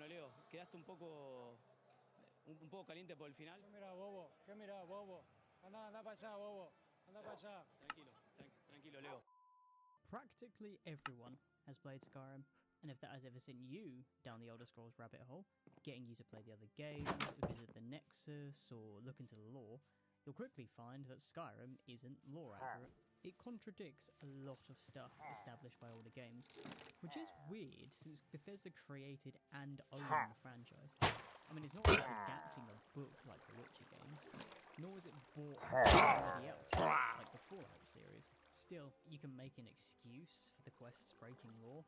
Bueno, Leo, quedaste un poco caliente por el final. ¿Qué mira, bobo? ¿Qué mira, bobo? Anda para allá, bobo. Anda para allá. Tranquilo, Leo. Practically everyone has played Skyrim, and if that has ever sent you down the Elder Scrolls rabbit hole, getting you to play the other games, visit the Nexus, or look into the lore, you'll quickly find that Skyrim isn't lore accurate. It contradicts a lot of stuff established by older games, which is weird since Bethesda created and owned the franchise. I mean, it's not like it's adapting a book like the Witcher games, nor is it bought from somebody else, like the Fallout series. Still, you can make an excuse for the quest's breaking lore.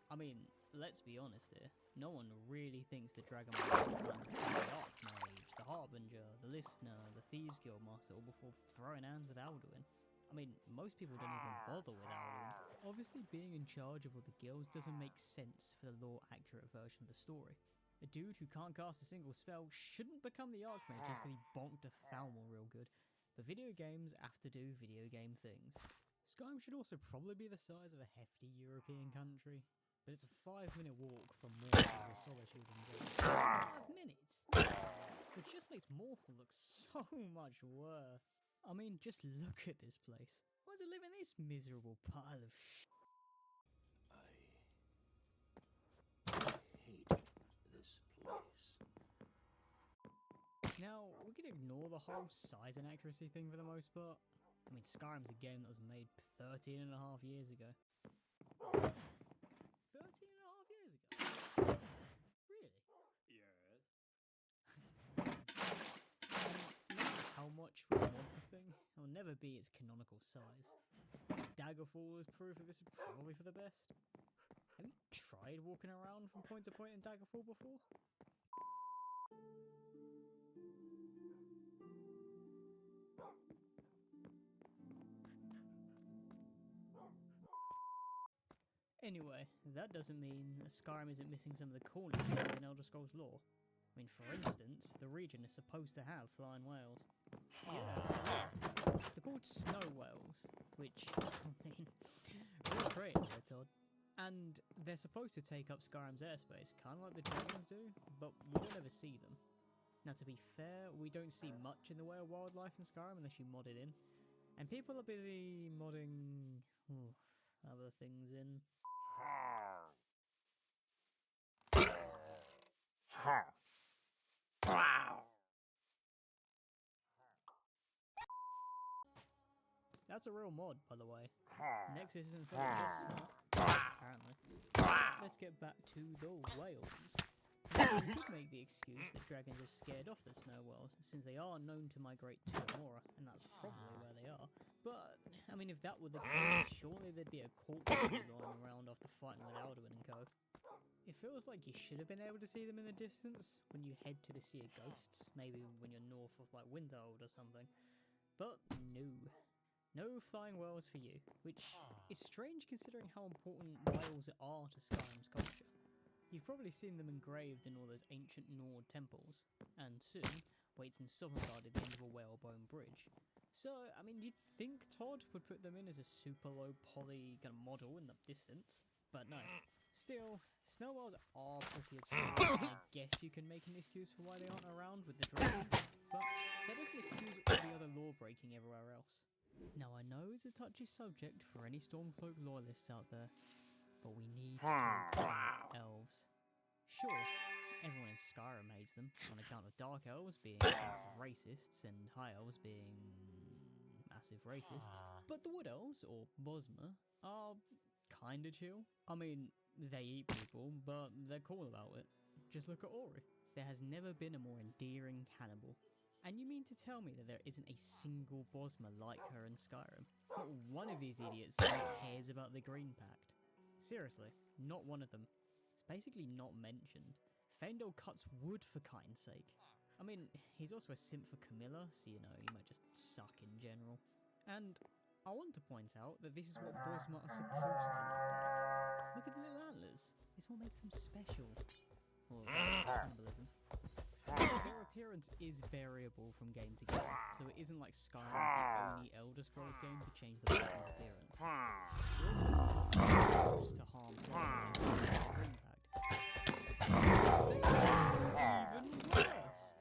I mean, let's be honest here, no one really thinks the Dragonborn were trying to become the Archmage, the Harbinger, the Listener, the Thieves Guildmaster all before throwing hands with Alduin. I mean, most people don't even bother with Alduin. Obviously, being in charge of all the guilds doesn't make sense for the lore-accurate version of the story. A dude who can't cast a single spell shouldn't become the Archmage just because he bonked a Thalmor real good, but video games have to do video game things. Skyrim should also probably be the size of a hefty European country, but it's a 5-minute walk from Mortal to Solitude and Death. 5 minutes? Which just makes Mortal look so much worse. I mean, just look at this place. Why does it live in this miserable pile of shit? I hate this place. Now, we can ignore the whole size and accuracy thing for the most part. I mean, Skyrim's a game that was made 13.5 years ago. 13.5 years ago? Really? Yes. How much we mod the thing, it'll never be its canonical size. Daggerfall is proof that this is probably for the best. Have you tried walking around from point to point in Daggerfall before? Anyway, that doesn't mean that Skyrim isn't missing some of the coolest things in Elder Scrolls lore. I mean, for instance, the region is supposed to have flying whales. Yeah. They're called snow whales, which, I mean, real creative there, Todd. And they're supposed to take up Skyrim's airspace, kind of like the dragons do, but we don't ever see them. Now, to be fair, we don't see much in the way of wildlife in Skyrim unless you mod it in. And people are busy modding other things in. That's a real mod, by the way. Nexus isn't full of just smart, apparently. Let's get back to the whales. We could make the excuse that dragons have scared off the snow whales, since they are known to migrate to Amora, and that's probably where they are. But, I mean, if that were the case, surely there'd be a corpse lying around after fighting with Alduin and co. It feels like you should have been able to see them in the distance when you head to the Sea of Ghosts, maybe when you're north of like Winterhold or something. But no. No flying whales for you, which is strange considering how important whales are to Skyrim's culture. You've probably seen them engraved in all those ancient Nord temples, and soon waits in Sovngarde at the end of a whalebone bridge. So, I mean, you'd think Todd would put them in as a super low poly kind of model in the distance, but no. Still, snow whales are pretty obscene, and I guess you can make an excuse for why they aren't around with the dragon, but that doesn't excuse all the other law breaking everywhere else. Now, I know it's a touchy subject for any Stormcloak loyalists out there, but we need to talk about elves. Sure, everyone in Skyrim hates them, on account of Dark Elves being massive racists and High Elves being massive racists, but the Wood Elves, or Bosmer, are kinda chill. I mean, they eat people, but they're cool about it. Just look at Ori. There has never been a more endearing cannibal. And you mean to tell me that there isn't a single Bosmer like her in Skyrim? Not one of these idiots cares about the Green Pact. Seriously, not one of them. It's basically not mentioned. Faendal cuts wood for kind's sake. I mean, he's also a simp for Camilla, so you know, he might just suck in general. And I want to point out that this is what Bosmer are supposed to look like. Look at the little antlers. It's what makes them special. Or cannibalism. Their appearance is variable from game to game, so it isn't like Skyrim is the only Elder Scrolls game to change the Bosmer's appearance. They're also not supposed to harm the Green Pact. Even worse.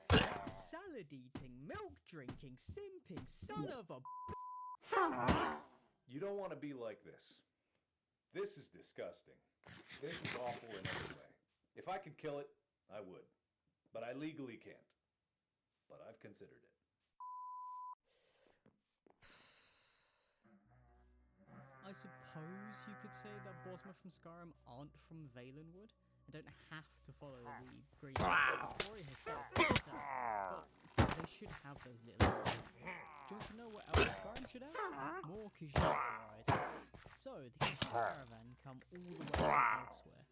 Salad eating, milk drinking, simping, son of a. You don't want to be like this. This is disgusting. This is awful in every way. If I could kill it, I would. But I legally can't. But I've considered it. I suppose you could say that Bosma from Skyrim aren't from Valenwood and don't have to follow the green Victoria herself, but they should have those little areas. Do you want to know what else Skyrim should have? More Khajiit variety. So, the Khajiit caravan come all the way from elsewhere.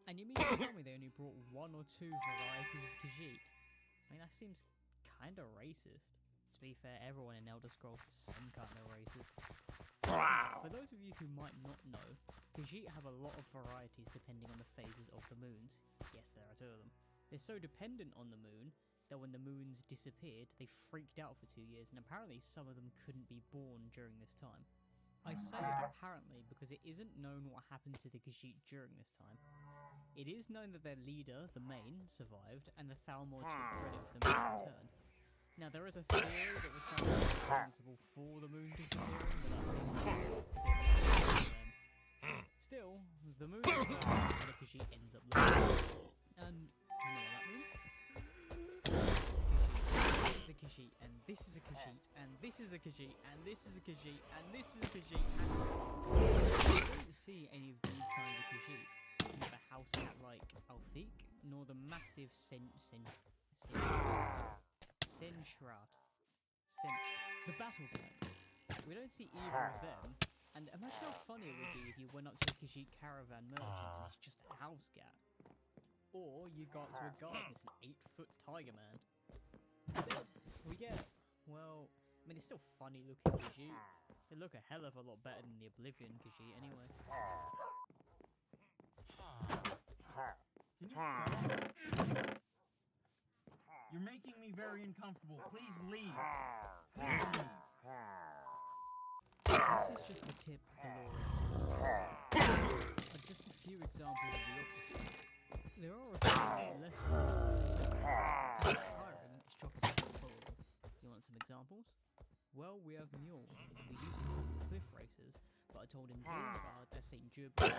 And you mean to tell me they only brought 1 or 2 varieties of Khajiit? I mean, that seems kinda racist. To be fair, everyone in Elder Scrolls is some kind of racist. For those of you who might not know, Khajiit have a lot of varieties depending on the phases of the moons. Yes, there are 2 of them. They're so dependent on the moon that when the moons disappeared, they freaked out for 2 years, and apparently some of them couldn't be born during this time. I say apparently because it isn't known what happened to the Khajiit during this time. It is known that their leader, the Main, survived, and the Thalmor took credit for the moon's return. Now, there is a theory that the Thalmor is responsible for the moon disappearing, but that seems a bit of them. Still, the moon is where the Khajiit ends up living. And you know what that means? This is a Khajiit, and this is a Khajiit, and this is a Khajiit, and this is a Khajiit, and this is a Khajiit, and you don't see any of these kinds of Khajiit. Not the house cat like Alfiq, nor the massive the battle cats. We don't see either of them, and imagine how funny it would be if you went up to a Khajiit caravan merchant and it's just a house cat. Or you got to a guy and it's an 8-foot tiger man. Instead, we get, well, I mean, it's still funny looking Khajiit. They look a hell of a lot better than the Oblivion Khajiit anyway. You're making me very uncomfortable. Please leave. Please leave. This is just the tip of the lore of just a few examples of the office space. There are a few less obvious ones too. And Skyrim is chock-a-block full of them. You want some examples? Well, we have Mjolnir, who used to call cliff racers, but are told in Dawnguard they're St. Jurgen.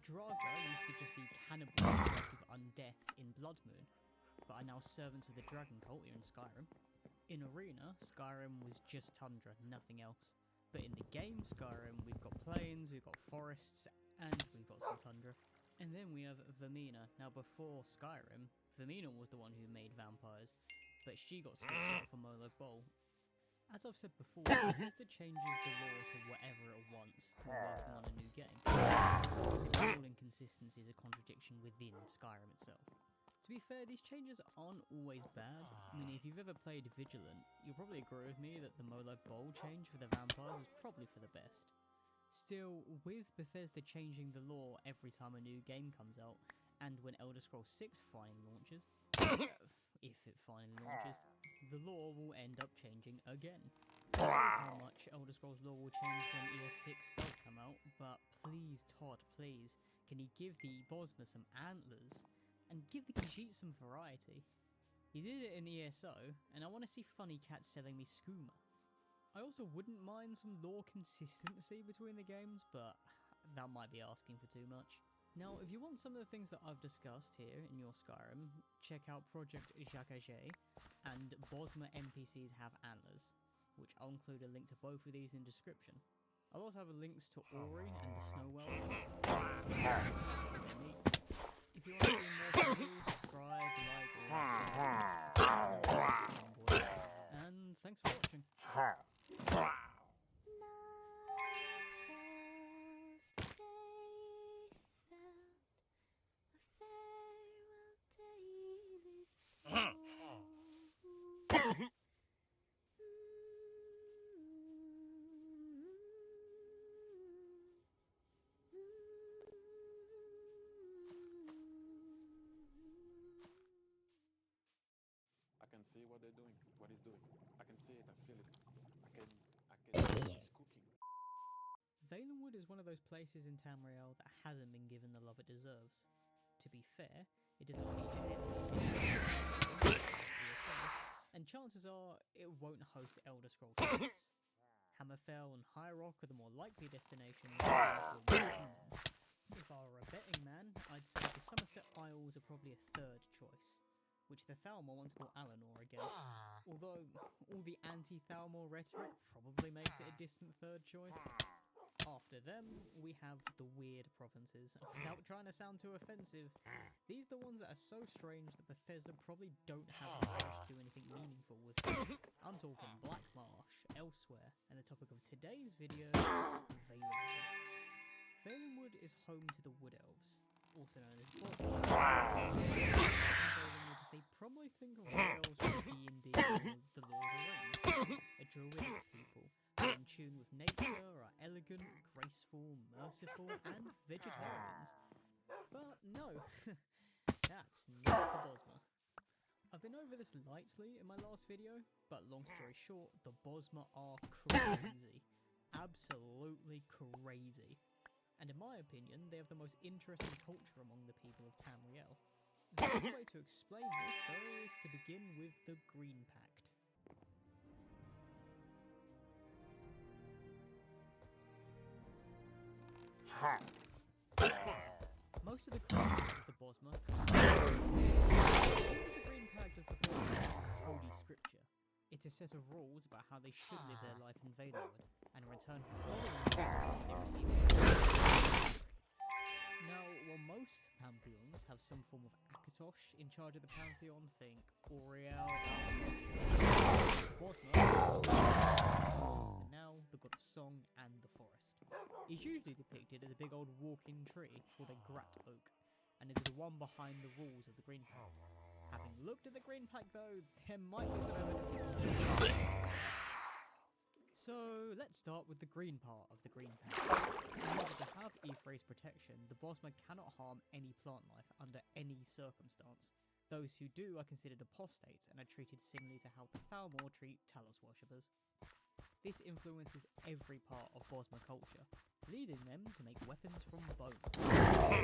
Draga used to just be cannibals cursed with undeath in Bloodmoon, but are now servants of the dragon cult here in Skyrim. In Arena, Skyrim was just tundra, nothing else. But in the game Skyrim, we've got plains, we've got forests, and we've got some tundra. And then we have Vermina. Now before Skyrim, Vermina was the one who made vampires, but she got switched out for Molag Bol. As I've said before, Bethesda changes the lore to whatever it wants when working on a new game. The real inconsistency is a contradiction within Skyrim itself. To be fair, these changes aren't always bad. I mean, if you've ever played Vigilant, you'll probably agree with me that the Molag Bol change for the vampires is probably for the best. Still, with Bethesda changing the lore every time a new game comes out, and when Elder Scrolls 6 finally launches, if it finally launches, the lore will end up changing again. Who knows how much Elder Scrolls lore will change when ES6 does come out, but please, Todd, please, can you give the Bosma some antlers? And give the Khajiit some variety. He did it in ESO, and I want to see funny cats selling me skooma. I also wouldn't mind some lore consistency between the games, but that might be asking for too much. Now, if you want some of the things that I've discussed here in your Skyrim, check out Project Jacagé, and Bosma NPCs have antlers, which I'll include a link to both of these in the description. I'll also have links to Ori and the Snow Wells. If you want to see more from me, subscribe, like, all that jazz. And thanks for watching. I can see what they're doing, what he's doing. I can see it, I feel it. I can see he's cooking. Valenwood is one of those places in Tamriel that hasn't been given the love it deserves. to be fair, it doesn't feature heavily, and chances are it won't host Elder Scrolls 6. Hammerfell and High Rock are the more likely destinations. If I were a betting man, I'd say the Somerset Isles are probably a third choice, which the Thalmor want to call Alanor again. Although all the anti-Thalmor rhetoric probably makes it a distant third choice. After them, we have the weird provinces. Without trying to sound too offensive, these are the ones that are so strange that Bethesda probably don't have the courage to do anything meaningful with them. I'm talking Black Marsh, Elsewhere, and the topic of today's video, Valenwood. Valenwood is home to the Wood Elves, also known as Bosnia. They probably think of Wood Elves from D&D or The Lord of the Rings, a druidic people who are in tune with nature, are elegant, graceful, merciful, and vegetarians. But no, that's not the Bosma. I've been over this lightly in my last video, but long story short, the Bosma are crazy. Absolutely crazy. And in my opinion, they have the most interesting culture among the people of Tamriel. The best way to explain this, though, is to begin with the Green Pact. Most of the creatures of the Bosma come from the Green Pact as the Bosma holy scripture. It's a set of rules about how they should live their life in Valenwood, and in return for following them, they receive. Now, while most pantheons have some form of Akatosh in charge of the pantheon, think Auriel, Bosma, the now, the god of song, and the forest. He's usually depicted as a big old walking tree called a Grat Oak, and is the one behind the rules of the Green Pact. Having looked at the Green Pact though, there might be some evidence. So let's start with the green part of the Green Pact. In order to have Aethrae's protection, the Bosma cannot harm any plant life under any circumstance. Those who do are considered apostates and are treated similarly to how the Thalmor treat Talos worshippers. This influences every part of Bosma culture, leading them to make weapons from bone.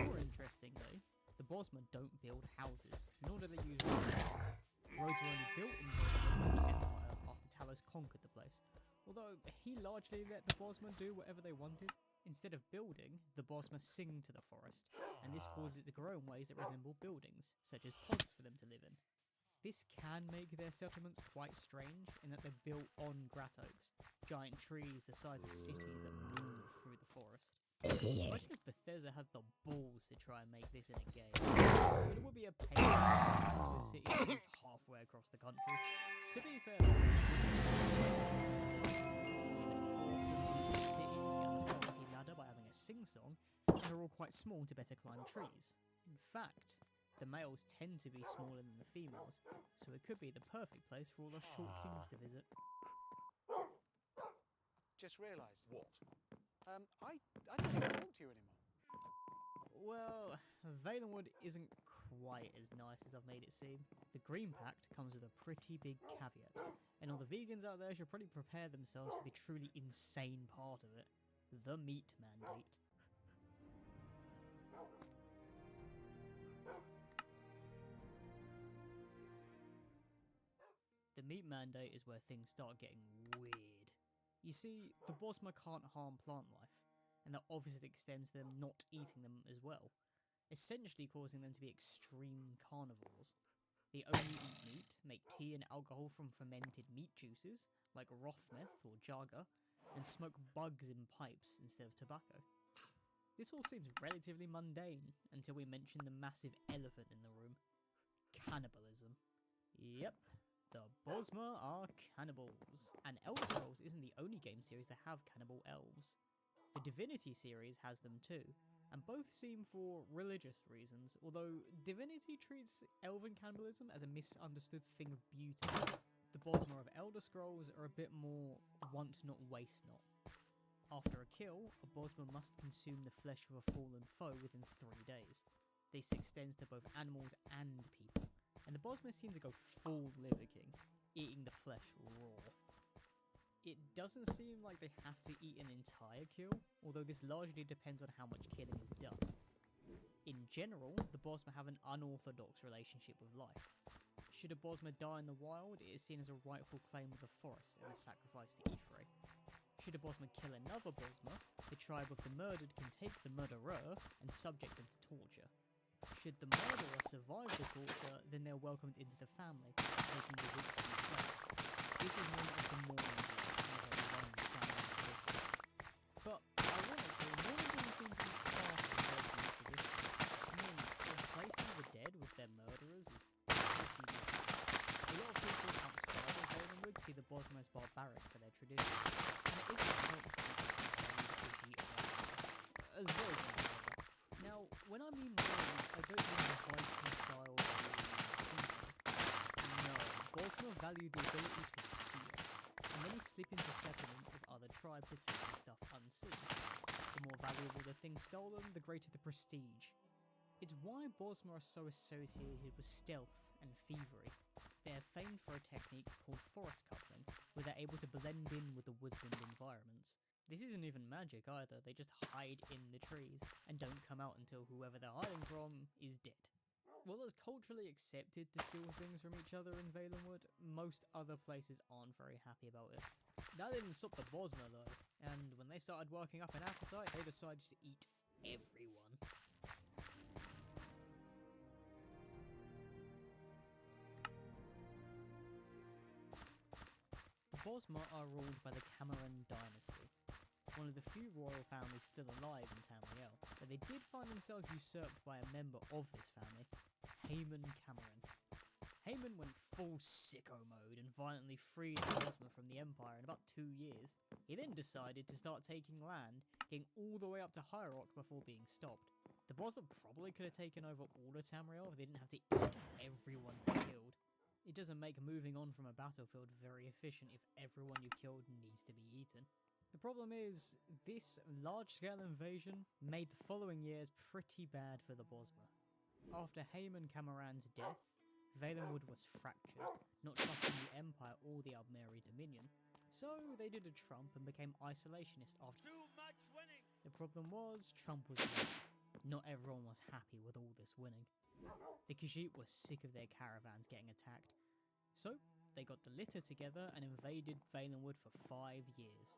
More interestingly, the Bosma don't build houses, nor do they use roads. Roads were only built in the Empire after Talos conquered the place, although he largely let the Bosma do whatever they wanted. Instead of building, the Bosma sing to the forest, and this causes it to grow in ways that resemble buildings, such as pods for them to live in. This can make their settlements quite strange, in that they're built on Grat Oaks, giant trees the size of cities that move through the forest. Imagine if Bethesda had the balls to try and make this in a game. It would be a pain to a city that lived halfway across the country. To be fair, awesome cities get on the poverty ladder by having a sing-song, and they're all quite small to better climb trees. In fact, the males tend to be smaller than the females, so it could be the perfect place for all the short kings to visit. Just realised. What? I don't want to talk to you anymore. Well, Valenwood isn't quite as nice as I've made it seem. The Green Pact comes with a pretty big caveat, and all the vegans out there should probably prepare themselves for the truly insane part of it: the meat mandate. The meat mandate is where things start getting weird. You see, the Bosma can't harm plant life, and that obviously extends to them not eating them as well, essentially causing them to be extreme carnivores. They only eat meat, make tea and alcohol from fermented meat juices, like Rothmeth or Jaga, and smoke bugs in pipes instead of tobacco. This all seems relatively mundane, until we mention the massive elephant in the room: cannibalism. Yep. The Bosma are cannibals, and Elder Scrolls isn't the only game series that have cannibal elves. The Divinity series has them too, and both seem for religious reasons, although Divinity treats elven cannibalism as a misunderstood thing of beauty. The Bosma of Elder Scrolls are a bit more want not waste not. After a kill, a Bosma must consume the flesh of a fallen foe within 3 days. This extends to both animals and people, and the Bosma seem to go full Liver King, eating the flesh raw. It doesn't seem like they have to eat an entire kill, although this largely depends on how much killing is done. In general, the Bosmer have an unorthodox relationship with life. Should a Bosmer die in the wild, it is seen as a rightful claim of the forest and a sacrifice to Ifre. Should a Bosmer kill another Bosmer, the tribe of the murdered can take the murderer and subject them to torture. Should the murderer survive the torture, then they are welcomed into the family, taking the victim's place. This is known as the mourning rule, and is a long standing tradition. But ironically, mourning doesn't seem to be part of the Bosmer tradition. I mean, replacing the dead with their murderers is pretty weird. A lot of people outside of Valenwood see the Bosmer as barbaric for their tradition, and it isn't helpful to as well as however. Now, when I mean mourning, I don't mean the Viking style of no, Bosmer value the ability to steal, and many slip into settlements of other tribes to take the stuff unseen. The more valuable the thing stolen, the greater the prestige. It's why Bosmer are so associated with stealth and thievery. They are famed for a technique called forest coupling, where they're able to blend in with the woodland environments. This isn't even magic either, they just hide in the trees, and don't come out until whoever they're hiding from is dead. While it's culturally accepted to steal things from each other in Valenwood, most other places aren't very happy about it. That didn't stop the Bosmer though, and when they started working up an appetite, they decided to eat everyone. The Bosmer are ruled by the Cameron dynasty, one of the few royal families still alive in Tamriel, but they did find themselves usurped by a member of this family, Haemon Cameron. Haemon went full sicko mode and violently freed the Bosmer from the Empire in about 2 years. He then decided to start taking land, getting all the way up to High Rock before being stopped. The Bosmer probably could have taken over all of Tamriel if they didn't have to eat everyone they killed. It doesn't make moving on from a battlefield very efficient if everyone you killed needs to be eaten. The problem is, this large-scale invasion made the following years pretty bad for the Bosmer. After Haemon Cameron's death, Valenwood was fractured, not trusting the Empire or the Albmeri Dominion. So they did a Trump and became isolationist after. Too much winning! The problem was, Trump was right. Not everyone was happy with all this winning. The Khajiit were sick of their caravans getting attacked. So, they got the litter together and invaded Valenwood for 5 years.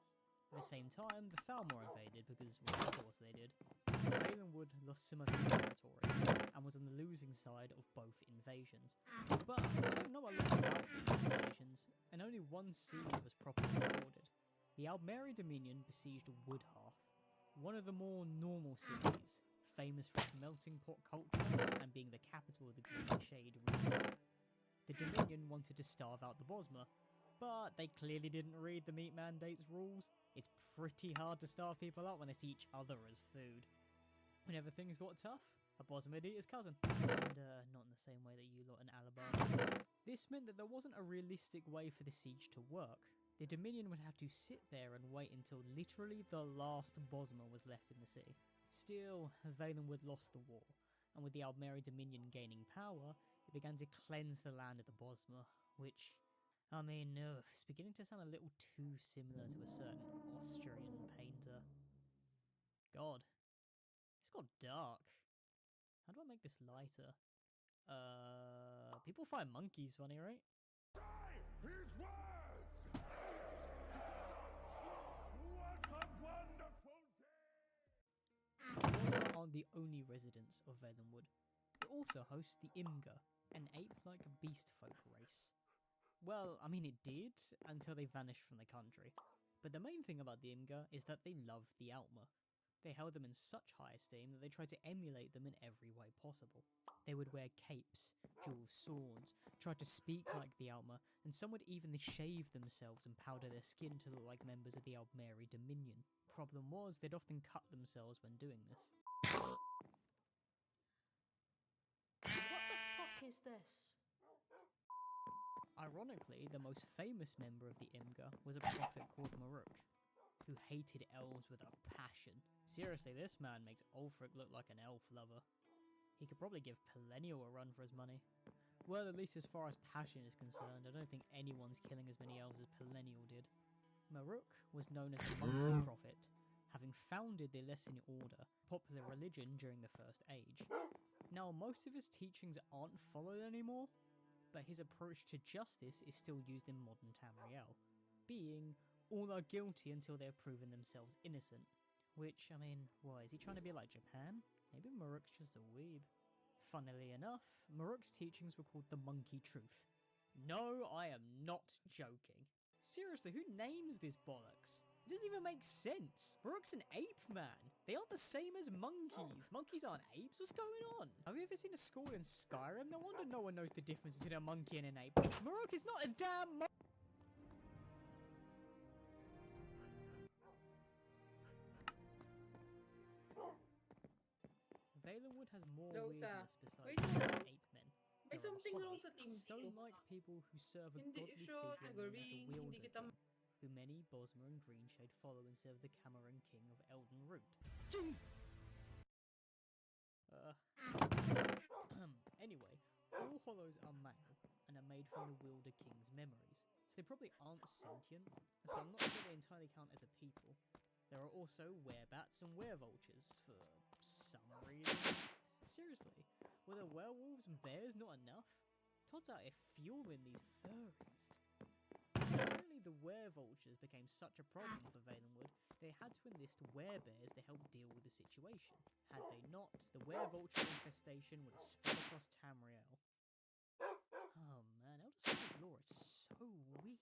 At the same time, the Thalmor invaded because, well, of course they did. Valenwood lost some of its territory and was on the losing side of both invasions. But I don't know a lot about these invasions, and only one siege was properly recorded. The Albmeri Dominion besieged Woodhearth, one of the more normal cities, famous for its melting pot culture and being the capital of the Green Shade region. The Dominion wanted to starve out the Bosmer, but they clearly didn't read the Meat Mandate's rules. It's pretty hard to starve people out when they see each other as food. Whenever things got tough, a Bosmer would eat his cousin. And not in the same way that you lot in Alabama. This meant that there wasn't a realistic way for the siege to work. The Dominion would have to sit there and wait until literally the last Bosmer was left in the city. Still, Valenwood lost the war, and with the Albmeri Dominion gaining power, it began to cleanse the land of the Bosmer, which, I mean, it's beginning to sound a little too similar to a certain Austrian painter. God, it's got dark. How do I make this lighter? People find monkeys funny, right? His words! What a wonderful day! Bosmer aren't the only residents of Valenwood. It also hosts the Imgur, an ape-like beast folk race. Well, I mean it did, until they vanished from the country. But the main thing about the Imgur is that they loved the Altmer. They held them in such high esteem that they tried to emulate them in every way possible. They would wear capes, dual swords, try to speak like the Altmer, and some would even shave themselves and powder their skin to look like members of the Albmeri Dominion. Problem was, they'd often cut themselves when doing this. What the fuck is this? Ironically, the most famous member of the Imgur was a prophet called Maruk, who hated elves with a passion. Seriously, this man makes Ulfric look like an elf lover. He could probably give Pelennor a run for his money. Well, at least as far as passion is concerned, I don't think anyone's killing as many elves as Pelennor did. Maruk was known as the monkey prophet, having founded the Lesson Order, popular religion during the First Age. Now, most of his teachings aren't followed anymore, but his approach to justice is still used in modern Tamriel, being all are guilty until they have proven themselves innocent. Which, I mean, why, is he trying to be like Japan? Maybe Maruk's just a weeb. Funnily enough, Maruk's teachings were called the Monkey Truth. No, I am not joking. Seriously, who names this bollocks? It doesn't even make sense. Maruk's an ape man. They aren't the same as monkeys. Monkeys aren't apes. What's going on? Have you ever seen a school in Skyrim? No wonder no one knows the difference between a monkey and an ape. Maruk is not a damn monkey. Valenwood has more Rosa, weirdness besides wait lang. ape men. May There are something wrong hollow, sa team ko. stone-like people who serve a Hindi godly siya figure known as the nagaring, Wielder hindi kita King, who many Bosmer and Greenshade follow instead of the Cameron King of Elden Root. Jesus! Anyway, all hollows are male and are made from the Wielder King's memories, so they probably aren't sentient, so I'm not sure they entirely count as a people. There are also werebats and werevultures, for some reason. Seriously, were the werewolves and bears not enough? Todd's out here fueling these furries. Apparently the werevultures became such a problem for Valenwood, they had to enlist werebears to help deal with the situation. Had they not, the werevulture infestation would have spread across Tamriel. Oh man, Elder Scrolls lore is so weird.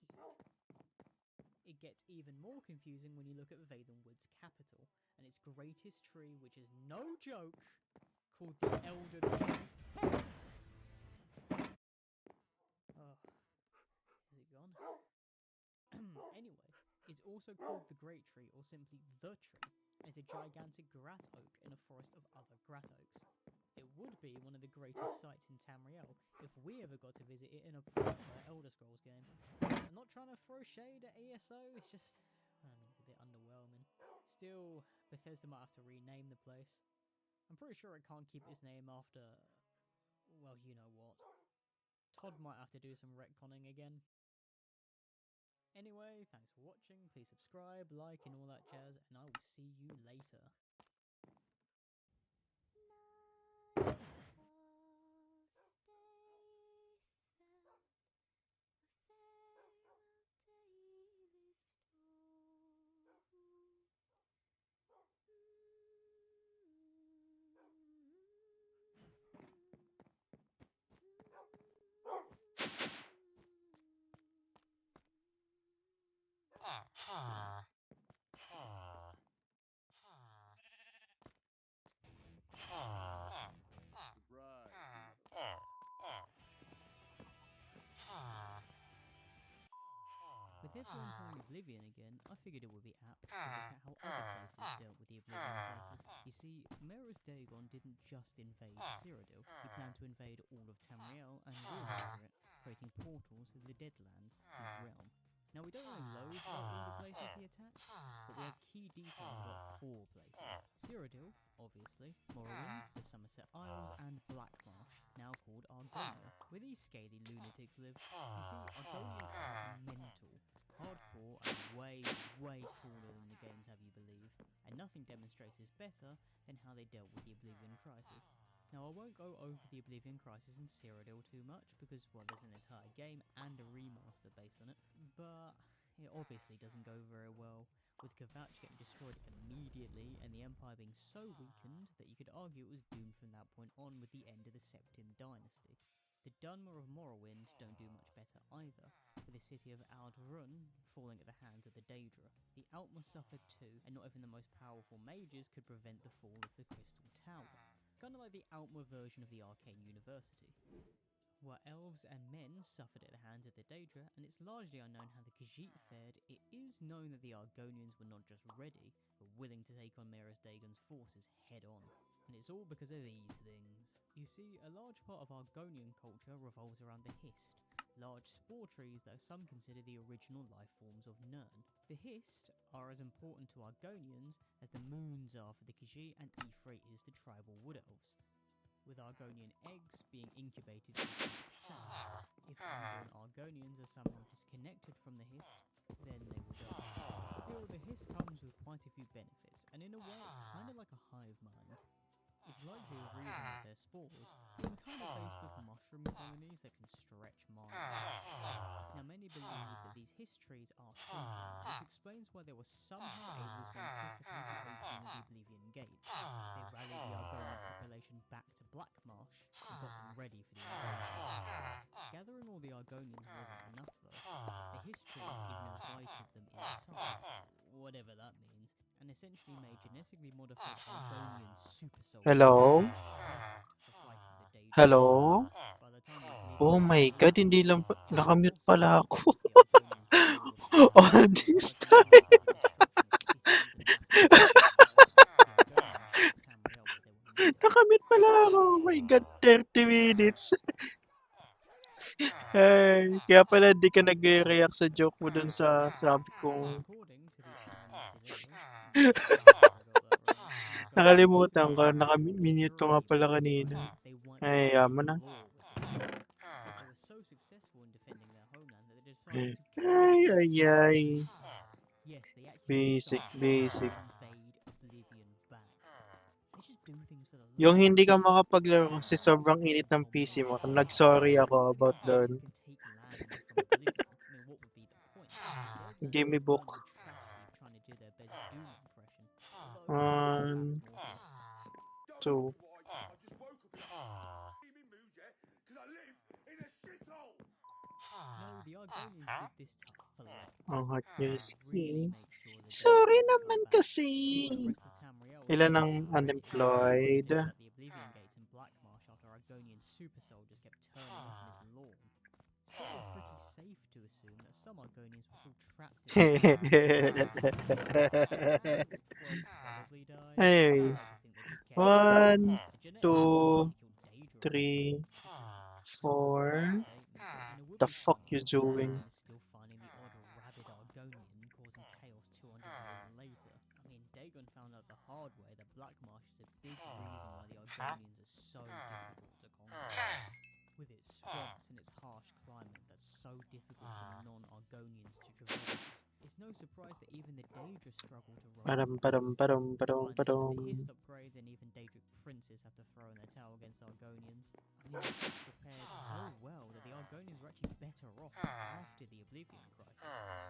It gets even more confusing when you look at Valenwood's capital, and its greatest tree, which is no joke, called the Elder Tree. Oh, is it gone? Anyway, it's also called the Great Tree, or simply the Tree, and it's a gigantic grat oak in a forest of other grat oaks. It would be one of the greatest sights in Tamriel if we ever got to visit it in a proper Elder Scrolls game. I'm not trying to throw shade at ESO, it's just, I mean, it's a bit underwhelming. Still, Bethesda might have to rename the place. I'm pretty sure it can't keep its name after, well, you know what. Todd might have to do some retconning again. Anyway, thanks for watching, please subscribe, like and all that jazz, and I will see you later. With everyone playing Oblivion again, I figured it would be apt to look at how other places dealt with the Oblivion crisis. You see, Mayor's Dagon didn't just invade Cyrodiil, he planned to invade all of Tamriel and rule over it, creating portals to the Deadlands, his realm. Now we don't know loads about all the places he attacked, but we have key details about 4 places. Cyrodiil, obviously, Morrowind, the Somerset Isles, and Blackmarsh, now called Argonia, where these scaly lunatics live. You see, Argonians are mental, hardcore, and way, way cooler than the games have you believe, and nothing demonstrates this better than how they dealt with the Oblivion crisis. Now I won't go over the Oblivion crisis in Cyrodiil too much, because, well, there's an entire game and a remaster based on it, but it obviously doesn't go very well, with Kvatch getting destroyed immediately and the Empire being so weakened that you could argue it was doomed from that point on with the end of the Septim dynasty. The Dunmer of Morrowind don't do much better either, with the city of Ald'ruhn falling at the hands of the Daedra. The Altmer suffered too, and not even the most powerful mages could prevent the fall of the Crystal Tower. Kind of like the Altmer version of the Arcane University. While elves and men suffered at the hands of the Daedra, and it's largely unknown how the Khajiit fared, it is known that the Argonians were not just ready, but willing to take on Mayor's Dagon's forces head on. And it's all because of these things. You see, a large part of Argonian culture revolves around the Hist, large spore trees that some consider the original life forms of Nirn. The Hist are as important to Argonians as the moons are for the Khajiit and Ifrit is to tribal wood elves, with Argonian eggs being incubated in the Hist sand. If unborn Argonians are somehow disconnected from the Hist, then they will die. feel the hiss comes with quite a few benefits, and in a way it's kind of like a hive mind. It's likely a reason that their spores being kind of based off mushroom colonies that can stretch miles. Now many believe that these hiss trees are sentient, which explains why they were somehow able to anticipate the opening of the Oblivion Gates. They rallied the Argonian population back to Blackmarsh and got them ready for the invasion. Gathering all the Argonians wasn't enough though. The hiss trees even invited them inside, whatever that means, and essentially made genetically modified Argonian super soldiers Hello? perfect for fighting the Daedra. Hello? By the time the Oblivion Oh my Gates god, opened, hindi lang the nakamute whole pala subset ako. of the Argonians were already All dead, this working on time. massive destruction of cities and massive battlefields. The Argonians took Tamriel where they were needed. Nakamute pala ako. Oh my god, 30 minutes. Ay, kaya pala hindi ka nag-react sa joke mo dun sa sabi kong According to the Anicilary, nakalimutan ko, naka-minute ko nga pala kanina. they wiped Ay, out yaman na. the law with the They were so successful in defending their homeland that they decided to Ay, ay, ay. Yes, they actually Basic, decided basic. to invade Oblivion back. They just do things for the Yung love of hindi ka it. makapaglaro kasi sobrang init ng PC mo. Nag-sorry ako about doon. Can take land from Oblivion. I mean, what would be the point? Give me book. Trashly trying to do their best Doom impression. Although, 1, 2. no, the Argonians did this to flex. Ang hot Really news. make sure that Sorry they naman come back. kasi. The rest of Tamriel was Ilan ang already unemployed? ready to shut the Oblivion Gates in Blackmarsh after Argonian super soldiers kept turning up on his lawn. It's probably pretty safe to assume that some Argonians were still trapped in the probably died. Anyway, 1, 2, 3, 4. The fuck you doing? Still finding the odd rabid Argonian causing chaos 200 years later. I mean, Dagon found out the hard way that Blackmarsh is a big reason why the Argonians are so difficult to conquer. With its swamps and its harsh climate that's so difficult for non-Argonians to traverse. It's no surprise that even the Daedra struggle to roam. Badum. The hist upgrades and even Daedric princes have to throw in their towel against Argonians. I mean, they're prepared so well that the Argonians were actually better off after the Oblivion Crisis.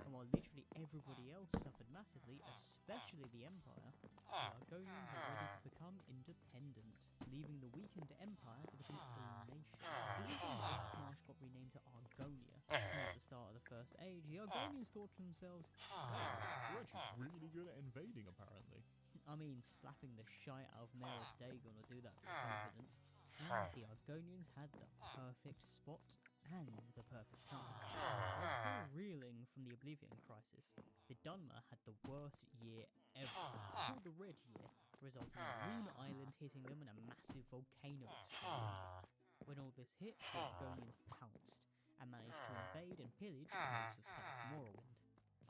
And while literally everybody else suffered massively, especially the Empire, the Argonians were ready to become independent, leaving the weakened Empire to become its own nation. This is when Blackmarsh got renamed to Argonia. And at the start of the First Age, the Argonians thought to themselves, We're actually really good at invading, apparently. I mean, slapping the shite out of Maris Dagon will do that for confidence. And the Argonians had the perfect spot and the perfect time. While still reeling from the Oblivion Crisis, the Dunmer had the worst year ever, called the Red Year, resulting in Moon Island hitting them and a massive volcano exploding. When all this hit, the Argonians pounced and managed to invade and pillage most of South Morrowind.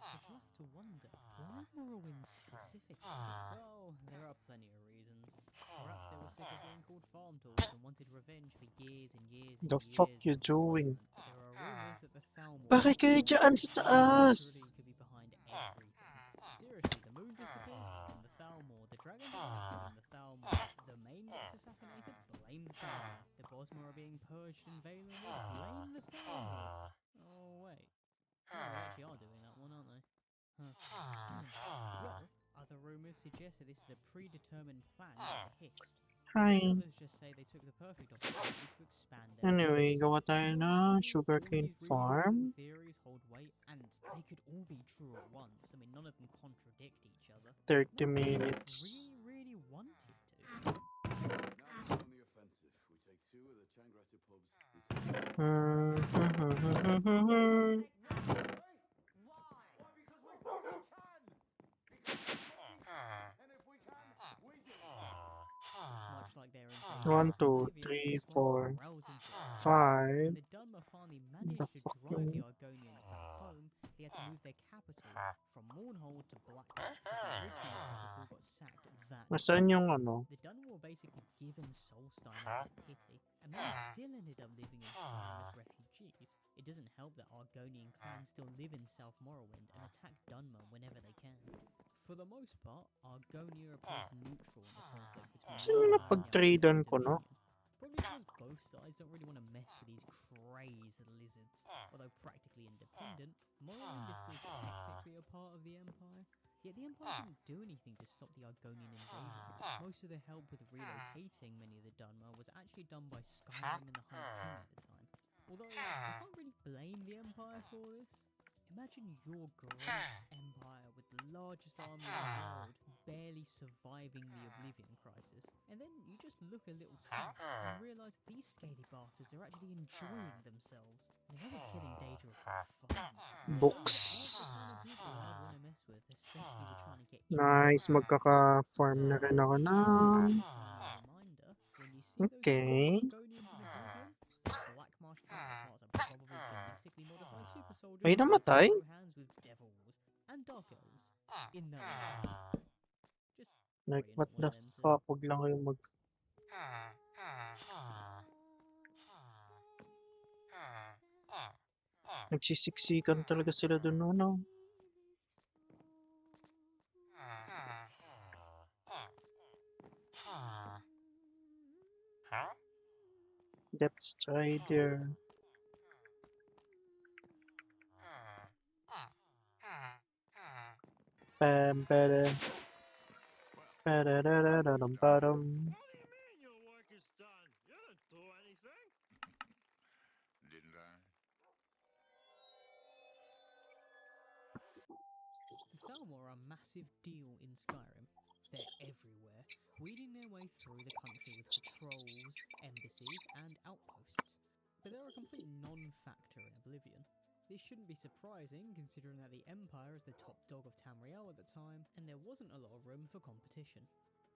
But you have to wonder, why Morrowind specifically? Well, there are plenty of reasons. Perhaps they were sick of being called farm tools and wanted revenge for years and years and The years fuck of you doing? enslavement. There are rumors that the Thalmor Bakit kayo dyan sa taas? literally could be behind everything. Seriously, the moon disappears, blame the Thalmor. The dragon blame the Thalmor. The main gets assassinated, blame the Thalmor. The Bosmer are being purged in Valenwood, blame the Thalmor. Oh wait. No, they actually are doing that one, aren't they? Well, other rumours suggest that this is a predetermined plan by the Hist. Hi. Others just say they took the perfect opportunity to expand their Anyway, gawa tayo na all sugarcane these reasons farm. and theories hold weight, and they could all be true at once. I mean, none of them contradict each other. 30 minutes. Really wanted to. Much like their invasion 1, of 2, Oblivion, 3, this 4, one's rousing success. 5. When the Dunmer finally managed The to drive fucking... the Argonians back home, they had to move their capital from Mournhold to Blackwood, because the original capital got sacked that Nasaan day. yung ano? The Dunmer were basically given Solstein out of pity, and many still ended up living in Stein as refugees. It doesn't help that Argonian clan and still live in South Morrowind and attack Dunmer whenever they can. For the most part, Argonia appears neutral in the conflict between Sino the Empire napag-tradean and the ko, no? Dominion. Probably because both sides don't really want to mess with these crazed lizards. Although practically independent, Morrowind is still technically a part of the Empire. Yet the Empire didn't do anything to stop the Argonian invasion. Most of the help with relocating many of the Dunmer was actually done by Skyrim and the High King at the time. Although, I can't really blame the Empire for this. Imagine your great empire with the largest army in the world barely surviving the Oblivion Crisis, and then you just look a little south and realise that these scaly bastards are actually enjoying themselves. I mean, they were killing Daedra for fun. Books. That's the kind of people I'd want to mess with, especially with trying to get into Nice, the magkaka-farm na rin ako ng... reminder, when you see those Okay. Argonians in Oblivion, Black Marsh counterparts are probably genetically modified super soldiers Ay, who namatay? throw hands with devils and dark elves in their life. Just Like, praying what not one the of them to. fuck? Huwag lang kayong mag... Nagsisiksikan talaga sila dun, ano? Depth Strider. Bam, bada. Ba-da-da-da-da-dum, ba-dum. What do you mean your work is done? You didn't do anything. Didn't I? The Thalmor are a massive deal in Skyrim. They're everywhere, weeding their way through the country with patrols, embassies, and outposts. But they're a complete non-factor in Oblivion. This shouldn't be surprising, considering that the Empire is the top dog of Tamriel at the time, and there wasn't a lot of room for competition.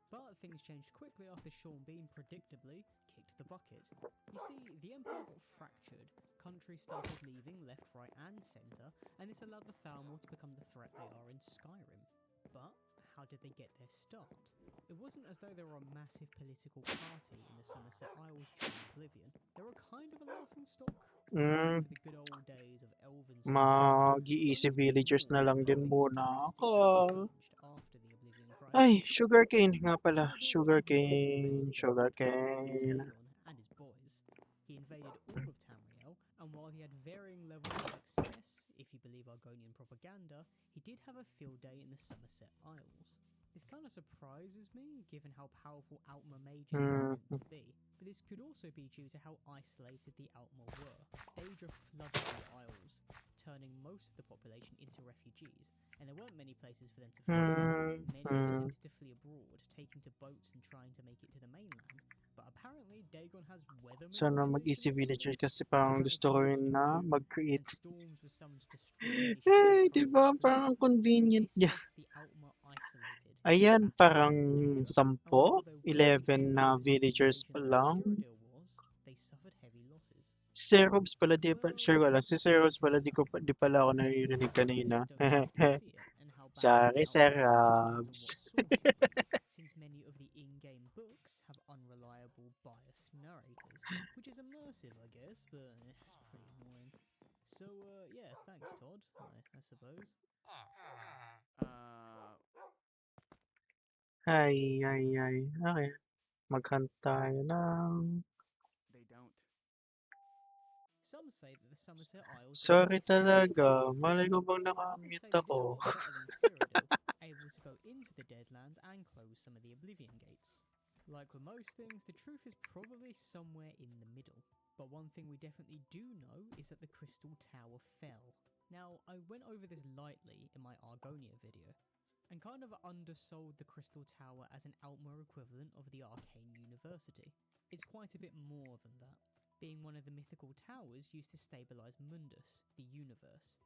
But things changed quickly after Sean Bean predictably kicked the bucket. You see, the Empire got fractured, countries started leaving left, right and centre, and this allowed the Thalmor to become the threat they are in Skyrim. But how did they get their start? It wasn't as though they were a massive political party in the Somerset Isles during Oblivion. They were kind of a laughingstock, for the good old days of elven Mag-i-easy villagers na lang din muna ako. Ay, sugarcane nga pala. Sugarcane. Sugarcane. And his boys. He invaded all of Tamriel, and while he had varying levels of success, if you believe Argonian propaganda, he did have a field day in the Somerset Isles. This kind of surprises me, given how powerful Outmer mages are meant to be, but this could also be due to how isolated the Outmer were. Daedra flooded the Isles, turning most of the population into refugees, and there weren't many places for them to flee. Many attempted to flee abroad, taking to boats and trying to make it to the mainland, but apparently Dagon has weather Sana mag-easy villagers kasi parang gusto ko rin na mag-create. Eh, diba? Parang convenient niya. Ayan, parang 10, 11 na villagers pa lang. Serobs pala, di pa, sure ko lang. Si Serobs pala, di pala ako naririnig kanina. Sorry, Serobs. Since many of the in-game books have unreliable, biased narrators, which is immersive, I guess, but it's pretty annoying. So, yeah, thanks, Todd, I suppose. Ay. Okay. Mag-hunt tayo ng... Some say that the Somerset Isles Sorry talaga. Malay ko bang naka-mute ako. able to go into the Deadlands and close some of the Oblivion gates. Like with most things, the truth is probably somewhere in the middle. But one thing we definitely do know is that the Crystal Tower fell. Now, I went over this lightly in my Argonia video, and kind of undersold the Crystal Tower as an Outmer equivalent of the Arcane University. It's quite a bit more than that, being one of the mythical towers used to stabilize Mundus, the universe.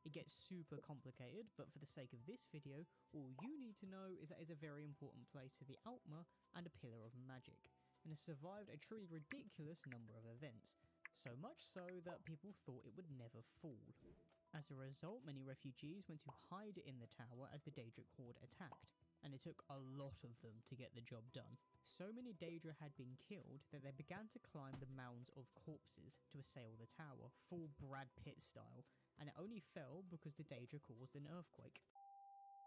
It gets super complicated, but for the sake of this video, all you need to know is that it's a very important place to the Outmer and a pillar of magic, and has survived a truly ridiculous number of events, so much so that people thought it would never fall. As a result, many refugees went to hide in the tower as the Daedric horde attacked, and it took a lot of them to get the job done. So many Daedra had been killed that they began to climb the mounds of corpses to assail the tower, full Brad Pitt style, and it only fell because the Daedra caused an earthquake.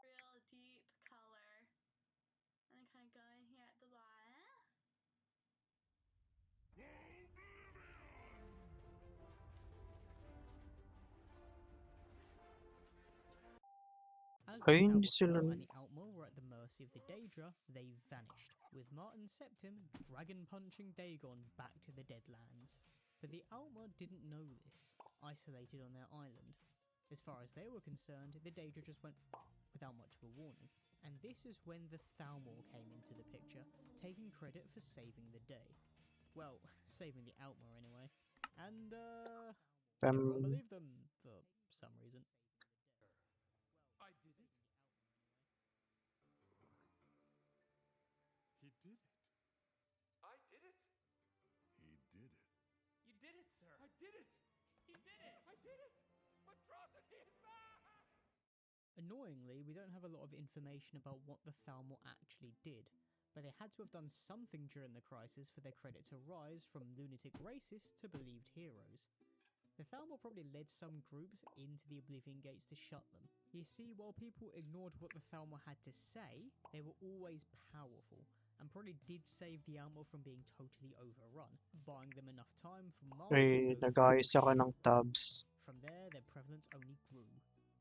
Real deep color. And then kind of go in here at the bottom. As the Ay, tower hindi sila... fell and the Outlaw were at the mercy of the Daedra, they vanished, with Martin Septim dragon-punching Dagon back to the Deadlands. But the Outlaw didn't know this, isolated on their island. As far as they were concerned, the Daedra just went without much of a warning. And this is when the Thalmor came into the picture, taking credit for saving the day. Well, saving the Outlaw anyway. And, everyone believed them, for some reason. I did it. He did it. I did it. He did it. You did it, sir. I did it. He did it. I did it. Atrocity is back. Annoyingly, we don't have a lot of information about what the Thalmor actually did, but they had to have done something during the crisis for their credit to rise from lunatic racists to believed heroes. The Thalmor probably led some groups into the Oblivion Gates to shut them. You see, while people ignored what the Thalmor had to say, they were always powerful, and probably did save the Outlaw from being totally overrun, buying them enough time for Martin Ay, to go nag-ayos full ako shit. ng tabs. From there, their prevalence only grew.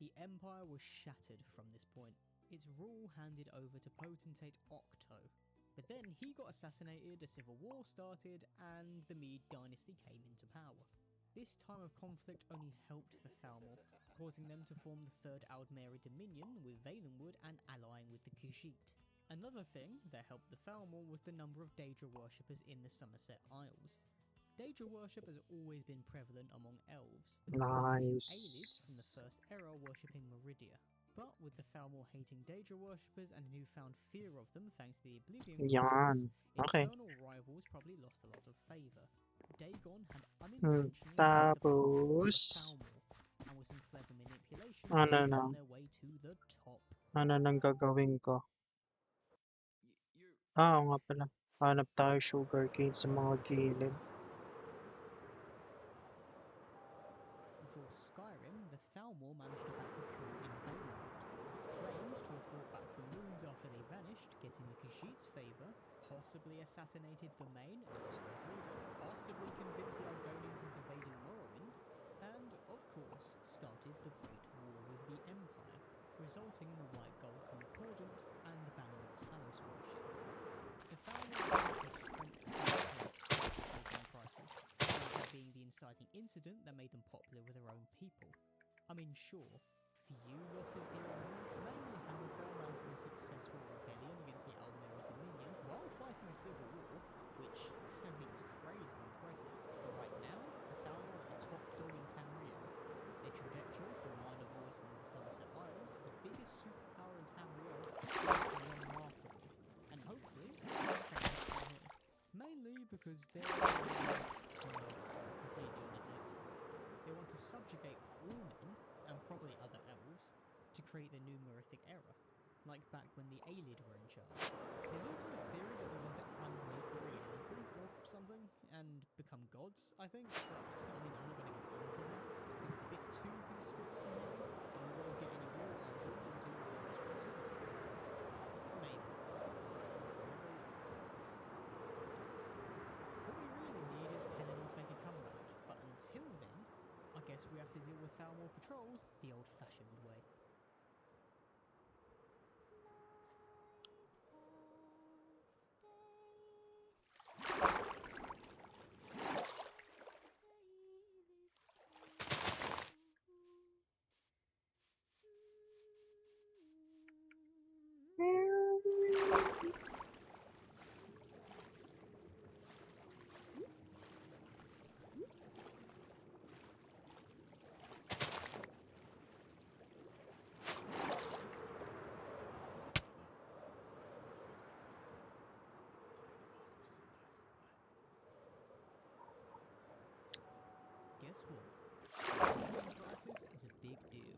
The Empire was shattered from this point, its rule handed over to potentate Octo. But then he got assassinated, a civil war started, and the Mede dynasty came into power. This time of conflict only helped the Thalmor, causing them to form the Third Aldmeri Dominion with Valenwood and allying with the Khajiit. Another thing that helped the Thalmor was the number of Daedra worshippers in the Somerset Isles. Daedra worship has always been prevalent among elves, with quite a few Aelids from the First Era worshipping Meridia. But with the Thalmor hating Daedra worshippers and a newfound fear of them thanks to the Oblivion crisis, Okay. internal rivals probably lost a lot of favour. Dagon had unintentionally paved the path for the Tapos... Thalmor, and with some clever manipulation, Ano they na? found their way to the top. Ano nang gagawin ko? Oo nga pala. Hanap tayo sugarcane sa mga gilid. Before Skyrim, the Thalmor managed to back the coup in Valenwood, claimed to have brought back the moons after they vanished, getting the Khajiit's favour, possibly assassinated the Main and its leader, possibly convinced the Argonians into invading Morrowind, and, of course, started the Great War with the Empire, resulting in the White Gold Concordant and the banning of Talos worship. The Thalmor went from strength to strength in the Oblivion crisis, that being the inciting incident that made them popular with their own people. I mean, sure, few losses here and there, mainly Hammerfell mounting a successful rebellion against the Aldmeri Dominion while fighting a civil war, which I think is crazy impressive. But right now, the Thalmor are the top dog in Tamriel. Their trajectory from minor voice in the Somerset Isles to the biggest superpower in Tamriel is remarkable, and hopefully it's changed from here. Mainly because they're completely lunatics. They want to subjugate all men, and probably other elves, to create the new Merithic era, like back when the Aelid were in charge. There's also a theory that they want to unmake reality or something, and become gods, I think, but I mean, I'm not going to go into that, because it's a bit too conspiracy heavy, and we won't get any real answers until Elder Scrolls 6. Maybe. Probably. Please don't. What we really need is Pennon to make a comeback, but until then, I guess we have to deal with Thalmor patrols the old-fashioned way. Guess what? The Oblivion crisis is a big deal.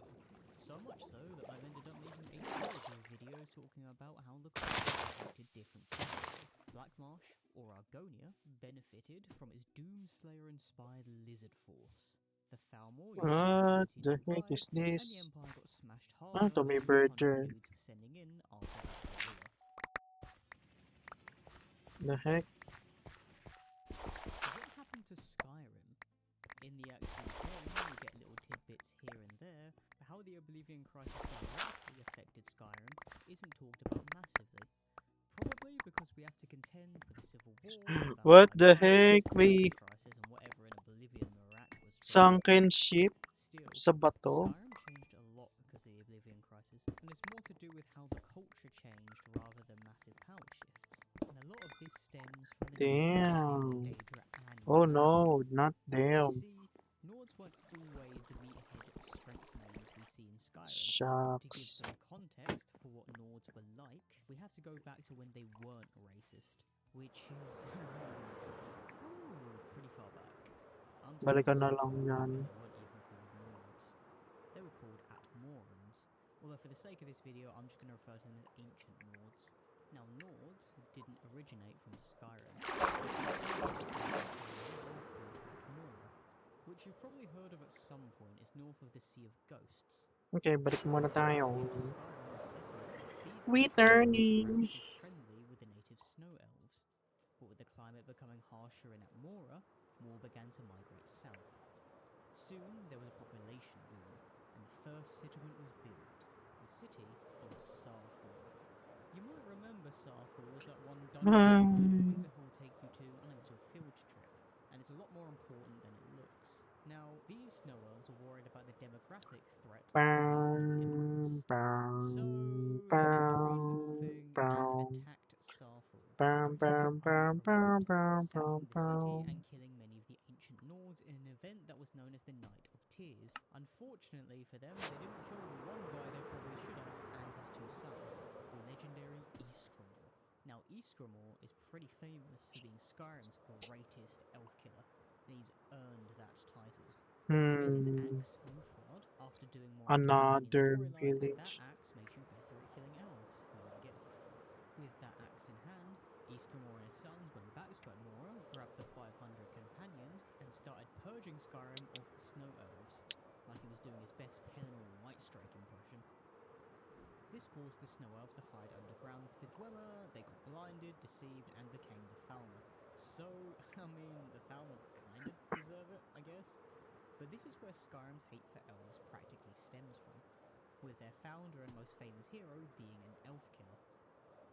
So much so that I've ended up making a trilogy of videos talking about how the crisis affected different provinces. Blackmarsh, or Argonia, benefited from its Doomslayer-inspired lizard force. the Thalmor used What opportunity the to heck arrive, is and the this? Empire got smashed Ah, harder Tommy than 100 Burger. dudes were sending in after that barrier. The heck? What happened to Skyrim? In the actual game, you get little tidbits here and there, but how the Oblivion Crisis directly affected Skyrim isn't talked about massively. Probably because we have to contend with the Civil War, What the Vampire heck? Crisis, We Crisis, and whatever in Oblivion Marak was trying. sunken ship Still, sa bato. Skyrim changed a lot because of the Oblivion Crisis, and it's more to do with how the culture changed rather than massive power shifts. And a lot of this stems from the Damn. Daedra and Oh magic. no, not You them. see, Nords weren't always the meathead strength mains we see in Skyrim. To give Shucks. some context for what Nords were like, we have to go back to when they weren't racist, which is pretty far back. I'm talking Balikan na so lang far back yan. when they weren't even called Nords. They were called Atmorans, although for the sake of this video I'm just going to refer to them as Ancient Nords. Now Nords didn't originate from Skyrim, which you've probably heard of at some point is north of the Sea of Ghosts. Okay, balik muna tayo. We turning. friendly with the native snow elves, but with the climate becoming harsher in Atmora, more began to migrate south. Soon there was a population boom, and the first settlement was built, the city of Sarthor. You might remember Sarthor as that one dungeon Winterhold will take you to on a little field trip, and it's a lot more important than it looks. Now, these snow elves are worried about the demographic threat of these new immigrants. So, they did the reasonable thing and attacked Sarthor, sacking the city and killing many of the ancient Nords in an event that was known as the Night of Tears. Unfortunately for them, they didn't kill the one guy they probably should have and his two sons, the legendary Ysgramor. Now, Ysgramor is pretty famous for being Skyrim's greatest elf killer, and he's earned that title. He made his axe Ulthrod after doing more Another of the village. and that axe makes you better at killing elves, who would have guessed. With that axe in hand, Ysgramor and his sons went back to Atmora, grabbed the 500 companions, and started purging Skyrim of the snow elves, like he was doing his best Pelennor Whitestrike impression. This caused the snow elves to hide underground with the Dwemer, they got blinded, deceived, and became the Thalmor. So, I mean, the Thalmor kind of deserve it, I guess. But this is where Skyrim's hate for elves practically stems from, with their founder and most famous hero being an elf killer.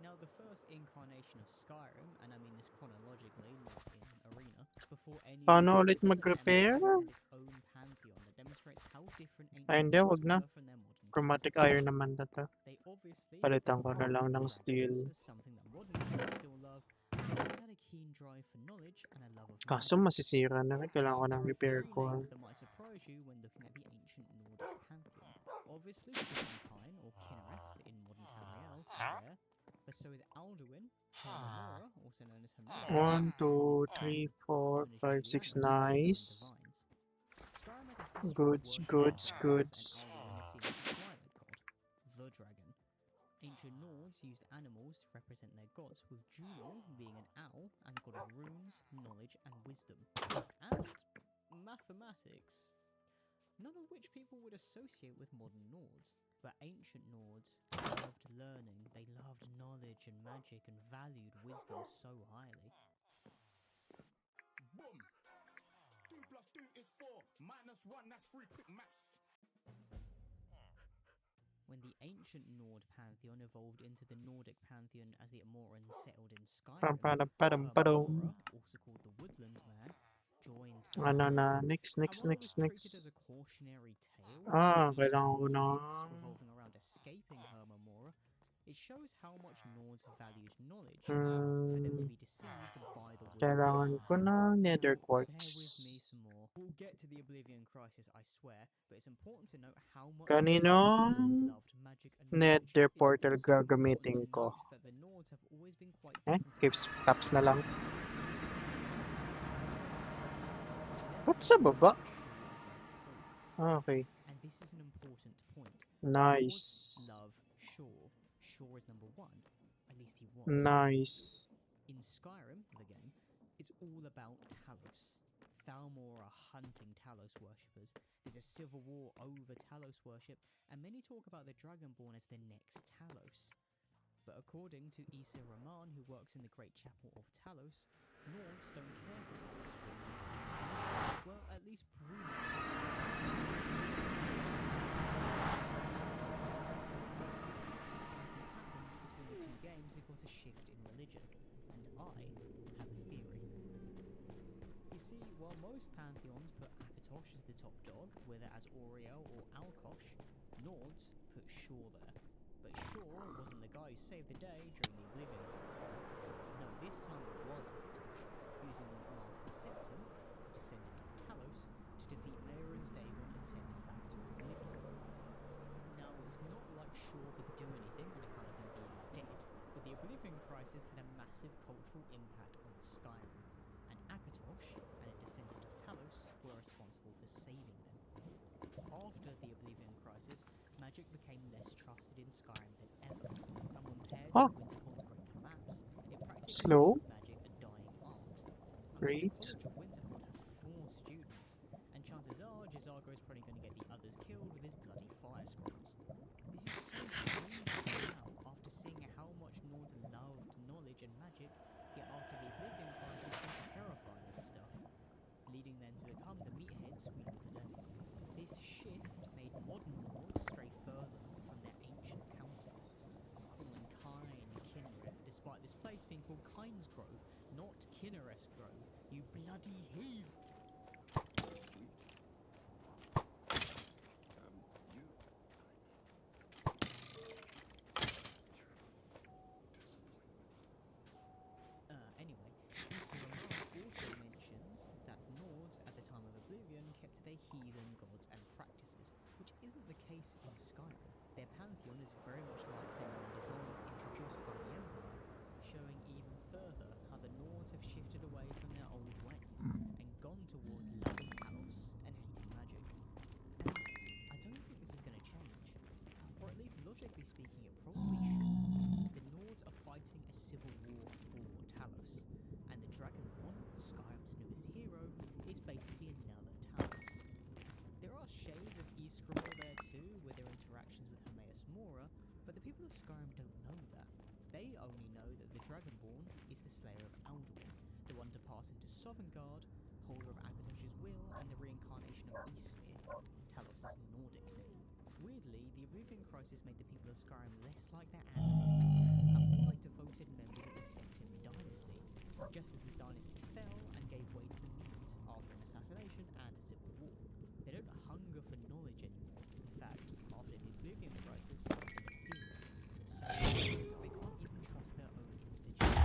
Now, the first incarnation of Skyrim, and I mean this chronologically, not in Arena, before any Paano ulit mag-repair? had its own pantheon that demonstrates how different Ay, ancient hindi, Nords wag na. were from their modern Chromatic counterparts. iron naman na to. They obviously Palitan ko na loved lang ng dragons steel. as something that modern humans still love, but always had a keen drive for knowledge and a love of Kaso magic. masisira na rin. Kailangan ko ng repair Three ko. names that might surprise you when looking at the ancient Nordic pantheon. Obviously, Kine or Kinnereth in modern Tamriel are there, but so is Alduin, Hermamora, also known as Hermamora, 1, 2, 3, 4, 5, 6, nice. Skyrim has a history Goods, of goods, worshiping goods. and Alduin is seen as the twilight god, the dragon. Ancient Nords used animals to represent their gods, with Juno being an owl and god of runes, knowledge, and wisdom. And mathematics. None of which people would associate with modern Nords. But ancient Nords loved learning, they loved knowledge and magic and valued wisdom so highly. Boom! 2 plus 2 is 4, minus 1, that's 3, quick maths. When the ancient Nord pantheon evolved into the Nordic pantheon as the Atmorans settled in Skyrim, Hermamora, also called the Woodland Man, joined the Ano line. na? Next. And while it was treated as a cautionary tale, Kailangan ko na. revolving around escaping Hermamora, it shows how much Nords valued knowledge, for them to be deceived by the Woodland Kailangan Man. ko na nether Bear with me quartz. some more. We'll get to the Oblivion Crisis, I swear, but it's important to note how much Kaninong loved magic and knowledge. nether It's portal also important gagamitin to ko? note that the Nords have always been quite Caves caps na lang. Ba't sa baba? Okay. And this is an important point. Nice. Nords love Shore. Shore is number one. At least he was. Nice. In Skyrim, the game, it's all about Talos. Thalmor are hunting Talos worshippers. There's a civil war over Talos worship, and many talk about the Dragonborn as the next Talos. But according to Issa Rahman, who works in the Great Chapel of Talos, Nords don't care for Talos during events. Well, at least Bruno. This means that something happened between the two games that caused a shift in religion, and I have a theory. You see, while most pantheons put Akatosh as the top dog, whether as Auriel or Alkosh, Nords put Shor there. But Shor wasn't the guy who saved the day during the Oblivion Crisis. No, this time it was Akatosh, using Martin Septim, descendant of Talos, to defeat Mehrunes Dagon and send him back to Oblivion. Now, it's not like Shor could do anything on account of him being dead, but the Oblivion Crisis had a massive cultural impact on Skyrim, and Akatosh, and a descendant of Talos, were responsible for saving them. After the Oblivion Crisis, magic became less trusted in Skyrim than ever, and when paired with Winterhold's great collapse, it practically made magic a dying art. I mean, the College of Winterhold has 4 students, and chances are J'zargo is probably going to get the others killed with his bloody fire scrolls. This is so strange now, after seeing how much Nords loved knowledge and magic, yet after the Oblivion Crisis they're terrified of the stuff, leading them to become the meatheads we know today. This shift made modern Nords stray further from their ancient counterparts, calling Kine Kinnereth, despite this place being called Kine's Grove, not Kinnereth's Grove, you bloody heathen! Anyway, Issa Rahman also mentions that Nords at the time of Oblivion kept to their heathen gods and practices, which isn't the case in Skyrim. Their pantheon is very much like the 9 divines introduced by the Empire, showing even further how the Nords have shifted away from their old ways and gone toward loving Talos and hating magic. And I don't think this is going to change, or at least logically speaking it probably should. The Nords are fighting a civil war for Talos, and the Dragonborn, Skyrim's newest hero, is basically another Talos. There are shades of Ysgramor there too, with their interactions with Hermaeus Mora, but the people of Skyrim don't know that. They only know that the Dragonborn is the slayer of Alduin, the one to pass into Sovngarde, holder of Akatosh's will, and the reincarnation of Ysmir, Talos' Nordic name. Weirdly, the Oblivion Crisis made the people of Skyrim less like their ancestors, and more like devoted members of the Septim dynasty, just as the dynasty fell and gave way to the Medes after an assassination and a civil war. They don't hunger for knowledge anymore. In fact, after the Oblivion Crisis, they fear it. So that they can't even trust their own institution,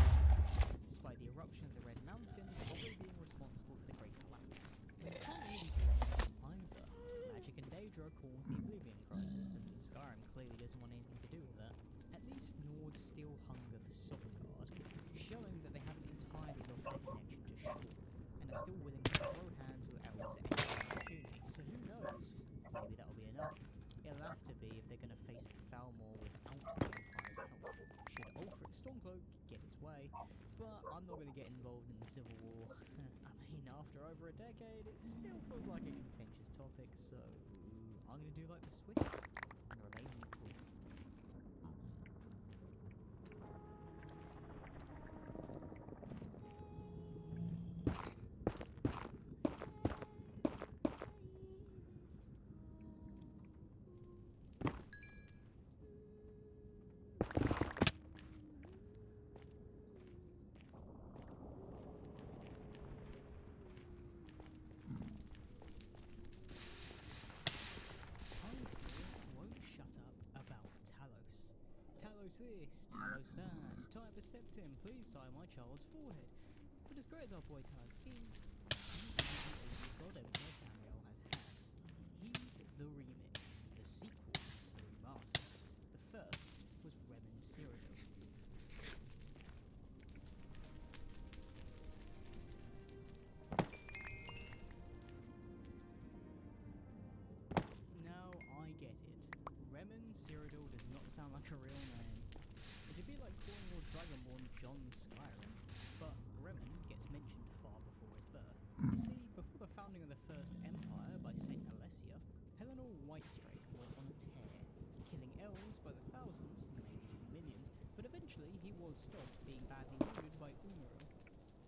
despite the eruption of the Red Mountain probably being responsible for the Great Collapse. And you can't really blame them either. Magic and Daedra caused the Oblivion Crisis, and Skyrim clearly doesn't want anything to do with that. At least Nords still hunger for Sovngarde, showing that they haven't entirely lost their connection to Shor, and are still willing to throw hands with elves at any opportunity. So who knows? Maybe that'll be enough. It'll have to be if they're going to face the Thalmor without the Empire's help. Should Ulfric Stormcloak get his way, but I'm not going to get involved in the Civil War. I mean, after over a decade, it still feels like a contentious topic, so I'm going to do like the Swiss and remain neutral. Talos this, Talos that, tie up a septim, please tie my child's forehead. But as great as our boy Talos is, he isn't the only god Emperor Tamriel has had. He's the remix, the sequel, the remaster. The first was Remen Cyrodiil. Now I get it. Remen Cyrodiil does not sound like a real name. It'd be like calling your Dragonborn John Skyrim, but Remen gets mentioned far before his birth. You see, before the the First Empire by Saint Alessia, Pelennor Whitestrake went on a tear, killing elves by the thousands, maybe even millions, but eventually he was stopped, being badly wounded by Umaril,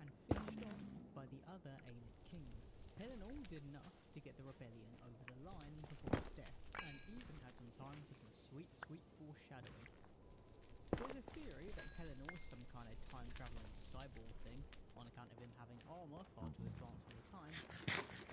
and finished off by the other Aelid kings. Pelennor did enough to get the rebellion over the line before his death, and even had some time for some sweet, sweet foreshadowing. There's a theory that Pelennor is some kind of time-travelling cyborg thing, on account of him having armour far too advanced for the time,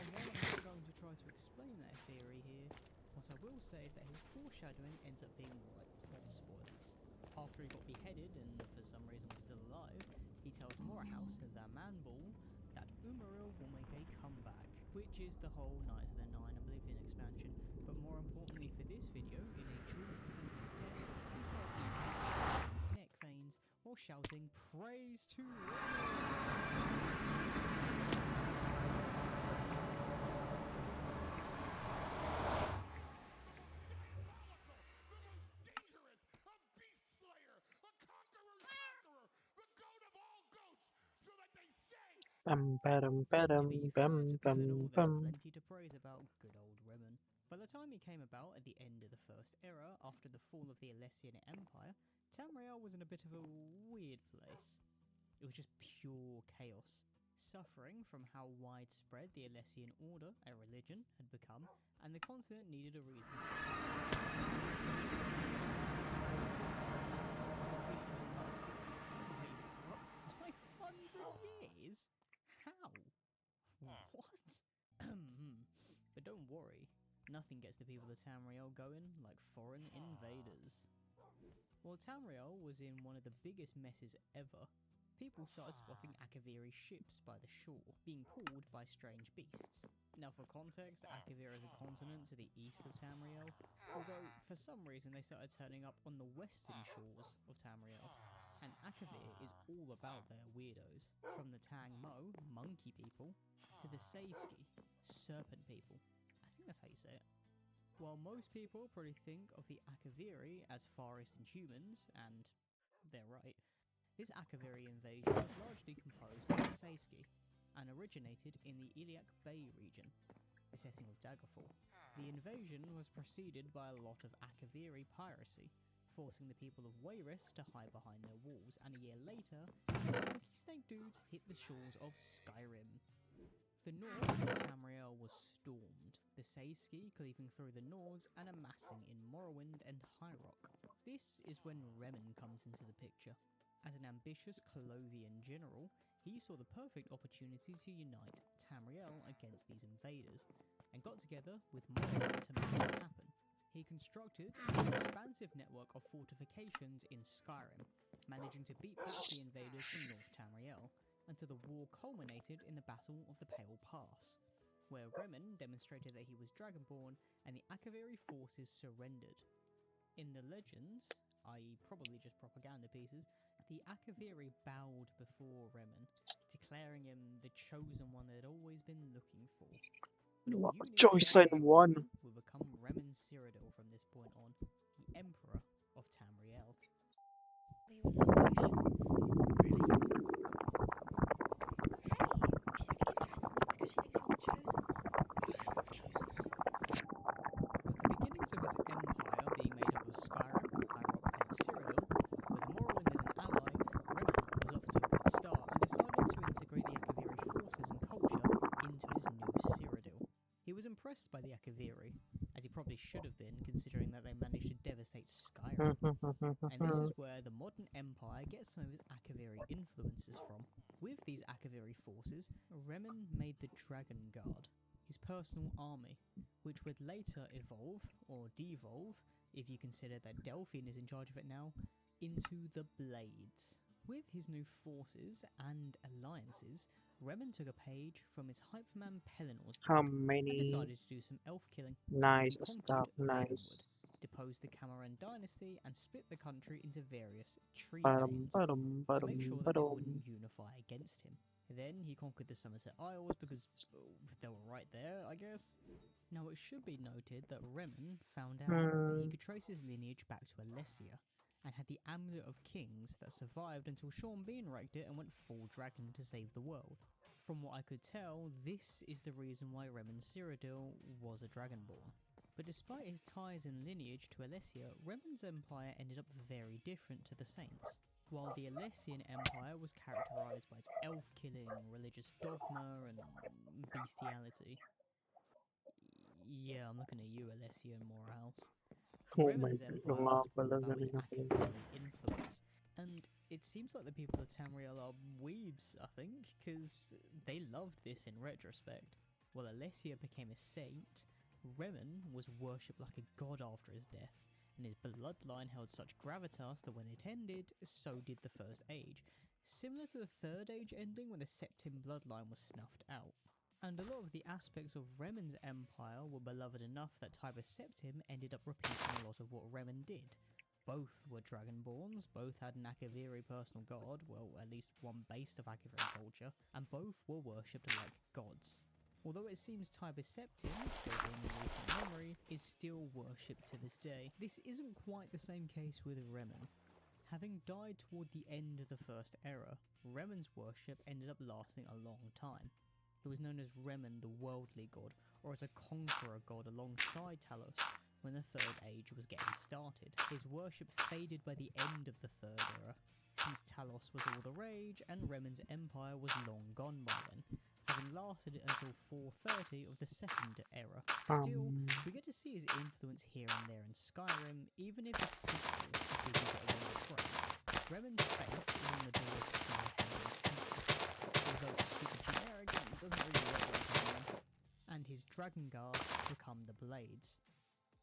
and while I'm not going to try to explain that theory here, what I will say is that his foreshadowing ends up being more like plot spoilers. After he got beheaded and for some reason was still alive, he tells Morehouse, the Man-Bull, that Umaril will make a comeback, which is the whole Knights of the Nine Oblivion expansion, but more importantly for this video, in a duel before his death, he started injuring his neck veins while shouting, "Praise to Bum, ba-dum, To ba-dum, be fair to bum, bum, Pelennor, there's bum. plenty to praise about good old Remen. By the time he came about at the end of the First Era, after the fall of the Alessian Empire, Tamriel was in a bit of a weird place. It was just pure chaos, suffering from how widespread the Alessian Order, a religion, had become, and the continent needed a reason to Wait, what? 500 years? How? What? But don't worry, nothing gets the people of Tamriel going like foreign invaders. While Tamriel was in one of the biggest messes ever, people started spotting Akaviri ships by the shore, being pulled by strange beasts. Now for context, Akavir is a continent to the east of Tamriel, although for some reason they started turning up on the western shores of Tamriel. And Akavir is all about their weirdos, from the Tang Mo, monkey people, to the Seiski, serpent people. I think that's how you say it. While most people probably think of the Akaviri as Far Eastern humans, and they're right, this Akaviri invasion was largely composed of the Seiski, and originated in the Iliac Bay region, the setting of Daggerfall. The invasion was preceded by a lot of Akaviri piracy, forcing the people of Wayrest to hide behind their walls, and a year later, these funky snake dudes hit the shores of Skyrim. The north of Tamriel was stormed, the Seiski cleaving through the Nords and amassing in Morrowind and High Rock. This is when Remen comes into the picture. As an ambitious Colovian general, he saw the perfect opportunity to unite Tamriel against these invaders, and got together with Morrowind to make it happen. He constructed an expansive network of fortifications in Skyrim, managing to beat back the invaders from North Tamriel, until the war culminated in the Battle of the Pale Pass, where Remen demonstrated that he was Dragonborn and the Akaviri forces surrendered. In the legends, i.e. probably just propaganda pieces, the Akaviri bowed before Remen, declaring him the chosen one they'd always been looking for. But all you need to Choice know is and that one. Remen will become Remen Cyrodiil from this point on, the Emperor of Tamriel. With the beginnings of his empire being made up of Skyrim, High Rock and Cyrodiil, with Morrowind as an ally, Remen was off to a good start and decided to integrate the Akaviri forces and culture into his new Cyrodiil. He was impressed by the Akaviri, as he probably should have been considering that they managed to devastate Skyrim. And this is where the modern empire gets some of his Akaviri influences from. With these Akaviri forces, Remen made the Dragon Guard, his personal army, which would later evolve, or devolve, if you consider that Delphine is in charge of it now, into the Blades. With his new forces and alliances, Remen took a page from his hype man Pellennor's How book and many decided to do some elf killing. nice He stuff, conquered Valenwood, nice. deposed the Cameron dynasty, and split the country into various tree Ba-dum, veins ba-dum, to make sure that they ba-dum. wouldn't unify against him. Then he conquered the Somerset Isles because they were right there, I guess. Now it should be noted that Remen found out that he could trace his lineage back to Alessia, and had the Amulet of Kings that survived until Sean Bean wrecked it and went full dragon to save the world. From what I could tell, this is the reason why Remen Cyrodiil was a Dragonborn. But despite his ties and lineage to Alessia, Remen's empire ended up very different to the Saints. While the Alessian Empire was characterised by its elf-killing, religious dogma, and bestiality. Yeah, I'm looking at you, Alessian Morehouse. Oh my Remen's god, empire nga was all pala, about its ganun ako. Akaviri influence, and it seems like the people of Tamriel are weebs, I think, because they loved this in retrospect. While Alessia became a saint, Remen was worshipped like a god after his death, and his bloodline held such gravitas that when it ended, so did the First Age, similar to the Third Age ending when the Septim bloodline was snuffed out. And a lot of the aspects of Remen's empire were beloved enough that Tibus Septim ended up repeating a lot of what Remen did. Both were Dragonborns, both had an Akaviri personal god, well, at least one based of Akaviri culture, and both were worshipped like gods. Although it seems Tibus Septim, still being in recent memory, is still worshipped to this day, this isn't quite the same case with Remen. Having died toward the end of the First Era, Remen's worship ended up lasting a long time. He was known as Remen the Worldly God, or as a conqueror god alongside Talos when the Third Age was getting started. His worship faded by the end of the Third Era, since Talos was all the rage and Remen's empire was long gone by then, having lasted until 430 of the Second Era. Still, we get to see his influence here and there in Skyrim, even if the sequel doesn't get a lot of praise. Remen's face is on the door of Skyrim, although it's super generic and doesn't really look like anyone. And his Dragon Guard become the Blades.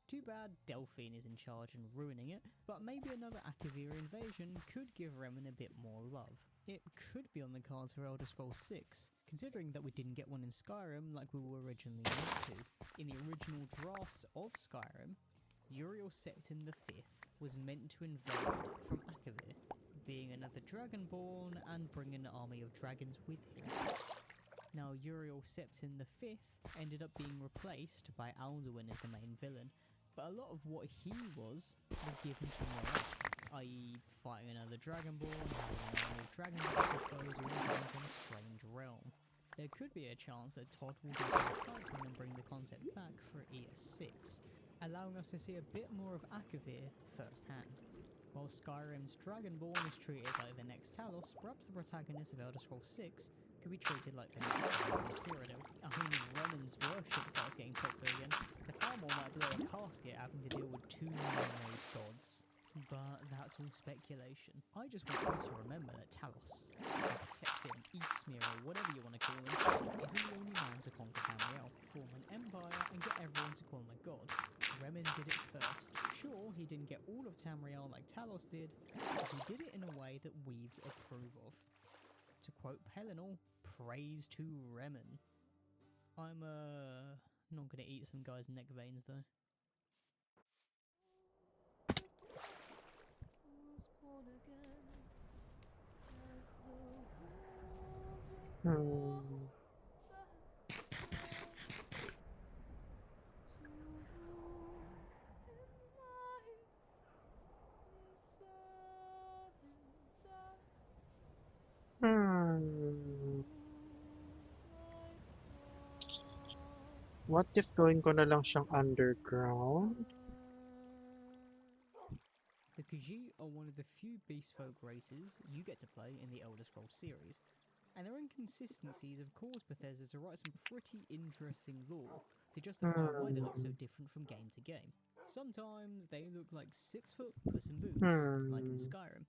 Too bad Delphine is in charge and ruining it, but maybe another Akaviri invasion could give Remen a bit more love. It could be on the cards for Elder Scrolls 6, considering that we didn't get one in Skyrim like we were originally meant to. In the original drafts of Skyrim, Uriel Septim V was meant to invade from Akavir, being another Dragonborn and bring an army of dragons with him. Now, Uriel Septim V ended up being replaced by Alduin as the main villain, but a lot of what he was given to Morak, i.e. fighting another Dragonborn, having an army of dragons at his disposal, and coming from a strange realm. There could be a chance that Todd will do some recycling and bring the concept back for ES6, allowing us to see a bit more of Akavir firsthand. While Skyrim's Dragonborn is treated like the next Talos, perhaps the protagonist of Elder Scrolls 6 could be treated like the next Remen Cyrodiil. I mean, if Remen's worship starts getting popular again, the Thalmor might blow a casket having to deal with two man-made gods. But that's all speculation. I just want you to remember that Talos, Septim, Eastmere, or whatever you want to call him, isn't the only man to conquer Tamriel, form an empire, and get everyone to call him a god. Remen did it first. Sure, he didn't get all of Tamriel like Talos did, but he did it in a way that weebs approve of. To quote Pelennor, praise to Remen. I'm not gonna eat some guy's neck veins though. What if gawin ko na lang siyang underground? The Khajiit are one of the few beast folk races you get to play in the Elder Scrolls series, and their inconsistencies have caused Bethesda to write some pretty interesting lore to justify why they look so different from game to game. Sometimes they look like 6-foot Puss in Boots, like in Skyrim,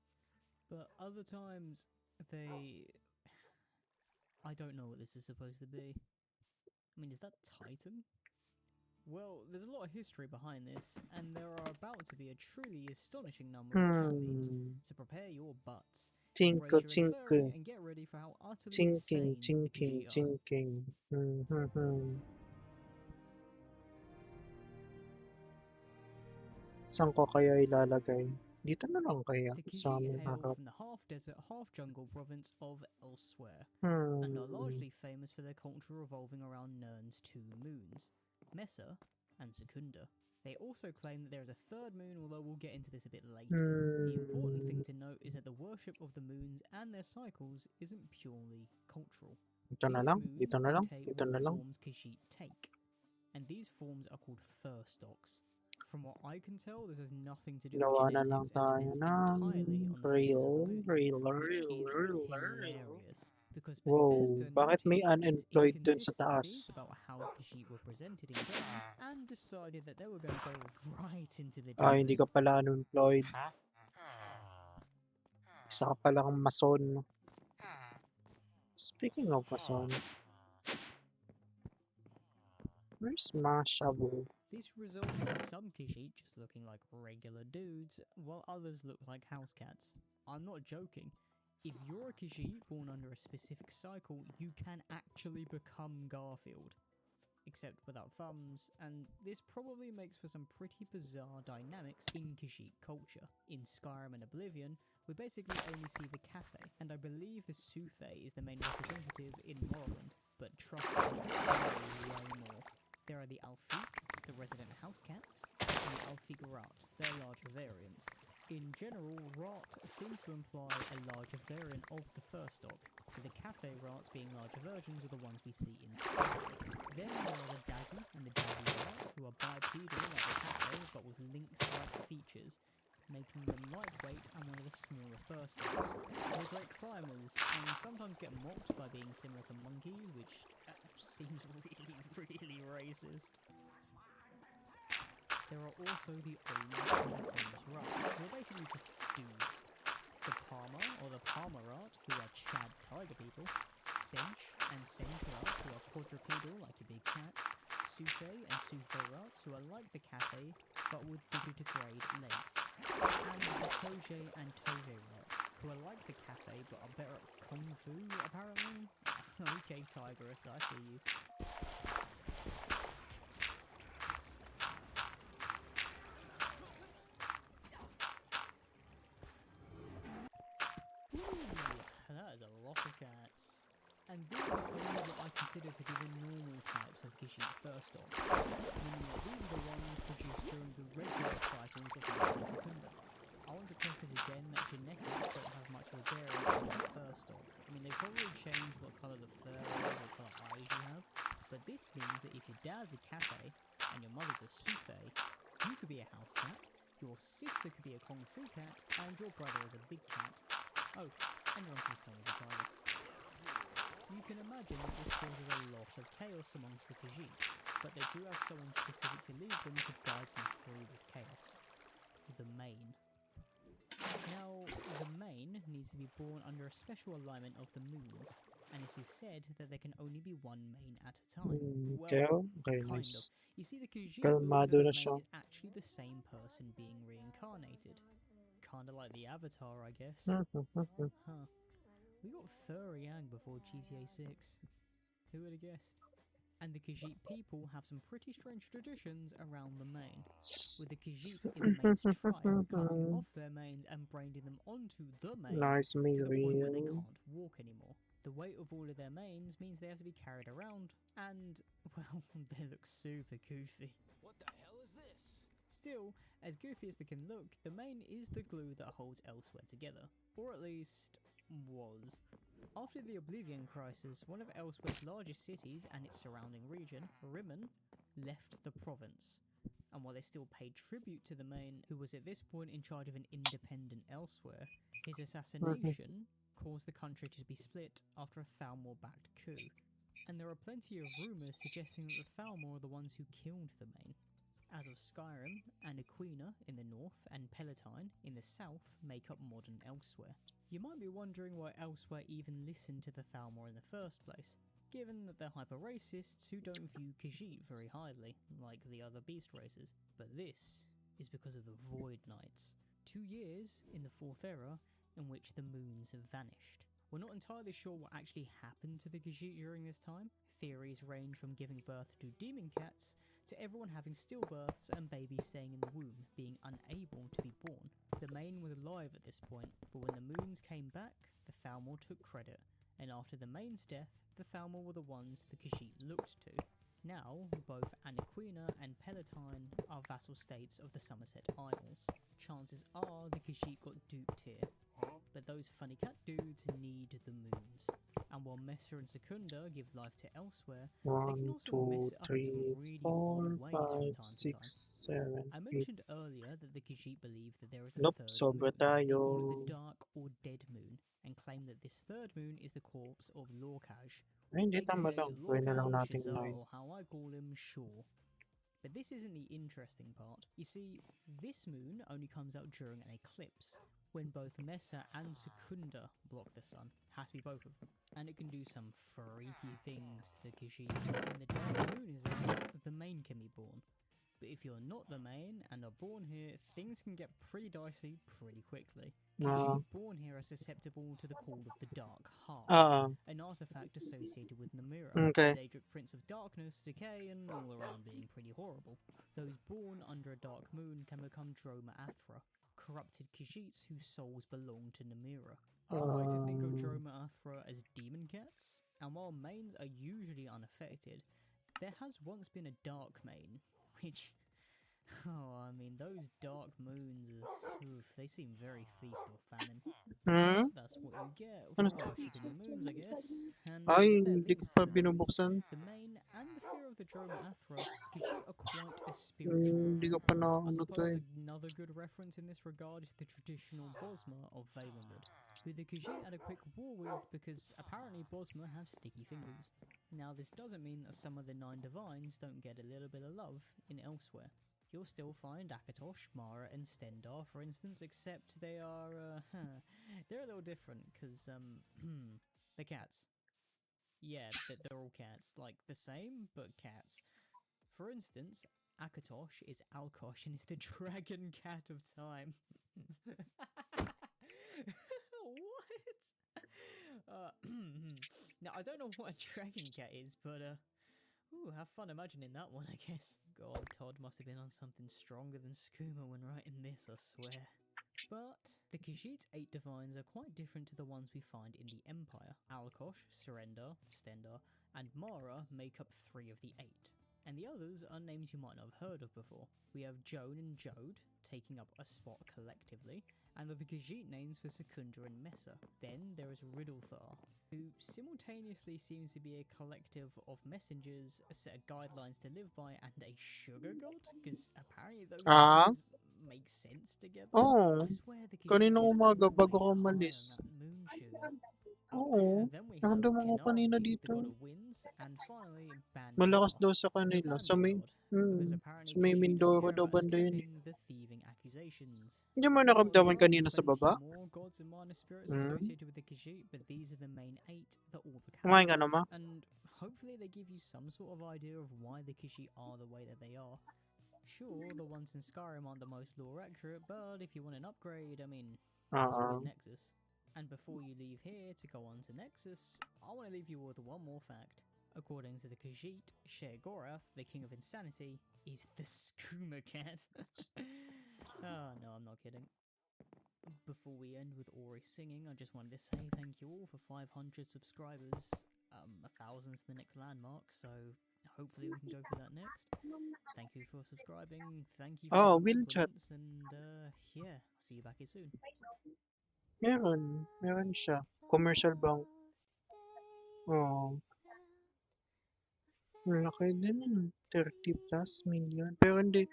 but other times they... I don't know what this is supposed to be. I mean, is that Titan? Well, there's a lot of history behind this, and there are about to be a truly astonishing number of cat memes, so prepare your butts, embrace your inferring, and get ready for how utterly insane the Khajiit are. Saan ko kaya ilalagay? Dito na lang kaya The sa Khajiit aming hail harap. from the half-desert, half-jungle province of Elsewhere, and are largely famous for their culture revolving around Nirn's two moons, Mesa and Secunda. They also claim that there is a third moon, although we'll get into this a bit later. The important thing to note is that the worship of the moons and their cycles isn't purely cultural. Dito na These lang, moons dito na lang, dictate dito what na lang. forms Khajiit take, and these forms are called fur stocks. From what I can tell, this has nothing to do with Gawa na lang genetics and tayo depends ng entirely on the phases of the moons, which is reel. hilarious, because Wow, Bethesda bakit may noticed these unemployed dun sa inconsistencies taas? about how Khajiit were presented in games and decided that they were going to go right into the Ah, deep hindi end. ka pala unemployed. Isa ka palang mason. Speaking of mason, where's Mashabu? This results in some Khajiit just looking like regular dudes, while others look like house cats. I'm not joking. If you're a Khajiit born under a specific cycle, you can actually become Garfield. Except without thumbs, and this probably makes for some pretty bizarre dynamics in Khajiit culture. In Skyrim and Oblivion, we basically only see the Cathay, and I believe the Suthay is the main representative in Morrowind, but trust me, there are way more. There are the Alfiq, the resident house cats, and the Alfiq Rat, their larger variants. In general, Rat seems to imply a larger variant of the fur stock, with the Cathay Rats being larger versions of the ones we see in Skyrim. Then there are the Daggy and the Daggy Rat, who are bipedal like the Cathay, but with lynx-like features, making them lightweight and one of the smaller fur stocks. They're great climbers, and sometimes get mocked by being similar to monkeys, which seems really racist. There are also the Oms and the Oms Rat, who are basically just dudes. The Parma, or the Parma Rat, who are Chad tiger people. Sench and Sench Rats, who are quadrupedal like your big cats. Suthay and Suthay Rats, who are like the Cathay, but with digitigrade legs. And the Toge and Toge Rat, who are like the Cathay, but are better at Kung Fu, apparently. Okay, Tigress, I see you. That is a lot of cats. And these are only what I consider to be the normal types of Khajiit fur stock, meaning that these are the ones produced during the regular cycles of Mars and Secunda. I want to preface again that genetics don't have much of a bearing on the fur stock. I mean, they probably change what colour the fur is or what colour eyes you have, but this means that if your dad's a Cathay and your mother's a Suthay, you could be a house cat, your sister could be a Kung Fu cat, and your brother is a big cat. Oh, and your uncle's Tony the Tiger. You can imagine that this causes a lot of chaos amongst the Khajiit, but they do have someone specific to lead them to guide them through this chaos. The Mane. Now, the Mane needs to be born under a special alignment of the moons, and it is said that there can only be one Mane at a time. Well, Okay, kind nice. of. You see, the Khajiit Kalmado believe na that the siya. Mane is actually the same person being reincarnated. Kinda like the Avatar, I guess. Huh. We got Furry Yang before GTA 6. Who would have guessed? And the Khajiit people have some pretty strange traditions around the Mane, with the Khajiit in the Mane's tribe cutting off their manes and branding them onto the Mane Nice to the point where they Muriel. can't walk anymore. The weight of all of their manes means they have to be carried around, and, well, they look super goofy. What the hell is this? Still, as goofy as they can look, the Mane is the glue that holds Elsewhere together, or at least was. After the Oblivion Crisis, one of Elsewhere's largest cities and its surrounding region, Rimmen, left the province. And while they still paid tribute to the Mane, who was at this point in charge of an independent Elsewhere, his assassination caused the country to be split after a Thalmor-backed coup. And there are plenty of rumours suggesting that the Thalmor are the ones who killed the Mane. As of Skyrim and Aquina in the north and Palatine in the south make up modern Elsewhere. You might be wondering why Elsewhere even listened to the Thalmor in the first place, given that they're hyper-racists who don't view Khajiit very highly, like the other beast races. But this is because of the Void Knights, 2 years in the Fourth Era in which the moons have vanished. We're not entirely sure what actually happened to the Khajiit during this time. Theories range from giving birth to demon cats to everyone having stillbirths and babies staying in the womb, being unable to be born. The Mane was alive at this point, but when the moons came back, the Thalmor took credit, and after the Mane's death, the Thalmor were the ones the Khajiit looked to. Now, both Anaquina and Palatine are vassal states of the Somerset Isles. Chances are the Khajiit got duped here, But those funny cat dudes need the moons. And while Mesa and Secunda give life to elsewhere, they can 1, also 2, mess it up into 3, really 4, odd ways from 5, time to time. 6, 7, I 8. mentioned earlier that the Khajiit believe that there is a Nope, third sobra moon. They call it tayo. the dark or dead moon, and claim that this third moon is the corpse of Lorcash, Ay, hindi, tama aka lang. Gawin na lang Lorcan, natin 9. Shazar, or how I call him, Shaw. But this isn't the interesting part. You see, this moon only comes out during an eclipse, when both Mesa and Secunda block the sun. Has to be both of them. And it can do some freaky things to the Khajiit. When the dark moon is out, the main can be born. But if you're not the main and are born here, things can get pretty dicey pretty quickly. Khajiit born here are susceptible to the call of the Dark Heart, an artifact associated with Namira, the Daedric Prince of Darkness, decay, and all around being pretty horrible. Those born under a dark moon can become Droma Athra, corrupted Khajiits whose souls belong to Namira. I like to think of Droma Athra as demon cats, and while mains are usually unaffected, there has once been a dark main, which, I mean, those dark moons, oof, they seem very feast or famine. But that's what you get for worshipping the moons, I guess. And with their links to the moons, the main and the fear of the Droma Athra, Khajiit are quite a spiritual group. I suppose another good reference in this regard is the traditional Bosma of Valenwood, who the Khajiit had a quick war with because apparently Bosma have sticky fingers. Now this doesn't mean that some of the 9 divines don't get a little bit of love in elsewhere. You'll still find Akatosh, Mara, and Stendar, for instance, except they are, they're a little different, because, they're cats. Yeah, they're all cats. Like, the same, but cats. For instance, Akatosh is Alkosh and is the dragon cat of time. What? Now, I don't know what a dragon cat is, but, ooh, have fun imagining that one, I guess. God, Todd must have been on something stronger than skooma when writing this, I swear. But the Khajiit's 8 divines are quite different to the ones we find in the Empire. Alkosh, Surrender, Stendar, and Mara make up 3 of the 8. And the others are names you might not have heard of before. We have Joan and Jode, taking up a spot collectively, and are the Khajiit names for Secunda and Mesa. Then there is Riddlethar, who simultaneously seems to be a collective of messengers, a set of guidelines to live by, and a sugar god? Because apparently those things make sense together. I swear the Khajiit Kanina is umaga always bago ako high on umalis. that moon sugar. Oo, Then we have naramdaman ko kanina Kenavi, the dito. god of winds, and finally Malakas Bandar, daw sa the kanila. Sa bandit may, god, because apparently sa may Khajiit don't Mindoro care daw about banda yun. escaping the thieving accusations. Hindi mo Now, naramdaman there are kanina sa plenty baba? more gods and minor spirits associated with the Khajiit, but these are the main 8 that all the Kumain cats ka na, Ma? have, and hopefully they give you some sort of idea of why the Khajiit are the way that they are. Sure, the ones in Skyrim aren't the most lore accurate, but if you want an upgrade, I mean, there's always Nexus. And before you leave here to go on to Nexus, I want to leave you with one more fact. According to the Khajiit, Sheogorath, the King of Insanity, is the skooma cat. Oh, no, I'm not kidding. Before we end with Ori singing, I just wanted to say thank you all for 500 subscribers. 1,000's the next landmark, so hopefully we can go for that next. Thank you for subscribing, thank you for the compliments, and yeah, see you back here soon. Meron siya. Commercial bank. Oh. Laki din, 30 plus million. Pero hindi,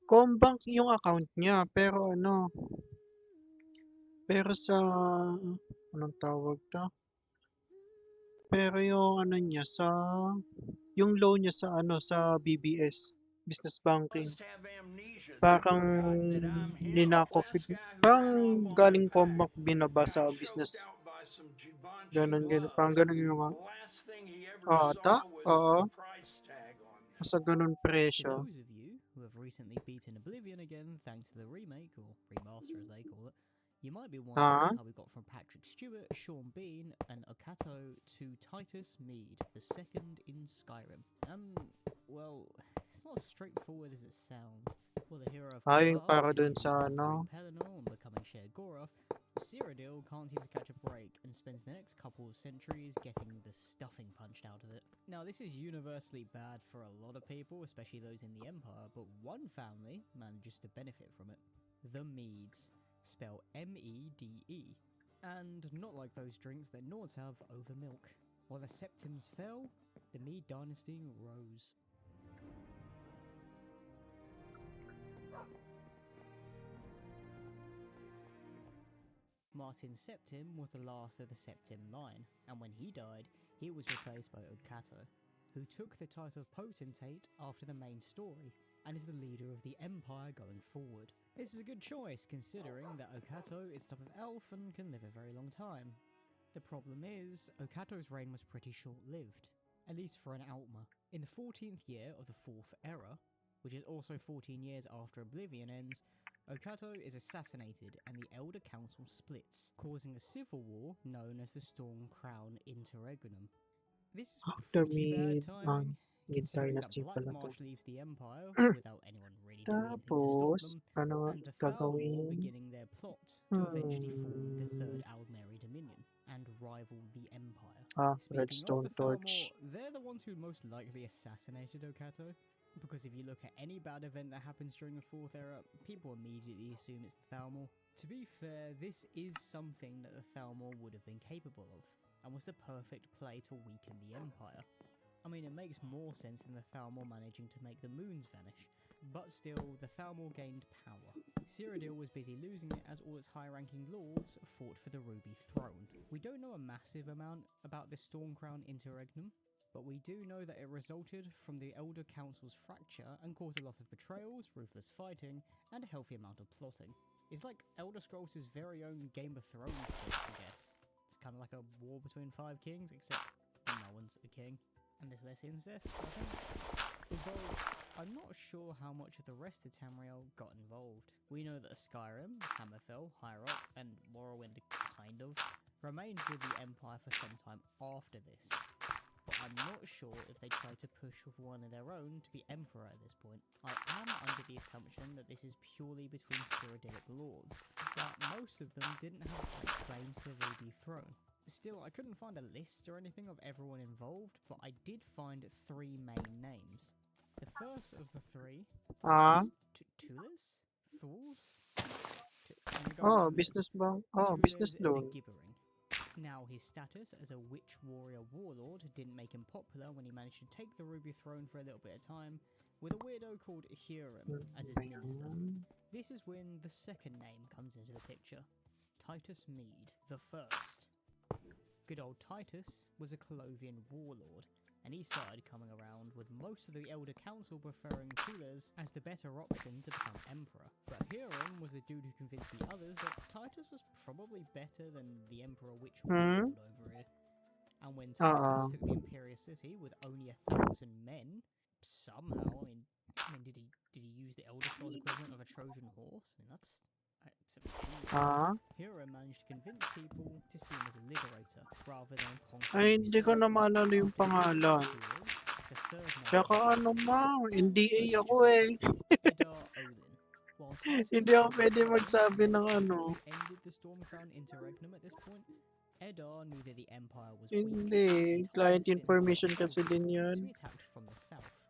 Combank yung account niya, pero ano, pero sa, anong tawag to? Pero yung ano niya, yung loan niya sa ano, sa BBS, Business Banking. Parang parang galing Combank binaba sa business. Ganun, parang ganun yung ata? Oo. Sa ganun presyo. To those of you who have recently beaten Oblivion again thanks to the remake, or remaster as they call it, you might be wondering how we got from Patrick Stewart, Sean Bean, and Okato to Titus Mead, the second in Skyrim. Well, it's not as straightforward as it sounds. For the hero of para dun sa ano, Pelennor and becoming Sheogorath, Cyrodiil can't seem to catch a break and spends the next couple of centuries getting the stuffing punched out of it. Now, this is universally bad for a lot of people, especially those in the Empire, but one family manages to benefit from it. The Meads. spelled M-E-D-E. And not like those drinks that Nords have over milk. While the Septims fell, the Mede dynasty rose. Martin Septim was the last of the Septim line, and when he died, he was replaced by Okato, who took the title of Potentate after the main story, and is the leader of the Empire going forward. This is a good choice, considering that Okato is a type of elf and can live a very long time. The problem is, Okato's reign was pretty short-lived, at least for an Altmer. In the 14th year of the 4th era, which is also 14 years after Oblivion ends, Okato is assassinated and the Elder Council splits, causing a civil war known as the Storm Crown Interregnum. This is The pretty bad Mede, timing, Mede considering that dynasty Black pala to. Marsh leaves the Empire without anyone really doing anything to stop Tapos, them, ano nga and the Thalmor gagawin? beginning their plot to eventually form the Third Aldmeri Dominion and rival the Empire. Speaking Redstone of the Thalmor, torch. they're the ones who most likely assassinated Okato, because if you look at any bad event that happens during the 4th era, people immediately assume it's the Thalmor. To be fair, this is something that the Thalmor would have been capable of, and was the perfect play to weaken the Empire. I mean, it makes more sense than the Thalmor managing to make the moons vanish, but still, the Thalmor gained power. Cyrodiil was busy losing it as all its high-ranking lords fought for the Ruby Throne. We don't know a massive amount about the Stormcrown Interregnum, but we do know that it resulted from the Elder Council's fracture and caused a lot of betrayals, ruthless fighting, and a healthy amount of plotting. It's like Elder Scrolls' very own Game of Thrones plot, I guess. It's kind of like a war between 5 kings, except no one's a king. And there's less incest, I think. Although, I'm not sure how much of the rest of Tamriel got involved. We know that Skyrim, Hammerfell, High Rock, and Morrowind kind of remained with the Empire for some time after this. But I'm not sure if they tried to push with one of their own to be Emperor at this point. I am under the assumption that this is purely between Cyrodiilic lords, but most of them didn't have great claims to the Ruby Throne. Still, I couldn't find a list or anything of everyone involved, but I did find 3 main names. The first of the 3 is Tulis? Thouls? Business bang? Business Tulis loan. the Gibbering. Now, his status as a witch warrior warlord didn't make him popular when he managed to take the Ruby Throne for a little bit of time, with a weirdo called Hurim as his minister. This is when the second name comes into the picture, Titus Mede the First. Good old Titus was a Colovian warlord, and he started coming around with most of the Elder Council preferring Tulis as the better option to become Emperor. But Hurim was the dude who convinced the others that Titus was probably better than the Emperor Witch warlord over here. And when Titus took the Imperial City with only 1,000 men, somehow, I mean, did he use the Elder Scrolls equivalent of a Trojan horse? I mean, that's... Hurim managed to convince people to see him as a liberator rather than conquering. Ay, hindi ko na maalala yung pangalan. Tsaka ano ma, NDA ako eh. Hindi ako pwede magsabi ng ano. Ended the Stormcrown Interregnum at this point. Eddar knew that the Empire was Hindi, client information kasi din yun. So he attacked from the south,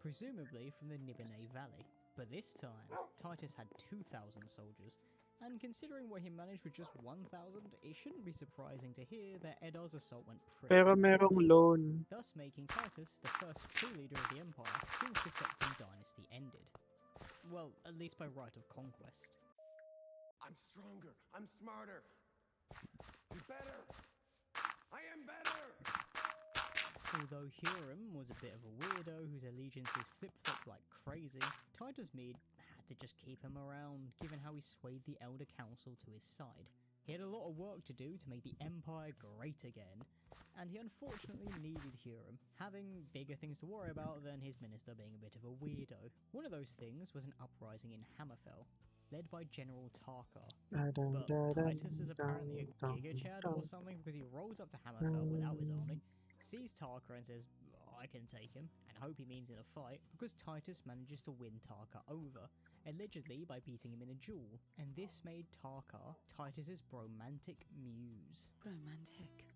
presumably from the Nibene Valley. But this time, Titus had 2,000 soldiers, and considering what he managed with just 1,000, it shouldn't be surprising to hear that Eddar's assault went pretty Pero merong loan. thus making Titus the first true leader of the Empire since the Septim dynasty ended. Well, at least by right of conquest. I'm stronger. I'm smarter. I'm better. I am better. Although Hurim was a bit of a weirdo whose allegiances flip-flopped like crazy, Titus Mede had to just keep him around, given how he swayed the Elder Council to his side. He had a lot of work to do to make the Empire great again, and he unfortunately needed Hurim, having bigger things to worry about than his minister being a bit of a weirdo. One of those things was an uprising in Hammerfell, led by General Tarkar. But Titus is apparently a Giga Chad or something, because he rolls up to Hammerfell without his army, sees Tarkar and says, I can take him, and hope he means in a fight, because Titus manages to win Tarkar over, allegedly by beating him in a duel, and this made Tarkar Titus's bromantic muse. Romantic.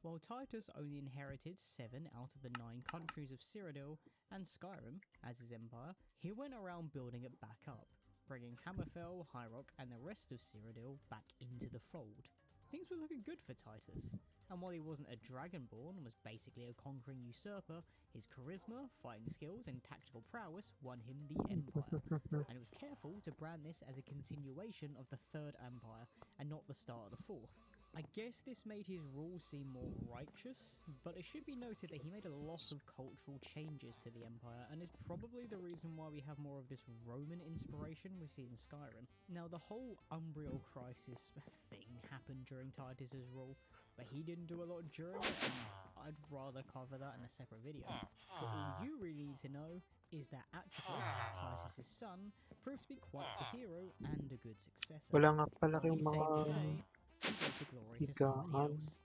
While Titus only inherited 7 out of the 9 countries of Cyrodiil and Skyrim as his empire, he went around building it back up. bringing Hammerfell, High Rock, and the rest of Cyrodiil back into the fold. Things were looking good for Titus, and while he wasn't a Dragonborn and was basically a conquering usurper, his charisma, fighting skills, and tactical prowess won him the Empire, and it was careful to brand this as a continuation of the Third Empire and not the start of the Fourth. I guess this made his rule seem more righteous, but it should be noted that he made a lot of cultural changes to the Empire, and is probably the reason why we have more of this Roman inspiration we see in Skyrim. Now, the whole Umbriel Crisis thing happened during Titus's rule, but he didn't do a lot during it, and I'd rather cover that in a separate video. But all you really need to know is that Atropos, Titus's son, proved to be quite the hero and a good successor. Wala nga pala While he yung saved mga the day, he gave the glory to somebody higaan. else.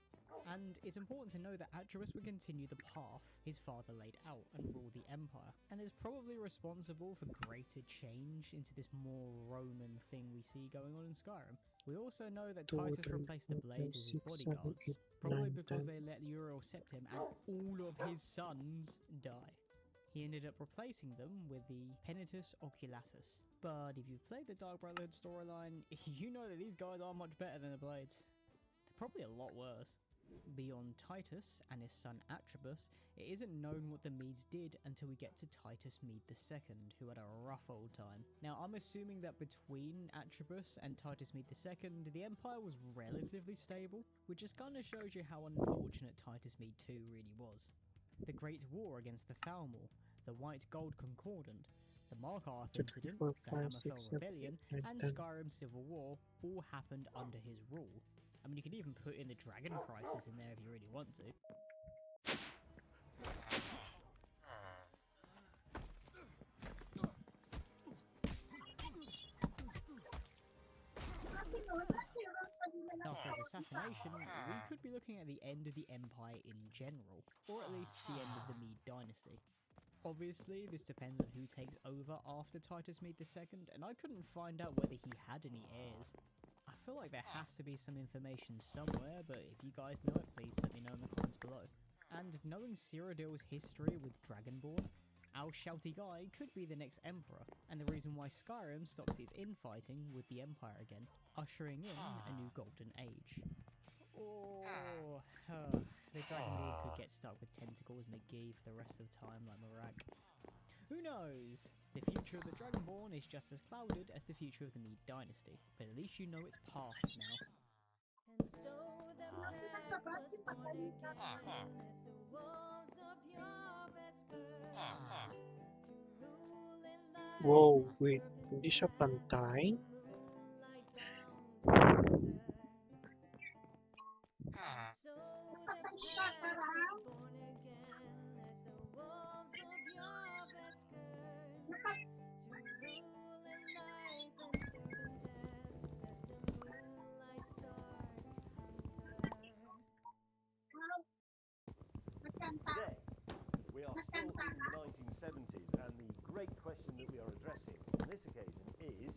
And it's important to know that Atropos would continue the path his father laid out and rule the Empire, and is probably responsible for greater change into this more Roman thing we see going on in Skyrim. We also know that 2, Titus 3, replaced the 4, 5, Blades as his 6, 7, bodyguards, 8, probably 9, because 10. they let Uriel Septim and all of his sons die. He ended up replacing them with the Penitus Oculatus. But if you've played the Dark Brotherhood storyline, you know that these guys aren't much better than the Blades. They're probably a lot worse. Beyond Titus and his son Atropos, it isn't known what the Medes did until we get to Titus Mede II, who had a rough old time. Now, I'm assuming that between Atropos and Titus Mede II, the Empire was relatively stable, which just kind of shows you how unfortunate Titus Mede II really was. The Great War against the Thalmor, the White Gold Concordant, the Markarth 2, 3, Incident, 4, the 5, 6, Hammerfell 7, Rebellion, 8, 9, and 10. Skyrim Civil War all happened under his rule. I mean, you could even put in the Dragon Crisis in there if you really want to. Now, for his assassination, we could be looking at the end of the Empire in general, or at least the end of the Mede dynasty. Obviously, this depends on who takes over after Titus Mede II, and I couldn't find out whether he had any heirs. I feel like there has to be some information somewhere, but if you guys know it, please let me know in the comments below. And knowing Cyrodiil's history with Dragonborn, our shouty guy could be the next emperor, and the reason why Skyrim stops its infighting with the Empire again, ushering in a new golden age. Oh, the Dragon Lord could get stuck with Tentacles McGee for the rest of the time like Marak. Who knows? The future of the Dragonborn is just as clouded as the future of the Mede dynasty, but at least you know it's past now. And so the pack was born again as the walls of your Vesker to rule in life Wow, and wait, serve in hindi siya death, pantay? moonlight bound to winter. And so the pack was born again as the wolves of your Vesker to rule in life and serve in death as the moonlight's dark hunter. Today, we are still in the 1970s, and the great question that we are addressing on this occasion is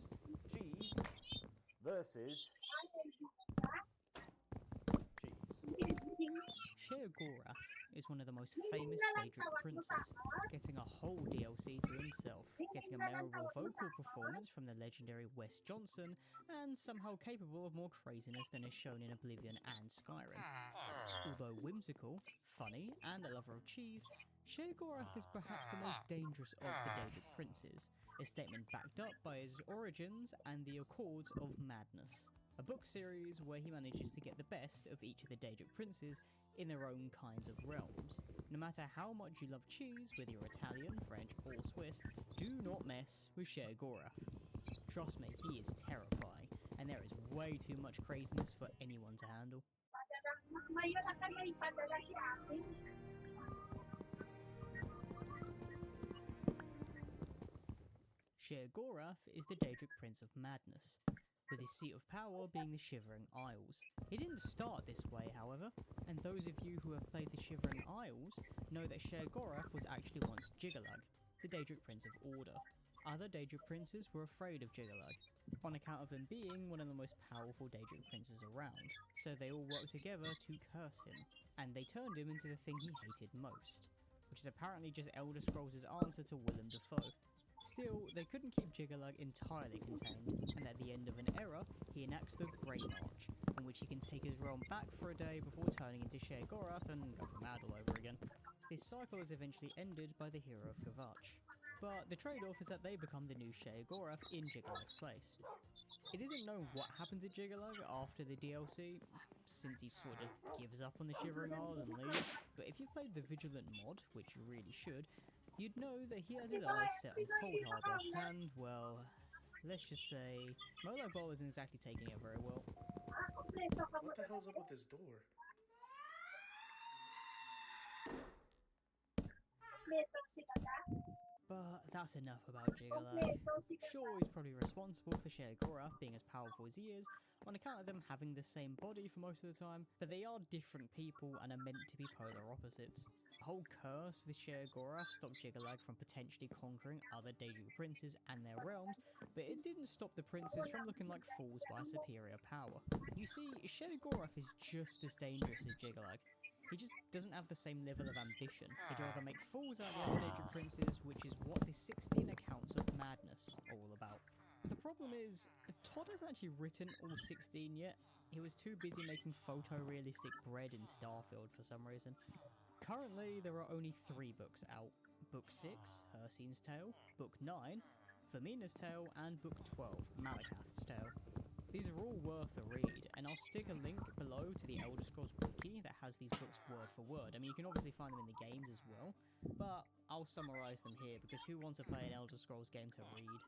cheese versus cheese. Sheogorath is one of the most famous Daedric princes, getting a whole DLC to himself, getting a memorable vocal performance from the legendary Wes Johnson, and somehow capable of more craziness than is shown in Oblivion and Skyrim. Although whimsical, funny, and a lover of cheese, Sheogorath is perhaps the most dangerous of the Daedric princes, a statement backed up by his origins and the Accords of Madness, a book series where he manages to get the best of each of the Daedric princes in their own kinds of realms. No matter how much you love cheese, whether you're Italian, French, or Swiss, do not mess with Sheogorath. Trust me, he is terrifying, and there is way too much craziness for anyone to handle. Sheogorath is the Daedric Prince of Madness, with his seat of power being the Shivering Isles. He didn't start this way, however, and those of you who have played the Shivering Isles know that Sheogorath was actually once Jiggalag, the Daedric Prince of Order. Other Daedric princes were afraid of Jiggalag, on account of him being one of the most powerful Daedric princes around, so they all worked together to curse him, and they turned him into the thing he hated most, which is apparently just Elder Scrolls' answer to Willem Dafoe. Still, they couldn't keep Jiggerlug entirely contained, and at the end of an era, he enacts the Great March, in which he can take his realm back for a day before turning into Sheogorath and going mad all over again. This cycle is eventually ended by the hero of Kvatch, but the trade-off is that they become the new Sheogorath in Jiggerlug's place. It isn't known what happens to Jiggerlug after the DLC, since he sort of gives up on the Shivering Isles and leaves, but if you played the Vigilant mod, which you really should, you'd know that he has his eyes set on Cold Harbour, and, well, let's just say, Molo Bowl isn't exactly taking it very well. What the hell's up with this door? But that's enough about Jiggerlug. Sure, he's probably responsible for Sheogorath being as powerful as he is, on account of them having the same body for most of the time, but they are different people and are meant to be polar opposites. The whole curse with Sheogorath stopped Jiggerlug from potentially conquering other Daedric princes and their realms, but it didn't stop the princes from looking like fools by superior power. You see, Sheogorath is just as dangerous as Jiggerlug. He just doesn't have the same level of ambition. He'd rather make fools out of the other Daedric princes, which is what the 16 accounts of madness are all about. The problem is, Todd hasn't actually written all 16 yet. He was too busy making photorealistic bread in Starfield for some reason. Currently, there are only 3 books out. Book 6, Hircine's Tale, Book 9, Vermina's Tale, and Book 12, Malakath's Tale. These are all worth a read, and I'll stick a link below to the Elder Scrolls wiki that has these books word for word. I mean, you can obviously find them in the games as well, but I'll summarise them here because who wants to play an Elder Scrolls game to read?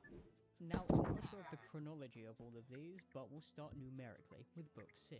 Now, I'm not sure of the chronology of all of these, but we'll start numerically with Book 6.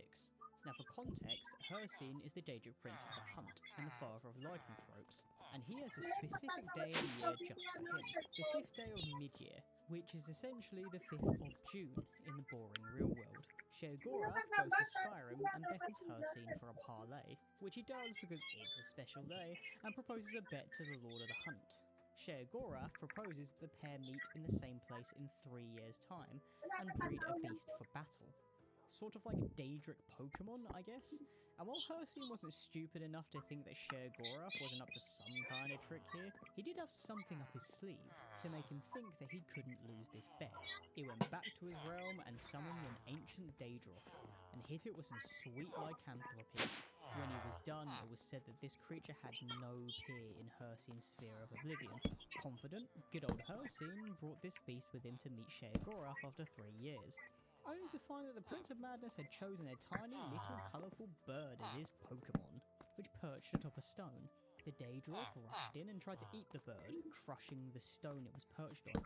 Now, for context, Hircine is the Daedric Prince of the Hunt and the father of Lycanthropes, and he has a specific day of the year just for him, the 5th day of mid-year, which is essentially the 5th of June in the boring real world. Sheogorath goes to Skyrim and beckons Hircine for a parley, which he does because it's a special day, and proposes a bet to the Lord of the Hunt. Sheogorath proposes that the pair meet in the same place in 3 years' time, and breed a beast for battle. Sort of like Daedric Pokemon, I guess? And while Hircine wasn't stupid enough to think that Sheogorath wasn't up to some kind of trick here, he did have something up his sleeve to make him think that he couldn't lose this bet. He went back to his realm and summoned an ancient Daedroth, and hit it with some sweet lycanthropy. When he was done, it was said that this creature had no peer in Hircine's sphere of oblivion. Confident, good old Hircine brought this beast with him to meet Sheogorath after 3 years, only to find that the Prince of Madness had chosen a tiny little colourful bird as his Pokemon, which perched atop a stone. The Daedroth rushed in and tried to eat the bird, crushing the stone it was perched on,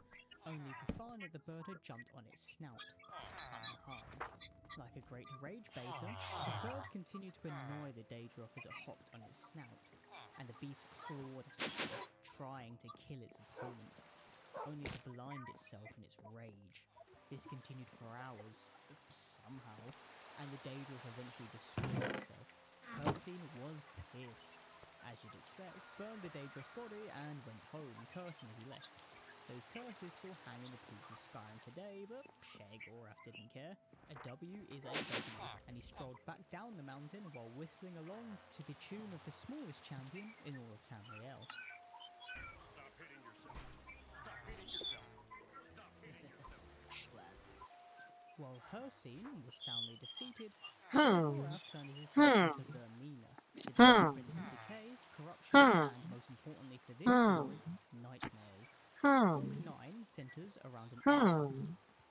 only to find that the bird had jumped on its snout, unharmed. Like a great rage baiter, the bird continued to annoy the Daedroth as it hopped on its snout, and the beast clawed at itself, trying to kill its opponent, only to blind itself in its rage. This continued for hours, somehow, and the Daedroth eventually destroyed itself. Hircine was pissed, as you'd expect, burned the Daedroth's body and went home, cursing as he left. Those curses still hang in the peaks of Skyrim today, but Sheogorath didn't care. A W is a W, and he strolled back down the mountain while whistling along to the tune of the smallest champion in all of Tamriel. Stop hitting yourself. Stop hitting yourself. Stop hitting yourself. While Hircine was soundly defeated, Sheogorath turned his attention to Vermina, the Daedric Prince of Decay, Corruption, and most importantly for this story, Nightmares. Book 9 centres around an artist,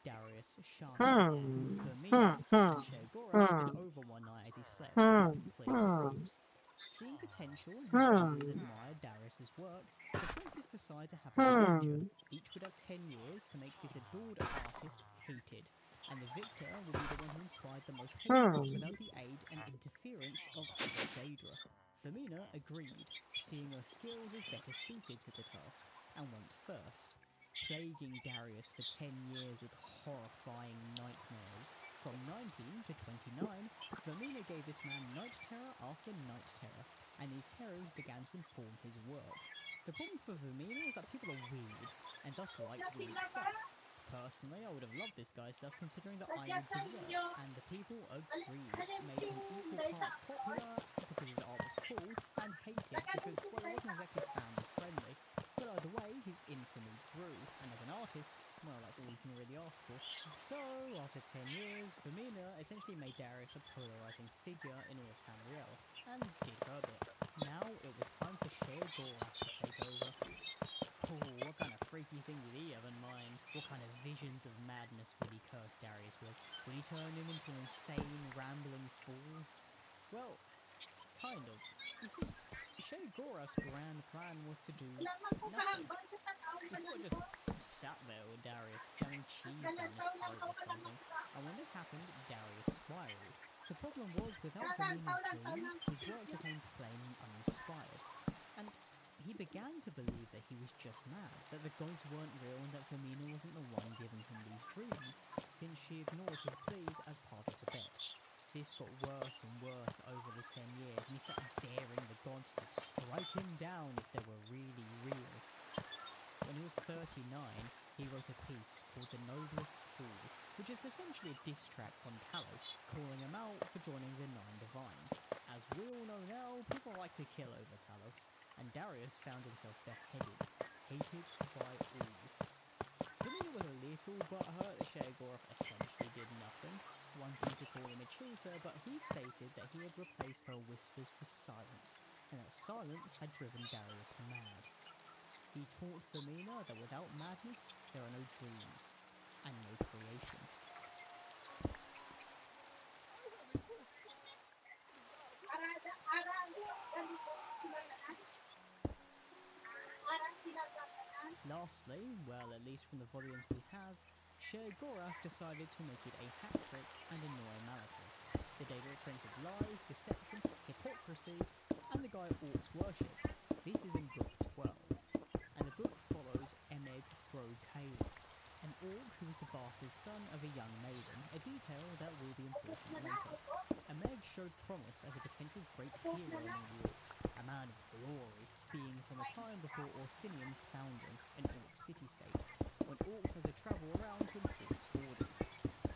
Darius Sharma, who Vermina and Sheogorath stood over one night as he slept, completing dreams. Seeing potential in how others admired Darius's work, the princes decide to have a wager. Each would have 10 years to make this adored artist hated, and the victor would be the one who inspired the most hatred without the aid and interference of other Daedra. Vermina agreed, seeing her skills as better suited to the task, and went first, plaguing Darius for 10 years with horrifying nightmares. From 19 to 29, Vermina gave this man night terror after night terror, and these terrors began to inform his work. The problem for Vermina is that people are weird, and thus like weird stuff. Personally, I would have loved this guy's stuff considering that I'm a berserk, and the people agreed, making him equal parts popular because his art was cool, and hated because, well, it wasn't exactly family friendly. But third away, his infamy grew, and as an artist, well, that's all you can really ask for. So, after 10 years, Firmina essentially made Darius a polarizing figure in all of Tamriel, and did her bit. Now it was time for Sheer Gorath to take over. Oh, what kind of freaky thing did he have in mind? What kind of visions of madness would he curse Darius with? Would he turn him into an insane, rambling fool? Well, kind of. You see, Sheer Gorath's grand plan was to do nothing. He sort of just sat there with Darius, jamming cheese down his throat or something, and when this happened, Darius spiraled. The problem was, without Firmina's dreams, his work became plain and uninspired. And he began to believe that he was just mad, that the gods weren't real and that Firmina wasn't the one giving him these dreams, since she ignored his pleas as part of the bet. This got worse and worse over the 10 years, and he started daring the gods to strike him down if they were really real. When he was 39, he wrote a piece called The Noblest Fool, which is essentially a diss track on Talos, calling him out for joining the Nine Divines. As we all know now, people like to kill over Talos, and Darius found himself beheaded, hated by all. Firmina was a little butthurt that Sheer Gorath essentially did nothing, wanting to call him a cheater, but he stated that he had replaced her whispers with silence, and that silence had driven Darius mad. He taught Firmina that without madness, there are no dreams, and no creation. Lastly, well, at least from the volumes we have, Sheer Gorath decided to make it a hat trick and annoy Malekith, the Daedric Prince of Lies, Deception, Hypocrisy, and the guy Orcs worship. This is in Book 12, and the book follows Emeg Grokayla, an orc who is the bastard son of a young maiden, a detail that will be important later. Emeg showed promise as a potential great hero among the orcs, a man of glory, being from a time before Orsinium's founding, an orc city-state, when orcs had to travel around to enforce borders.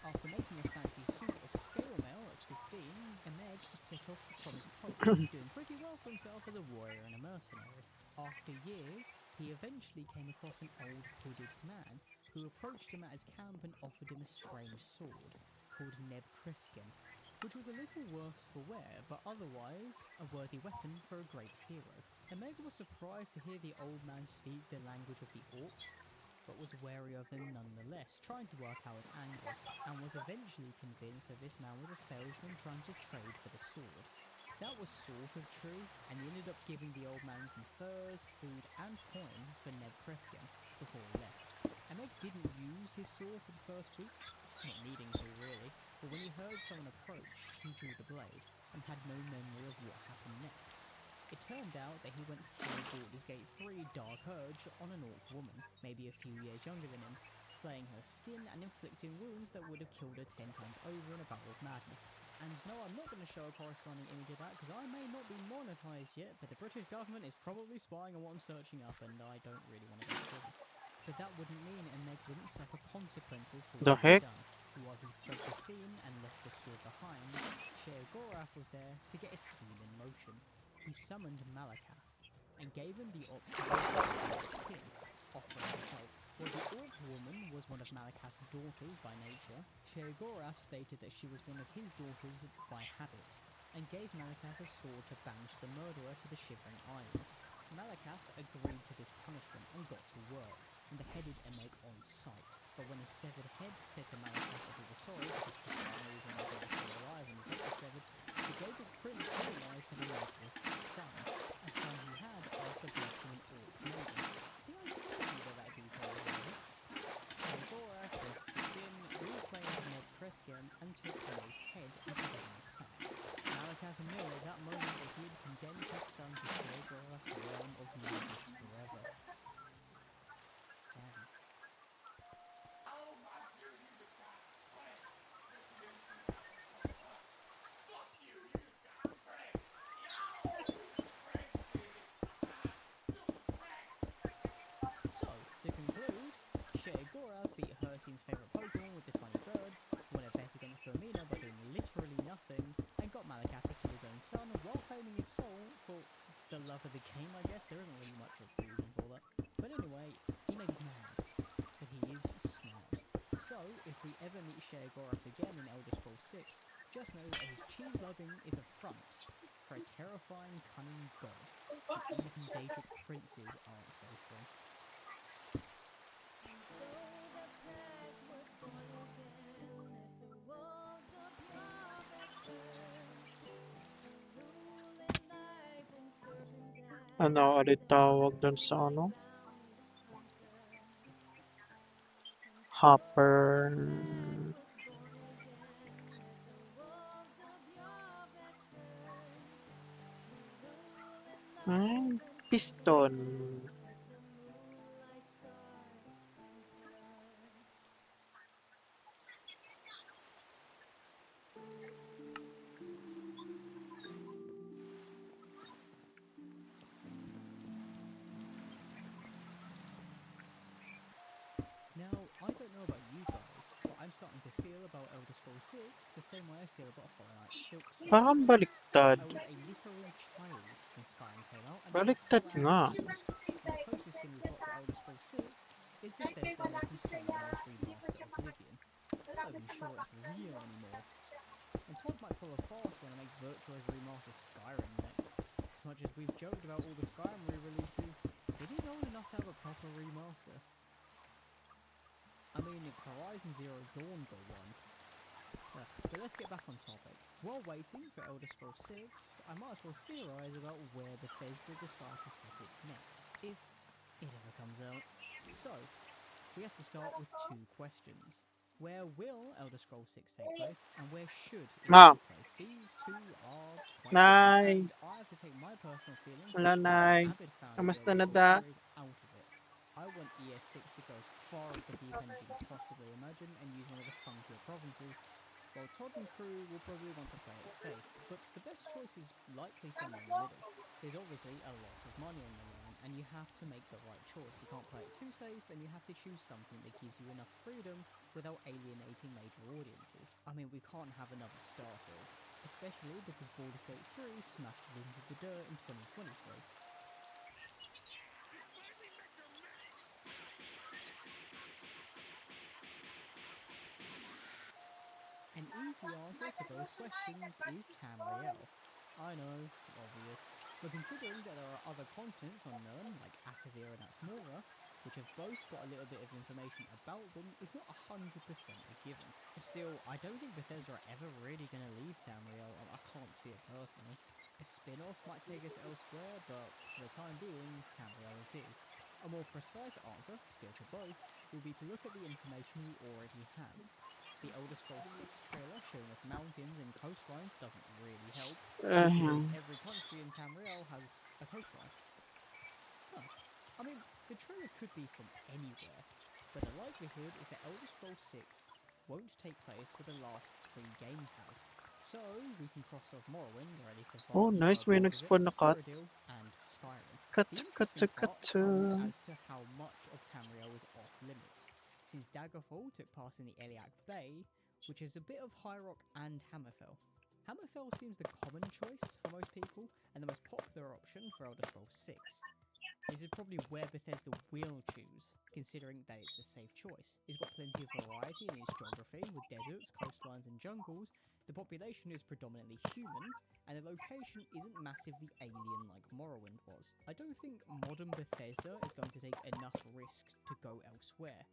After making a fancy suit of scale mail at 15, Emeg set off from his home, doing pretty well for himself as a warrior and a mercenary. After years, he eventually came across an old hooded man who approached him at his camp and offered him a strange sword called Neb Criskin, which was a little worse for wear, but otherwise a worthy weapon for a great hero. Emeg was surprised to hear the old man speak the language of the orcs, but was wary of him nonetheless, trying to work out his angle, and was eventually convinced that this man was a salesman trying to trade for the sword. That was sort of true, and he ended up giving the old man some furs, food, and coin for Neb Criskin before he left. Emeg didn't use his sword for the first week, not needing to really, but when he heard someone approach, he drew the blade, and had no memory of what happened next. It turned out that he went full Baldur's Gate 3 Dark Urge on an orc woman, maybe a few years younger than him, flaying her skin and inflicting wounds that would have killed her 10 times over in a battle of madness. And no, I'm not going to show a corresponding image of that because I may not be monetized yet, but the British government is probably spying on what I'm searching up, and I don't really want to go to prison. But that wouldn't mean Emeg wouldn't suffer consequences for The what he'd heck? done. While he fled the scene and left the sword behind, Sheer Gorath was there to get his scheme in motion. He summoned Malekath and gave him the option of becoming his king, offering to help. While the orc woman was one of Malekath's daughters by nature, Sheer Gorath stated that she was one of his daughters by habit, and gave Malekath a sword to banish the murderer to the Shivering Isles. Malekath agreed to this punishment and got to work, and beheaded Emeg on sight. But when his severed head said to Malekath that he was sorry because for some reason Emeg was still alive and his head was severed, the Daedric Prince realised that Emeg was his son, a son he had after blessing an orc maiden. See, I told you that detail was right. Sheer Gorath then skipped in, reclaimed Neb Criskin, and took Emeg's head and put it in a sack. Malekath knew at that moment that he had condemned his son to Sheer Gorath's realm of madness forever. Damn. So, to conclude, Sheer Gorath beat Hersine's favourite Pokemon with the tiny bird, won a bet against Firmina by doing literally nothing, and got Malekath to kill his own son while claiming his soul for the love of the game, I guess. There isn't really much of a reason for that. But way, he may be mad, but he is smart. So, if we ever meet Sheogorath again in Elder Scrolls 6, just know that his cheese-loving is a front for a terrifying, cunning god that even Daedric princes aren't safe from. And so the pack was born again as the wolves of Yahweh's herd, to rule in life and serve in death Ano as ulit the tawag dun sa ano? moonlight bound the hunter. And so Hopper. the pack was born again as the wolves of Yahweh's herd, to rule in life and serve in Piston. death as the moonlight star hunter. Now, I don't know about you guys, but I'm starting to feel about Elder Scrolls 6 the same way I feel about Hollow Knight Silksong. Parang baliktad. I was a literal child when Skyrim came out, and now I'm Baliktad full nga. adult. And the closest thing we've got to Elder Scrolls 6 is Bethesda making someone else remaster Oblivion. I'm not even sure it's real anymore. And Todd might pull a fast when I make Virtuo's remaster Skyrim next. As much as we've joked about all the Skyrim re-releases, it is old enough to have a proper remaster. I mean, if Horizon Zero Dawn got one. But let's get back on topic. While waiting for Elder Scrolls 6, I might as well theorise about where Bethesda decide to set it next, if it ever comes out. So, we have to start with two questions. Where will Elder Scrolls 6 take place, and where should it Ma. take place? These two are quite Nay. different, and I have to take my personal feelings Wala, as an Nay. avid fan of the Kamusta Elder na Scrolls da? series out of it. I want ES6 to go as far off the deep end as you can possibly imagine and use one of the funkier provinces, while Todd and crew will probably want to play it safe, but the best choice is likely somewhere in the middle. There's obviously a lot of money on the line, and you have to make the right choice. You can't play it too safe, and you have to choose something that gives you enough freedom without alienating major audiences. I mean, we can't have another Starfield, especially because Baldur's Gate 3 smashed it into the dirt in 2023. An easy answer to both questions is Tamriel. I know, obvious, but considering that there are other continents on Nirn, like Akavir and Asmora, which have both got a little bit of information about them, is not 100% a given. Still, I don't think Bethesda are ever really going to leave Tamriel, and I can't see it personally. A spin-off might take us elsewhere, but for the time being, Tamriel it is. A more precise answer, still to both, will be to look at the information we already have. The Elder Scrolls 6 trailer showing us mountains and coastlines doesn't really help, considering every country in Tamriel has a coastline. Huh. I mean, the trailer could be from anywhere, but the likelihood is that Elder Scrolls 6 won't take place where the last 3 games have. So, we can cross off Morrowind, or at least the far nice. eastern May part of it, nag-spawn na cut. Cyrodiil, and Skyrim. Cut, The cut, interesting cut, part comes as to how much of Tamriel is off limits, since Daggerfall took place in the Eliak Bay, which is a bit of High Rock and Hammerfell. Hammerfell seems the common choice for most people, and the most popular option for Elder Scrolls 6. This is probably where Bethesda will choose, considering that it's the safe choice. It's got plenty of variety in its geography, with deserts, coastlines and jungles. The population is predominantly human, and the location isn't massively alien like Morrowind was. I don't think modern Bethesda is going to take enough risk to go elsewhere.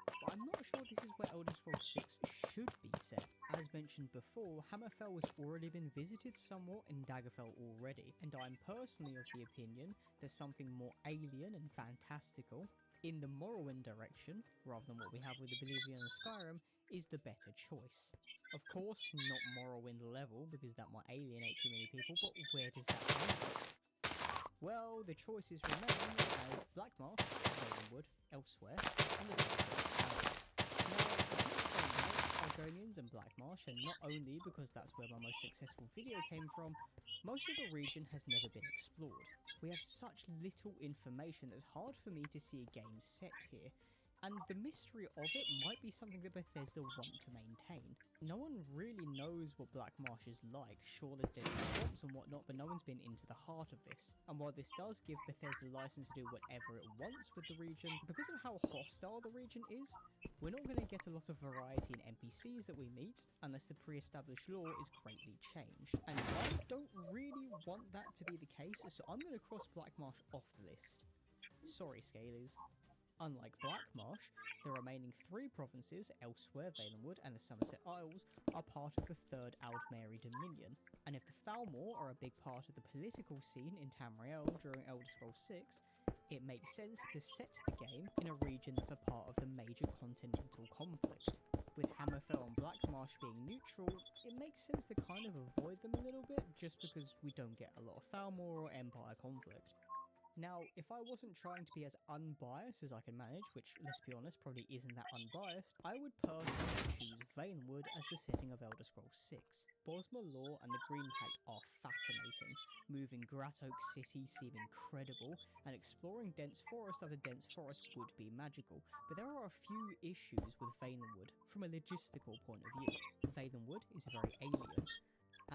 But I'm not sure this is where Elder Scrolls 6 should be set. As mentioned before, Hammerfell has already been visited somewhat in Daggerfell already, and I'm personally of the opinion that something more alien and fantastical in the Morrowind direction, rather than what we have with Oblivion and Skyrim, is the better choice. Of course, not Morrowind level, because that might alienate too many people, but where does that leave us? Well, the choices remain as Blackmarsh, Ravenwood, elsewhere, and the Sunset Isles. Now, it's not so like Argonians and Blackmarsh, and not only because that's where my most successful video came from, most of the region has never been explored. We have such little information that it's hard for me to see a game set here. And the mystery of it might be something that Bethesda want to maintain. No one really knows what Black Marsh is like. Sure, there's deadly swamps and whatnot, but no one's been into the heart of this. And while this does give Bethesda the license to do whatever it wants with the region, because of how hostile the region is, we're not going to get a lot of variety in NPCs that we meet unless the pre-established lore is greatly changed. And I don't really want that to be the case, so I'm going to cross Black Marsh off the list. Sorry, Scalies. Unlike Black Marsh, the remaining 3 provinces, Elsewhere, Valenwood and the Somerset Isles, are part of the 3rd Aldmeri Dominion, and if the Thalmor are a big part of the political scene in Tamriel during Elder Scrolls 6, it makes sense to set the game in a region that's a part of the major continental conflict. With Hammerfell and Black Marsh being neutral, it makes sense to kind of avoid them a little bit, just because we don't get a lot of Thalmor or Empire conflict. Now, if I wasn't trying to be as unbiased as I can manage, which, let's be honest, probably isn't that unbiased, I would personally choose Valenwood as the setting of Elder Scrolls 6. Bosmer lore and the Green Pact are fascinating, moving Gratoak City seem incredible, and exploring dense forest after dense forest would be magical, but there are a few issues with Valenwood from a logistical point of view. Valenwood is very alien,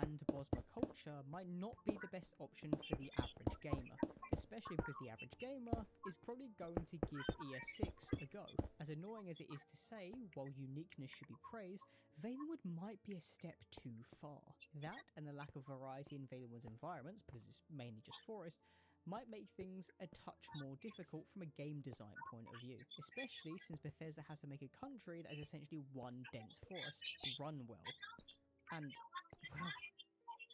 and Bosmer culture might not be the best option for the average gamer, especially because the average gamer is probably going to give ES6 a go. As annoying as it is to say, while uniqueness should be praised, Valenwood might be a step too far. That, and the lack of variety in Valenwood's environments, because it's mainly just forest, might make things a touch more difficult from a game design point of view, especially since Bethesda has to make a country that is essentially one dense forest run well. And, well,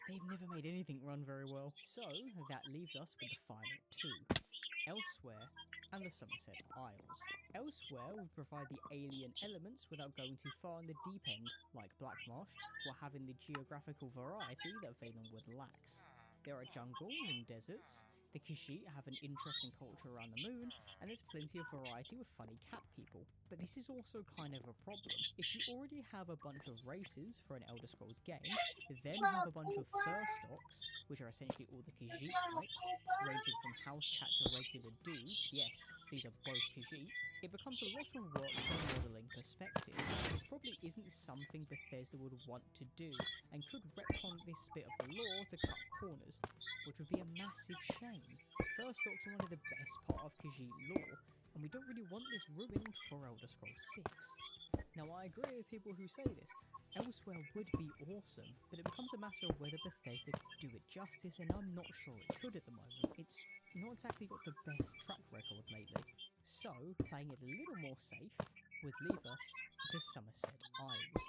they've never made anything run very well. So, that leaves us with the final 2, Elsewhere and the Somerset Isles. Elsewhere would provide the alien elements without going too far in the deep end, like Black Marsh, while having the geographical variety that Valenwood lacks. There are jungles and deserts, the Khajiit have an interesting culture around the moon, and there's plenty of variety with funny cat people. But this is also kind of a problem. If you already have a bunch of races for an Elder Scrolls game, then have a bunch of fur stocks, which are essentially all the Khajiit types, ranging from house cat to regular dudes, yes, these are both Khajiit, it becomes a lot of work from a modelling perspective. This probably isn't something Bethesda would want to do, and could retcon this bit of the lore to cut corners, which would be a massive shame. Fur stocks are one of the best part of Khajiit lore, and we don't really want this ruined for Elder Scrolls 6. Now, I agree with people who say this. Elsewhere would be awesome, but it becomes a matter of whether Bethesda could do it justice, and I'm not sure it could at the moment. It's not exactly got the best track record lately. So, playing it a little more safe would leave us with the Somerset Isles,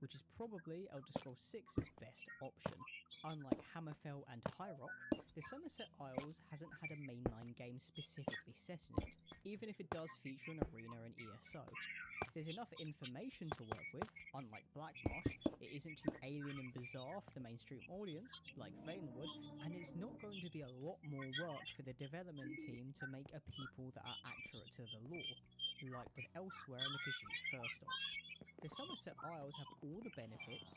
which is probably Elder Scrolls 6's best option. Unlike Hammerfell and High Rock, the Somerset Isles hasn't had a mainline game specifically set in it, even if it does feature an arena and ESO. There's enough information to work with. Unlike Black Marsh, it isn't too alien and bizarre for the mainstream audience, like Valenwood, and it's not going to be a lot more work for the development team to make a people that are accurate to the lore, like with Elsewhere and the Khajiit fur stocks. The Somerset Isles have all the benefits,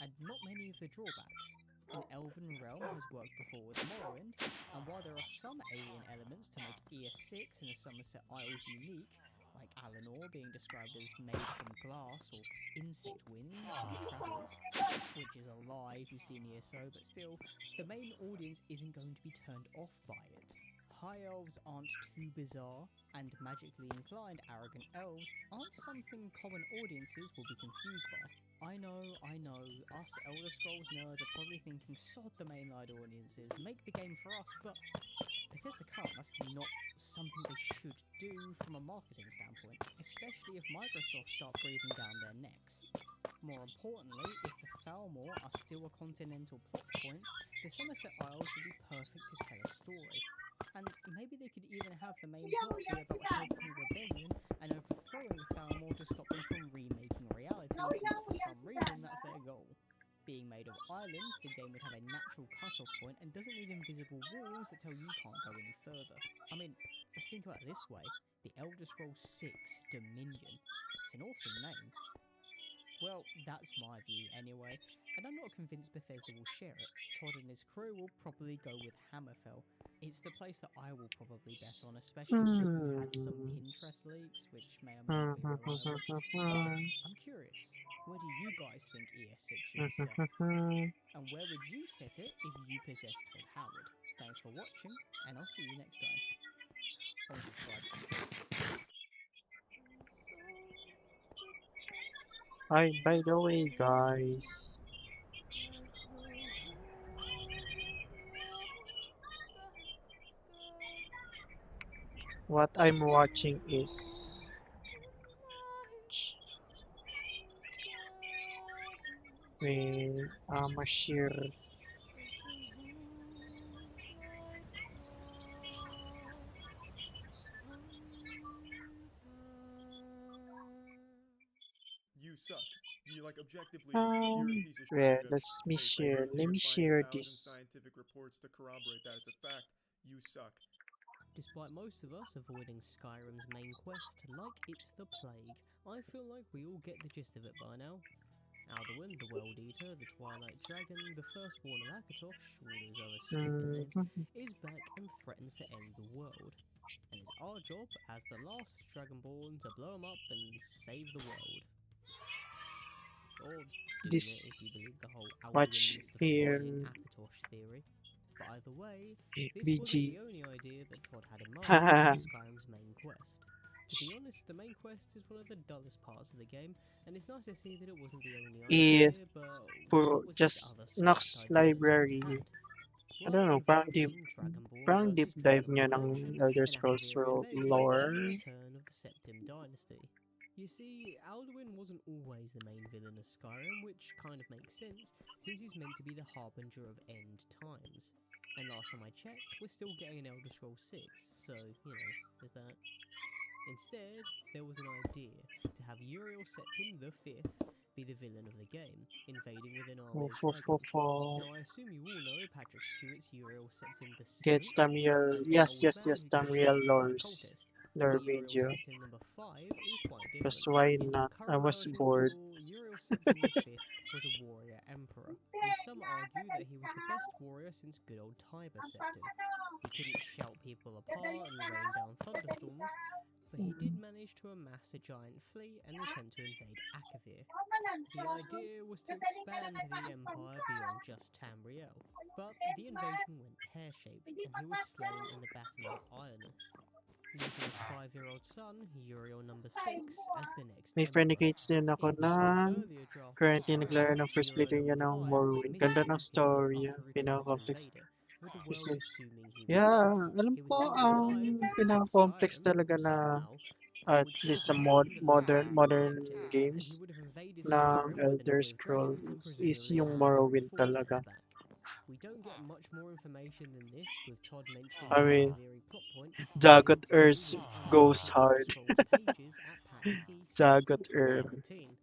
and not many of the drawbacks. An elven realm has worked before with Morrowind, and while there are some alien elements to make ES6 and the Somerset Isles unique, like Alinor being described as made from glass or insect wings for the travellers, which is a lie if you've seen ESO, but still, the main audience isn't going to be turned off by it. High elves aren't too bizarre, and magically inclined arrogant elves aren't something common audiences will be confused by. I know, us Elder Scrolls nerds are probably thinking, sod the mainline audiences, make the game for us, but Bethesda can't. That's not something they should do from a marketing standpoint, especially if Microsoft start breathing down their necks. More importantly, if the Thalmor are still a continental plot point, the Somerset Isles would be perfect to tell a story. And maybe they could even have the main plot be about helping Rebellion and overthrowing the Thalmor to stop them from remaking reality, since for some reason that's their goal. Being made of islands, the game would have a natural cut-off point and doesn't need invisible walls that tell you can't go any further. I mean, let's think about it this way. The Elder Scrolls 6 Dominion. It's an awesome name. Well, that's my view anyway, and I'm not convinced Bethesda will share it. Todd and his crew will probably go with Hammerfell. It's the place that I will probably bet on, especially because we've had some Pinterest leaks, which may or may not be reliable. But I'm curious, where do you guys think ES6 should be set? And where would you set it if you possessed Todd Howard? Thanks for watching, and I'll see you next time. Oh, and subscribe. By the way, guys, what I'm watching is Mashir. You suck. You like objectively, you're a piece of shit. Wait, You have faith. let me You're share finding 1,000 this. scientific reports to corroborate that it's a fact. You suck. Despite most of us avoiding Skyrim's main quest like it's the plague, I feel like we all get the gist of it by now. Alduin, the World Eater, the Twilight Dragon, the firstborn of Akatosh, all his other stupid names, is back and threatens to end the world. And it's our job, as the last Dragonborn, to blow him up and save the world. Or doom it if you believe the whole Alduin is defying Akatosh theory. But either way, this wasn't the only idea that Todd had in mind for Skyrim's main quest. To be honest, the main quest is one of the dullest parts of the game, and it's nice to see that it wasn't the only idea, but what was this other Nox idea Library. that Todd had? I Well, don't it know, involves some Dragonborn parang deep versus dive niya Dragonborn ng action, Elder an Scrolls Akavir invasion, lore. and the return of the Septim Dynasty. You see, Alduin wasn't always the main villain of Skyrim, which kind of makes sense, since he's meant to be the harbinger of end times. And last time I checked, we're still getting an Elder Scrolls 6, so, you know, there's that. Instead, there was an idea to have Uriel Septim the Fifth be the villain of the game, invading with an army of dragons. Now, I assume you all know Patrick Stewart's Uriel Septim the Gets Seventh, Tamriel, as the yes, old man who gets Tamriel shot by a lores. cultist. Lore But Uriel video. Septim number 5 is quite Because different. why In not? the I current was version bored. of the lore, Uriel Septim V was a warrior emperor, and some argue that he was the best warrior since good old Tiber Septim. He couldn't shout people apart and rain down thunderstorms, but he did manage to amass a giant fleet and attempt to invade Akavir. The idea was to expand the empire beyond just Tamriel, but the invasion went pear-shaped and he was slain in the Battle of Ionath, leaving his 5-year-old son, Uriel number 6, as the next May emperor. Friendicates din ako In na Todd's earlier draft of currently Skyrim, naglaro ng first Uriel playthrough niya number ng 5 Morrowind. went Ganda missing ng and story hidden niya. after returning to Pinaka-complex. Invader, with the world assuming he was Yeah, dead. alam He would ko still be ang alive and threaten pinaka-complex Skyrim, talaga na somehow, at which least would sa have meant that there was an evil modern Septim, and he games would have invaded ng Skyrim with an Elder army of Scrolls dragons and is presumably yung had the very Morrowind forts at talaga. his back. We don't get much more information than this, with Todd mentioning I the mean, Akaviri plot point in an Jagot interview Earth with goes unedited hard. Elder Scrolls pages at PAX East Jagot in Earth. 2019.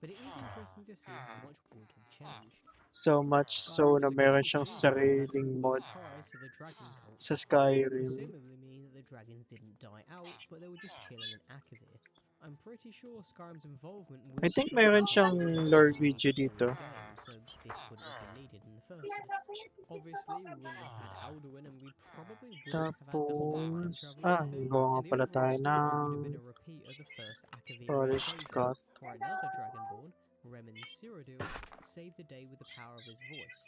But it is interesting to see how much would have changed. So much so Skyrim na is a meron cold siyang field that had sariling all mod these ties to the dragon cult, sa which would Skyrim. presumably mean that the dragons didn't die out, but they were just chilling in Akavir. I'm pretty sure Skyrim's involvement with I the think dragon meron cult siyang was well lore known video before dito. the game, so this wouldn't have been needed in the first place. Obviously, we wouldn't have had Alduin, and we probably wouldn't have had the whole time Tapos, traveling thing, gawa nga and the pala overall tayo story would have ng been a repeat of the first Akaviri polished invasion, cut. where another dragonborn, Remen Cyrodiil, saved the day with the power of his voice.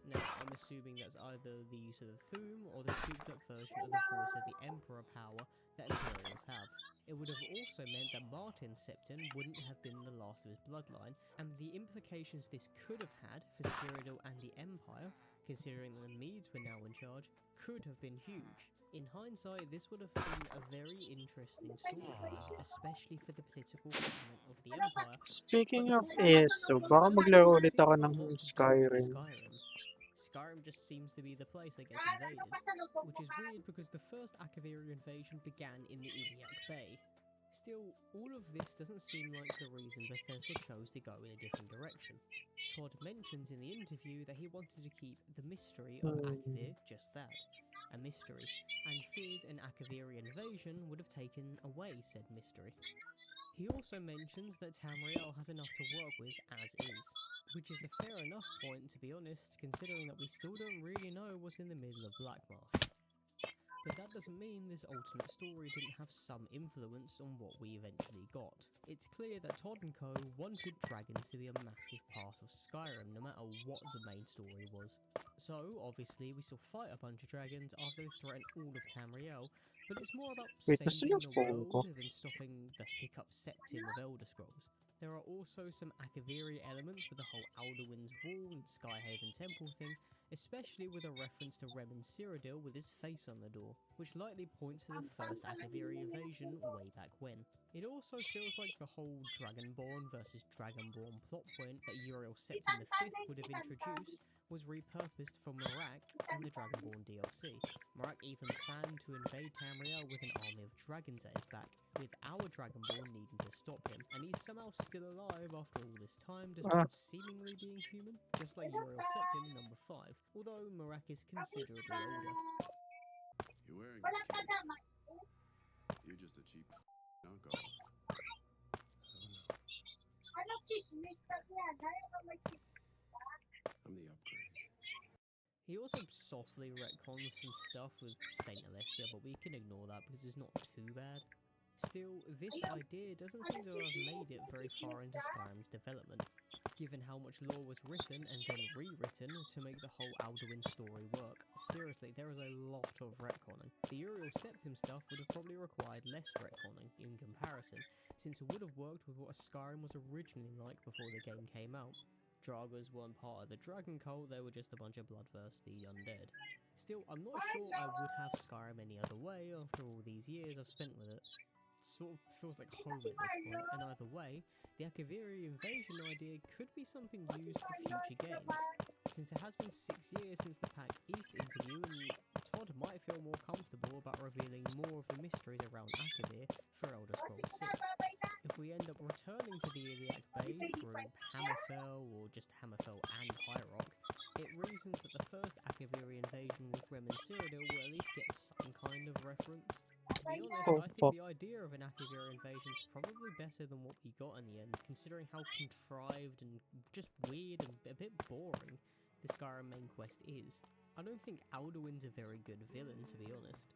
Now, I'm assuming that's either the use of the Thu'um or the souped-up version of the voice of the Emperor power that Imperials have. It would have also meant that Martin Septim wouldn't have been the last of his bloodline, and the implications this could have had for Cyrodiil and the Empire, considering that the Medes were now in charge, could have been huge. In hindsight, this would have been a very interesting story, especially for the political government of the Empire. Speaking of ESO, baka maglaro ulit ako ng Skyrim. Skyrim just seems to be the place that gets invaded, which is weird because the first Akaviri invasion began in the Iliac Bay. Still, all of this doesn't seem like the reason Bethesda chose to go in a different direction. Todd mentions in the interview that he wanted to keep the mystery of Akavir just that, a mystery, and feared an Akaviri invasion would have taken away said mystery. He also mentions that Tamriel has enough to work with as is, which is a fair enough point to be honest, considering that we still don't really know what's in the middle of Blackmarsh. But that doesn't mean this alternate story didn't have some influence on what we eventually got. It's clear that Todd & Co. wanted dragons to be a massive part of Skyrim, no matter what the main story was. So, obviously, we still fight a bunch of dragons after they threaten all of Tamriel, but it's more about Wait, nasan saving yung the phone ko? world than stopping the Hiccup Septim of Elder Scrolls. There are also some Akaviri elements with the whole Alduin's Wall and Skyhaven Temple thing, especially with a reference to Remen Cyrodiil with his face on the door, which likely points to the first Akaviri invasion way back when. It also feels like the whole Dragonborn versus Dragonborn plot point that Uriel Septim V would have introduced was repurposed for Marak and the Dragonborn DLC. Marak even planned to invade Tamriel with an army of dragons at his back, with our Dragonborn needing to stop him, and he's somehow still alive after all this time despite seemingly being human, just like Uriel Septim number 5, although Marak is considerably older. You're wearing a cape. You're just a cheap knockoff. I'm the upgrade. He also softly retcons some stuff with Saint Alessia, but we can ignore that because it's not too bad. Still, this idea doesn't seem to have made it very far into Skyrim's development, given how much lore was written and then rewritten to make the whole Alduin story work. Seriously, there is a lot of retconning. The Uriel Septim stuff would have probably required less retconning in comparison, since it would have worked with what Skyrim was originally like before the game came out. Draugrs weren't part of the dragon cult, they were just a bunch of bloodthirsty undead. Still, I'm not sure I would have Skyrim any other way after all these years I've spent with it. It sort of feels like home at this point, and either way, the Akaviri invasion idea could be something used for future games. Since it has been 6 years since the Pack East interview, and Todd might feel more comfortable about revealing more of the mysteries around Akavir for Elder Scrolls 6. If we end up returning to the Iliac Bay through Hammerfell or just Hammerfell and High Rock, it reasons that the first Akaviri invasion with Remen Cyrodiil will at least get some kind of reference. To be honest, I think the idea of an Akaviri invasion is probably better than what we got in the end, considering how contrived and just weird and a bit boring the Skyrim main quest is. I don't think Alduin's a very good villain, to be honest.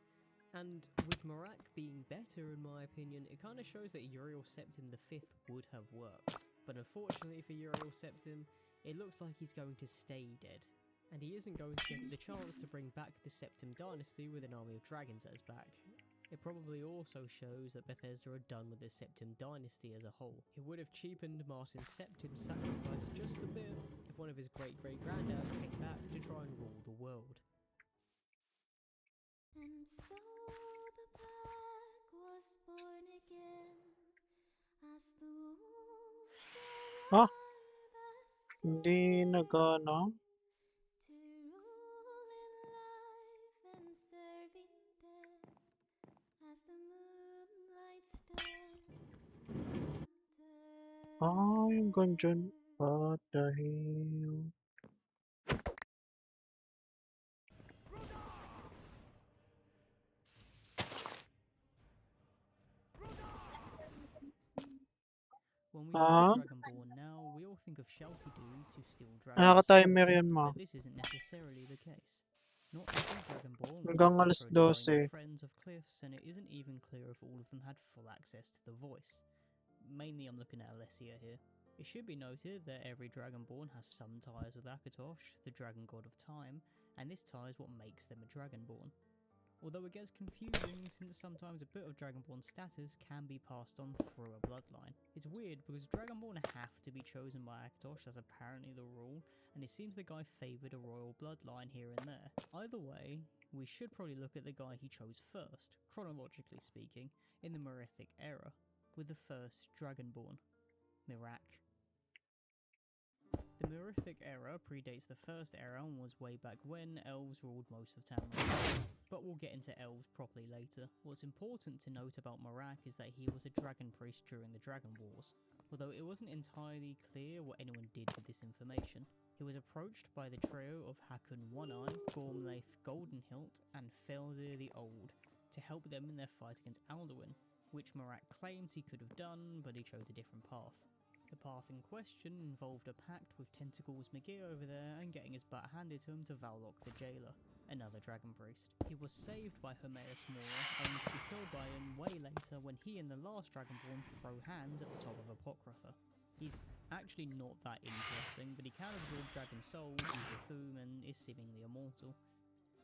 And with Marak being better, in my opinion, it kind of shows that Uriel Septim V would have worked. But unfortunately for Uriel Septim, it looks like he's going to stay dead. And he isn't going to get the chance to bring back the Septim dynasty with an army of dragons at his back. It probably also shows that Bethesda are done with the Septim dynasty as a whole. It would have cheapened Martin Septim's sacrifice just a bit if one of his great-great-granddads came back to try and rule the world. And so the pack was born again as the wolves Ah, are hindi nagana. to rule in life and serving death as the moonlight stars. Ah, yung ganyan. What the hell? When we say Dragonborn now, we all think of shouty dudes who steal dragons. Nakaka-timer yan, ma. But this isn't necessarily the case. Not every Dragonborn Hanggang was alas throw devouring 12. friends of cliffs, and it isn't even clear if all of them had full access to the voice. Mainly I'm looking at Alessia here. It should be noted that every Dragonborn has some ties with Akatosh, the dragon god of time, and this tie is what makes them a Dragonborn. Although it gets confusing since sometimes a bit of Dragonborn status can be passed on through a bloodline. It's weird because Dragonborn have to be chosen by Akatosh, that's apparently the rule, and it seems the guy favoured a royal bloodline here and there. Either way, we should probably look at the guy he chose first, chronologically speaking, in the Merethic era, with the first Dragonborn, Mirak. The Merethic era predates the first era and was way back when elves ruled most of Tamriel, but we'll get into elves properly later. What's important to note about Marak is that he was a dragon priest during the Dragon Wars, although it wasn't entirely clear what anyone did with this information. He was approached by the trio of Hakon One-Eye, Gormlaith Goldenhilt, and Feldir the Old to help them in their fight against Alduin, which Marak claims he could have done, but he chose a different path. The path in question involved a pact with Tentacles McGee over there and getting his butt handed to him to Valok the Jailer, another dragon priest. He was saved by Hermaeus Mora, only to be killed by him way later when he and the last Dragonborn throw hands at the top of Apocrypha. He's actually not that interesting, but he can absorb dragon souls, use a Thum, and is seemingly immortal.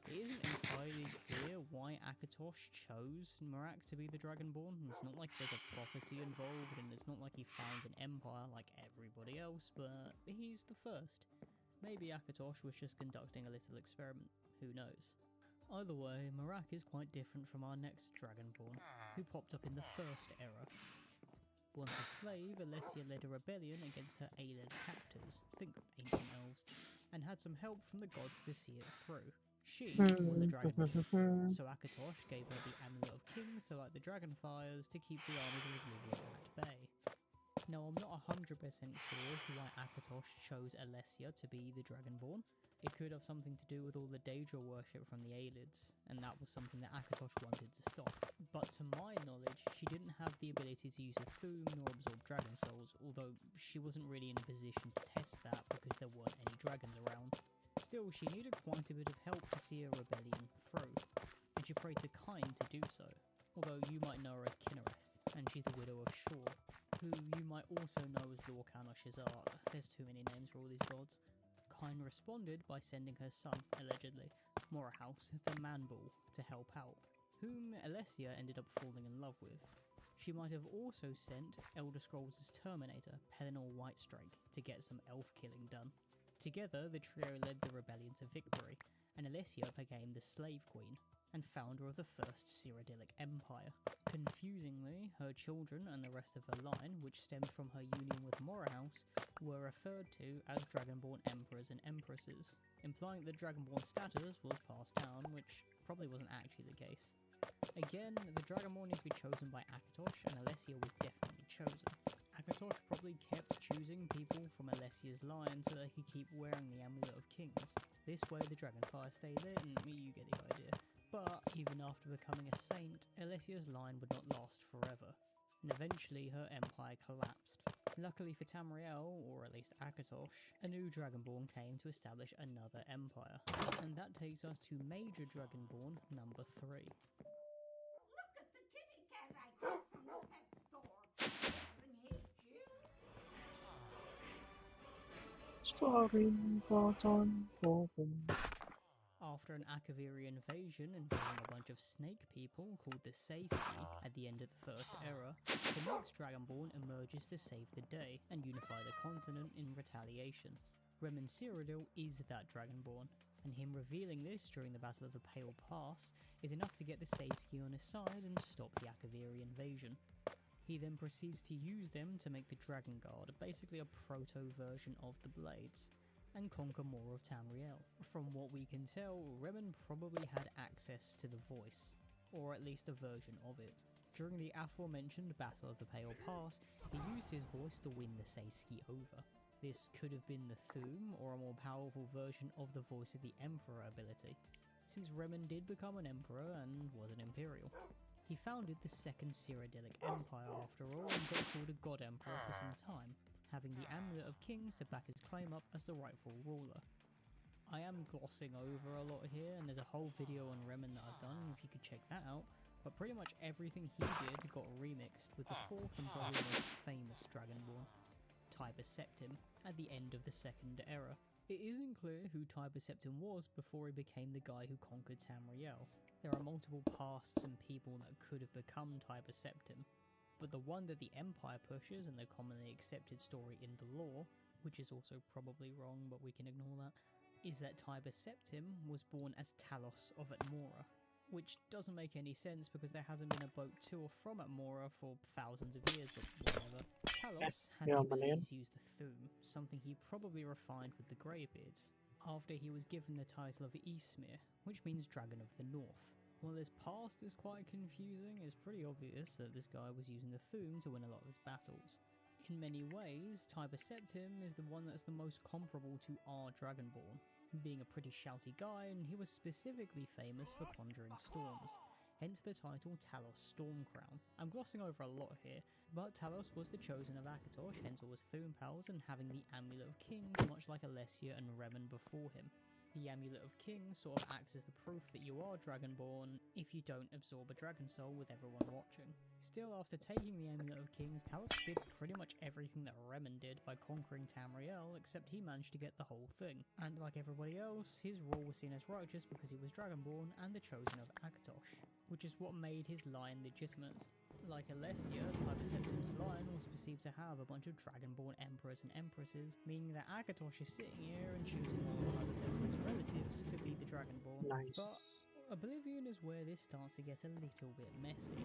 It isn't entirely clear why Akatosh chose Marak to be the Dragonborn. It's not like there's a prophecy involved, and it's not like he found an empire like everybody else, but he's the first. Maybe Akatosh was just conducting a little experiment, who knows. Either way, Marak is quite different from our next Dragonborn, who popped up in the first era. Once a slave, Alessia led a rebellion against her Aelid captors, think ancient elves, and had some help from the gods to see it through. She was a Dragonborn, so Akatosh gave her the Amulet of Kings to light the Dragonfires to keep the armies of Oblivion at bay. Now, I'm not 100% sure as to why Akatosh chose Alessia to be the Dragonborn. It could have something to do with all the Daedra worship from the Aelids, and that was something that Akatosh wanted to stop. But to my knowledge, she didn't have the ability to use a Thum nor absorb dragon souls, although she wasn't really in a position to test that because there weren't any dragons around. Still, she needed quite a bit of help to see a rebellion through, and she prayed to Kine to do so, although you might know her as Kinnereth, and she's the widow of Shor, who you might also know as Lorcan or Shazar. There's too many names for all these gods. Kine responded by sending her son, allegedly, Morahouse, the Man-Bull, to help out, whom Alessia ended up falling in love with. She might have also sent Elder Scrolls' Terminator, Pelennor Whitestrike, to get some elf killing done. Together, the trio led the rebellion to victory, and Alessia became the Slave Queen, and founder of the First Cyrodiilic Empire. Confusingly, her children and the rest of her line, which stemmed from her union with Morahouse, were referred to as Dragonborn Emperors and Empresses, implying that Dragonborn status was passed down, which probably wasn't actually the case. Again, the Dragonborn needs to be chosen by Akatosh, and Alessia was definitely chosen. Akatosh probably kept choosing people from Alessia's line so that he could keep wearing the Amulet of Kings. This way the Dragonfire stayed lit, and you get the idea. But even after becoming a saint, Alessia's line would not last forever, and eventually her empire collapsed. Luckily for Tamriel, or at least Akatosh, a new Dragonborn came to establish another empire. And that takes us to Major Dragonborn number 3. Look at the kitty cat I got from the pet store. Isn't he cute? Starring Cotton Bobble. After an Akaviri invasion involving a bunch of snake people called the Seiski at the end of the first era, the next Dragonborn emerges to save the day and unify the continent in retaliation. Remen Cyrodiil is that Dragonborn, and him revealing this during the Battle of the Pale Pass is enough to get the Seiski on his side and stop the Akaviri invasion. He then proceeds to use them to make the Dragon Guard, basically a proto-version of the Blades, and conquer more of Tamriel. From what we can tell, Remen probably had access to the voice, or at least a version of it. During the aforementioned Battle of the Pale Pass, he used his voice to win the Seiski over. This could have been the Thum, or a more powerful version of the Voice of the Emperor ability, since Remen did become an emperor and was an imperial. He founded the Second Cyrodiilic Empire after all, and got called a God Emperor for some time, having the Amulet of Kings to back his claim up as the rightful ruler. I am glossing over a lot here, and there's a whole video on Remen that I've done, if you could check that out, but pretty much everything he did got remixed with the fourth and probably most famous Dragonborn, Tiber Septim, at the end of the Second Era. It isn't clear who Tiber Septim was before he became the guy who conquered Tamriel. There are multiple pasts and people that could have become Tiber Septim, but the one that the Empire pushes and the commonly accepted story in the lore, which is also probably wrong but we can ignore that, is that Tiber Septim was born as Talos of Atmora, which doesn't make any sense because there hasn't been a boat to or from Atmora for thousands of years, but whatever. Talos had the ability to use the Thum, something he probably refined with the Greybeards, after he was given the title of Ysmir, which means Dragon of the North. While his past is quite confusing, it's pretty obvious that this guy was using the Thum to win a lot of his battles. In many ways, Tiber Septim is the one that's the most comparable to our Dragonborn, being a pretty shouty guy, and he was specifically famous for conjuring storms. hence the title Talos Stormcrown. I'm glossing over a lot here, but Talos was the chosen of Akatosh, hence all his Thumbpals, and having the Amulet of Kings, much like Alessia and Remen before him. The Amulet of Kings sort of acts as the proof that you are Dragonborn if you don't absorb a Dragon Soul with everyone watching. Still, after taking the Amulet of Kings, Talos did pretty much everything that Remen did by conquering Tamriel, except he managed to get the whole thing. And like everybody else, his rule was seen as righteous because he was Dragonborn and the chosen of Akatosh, which is what made his line legitimate. Like Alessia, Tiber Septim's line was perceived to have a bunch of Dragonborn emperors and empresses, meaning that Akatosh is sitting here and choosing all of Tiber Septim's relatives to be the Dragonborn. Nice. But Oblivion is where this starts to get a little bit messy.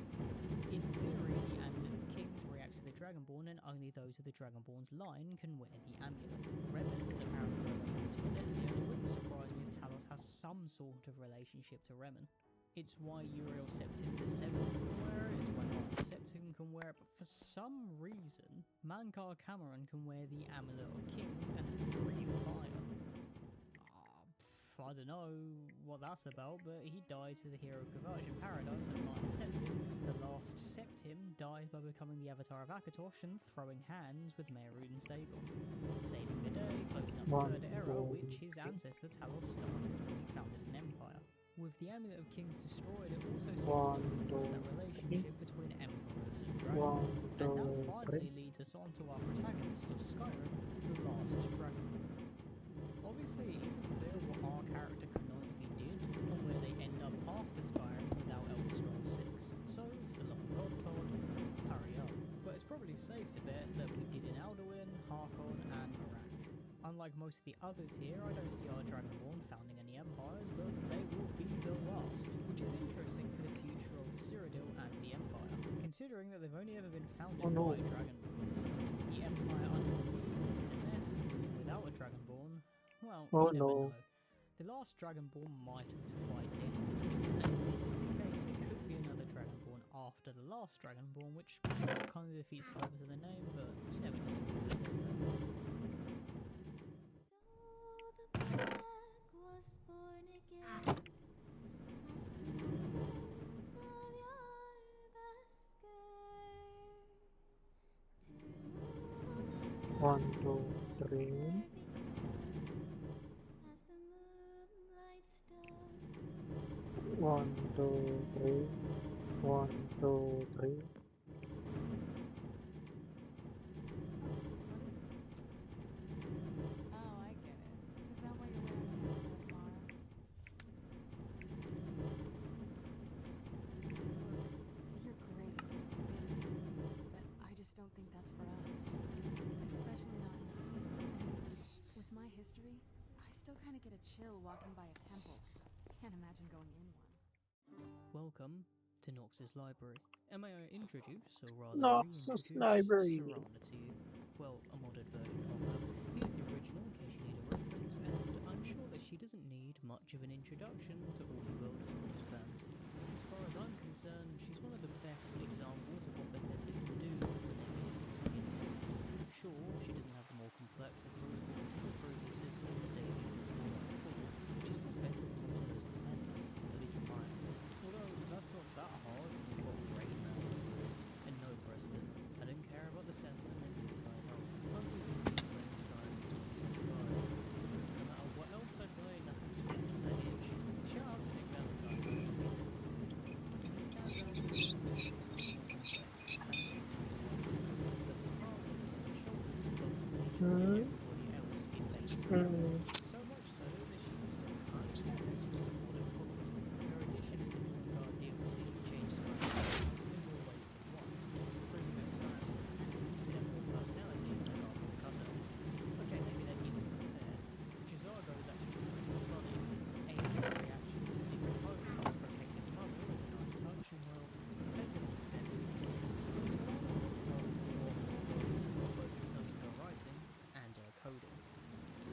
In theory, the Amulet of Kings reacts to the Dragonborn, and only those of the Dragonborn's line can wear the amulet. Remen is apparently related to Alessia, and it wouldn't surprise me if Talos has some sort of relationship to Remen. It's why Uriel Septim the 7th can wear it, it's why Martin Septim can wear it, but for some reason, Mankar Cameron can wear the Amulet of Kings and breathe fire. I don't know what that's about, but he dies to the hero of Gavage in Paradise, and Martin Septim, the last Septim, dies by becoming the avatar of Akatosh and throwing hands with Meerut and Stagon, saving the day, closing up the Third Era, which his ancestor Talos started when he founded an empire. With the Amulet of Kings destroyed, it also seems like we lose that relationship between emperors and dragons, and that finally leads us on to our protagonist of Skyrim, the last Dragonborn. Obviously, it isn't clear what our character canonically did, and where they end up after Skyrim without Elder Scrolls 6, so for the love of God, Todd, hurry up. But it's probably safe to bet that we did in Alduin, Harkon, and Merak. Unlike most of the others here, I don't see our Dragonborn founding any empires, but they will be the last, which is interesting for the future of Cyrodiil and the Empire, considering that they've only ever been founded by Dragonborn. The Empire under the Vids is in a mess, and without a Dragonborn, well, you never know. The last Dragonborn might have defied destiny, and if this is the case, there could be another Dragonborn after the last Dragonborn, which kind of defeats the purpose of the name, but you never know with Bethesda. Was born again as the wolves of Yarbasker to rule 1, 2, 3. as the moonlight star. 1, 2, 3. 1, 2, 3. Oh, I get it. Is that why you're wearing a hat, Mara? Look, you're great, really. But I just don't think that's for us. Especially not me. I mean, with my history, I still kind of get a chill walking by a temple. Can't imagine going in one. Welcome to Nox's Library. And may I introduce, or rather Nox's reintroduce, Library. Serana to you? Well, a modded version of her. Here's the original in case you need a reference, and I'm sure that she doesn't need much of an introduction to all you Elder Scrolls fans. As far as I'm concerned, she's one of the best examples of what Bethesda can do when they get it. Sure, she doesn't have the more complex approval and disapproval system that David would Fallout 4, which is still better than most of those competitors, at least in my opinion. Although, that's not that hard when you've got Rain now. And no, Preston, I don't care about the sentiment that these guys hold. I'm too busy playing Skyrim 2025, because no matter what else I play, nothing scratches that itch. Shout out to Nick Valentine, he's a good. He stands out as the complex companion to Fallout 4, the surrounding and the shoulders of literally everybody else in base. So much so that she can still kind of get next with some modern followers. Her addition in the Dawnguard DLC changed Skyrim in more ways than one, proving that Skyrim's companions can have more personality than a cardboard cutout. Okay, maybe that isn't fair. J'zargo is actually pretty funny. Amy's reactions to different homes as protective mother is a nice touch, and well, Fenton is fairly slipsticks. Solana is a lot more both in terms of her writing and her coding.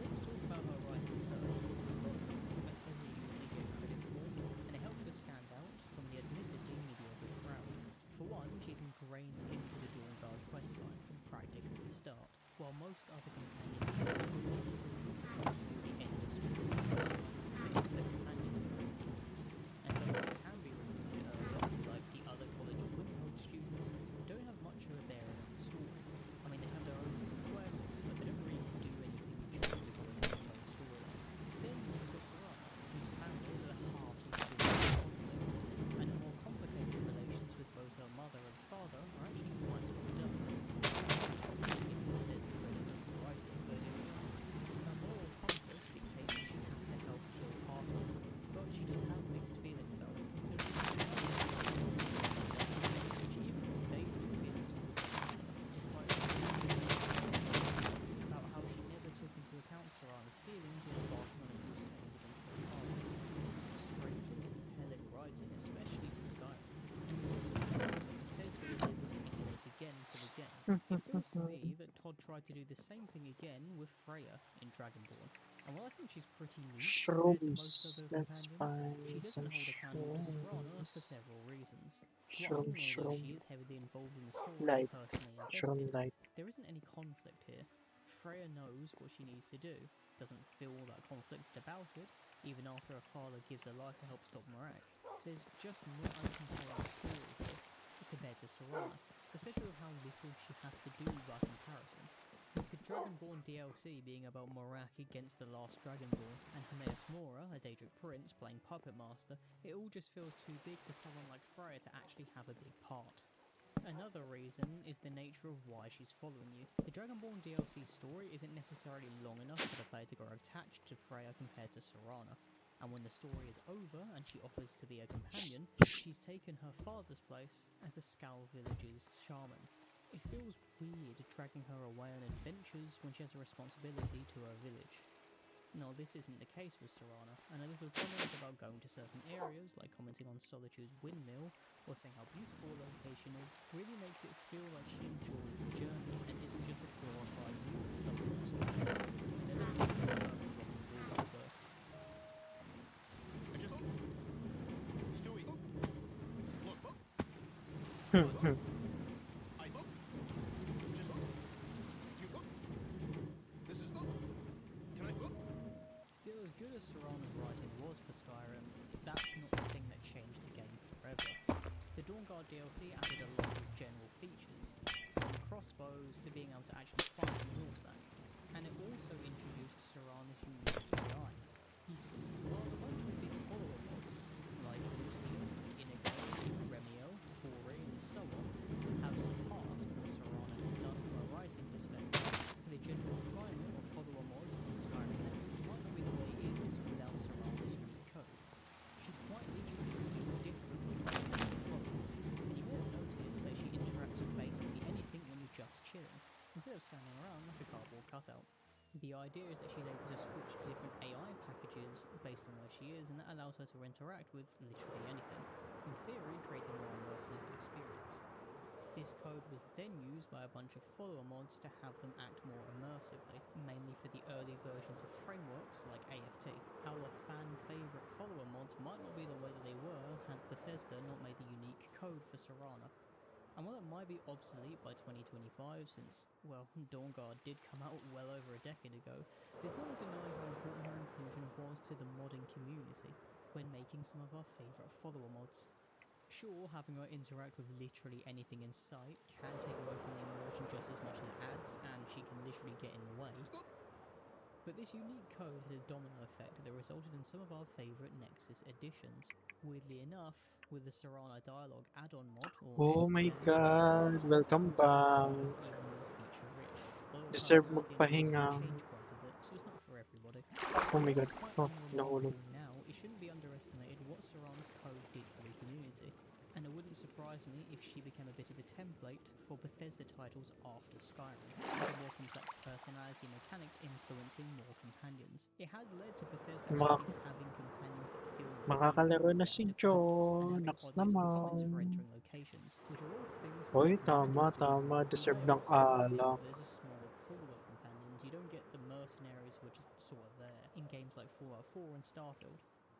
Let's talk about her writing first, because it's not something that Bethesda usually get credit for, and it helps her stand out from the admittedly mediocre crowd. For one, she's ingrained into the Dawnguard questline from practically the start, while most other companions tend to be recruitable toward the end of specific questlines, pick the companions for instance, and those that can be recruited early out Serana's feelings when embarking on a crusade against her father. It's strangely compelling writing, especially for Skyrim, and it isn't something that Bethesda is able to emulate again for the game. It feels to me that Todd tried to do the same thing again with Freya in Dragonborn. And while I think she's pretty neat compared to most Shrooms. other Let's companions, buy she some doesn't hold a candle to Serana for shrooms. several reasons. Shroom, One, although shroom. she is heavily involved in the story and Light. personally Shroom invested, light. there isn't any conflict here. Freya knows what she needs to do, doesn't feel that conflicted about it, even after her father gives her life to help stop Morak. There's just not as compelling a story here compared to Serana, especially with how little she has to do by comparison. With the Dragonborn DLC being about Morak against the last Dragonborn, and Hermaeus Mora, a Daedric prince, playing Puppet Master, it all just feels too big for someone like Freya to actually have a big part. Another reason is the nature of why she's following you. The Dragonborn DLC story isn't necessarily long enough for the player to grow attached to Freya compared to Serana, and when the story is over and she offers to be a companion, she's taken her father's place as the Skull Village's shaman. It feels weird dragging her away on adventures when she has a responsibility to her village. No, this isn't the case with Serana, and a little comment about going to certain areas, like commenting on Solitude's windmill, or saying how beautiful the location is, really makes it feel like she enjoys the journey and isn't just a glorified movie of the stories. There isn't still perfect rocking always though. Stewie, look. I look. Just look. You look. This is look. Can I look? Still, as good as Serana's writing was for Skyrim, that's not the thing that changed the game forever. The Dawnguard DLC added a lot of general features, from crossbows to being able to actually fight on horseback, and it also introduced Serana's unique AI. You see, while a bunch of big follower mods, like Lucian, Inigo, Remiel, Ori, and so on, have surpassed what Serana has done from a writing perspective, the general climate of follower mods on Skyrim Nexus might not be the way it is without Serana's unique code. She's quite literally completely different from other followers, and you may have noticed that she interacts with basically anything when you're just chilling, instead of standing around like a cardboard cutout. The idea is that she's able to switch to different AI packages based on where she is, and that allows her to interact with literally anything, in theory creating a more immersive experience. This code was then used by a bunch of follower mods to have them act more immersively, mainly for the early versions of frameworks like AFT. Our fan-favourite follower mods might not be the way that they were had Bethesda not made the unique code for Serana. And while it might be obsolete by 2025 since, well, Dawnguard did come out well over a decade ago, there's no denying how important her inclusion was to the modding community when making some of our favourite follower mods. Sure, having her interact with literally anything in sight can take away from the immersion just as much as it adds, and she can literally get in the way. But this unique code had a domino effect that resulted in some of our favourite Nexus additions. Weirdly enough, with the Serana Dialogue add-on mod, or Oh my SDM, god, Serana's welcome full song back. became even more feature-rich, although her Deserve personality and abilities magpahinga. changed quite a bit, so it's not for everybody. Oh my While god. it's quite Oh, nahulog. unremarkable now, it shouldn't be underestimated what Serana's code did for the community, and it wouldn't surprise me if she became a bit of a template for Bethesda titles after Skyrim, with a more complex personality and mechanics influencing more companions. It has led to Bethesda actually having companions that feel like people, Makakalaro na si to quests, and John. having Naks oddly as comments for naman. entering locations, which are all things Oy, many companions do now. tama. You Deserve may ng also notice alak. that there's a smaller pool of companions. You don't get the mercenaries who are just sort of there in games like Fallout 4 and Starfield.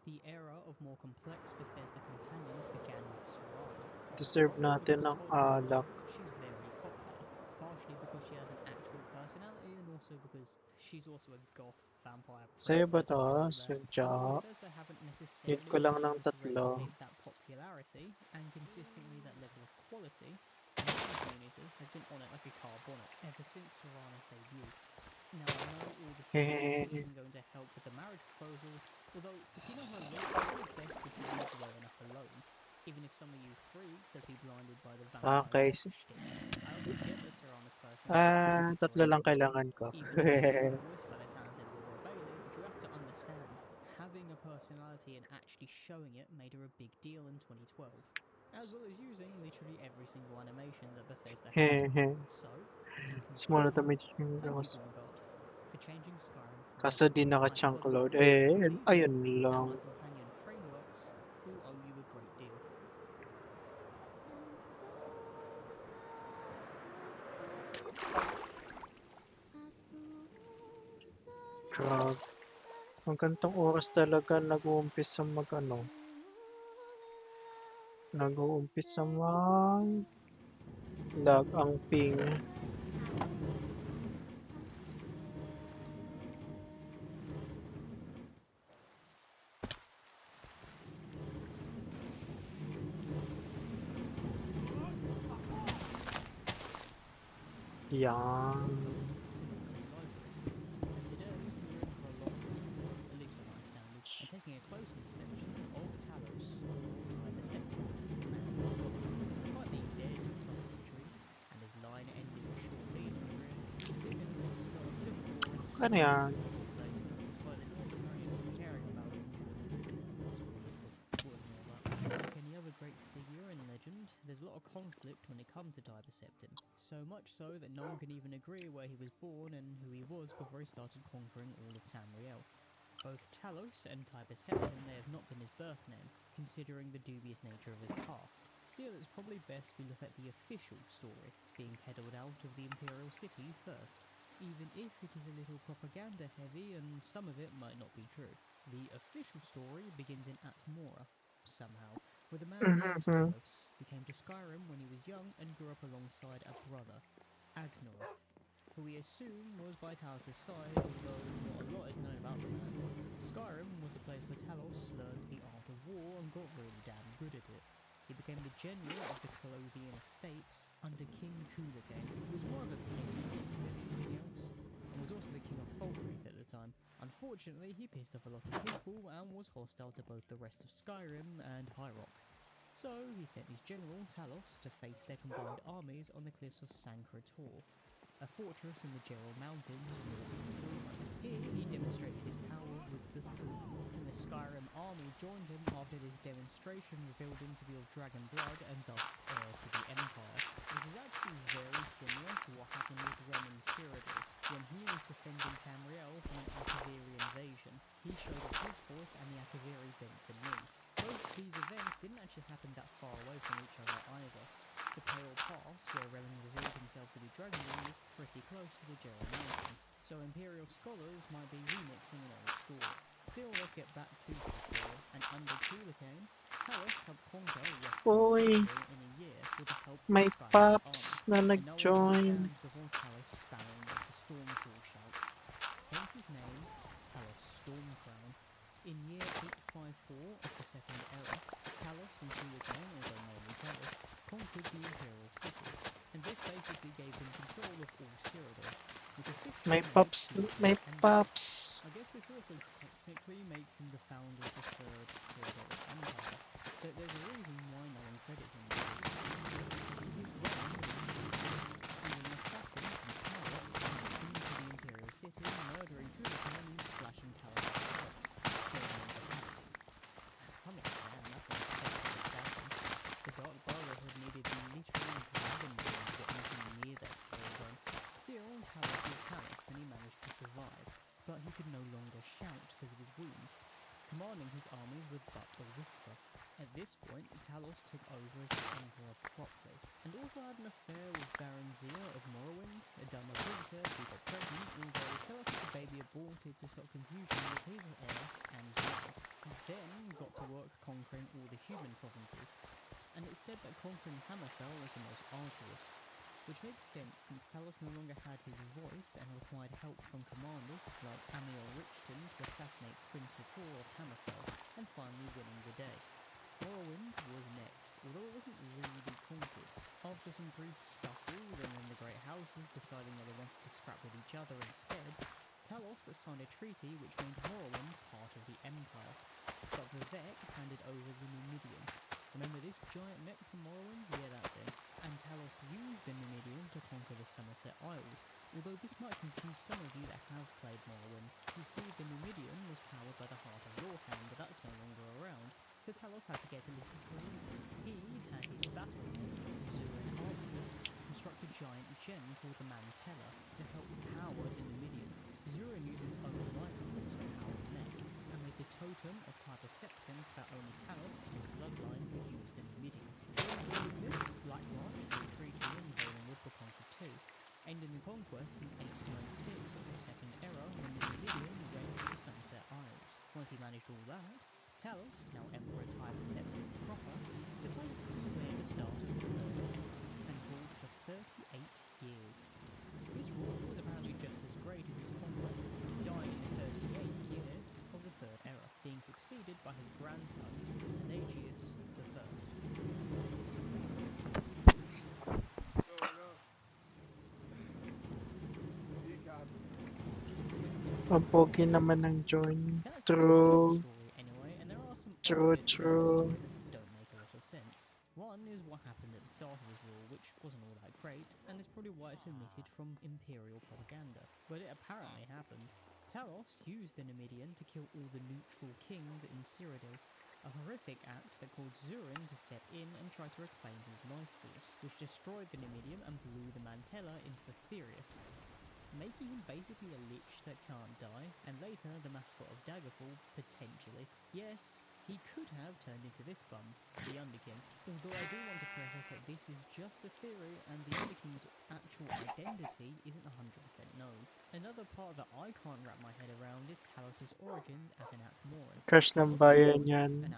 The era of more complex Bethesda companions began with Serana. Deserve Probably natin because ng Todd alak. realised that she's very popular, partially because she has an actual personality and also because she's also a goth vampire Sa'yo ba princess to? thrown there. Sadya? However, Bethesda haven't Need necessarily ko lang been ng able to tatlo. replicate that popularity and consistently that level of quality. The community has been on it like a car bonnet ever since Serana's debut. Now, I know all this editing isn't going to help with the marriage proposals, although if you know her look, it's probably best if you leave well enough alone. Even if some of you freaks are too blinded by the vampire Okay. goth shtick. I also get that Serana's personality isn't for Tatlo lang everybody. kailangan ko. Even if she is voiced by the talented Laura Bailey, which you have to understand, having a personality and actually showing it made her a big deal in 2012. As well as using literally every single animation that Bethesda had. So, in Small conclusion, damage yung thank you lakas. Dawnguard for changing Skyrim forever. Kaso di naka-chunk further load. north, Eh, these ayun and lang. my companion frameworks all owe you a great deal. Grabe. Ang gantong oras talaga nag-uumpisa mag-ano. Nag-uumpisa mag-lag ang ping. Yan. And today we're in for a long one, at least for my standards, and taking a close inspection of Talos, or Tiber Septim, the man who got despite being dead for centuries, and his line ending with Sean Bean on the rear, he was big enough to start a civil war in Ano Syria, yan? of all places, despite the North apparently not caring about him during the war. It's weird, but we'll ignore that. Like any other great figure in legend, there's a lot of conflict when it comes to Tiber Septim, so much so that no one can even agree where he was born and who he was before he started conquering all of Tamriel. Both Talos and Tiber Septim may have not been his birth name, considering the dubious nature of his past. Still, it's probably best we look at the official story, being peddled out of the Imperial City first, even if it is a little propaganda heavy and some of it might not be true. The official story begins in Atmora, somehow, with a man named Talos, who came to Skyrim when he was young and grew up alongside a brother, Agnoroth, who we assume was by Talos' side, although not a lot is known about the man. Skyrim was the place where Talos learned the art of war and got really damn good at it. He became the general of the Clothian estates under King Kulakain, who was more of a petty king than anything else, and was also the king of Falkreath at the time. Unfortunately, he pissed off a lot of people and was hostile to both the rest of Skyrim and High Rock. So he sent his general, Talos, to face their combined armies on the cliffs of Sancre-Tor, a fortress in the Gerald Mountains north of Bruma. Here he demonstrated his power with the Thu'um, and the Skyrim army joined him after this demonstration revealed him to be of dragon blood and thus heir to the Empire. This is actually very similar to what happened with Renan Cyrodiil when he was defending Tamriel from an Akaviri invasion. He showed off his force and the Akaviri bent the knee. Both these events didn't actually happen that far away from each other either. The Pale Pass, where Renan revealed himself to be Dragonborn, is pretty close to the Gerald Mountains, so Imperial scholars might be remixing an old story. Still, let's get back to the story, and under Kulakain, Talos helped conquer western Uy, Cyrodiil in a year with the help from may Skyrim's Pops army, na and no one can nag-join. stand before Talos spouting off the Stormclaw shout. Hence his name, Talos Stormcrown. In year 854 of the Second Era, Talos and Kulakain, although mainly Talos, conquered the Imperial City, and this basically gave them control of all Cyrodiil, which officially May led Pops, to may their ending. Pops. I guess this also technically makes him the founder of the Third Cyrodiil Empire, but there's a reason why no one credits him with this. You see, his reign was he was an assassin from power into the Imperial City, murdering Kulakain and slashing Talos' throat, killing him with an axe. I'm not a fan, that's an assassin. The Dark Brotherhood needed literal dragonborn to get anything near their scale again. Still, Talos is Talos, and he managed to survive, but he could no longer shout because of his wounds, commanding his armies with but a whisper. At this point, Talos took over as the Emperor properly, and also had an affair with Baron Zia of Morrowind, a Dharma princess who got pregnant, although Talos had the baby aborted to stop confusion with his heir and now. He then got to work conquering all the human provinces, and it's said that conquering Hammerfell was the most arduous, which makes sense since Talos no longer had his voice and required help from commanders like Amiel Richton to assassinate Prince Sator of Hammerfell and finally winning the day. Morrowind was next, although it wasn't really conquered. After some brief scuffles and then the Great Houses deciding that they wanted to scrap with each other instead, Talos signed a treaty which made Morrowind part of the Empire, but Vivek handed over the Numidian. Remember this giant mech from Morrowind? Yeah, that thing. And Talos used the Numidian to conquer the Somerset Isles, although this might confuse some of you that have played Morrowind. You see, the Numidian was powered by the Heart of Lorkhan, but that's no longer around, so Talos had to get a little creative. He had his battle mage, Zurin Arctus, construct a giant gem called the Mantella to help power the Numidian. Zurin used his own life force to power the mech, and made the totem of Typus Septims that only Talos and his bloodline could use the Numidian. During all of this, Black marched through a treaty invading with Conquer II, ending the conquest in 896 of the Second Era when the Numidian went to the Sunset Isles. Once he managed all that, Talos, now Emperor Typus Septim proper, decided to declare the start of the Third Era and ruled for 38 years. His rule was apparently just as great as his conquests, dying in the 38th year of the Third Era, being succeeded by his grandson, Pelagius I. Ang pogi naman ng join. That's the True. official story anyway, and there are some True, other bits about the true. story that don't make a lot of sense. One is what happened at the start of his rule, which wasn't all that great, and is probably why it's omitted from Imperial propaganda. But it apparently happened. Talos used the Numidian to kill all the neutral kings in Cyrodiil, a horrific act that caused Zurin to step in and try to reclaim his life force, which destroyed the Numidian and blew the Mantella into Aetherius, making him basically a lich that can't die, and later the mascot of Daggerfall, potentially. Yes, he could have turned into this bum, the Underking, although I do want to preface that this is just a theory and the Underking's actual identity isn't 100% known. Another part that I can't wrap my head around is Talos' origins as an Atmoran. Crush ng bayan yan.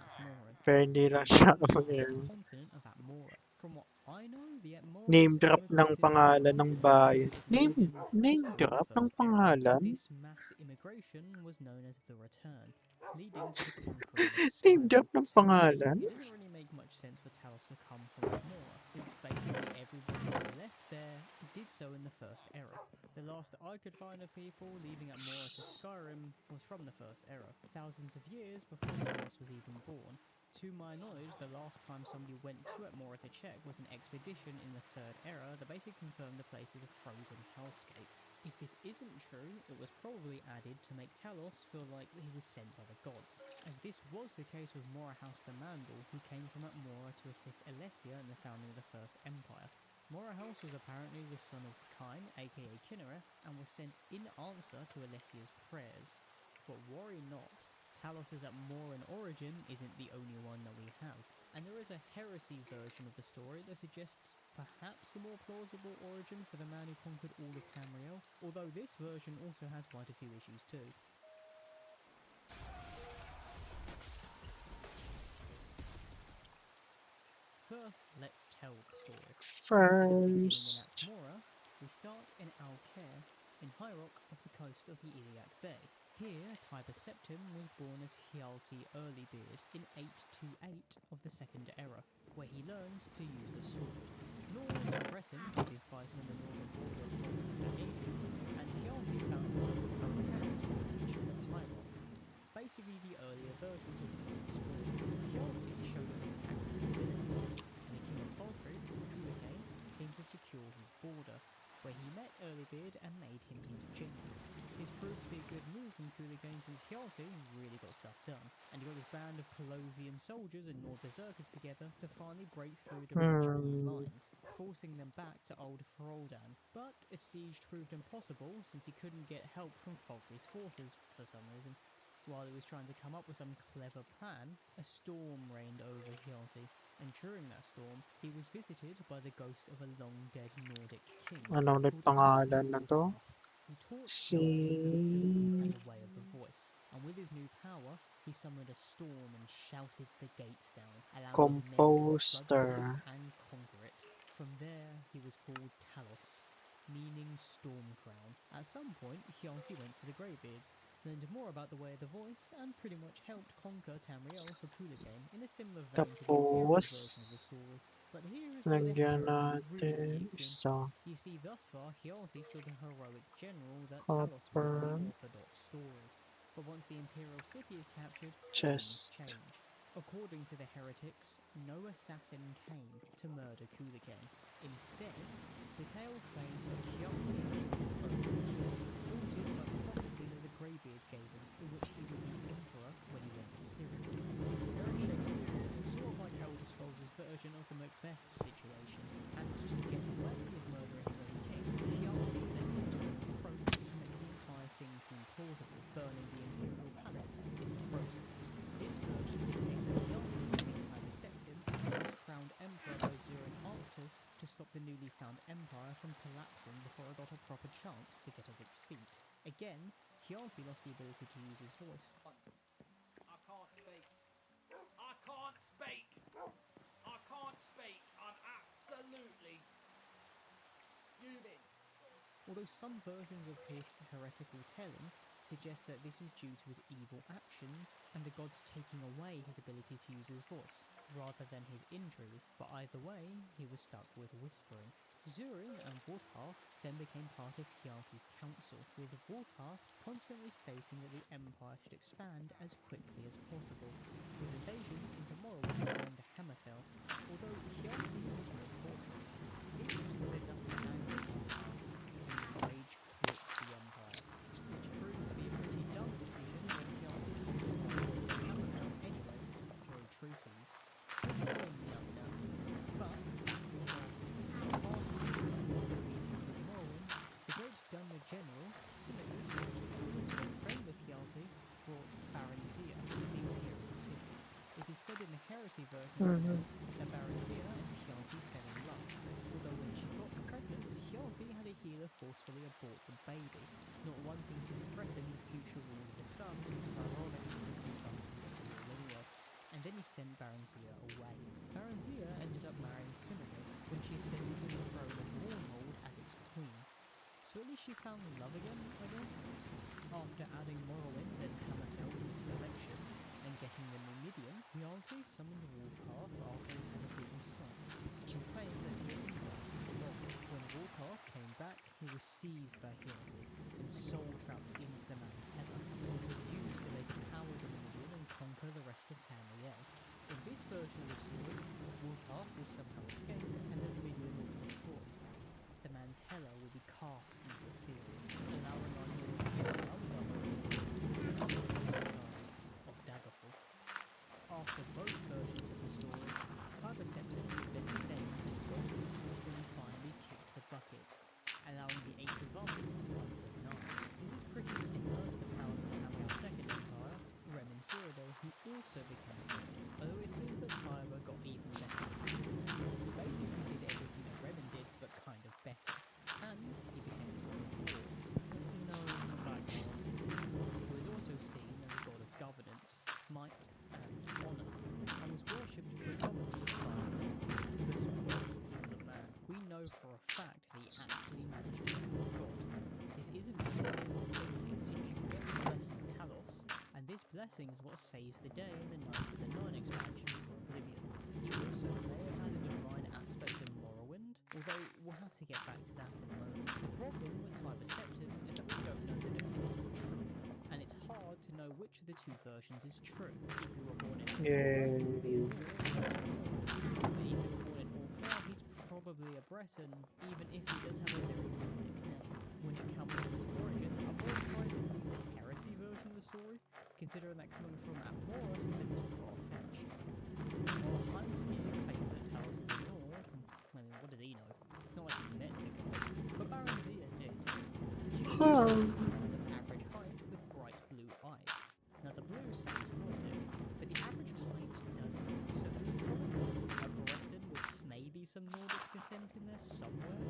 Pero hindi lang siya mag-air. Continent of Atmora. From what I know, the Atmorans Name drop ng immigrated from the pangalan ng continent bayan. because it was Name burdened with phosphor in drop the ng First Era. pangalan? This mass immigration was known as the Return, leading to the conquering of Name Skyrim. drop ng To me, pangalan? it doesn't really make much sense for Talos to come from Atmora, since basically everybody who left there did so in the First Era. The last I could find of people leaving Atmora to Skyrim was from the First Era, thousands of years before Talos was even born. To my knowledge, the last time somebody went to Atmora to check was an expedition in the Third Era that basically confirmed the place as a frozen hellscape. If this isn't true, it was probably added to make Talos feel like he was sent by the gods, as this was the case with Mora House the Mandal, who came from Atmora to assist Alessia in the founding of the First Empire. Mora House was apparently the son of Kine, aka Kinnereth, and was sent in answer to Alessia's prayers. But worry not, Talos' Atmoran origin isn't the only one that we have, and there is a heresy version of the story that suggests perhaps a more plausible origin for the man who conquered all of Tamriel, although this version also has quite a few issues too. First, let's tell the story. Instead of beginning in Atmora, we start in Alcair, in High Rock off the coast of the Iliac Bay. Here, Typus Septim was born as Hjalti Earlybeard in 828 of the Second Era, where he learned to use the sword. Nords and Bretons had been fighting on the northern border of Falkland for ages, and Hjalti found himself throwing hands with the Leechmen of High Rock, basically the earlier versions of the Forked Sword. Hjalti showed off his tactical abilities, and the King of Falkreath, Cuchulainn, came to secure his border, where he met Earlybeard and made him his general. This proved to be a good move from Cuchulainn since Hjalti really got stuff done, and he got his band of Colovian soldiers and Nord berserkers together to finally break through the Richmond's lines, forcing them back to Old Hroldan. But a siege proved impossible since he couldn't get help from Falkreath's forces for some reason. While he was trying to come up with some clever plan, a storm reigned over Hjalti, and during that storm, he was visited by the ghost of a long-dead Nordic king Ano ulit called pangalan na to? who taught Hjalti the film and the way of the voice, and with his new power, he summoned a storm and shouted the gates down, allowing his men to flood the place and conquer it. From there, he was called Talos, meaning Storm Crown. At some point, Hjalti went to the Greybeards, learned more about the way of the voice, and pretty much helped conquer Tamriel for Cuchulainn in a similar vein to the Imperial version of the story. But here is where the heresy really kicks in. You see, thus far, Hjalti still the heroic general that Talos was in the Orthodox story. But once the Imperial city is captured, things change. According to the heretics, no assassin came to murder Cuchulainn. Instead, the tale claimed that Hjalti killed Earlybeard, haunted by the prophecy that the Greybeards gave him, in which he would be emperor when he went to Cyrodiil. This is very Shakespearean, sort of like Elder Scrolls' version of the Macbeth situation, and to get away with murdering his own king, Hjalti then cut his own throat to make the entire thing again, Hjalti lost the ability to use his voice. I can't speak. I can't speak. I can't speak. I'm absolutely fuming. Although some versions of his heretical telling suggest that this is due to his evil actions and the gods taking away his ability to use his voice, rather than his injuries, but either way, he was stuck with whispering. Zurin and Wolfhalf then became part of Hjalti's council, with Wolfhalf constantly stating that the Empire should expand as quickly as possible, with invasions into Morrowind and Hammerfell, although Hjalti was more cautious. This was enough to anger Wolfhalf, and rage quit the Empire, which proved to be a pretty dumb decision when Hjalti conquered Morrowind and Hammerfell anyway, through treaties. Morrowind nuts, but back to Hjalti. As part of the treaties and meetings with Morrowind, the great Dunmer General, Simagus, who was also a friend of Hjalti, brought Baranzia to the Imperial City. It is said in the heresy version of the tale that Baranzia and Hjalti fell in love, although when she got pregnant, Hjalti had a healer forcefully abort the baby, not wanting to threaten the future rule of the sun, because ironically it was the sun who got to rule anyway. And then he sent Baranzia away. Baranzia ended up marrying Simagus when she ascended to the throne of Mournhold as its queen. So at least she found love again, I guess? After adding Morrowind and Hammerfell to his collection, and getting the Numidian, Hjalti summoned Wolfhalf after he had his little son, and claimed that he had been granted the law. When Wolfhalf came back, he was seized by Hjalti, and soul-trapped into the Mantella, which was used to later power the Numidian and conquer the rest of Tamriel. In this version of the story, Wolfhalf will somehow escape, and the Numidian will be destroyed. The Mantella will be cast into the fields, allowing our new hero to become the poster child of Daggerfall. After both versions of the story, Tiber Septim would then descend to God who taught him finally kicked the bucket, allowing the 8 Divines to become the 9. This is pretty similar to the founder of Tamriel's Second Empire, Remen Cyrodiil, who also became a god, although it seems that Tiber got even better treatment. He basically did everything that Remen did, but kind of better. And he became the god of war. No, not that god. He was also seen as a god of governance, might, and honour, and was worshipped predominantly by men, because, well, he was a man. We know for a fact that he actually managed to become a god. This isn't just wishful thinking, since you can get the blessing of Talos, and this blessing is what saves the day in the Knights of the Nine expansion for Oblivion. He also may have had a divine aspect in Morrowind, although we'll have to get back to that in a moment. The problem with Tiber Septim is that we don't know the definitive truth, and it's hard to know which of the two versions is true. If you were born in Aurora, he would be a Nord, but if you were born in Orclair, he's probably a Breton, even if he does have a very Nordic name. When it comes to his origins, I'm more inclined to believe the heresy version of the story, considering that coming from Atmora seems a little far-fetched. While Heimskir claims that Talos is a Nord, I mean, what does he know? It's not like he met the guy. But Baranzia did. And she was seen as a man of average height with bright blue eyes. Now the blue sounds Nordic, but the average height doesn't, so he was probably a Breton with maybe some Nordic descent in there somewhere.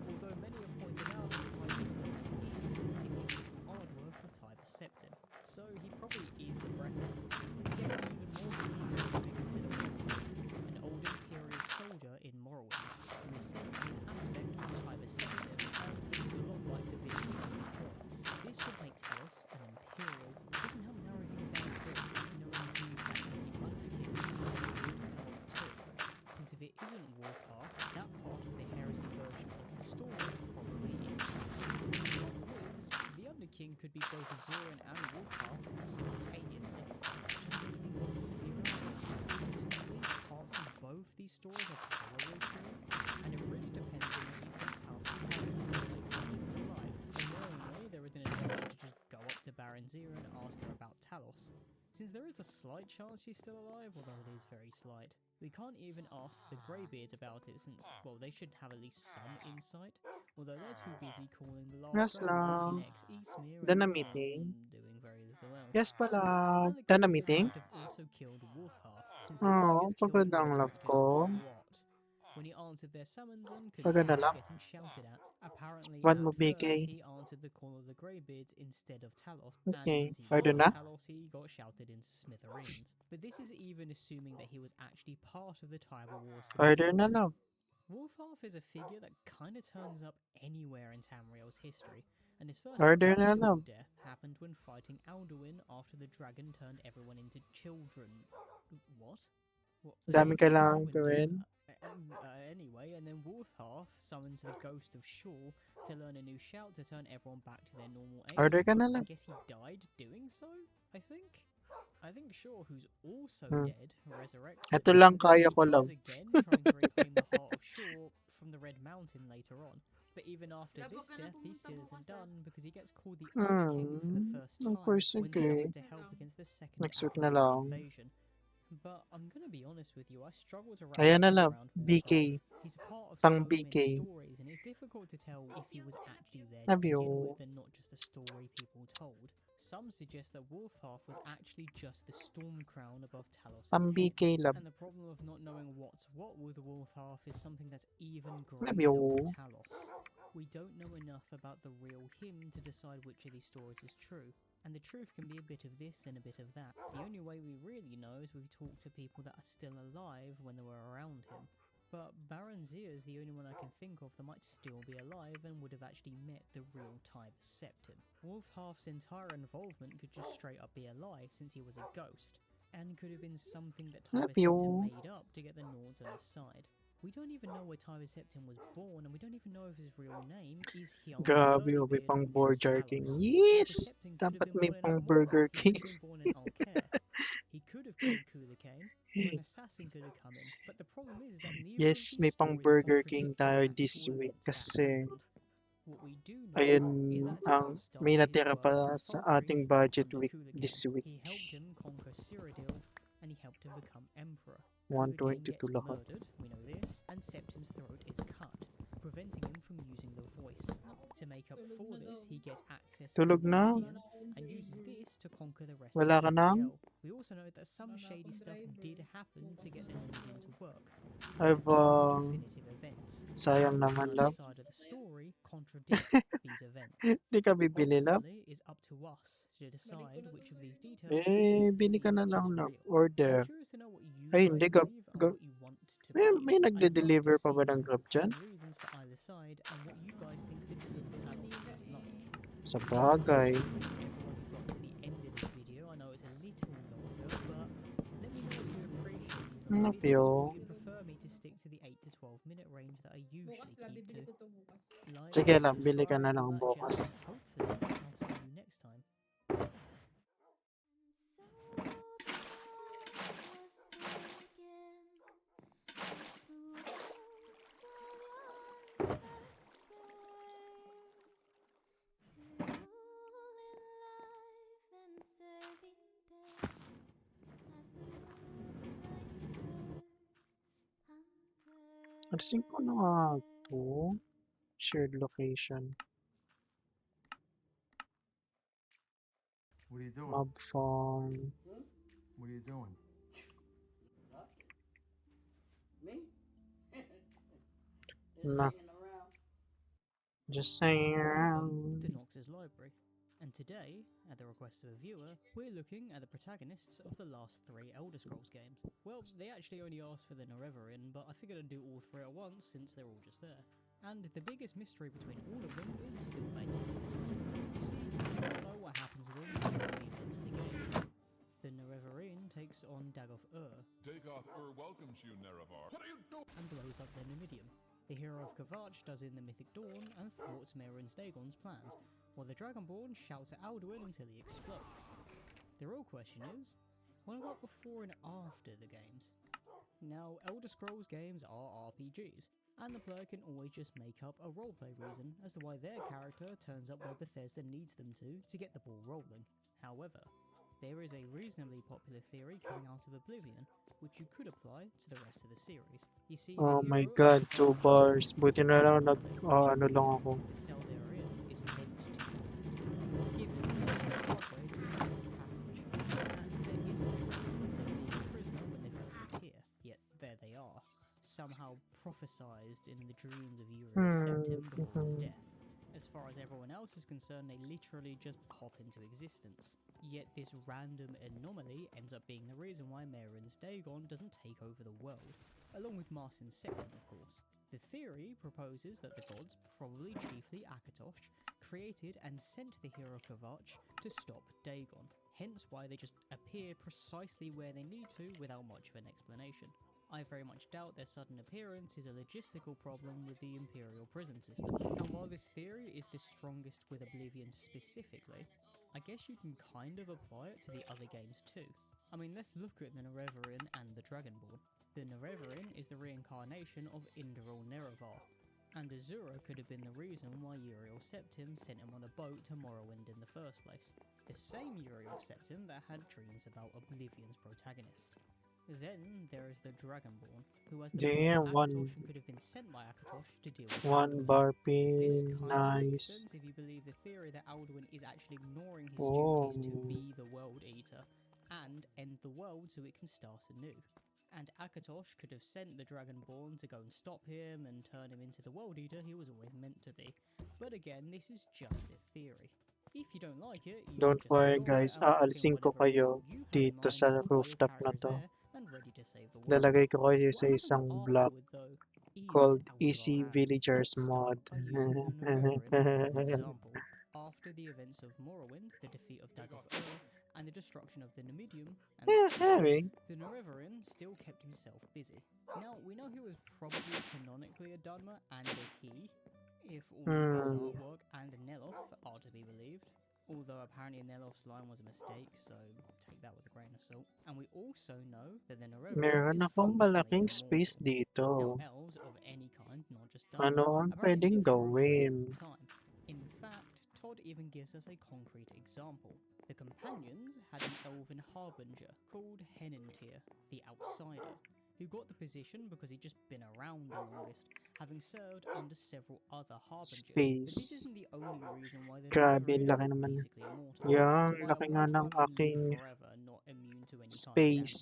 Although many have pointed out the slight point that is in the official artwork of Tiber Septim. So he probably is a Breton. It gets even more confusing if we consider Wolf, an old Imperial soldier in Morrowind, who is said to be an aspect of Tiber Septim and looks a lot like the vids coins. This would make Talos an Imperial, which doesn't help narrow things down at all. Knowing who exactly the Underking is would help too, since if it isn't Wolfhalf, that part of the heresy version of the story probably is missing. The problem is, the Underking could be both Zurin and Wolfhalf simultaneously, which doesn't make things any easier either. Ultimately, parts of both these stories are probably true, and it really depends on what you think Talos' character was like when he was alive. Annoyingly, there is an advantage to just go up to Baranzia and ask her about Talos, since there is a slight chance she's still alive, although it is very slight. We can't even ask the Greybeards about it since, well, they should have at least some insight, although they're too busy calling the last Yes Grey lang. in Eastmere Done a and, meeting. doing very little else. Yes pala. And the Done a Greybeards meeting? might have also killed Wolfhalf, since the Oo, Greybeards killed pagod and ang love resurrected ko. a lot. When he answered their summons and Pag couldn't ano stop lang. getting shouted at. Apparently, Want at mo first, BK? he answered the call of the Greybeards instead of Talos, and Okay. since he Order wasn't na? Talos, he got shouted into smithereens. But this is even assuming that he was actually part of the Tribal Wars to Order begin na with. lang. Wolfhalf is a figure that kind of turns up anywhere in Tamriel's history, and his first Order na actual lang. death happened when fighting Alduin after the dragon turned everyone into children. What? What? Dami How did kailangan Alduin do gawin. that? Anyway, and then Wolfhalf summons the ghost of Shaw to learn a new shout to turn everyone back to their normal age. Order ka na I lang. guess he died doing so, I think? I think Shaw, who's also Hmm. dead, resurrects Ito him, lang and then kaya he ko lang. appears again, trying to reclaim the heart of Shaw from the Red Mountain later on. But even after this death, he still isn't done, because he gets called the Arch King for the first Of time course, when okay. summoned to help against the second Next week na Academic lang. invasion. But I'm gonna be honest with you, I struggle to wrap Ayan my na head lang. around BK. Wolfhalf. He's a part of Pang so many BK. stories, and it's difficult to tell if he was actually there to Love begin you. with and not just a story people told. Some suggest that Wolfhalf was actually just the storm crown above Talos' Pang head. BK love. And the problem of not knowing what's what with Wolfhalf is something that's even Love greater you. with Talos. We don't know enough about the real him to decide which of these stories is true, and the truth can be a bit of this and a bit of that. The only way we really know is we've talked to people that are still alive when they were around him. But Baron Zia is the only one I can think of that might still be alive and would have actually met the real Tiber Septim. Wolfhalf's entire involvement could just straight up be a lie, since he was a ghost, and could have been something that Tiber Love you. Septim made up to get the Nords on his side. We don't even know where Tiber Septim was born, and we don't even know if his real name is Hyun's Grabe, Curly oh, may Beard pang or Burger just King. Talos. Yes! Tiber Septim could have Dapat been may born in pang Amora, Burger he could King. have been born in Alcair, he could have killed Kulakain, or an assassin could have come in. But the problem is that neither of Yes, these may pang stories Burger contradict King the tayo this actual week events that kasi happened. What we do know ayun is that ang Talos may started his natira work in pa sa Falkreath ating budget under week Kulakain. this week. He helped him conquer Cyrodiil, and he helped him become emperor. 122 Kulakain gets lahat. murdered, we know this, and Septim's throat is cut, preventing him from using the voice. To make up for this, he gets access to the Tulog na. Meridian and uses this to conquer the rest Wala of ka na? Tamriel. We also know that some shady stuff did happen to get the Meridian to work. I've, These are the definitive events. sayang naman Neither love. side of the story contradict these events. Di ka bibili love? Ultimately, it's up to us to decide which of these details we Eh, choose to bili ka believe na is lang love. real. Order. I'm curious to know what you Ay, guys hindi ka. believe and what you want to May believe. I'd love to nagde-deliver pa ba see ng some grab dyan? compelling reasons for either side and what you guys think the true Talos was like. Sa bagay. Everyone who got to the end of this video, I know it's a little longer, but let me know if you appreciate these long Love videos or you. you'd prefer me to stick to the 8 to 12 minute range that I usually keep to. Like, Sige lang, bili ka subscribe, na all lang that bukas. jazz, and hopefully I'll see you next time. Alisin ko na nga to. Shared location. What are you doing? Mob farm. What are you doing? Me? Nah. Just saying. Welcome to Nox's Library, and today, at the request of a viewer, we're looking at the protagonists of the last 3 Elder Scrolls games. Well, they actually only asked for the Noreverian, but I figured I'd do all 3 at once since they're all just there. And the biggest mystery between all of them is still basically the same. You see, we don't know what happens to them during the events of the games. The Noreverian takes on Dagoth-Ur. Dagoth-Ur welcomes you, Nerevar. What are you doing? And blows up the Numidium. The hero of Kvatch does in the Mythic Dawn and thwarts Mehrunes Dagon's plans, while the Dragonborn shouts at Alduin until he explodes. The real question is, what about before and after the games? Now, Elder Scrolls games are RPGs, and the player can always just make up a roleplay reason as to why their character turns up where Bethesda needs them to get the ball rolling. However, there is a reasonably popular theory coming out of Oblivion, which you could apply to the rest of the series. You see, Oh the my hero god, of 2 bars. Buti na lang ano lang ako. the cell they're in is meant to be empty, given that it's a pathway to a secret passage, and there isn't a record of them being a prisoner when they first appear, yet there they are. somehow prophesized in the dreams of Uriel Septim before his death. As far as everyone else is concerned, they literally just pop into existence. Yet this random anomaly ends up being the reason why Mehrunes Dagon doesn't take over the world, along with Marcin's Septim, of course. The theory proposes that the gods, probably chiefly Akatosh, created and sent the hero Kvatch to stop Dagon, hence why they just appear precisely where they need to without much of an explanation. I very much doubt their sudden appearance is a logistical problem with the Imperial prison system, and while this theory is the strongest with Oblivion specifically, I guess you can kind of apply it to the other games too. I mean, let's look at the Nerevarine and the Dragonborn. The Nerevarine is the reincarnation of Indral Nerevar, and Azura could have been the reason why Uriel Septim sent him on a boat to Morrowind in the first place. The same Uriel Septim that had dreams about Oblivion's protagonist. Then there is the Dragonborn, who has the power of Akatosh and could have been sent by Akatosh to deal with Alduin. bar This pin, kind of makes nice. sense if you believe the theory that Alduin is actually ignoring his duties to be the World Eater and end the world so it can start anew. And Akatosh could have sent the Dragonborn to go and stop him and turn him into the World Eater he was always meant to be. But again, this is just a theory. If you don't like it, you Don't can just worry ignore guys, it and work in aalisin ko whatever it is kayo you have in dito mind sa for while your rooftop na character is to. there and ready to save the world. Lalagay ko kayo What sa happens isang block afterward, though, is called out of our Easy hands. Villagers Let's mod. start by using the Nerevarine as an example. After the events of Morrowind, the defeat of Daggoth-Ur, and the destruction of the Nemedium, and the Nerevarine still kept himself busy. Now, we know he was probably canonically a Dunmer and a he, if all of his artwork and Neloth are to be believed. Although apparently Neloth's line was a mistake, so take that with a grain of salt. And we also know that the Nerevarine Meron is akong functionally malaking immortal. space dito. Now, elves of any kind, not just Ano Dunmer, ang apparently pwedeng live for a very long gawin? time. In fact, Todd even gives us a concrete example. The companions had an elven harbinger called Henentyr, the Outsider, who got the position because he'd just been around the longest, having served under several other harbingers. But this isn't the only reason why the Grabe, Nerevarine laki is naman. basically immortal. Yang And by laki nga immortal, ng I mean aking live forever, not immune to any kind of space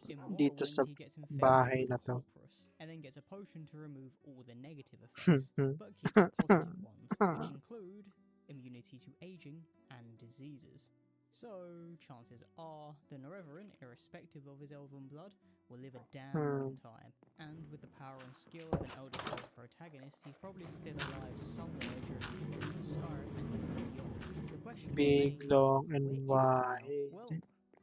damage. In dito sa Morrowind, he gets infected bahay with na to. Coprus, and then gets a potion to remove all the negative effects, but keeps the positive ones, which include immunity to aging and diseases. So, chances are, the Nerevarine, irrespective of his elven blood, will live a damn long time. And with the power and skill of an Elder Scrolls protagonist, he's probably still alive somewhere during the days of Skyrim and even beyond. The question Big, remains, long, and where is he now? wide. Well,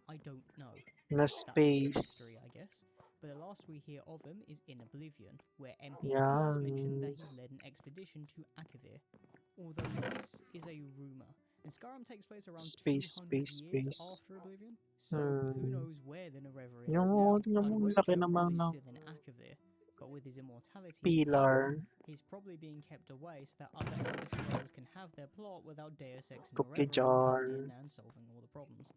I don't know. Na That's the mystery, space. I guess. But the last we hear of him is in Oblivion, where NPCs mention that he Yes. led an expedition to Akavir. Although this is a rumour, and Skyrim takes place around Space, 200 space, years space. after Oblivion, so who knows where the Nerevarine is Yung now. tingnan mo, I'd laki wager naman probably ng still in Akavir, but with his immortality and pillar. power, he's probably being kept away so that other Elder Scrolls can have their plot without Deus Ex Cookie Nerevarine coming jar. in and solving all the problems.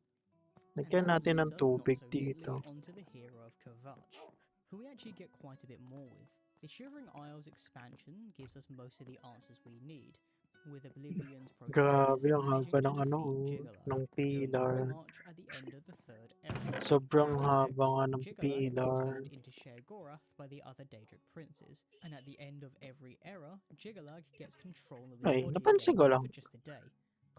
Lagyan that natin leads ng us tubig not so neatly dito. onto the hero of Kvatch, who we actually get quite a bit more with. The Shivering Isles expansion gives us most of the answers we need, with Oblivion's protagonist Grabe, ang managing haba to ng ano, defeat ng Jiggalag during the pillar. Grey March at the end of the Third Era. Sobrang For haba context, nga ng Jiggalag got pillar. turned into Sheogorath by the other Daedric princes, and at the end of every era, Jiggalag gets control of his Ay, body napansin again ko lang. for just a day.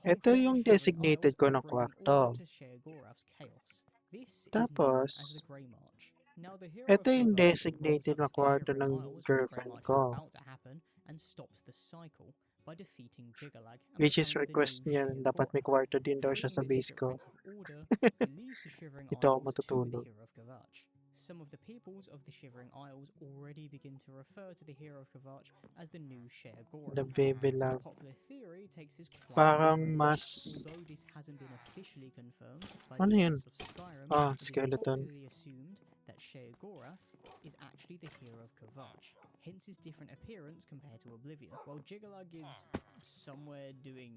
Ito Conquering yung the Shivering designated Isles ko by na bringing order kwarto. to Sheogorath's chaos. This is known as Tapos, the Grey March. Now, the hero ito of yung Kvatch designated rocks na up to the kwarto Shivering ng Isles when the Grey girlfriend March is ko. about to happen and stops the cycle by defeating Jiggalag and Which is becoming the request new niya. Dapat may Sheogorath. kwarto din daw siya Freeing sa the base Daedric ko. Prince of Order, he leaves the Shivering Dito ako Isles to the matutulog. hero of Kvatch. Some of the peoples of the Shivering Isles already begin to refer to the hero of Kvatch as the new Sheogorath. The baby The love. popular theory takes this quite Parang literally, mas... although this hasn't been officially confirmed by Ano the yun? events of Skyrim. Ah, It is skeleton. popularly assumed that Sheogorath is actually the hero of Kvatch, hence his different appearance compared to Oblivion, while Jiggalag is somewhere doing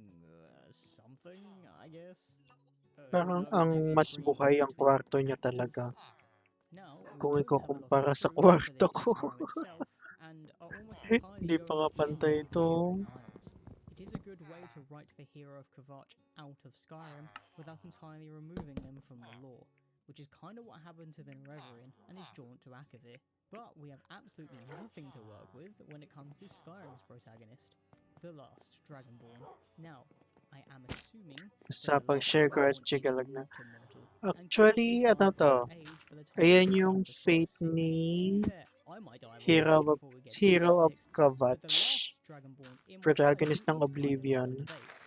something, I guess. Parang ang mas buhay ang kwarto niya talaga. Now, we Kung don't have a lot ikukumpara of sa proof for kwarto this ko. in Skyrim itself, and are almost entirely Hindi pa going nga off the pantay lore of the ito. Shivering Isles. It is a good way to write the hero of Kvatch out of Skyrim without entirely removing them from the lore, which is kind of what happened to the Nerevarine and his jaunt to Akavir. But we have absolutely nothing to work with when it comes to Skyrim's protagonist, the last Dragonborn. Now, I am assuming that Sa the last pag-share ko at Dragonborn is chigalag na. mortal, and Actually, characters ano die to? from old age by the time we Ayan get to yung Elder fate Scrolls 6. ni To be fair, I might die of old Hero age of, before we get to Elder 6, but the Kavach, last Dragonborn's protagonist immortality ng is kind of up for Oblivion. debate.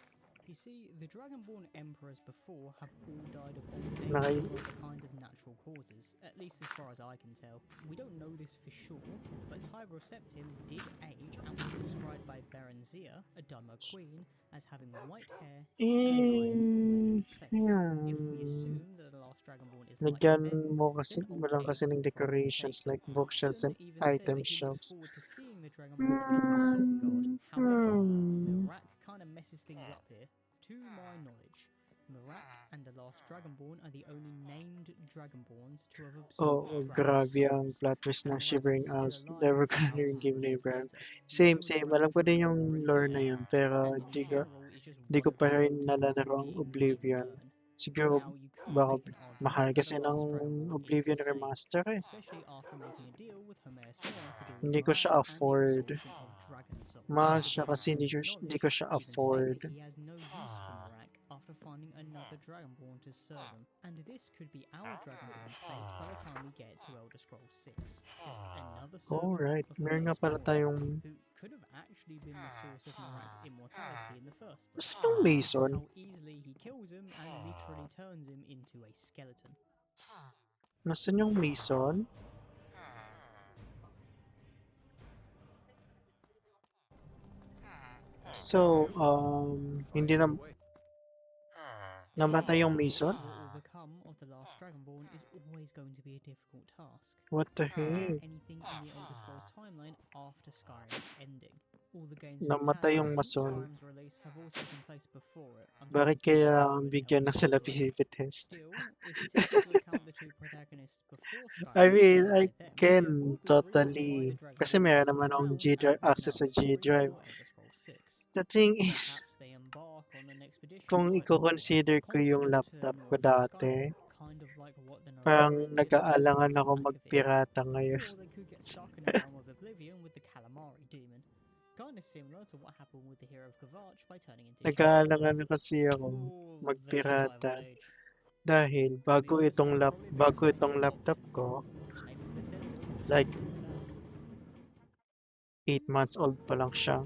You see, the Dragonborn emperors before have all died of old age Naki- for other kinds of natural causes, at least as far as I can tell. We don't know this for sure, but Tiber Septim did age and was described by Berenzia, a Duma queen, as having white hair and a lion-weathered face. If we assume that the last Dragonborn is like Lagyan men, mo kasi, then mo old lang age kasi ng is probably decorations fake. like bookshelves Sun and even says item that he looks shelves. forward to seeing the Dragonborn again in Sovngarde. However, Mirak kind of messes things up here. To my knowledge, Mirak and the last Dragonborn are the only named Dragonborns to have absorbed Oh, dragon grabe ang souls. plot twist ng And Mirak Shivering is still Isles. alive Never ko na yung thousands game of na years yun, bro. later. He Same, kills same. everyone Alam ko din during yung Orithia, lore na yun, pero and in general is just di one ko of pa the rin oldest nalalaro ang living beings we Oblivion. can learn. Siguro, Now, you could baka make an argument mahal that kasi the ng last Dragonborn is Oblivion the same, Remaster eh. especially after making a deal with Hermaeus Mora to deal with Hindi ko Mirak siya and the afford. absorption of dragon souls. Mahal The siya game, kasi to my hindi knowledge, ko siya even states afford. that he has no use for Mirak after finding another Dragonborn to serve him. And this could be our Dragonborn fate by the time we get to Elder Scrolls 6. Just another servant Alright, of meron nga Hermaeus pala Mora, tayong... who could have actually been the source of Mirak's immortality in the first place. Gusto yung Mason. How easily he kills him and literally turns him into a skeleton. Nasaan yung Mason? So, hindi na... Namatay yung Mason? What will become of the last Dragonborn is always going to be a difficult task. What the There isn't heck? anything in the Elder Scrolls timeline after Skyrim's ending. All the games we've Namatay had yung since Mason. Skyrim's release have all taken place before it. Bakit kailangan bigyan na sila PvP test? Still, if you take into account the two protagonists before I Skyrim mean, and I by them, can there will be a reason why totally... the Kasi Dragonborn meron isn't naman akong around and access is sa now a G story drive. for Elder Scrolls 6. The thing is, Perhaps they embark on an expedition kung to i-consider ko yung continent laptop ko north of dati, Skyrim, kind of like what the parang Nerevarine did nag-aalangan ako to Akavir. magpirata ngayon. Or they could get stuck in a realm of oblivion with the Calamari demon. Kind of similar to what happened with the hero of Kavach by turning into Nag-aalangan kasi ako Or they just die of magpirata. old age. Dahil To be honest, I'd probably be bago inclined itong with laptop option ko, 4. Maybe Bethesda will just like keep coming out. 8 months old pa lang siya.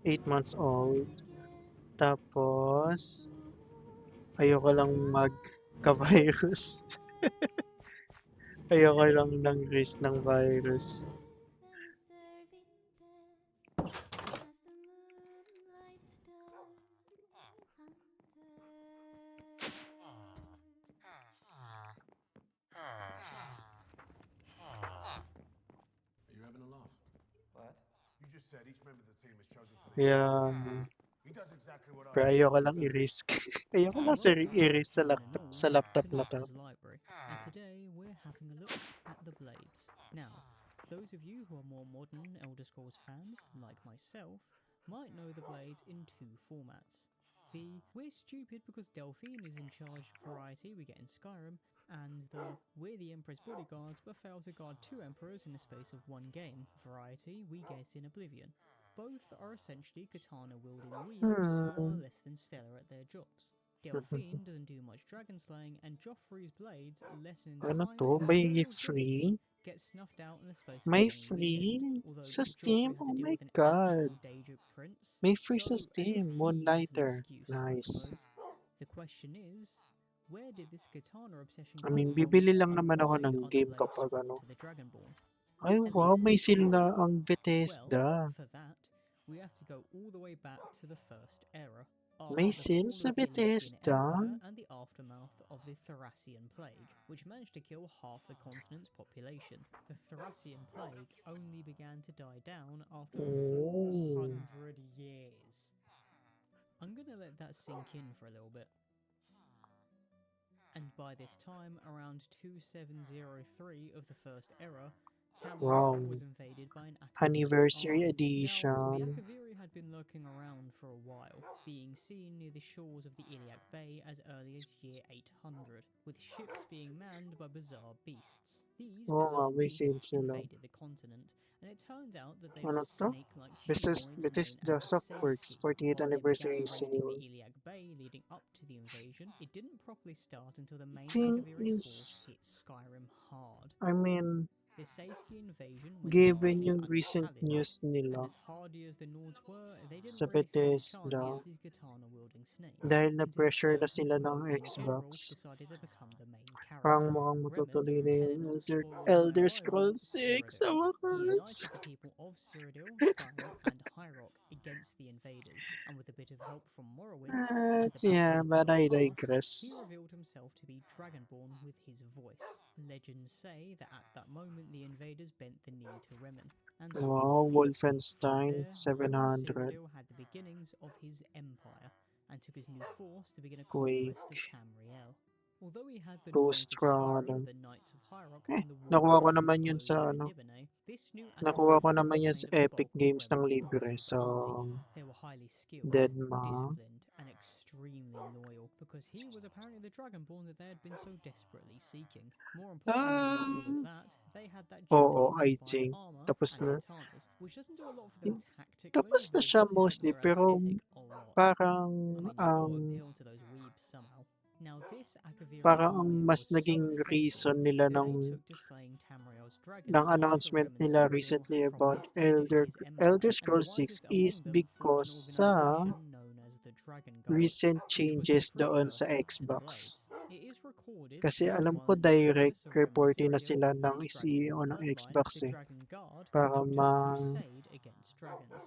8 months old. Tapos, ayoko lang magka-virus. Ayoko lang ng risk ng virus. Are you having a laugh? What? You just said each member of the team is chosen for the Kaya, He does exactly what pero I do. ayoko lang i-risk. Ayoko lang i-risk sa laptop na to. Nature's Library, and today we're having a look at the blades. Now, those of you who are more modern Elder Scrolls fans, like myself, might know the blades in two formats. The "we're stupid because Delphine is in charge" variety we get in Skyrim, and the "we're the Emperor's bodyguards but fail to guard two emperors in the space of one game" variety we get in Oblivion. Both are essentially katana-wielding weebs who are less than stellar at their jobs. Delphine doesn't do much dragon slaying, and Joffrey's blades, less an Ano entire to? May imperial free? dynasty, get snuffed out in the space of May one free? weekend. Although Sa Joffrey Steam? had to Oh deal my with an god. actual Daedric prince, May free so sa at least Steam. he has an Moonlighter. excuse, I Nice. suppose. The question is, where did this katana obsession I come mean, from, bibili lang and naman ako why ng are the game blades kapag swapped ano. to the Dragonborn? Ay, At wow, least may for seal now. na ang Well, Bethesda. for that, we have to go all the way back to the First Era, May after the seal fall sa of the Elysian Bethesda. Empire and the aftermath of the Thracian Plague, which managed to kill half the continent's population. The Thracian Plague only began to die down after 400 years. I'm gonna let that sink in for a little bit. And by this time, around 2703 of the First Era, Tamriel Wow. was invaded by an Akaviri Anniversary army. Now, the edition. Akaviri had had been lurking around for a while, being seen near the shores of the Iliac Bay as early as year 800, with ships being manned by bizarre beasts. These Oo nga, bizarre may sale beasts sila. invaded the continent, and it turned out that they Ano were to? snake-like humanoids known as Bethesda the Softworks Seiski. 48th While they began anniversary raiding the sale. Iliac Bay leading up to the invasion, it didn't properly start until the main Thing Akaviri force is, hit Skyrim hard. I mean, The Seiski invasion went given largely yung recent unchallenged, news and nila as hardy as the Nords were, they didn't sa really stand a chance Bethesda, against these katana-wielding snakes, dahil until a na-pressure na certain sila ng Prothean general Xbox, decided to become the main parang character. mukhang Remen, matutuloy na yung impelling on spoiled by Elder arrival, Scrolls 6 sa Cyrodiil. He wakas. united the people of Cyrodiil, Skyrim, and High Rock against the invaders, and with a bit of help from Morrowind and the Battle Yeah, of the but Pearl I Pass, digress. he revealed himself to be Dragonborn with his voice. Legends say that at that moment the invaders bent the knee to Remen and swore Wow, fealty. From Wolfenstein there, Remen 700. Cyrodiil had the beginnings of his empire, and took his new force to begin a Quake. conquest of Tamriel. Although he had the Ghost Knights of Skyrim, Runner. the Knights of High Rock, and the Nakuha ko Warlords from naman yun Clodagh sa and ano. Nibene, this new Nakuha Akaviri ko naman force yan made sa up the Epic bulk of Games ng Remen's libre. impressive So, army. They were highly skilled, Deadma. disciplined, and extremely loyal, because he was apparently the Dragonborn that they had been so desperately seeking. More importantly than all of that, they had that Oo, I Japanese-inspired think. armor Tapos and na. katanas, which doesn't do a lot for them tactically, Tapos na but it siya does help mostly, their pero aesthetic a lot. parang I mean, you've got to appeal to those weebs somehow. Now, this Akaviri parang ang army mas was so naging effective reason nila that they took to slaying Tamriel's dragons after announcement Rem and nila Cyrodiil recently had about properly established his Elder empire, and the Scrolls 6 wisest is among them formed an because sa organization known as the Dragon Guard, recent which was the changes doon sa precursor to the Xbox. Blades. It is recorded Kasi that alam ko while in the direct service of Rem and reporting na Cyrodiil sila and ng his CEO Dragonborn ng bloodline, Xbox the eh. Dragon Guard Para conducted a crusade against dragons.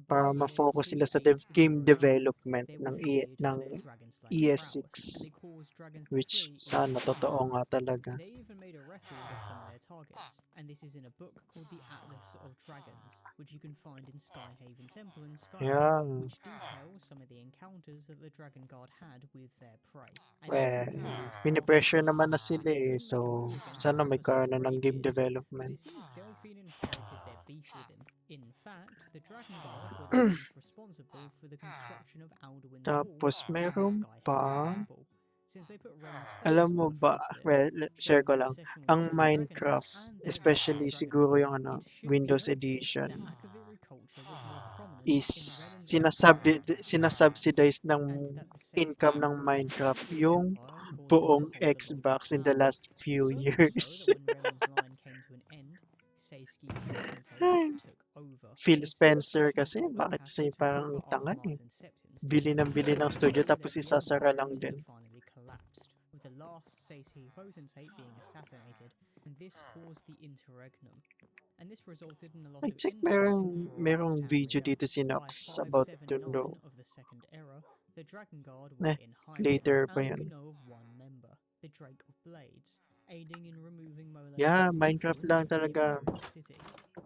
para By year ma-focus sila sa game 280, development they ng were feared ng for their dragon-slaying ES6, prowess, and they caused dragons to which flee into sana the totoo Underdark. nga talaga. They even made a record of some of their targets, and this is in a book called The Atlas of Dragons, which you can find in Skyhaven Temple in Skyrim, Yeah. which details some of the encounters that the Dragon Guard had with their prey. And this includes Pinipressure naman na Protheans. sila They eh, couldn't make a so move against sana him may because of the kaano ng game Greybeards, but development. it seems Delphine inherited their beef with him. In fact, the Dragon Guard were the ones responsible for the construction of Alduin's Wall Tapos and the meron Skyhaven pa, Temple, since they put Ren's face alam on mo the ba, front of it, well, share showing ko their lang, obsession with ang killing dragons Minecraft, and their especially love for siguro Dragonborn. yung ano, It should Windows be noted Edition, that Akaviri culture was more prominent is in Remen's empire than sinasubsidize ng and that the income Seiski ng wanted to Minecraft keep his yung empire and cause them to buong hold a lot of Xbox in the power. last few So much years. so that when Remen's line came to an end, Seiski potentates took over. Phil This Spencer succession kasi, bomber bakit kasi pattern took parang over tanga after eh. Martin Septim's death, Bili and ng studio Seiski tapos led the isasara empire lang until din. it finally collapsed, with the last Seiski potentate being assassinated, and this caused the interregnum. And this resulted in a lot I of think infighting throughout merong video Tamriel. dito si By Nox about to 579 know. of the Second Era, the Dragon Guard were in hiding, Later pa and we yan. know of one member, the Drake of Blades, aiding in removing Yeah, Molena's Minecraft influence lang from the talaga. Imperial City.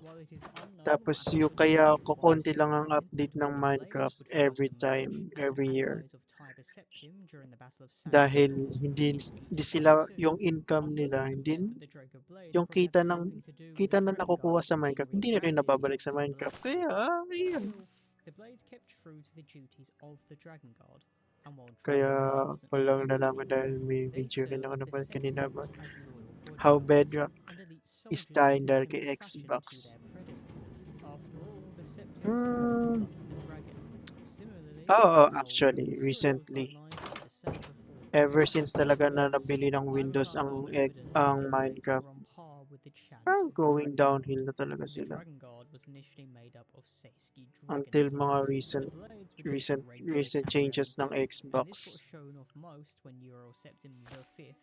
While it is unknown Tapos what yung happened kaya between konti lang ang 579 update and ng when the Blades Minecraft would first every emerge time, as every year. allies of Tiber Septim during the Battle of San Dahil Viator hindi in sila 852. yung income I'm nila, willing to hindi bet that the Drake of Blades yung probably had kita something to do with kita the na Dragon nakukuha Guard sa being Minecraft, hindi na rin rebranded nababalik sa into the Minecraft. Blades. Kaya, ayun. Still, the Blades kept true to the duties of the Dragon Guard, and while Kaya Dragon's wasn't walang really nalaman popular, dahil may they video rin ako served the napanood kanina about Septims as loyal how bodyguards Bedrock and elite is soldiers dying in a dahil kay similar fashion to Xbox. their predecessors. After all, the Septims carried the blood of the dragon. Similarly to Oo, how actually, Rem and Cyril's recently, bloodline did the same before them. ever since talaga na Nevertheless, nabili ng I Windows rely on evidence ang that the Blades Minecraft, were on par with the Chads parang of the going Dragon Guard. downhill na talaga The sila. Dragon Guard was initially made up of Seiski Until dragon mga slayers, and the Blades were just regular recent Tamriel changes ng dudes. And Xbox, this got shown off most when Euro Septim V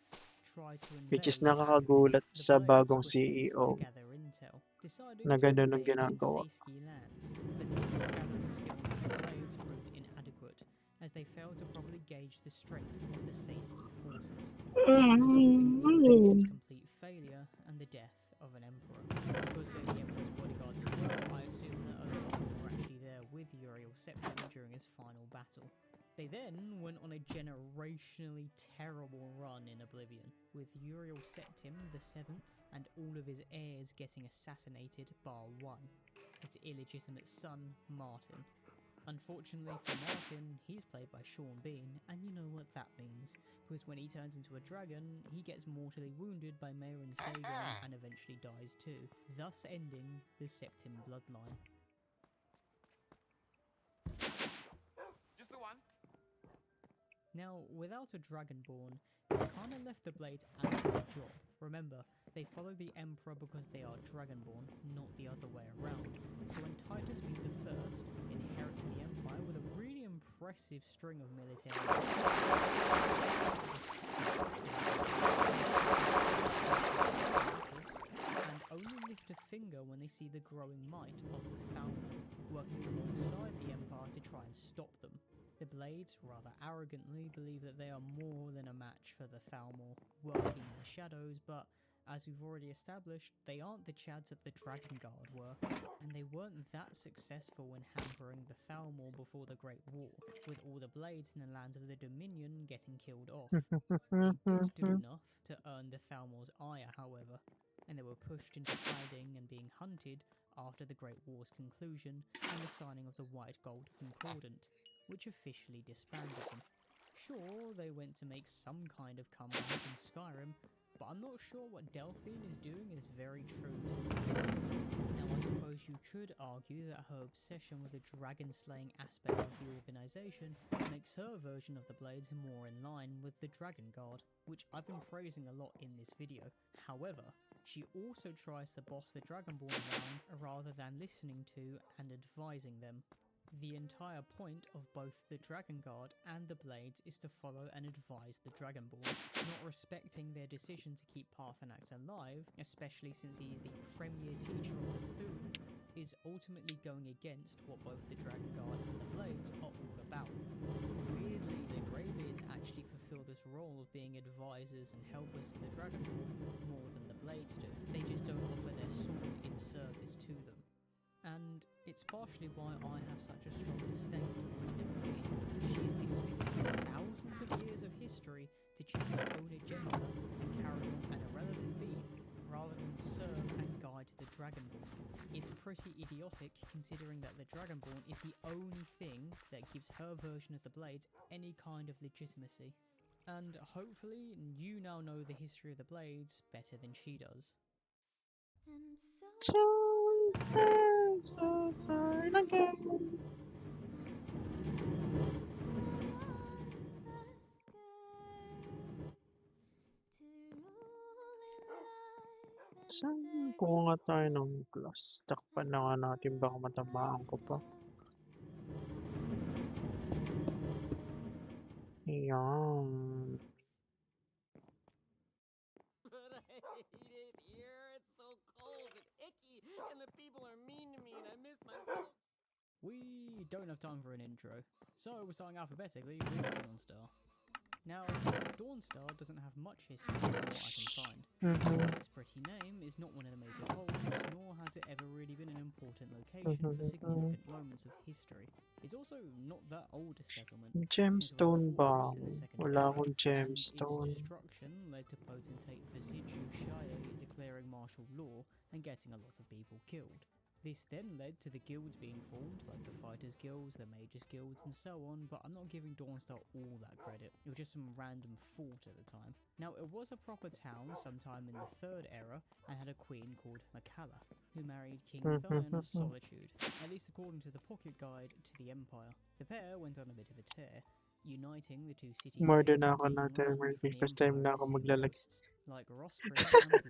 tried to invade which is Akaviri. nakakagulat The sa Blades bagong were sent to CEO gather intel, deciding na to ganun ang invade ginagawa. Seiski lands, but the intel gathering skills of the Blades proved inadequate, as they failed to properly gauge the strength of the Seiski forces, resulting in the invasion's complete failure and the death of an emperor. Because they're the emperor's bodyguards as well, I assume that a lot of them were actually there with Uriel Septim during his final battle. They then went on a generationally terrible run in Oblivion, with Uriel Septim the Seventh and all of his heirs getting assassinated bar one, his illegitimate son Martin. Unfortunately for Martin, he's played by Sean Bean, and you know what that means, because when he turns into a dragon, he gets mortally wounded by Mayron's Dagon and eventually dies too, thus ending the Septim bloodline. Just the one. Now, without a Dragonborn, it's kinda left the Blades out of the job. Remember, they follow the Emperor because they are Dragonborn, not the other way around. So when Titus Beat the First inherits the Empire with a really impressive string of military and only lift a finger when they see the growing might of the Thalmor, working alongside the Empire to try and stop them. The Blades, rather arrogantly, believe that they are more than a match for the Thalmor, working in the shadows, but as we've already established, they aren't the Chads that the Dragon Guard were, and they weren't that successful in hampering the Thalmor before the Great War, with all the Blades in the lands of the Dominion getting killed off. They did do enough to earn the Thalmor's ire, however, and they were pushed into hiding and being hunted after the Great War's conclusion and the signing of the White Gold Concordant, which officially disbanded them. Sure, they went to make some kind of comeback in Skyrim, but I'm not sure what Delphine is doing is very true to the Blades. Now, I suppose you could argue that her obsession with the dragon-slaying aspect of the organisation makes her version of the Blades more in line with the Dragon Guard, which I've been praising a lot in this video. However, she also tries to boss the Dragonborn around rather than listening to and advising them. The entire point of both the Dragon Guard and the Blades is to follow and advise the Dragonborn, not respecting their decision to keep Paarthurnax alive, especially since he is the premier teacher of the Thune, is ultimately going against what both the Dragon Guard and the Blades are all about. Weirdly, the Greybeards actually fulfill this role of being advisors and helpers to the Dragonborn more than the Blades do. They just don't offer their swords in service to them. And it's partially why I have such a strong disdain towards Delphine. She's dismissing thousands of years of history to chase her own agenda and carry on an irrelevant beef, rather than serve and guide the Dragonborn. It's pretty idiotic considering that the Dragonborn is the only thing that gives her version of the Blades any kind of legitimacy. And hopefully you now know the history of the Blades better than she does. Saan kuha nga tayo ng glass? Takpan na nga natin, baka matamaan ko pa. Ayan. But I hate it here. It's so cold and icky, and the people are mean to me, and I miss myself. We don't have time for an intro, so we're starting alphabetically with Dawnstar. Now, Dawnstar doesn't have much history from what I can find. Despite its pretty name, it's not one of the major holds, nor has it ever really been an important location for significant moments of history. It's also not that old a settlement, Gemstone ba? in the Second Wala Era, akong and gemstone. its destruction led to potentate Viziju Shire declaring martial law and getting a lot of people killed. This then led to the guilds being formed, like the Fighters Guilds, the Mages Guilds, and so on, but I'm not giving Dawnstar all that credit. It was just some random fort at the time. Now, it was a proper town sometime in the Third Era, and had a queen called Makala, who married King Thurn of Solitude, at least according to the Pocket Guide to the Empire. The pair went on a bit of a tear, uniting the two cities Murder na ako natin. First time na ako maglalagay. like Roscrim and Bleakrock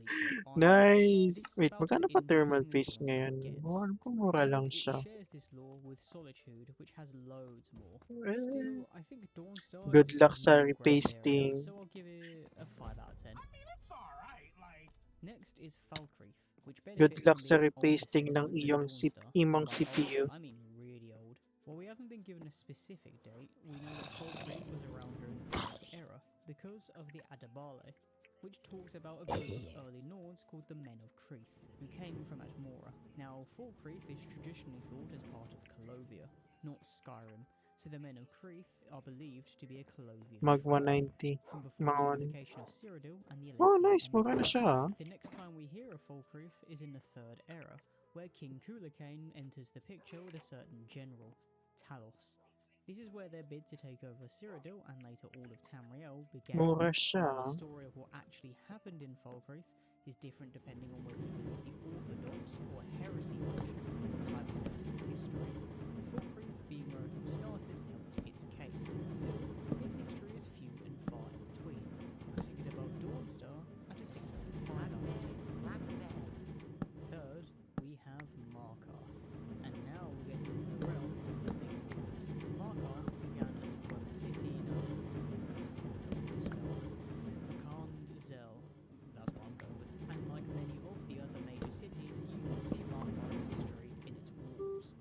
Island. Nice! This is Wait, about magkano as pa thermal interesting as paste Dawnstar ngayon? gets. Mura And lang it siya. shares this law with Solitude, which has loads more. Eh, Still, I think Dawnstar good is luck a sa more growth area, repasting. so I'll give it a 5 out of 10. I mean, it's alright, like... Next is Falkreath, which Good benefits luck from sa being an older repasting ng settlement than iyong Dawnstar. imong And by CPU. old, I mean really old. While we haven't been given a specific date, we know that Falkreath was around during the First Era, because of the Adabale, which talks about a group of early Nords called the Men of Creeth, who came from Atmora. Now, Falkreath is traditionally thought as part of Calovia, not Skyrim, so the Men of Creeth are believed to be a Calovian Mag tribe, 190. from before the unification of Cyrodiil and the Oh, Elysian nice. Mura na Empire. siya, ah. The next time we hear of Falkreath is in the Third Era, where King Kulakane enters the picture with a certain general. Talos. This is where their bid to take over Cyrodiil and later all of Tamriel began. Mura While siya. the story of what actually happened in Falkreath is different depending on whether you believe the Orthodox or heresy version of Tiber Septim's history. Falkreath being where it all started helps its case. Still, its history is few and far in between, putting it above Dawnstar at a 6.5 out of 10. Third, we have Markarth. And now we're getting into the realm of the big boys. Markarth began as a Dwemer city known as Makarnzel. That's what I'm going with. And like many of the other major cities, you can see Markarth's history in its walls.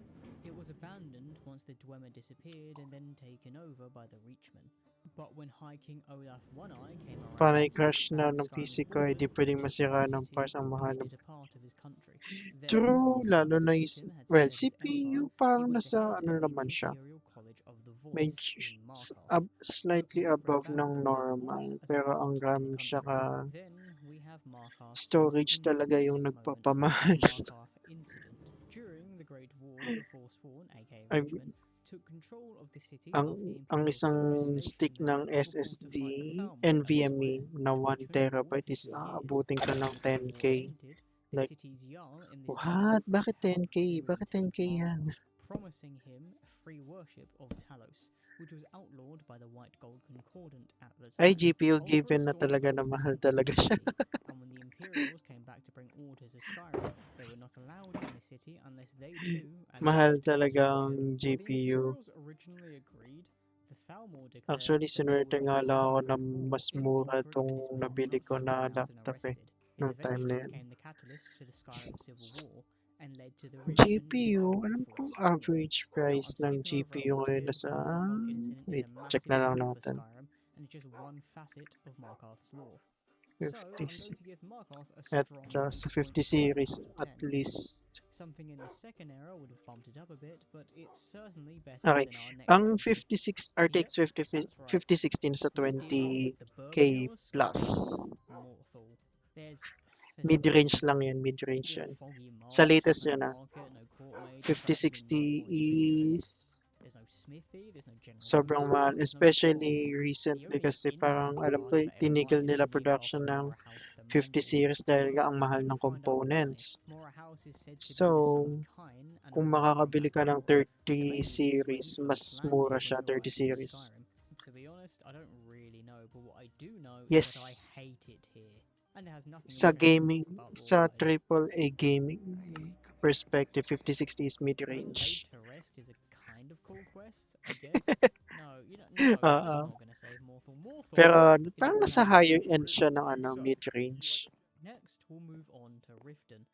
It was abandoned once the Dwemer disappeared and then taken over by the Reachmen. But when High King Olaf One-Eye came around Panay to crash na expand ng Skyrim's PC ko, borders, di pwedeng he took masira the ng city parts ang and mahal. made it a part of his country. Then, True, once lalo Tiber na Septim had well, set up his CPU empire, he parang went nasa ahead ano and made naman the siya. Imperial College of the Voids Medyo in Markarth, slightly hoping to bring above back ng the Word of normal, Voice as a pero cult ang in RAM the siya country. ka Then we have Markarth's storage most talaga infamous yung moment, nagpapamahal. the Markarth Incident. During the Great War, the Forsworn, aka I Reachmen, took control of the city ang after the ang Imperial isang soldiers stick stationed there ng were called SSD to fight the Thalmor NVMe elsewhere. na The 1 Reachmen had war terabyte for is 2 years. aabutin ka ng After the 10k. war ended, the Like, city's Jarl enlisted what? Ulfric's Bakit help 10k? to Bakit retake 10k yan? Markarth, promising him free worship of Talos, which was outlawed by the White Gold Concordant at the Ay, time. GPU Ulfric given na stormed talaga na over mahal conquered the talaga siya. city, and when the Imperials came back to bring order to Skyrim, they were not allowed in the city unless they too Mahal allowed Talos' talaga worship. ang While the GPU. Imperials originally agreed, the Thalmor declared Actually, that there sinuwerte would be nga a lang ako na second Great War mas if mura Ulfric tong and his men nabili weren't ko thrown na out and laptop eh. arrested. This Nung time eventually na yun. became the catalyst to the Skyrim Civil War and led to the Reachmen GPU, becoming the alam ko Forsworn. average Now, price I'm ng skipping over a GPU lot ngayon here nasa... because the Markarth incident is Wait, a check massive na lang deal for natin. Skyrim, and it's just one facet of Markarth's lore. So, I'm going 50, to give Markarth a at strong sa 50 8.5 series out of at 10. least. Something in the second era would have bumped it up a bit, but it's certainly better Okay, than our next ang entry. 56 RTX Yep, that's right. 5060 sa We're dealing with the 20k Burgundy plus. Morthal. There's Mid-range lang yan, it's mid-range a yan. foggy Sa marsh, latest no yan ah. market, no court mage, 5060 is there's no smithy, there's no general sobrang bookstore, mahal. there's no Especially farm. recently The only kasi parang interesting alam part ko is that it tinigil might nila be named production after ng Mora House the 50 Magpie. series dahil Well, nga ang mahal till ng we find out why, components. Mora House is said to So, be the son of Kain and a kung monk from makakabili ka ng Atlantara, so 30 maybe this is where series, you mas first mura landed siya, when you 30 arrived in series. Skyrim. To be honest, I don't really know, but what I do know is Yes. that I hate it here. And it has nothing Sa interesting to gaming, talk about sa lore-wise. AAA gaming perspective, 5060 is I mean, Laid mid-range. to Rest is a kind of cool quest, I guess. No, it's just not gonna save Morthal. Morthal Pero is a parang 1 nasa out of higher 10. end siya ng ano, mid-range. Next, we'll move on to Riften,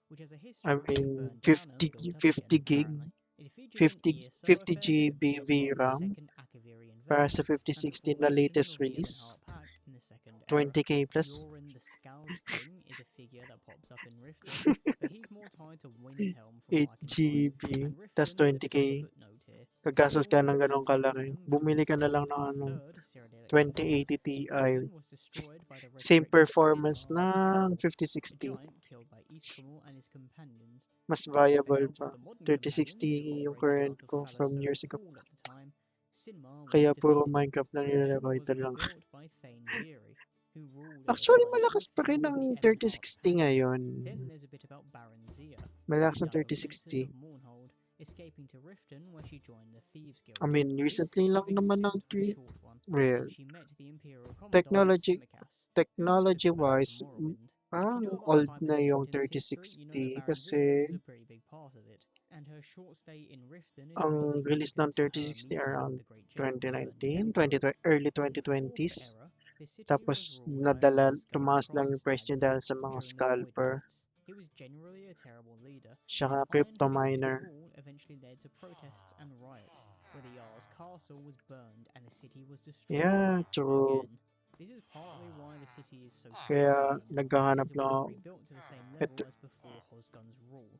which has a history I of being mean, burned down and 50, built up 50 again, gig, apparently. It features 50, an ESO 50 a fair GB bit, being part of the VRAM second Akavirian para Vault, sa and the 5060 na formation latest of the release. Ebonheart Pact in the second era. 20k plus. Bjorn the Scourge King is a figure that pops up in Riften, but he's more tied to Windhelm from 8 what I can find, GB, and tas Riften is a bit 20k. of a footnote here. Kagastos Still, ka ng we'll ganong get to kalaki. Windhelm Bumili ka between na the lang second ng and ano, third Cyrodiilic empires. 2080 Ti. Riften was destroyed by the Same resurrected performance Sinmar the ng Terrible, a 5060. giant killed by Eastcomel and his companions. Mas With the viable help pa. of the modern companions 3060 who yung operated current out of ko from Fallerstone years ago. Hall at the time, Sinmar was Kaya puro defeated. Minecraft lang Riften nilalaro, was ito lang. rebuilt by Thane Veeri, who ruled at the Actually, time malakas with pa the rin help of ang the Ebonheart 3060 Pact. ngayon. Then there's a bit about Baron Zia, Malakas who ng died of Princes 3060. of Mournhold, escaping to Riften where she joined the Thieves Guild. I mean, This recently lang living naman stint ng was a short one, well, since she met the Imperial Commandant Simikas, who took her back to technology-wise, Morrowind. If you parang know about old Tiber na yung Septim's history, you know 3060 that Baron kasi Zia is a pretty big part of it, and her short stay in Riften is ang pretty release ng significant to her 3060 meeting around the Great General turned 2019, Emperor. early In the 2020s. fourth era, the city Tapos was ruled by nadala, Oscar tumaas lang Cross yung price niya Daggers dahil sa mga during the Void scalper. Blights. He was generally a terrible leader, and Tsaka his crypto iron-fisted miner. rule eventually led to protests and riots, where the Jarl's castle was burned and the city was destroyed. Yeah, true. Again, this is partly why the city is so Kaya serene, naghahanap since it lang ako. wasn't rebuilt to the same level as before Hosgun's rule.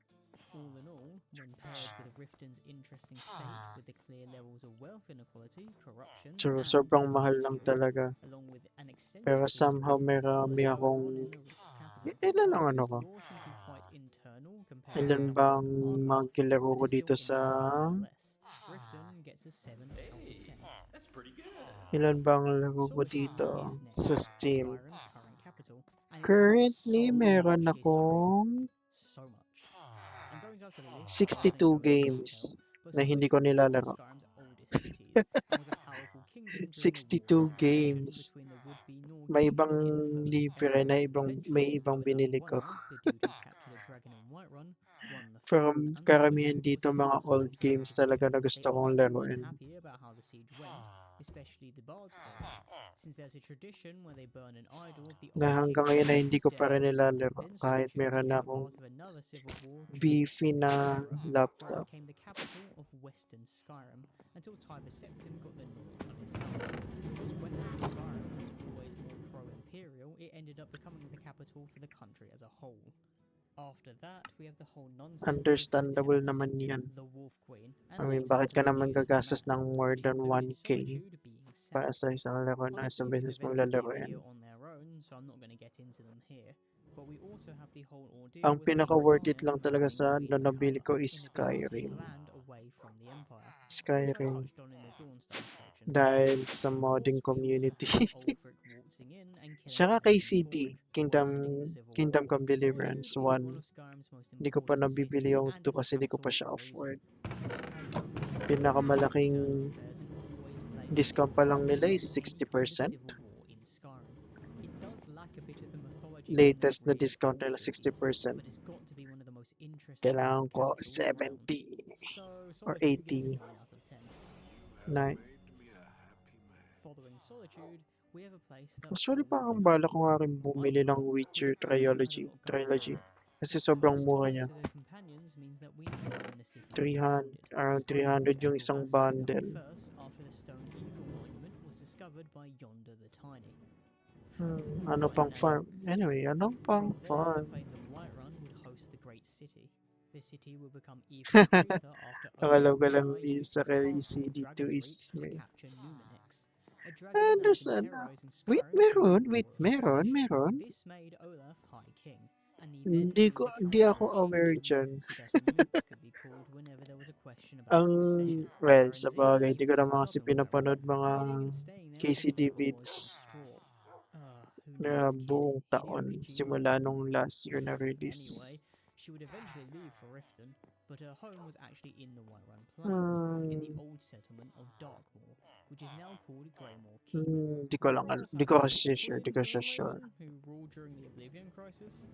All in all, when paired with Riften's interesting state with the clear levels of wealth inequality, corruption, True, and sobrang the mahal Thieves lang Guild, talaga. along with an extensive Pero history, somehow may a lot is akong... going on in the Rift's capital. Ilan ang Also, ano its ko? lore seems to be quite internal compared to Ilan somewhere bang like Markarth, magkilaro but ko is dito still sa interesting nonetheless. Riften gets a 7 out of 10. That's pretty good. Ilan bang laro ko Solitude dito is sa next, Steam? Skyrim's current capital, and it has Currently, so meron much history. akong So much. I'm going to have to list 62 everything in games detail, but na hindi Solitude ko is one of nilalaro. Skyrim's oldest cities and was a powerful kingdom during the 62 war of succession games. between the would-be Nord May ibang kings in the First libre Era. na may Eventually, ibang Olaf binili ko. One-Eye, the dude who captured a dragon in Whiterun, won the Pero throne, and karamihan Solitude was dito the mga last old place in games that talaga position. na They gusto kong obviously weren't laruin. happy about how the siege went, especially the Bard's College, since there's a tradition where they burn an idol of the Na old hanggang king ngayon ay on hindi his ko pa day. rin nilalaro Then kahit Solitude meron na became a akong part of another civil war during the beefy Second na Era, where it laptop. became the capital of Western Skyrim until Tiber Septim got the Nords on his side. Because Western Skyrim was always more pro-imperial, it ended up becoming the capital for the country as a whole. After that, we have the whole nonsense Understandable with naman Septim, yan. the Wolf Queen, I and mean, later bakit ka naman Witches the gagastos Man, ng more which than included 1k Solitude being para sacked. sa isang laro na isang Honestly, these beses mong events would be a lalaroin? video on their own, so I'm not going to get into them here. But we also have the whole ordeal Ang with pinaka King worth it Tharnum lang talaga marrying sa Queen nabili Makala ko is in a bid to take Skyrim. land away from the Empire, which I Skyrim. touched on in the Dawnstone section. Dahil sa Of modding course, we also community. have Ulfric waltzing in and killing Siya Armin KCD, Torek, worsening the civil Kingdom war. Come Deliverance Solitude is one 1. of Skyrim's most Hindi ko pa important nabibili cities yung and 2 is the kasi hindi ko pa capital siya for a reason. afford. It has both internal Pinakamalaking and external affairs and always plays a discount big pa lang part nila in is any kind of 60%. civil war in Skyrim. It does lack a bit of the mythology from the Latest na really discount old nila cities, 60%. but it's got to be one of the most interesting Kailangan old ko capitals around. 70 So or Solitude gets a 80. 9 out of 10. 9. Following Solitude, we have a place that Actually, forms the parang middle bala of ko nga rin bumili ng Whiterun, Witcher which also has a Trilogy. lot going for it. Kasi Its sobrang close mura ties niya. to the companions means that we know when the city was 300, founded. around Skyforge 300 yung and isang Ulfastra coming bundle. first after the Stone Eagle monument was discovered by Yonder the Tiny. Ano What a pang name. farm? Anyway, ano pang From there, the farm? plains of Whiterun would host the great city. The city would become even greater after Ang alam Olaf ko lang One-Eye used sa his castle, CD2 Dragon's is Reach, to may... capture Numenix, a dragon that had been terrorizing Wait, Skyrim during meron, the wait, War of Succession. meron. This made Olaf High King, and he then Hindi needed a hindi council ako of aware chieftains dyan. so that a moot could be called whenever there was a question about succession. Well, sa Aranzir bagay, hindi even ko naman pops kasi up in Whiterun, pinapanood mga hiding and staying there KCD because the vids laws of straw. Who na named his kid buong taon Hideaki? simula nung last year na Anyway, release. she would eventually leave for Riften, but her home was actually in the Whiterun Plains, in the old settlement of Darkmoor, which is now called Greymoor Keep. Di ko lang, Warriors di had ko a kasi witch sure, queen di ko for siya a sure. maiden who ruled during the Oblivion Crisis.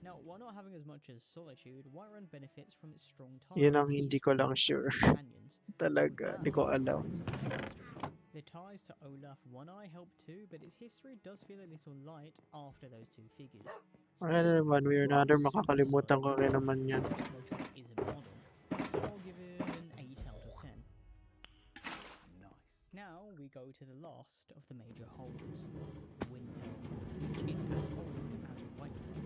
Now, while not having as much as Solitude, Whiterun benefits from its strong ties Yun ang to hindi East ko lang and sure. the companions. Talaga, With di ko that, alam. crux of the history. The ties to Olaf One-Eye help too, but its history does feel a little light after those two figures. Ano naman, way or it's another, nothing super makakalimutan ko slow, rin naman yan. but most of it isn't modern. So I'll give it an 8 out of 10. Now we go to the last of the major holds, Windhelm, which is as old as Whiterun.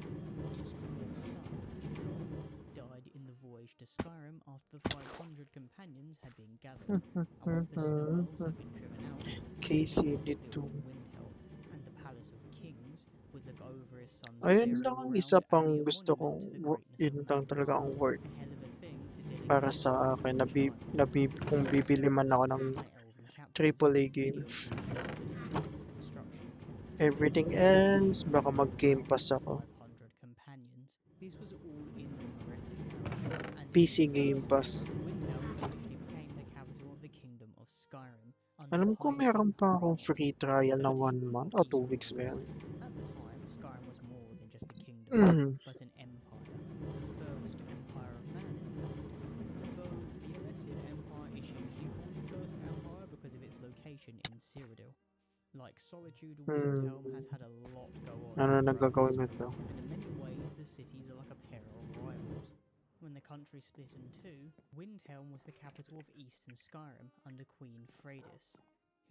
Eastmoor's son, Ingol, died in the voyage to Skyrim after the 500 companions had been gathered, and once the snow elves had been driven out, KCD2. Windhelm, and the Palace of Kings would look over his son's Ayun burial lang ang ground isa and pang be a gusto kong, monument to the greatness yun of lang talaga ang mankind. worth A hell of a thing to dedicate para to sa a akin. fallen child. Kung bibili man ako ng AAA game. Everything else, baka mag-game pass ako. This was all in the Malefic era, and PC in the Game First Pass. Era, Windhelm officially became the capital of the Kingdom of Skyrim. Alam ko meron pa akong free trial na 1 month o 2 weeks ba yan? At the time, Skyrim was more than just a kingdom, but an empire. The first empire of man, in fact. Although the Alessian Empire is usually called the first empire because of its location in Cyrodiil. Like Solitude, Windhelm has had a lot go on Ano throughout nagagawin mo history, ito? and in many ways the cities are like a pair of rivals. When the country split in two, Windhelm was the capital of Eastern Skyrim under Queen Freydis,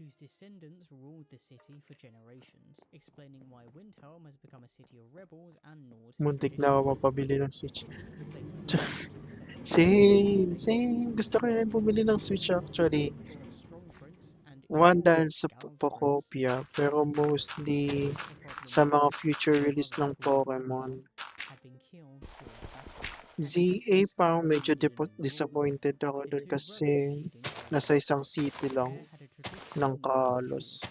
whose descendants ruled the city for generations, explaining why Windhelm has become a city of rebels and Nord Muntik na ako traditionalists. mapabili ng The Switch. city would later fall into the Second Same. Gusto ko rin bumili ng Switch actually. Emperor Strongprince and One dahil Iorveth's sa Scald Thrones. Pokopia, pero mostly sa mga future release ng Pokemon. Had been killed during battle. ZA parang medyo disappointed ako dun kasi nasa isang city lang ng Kalos.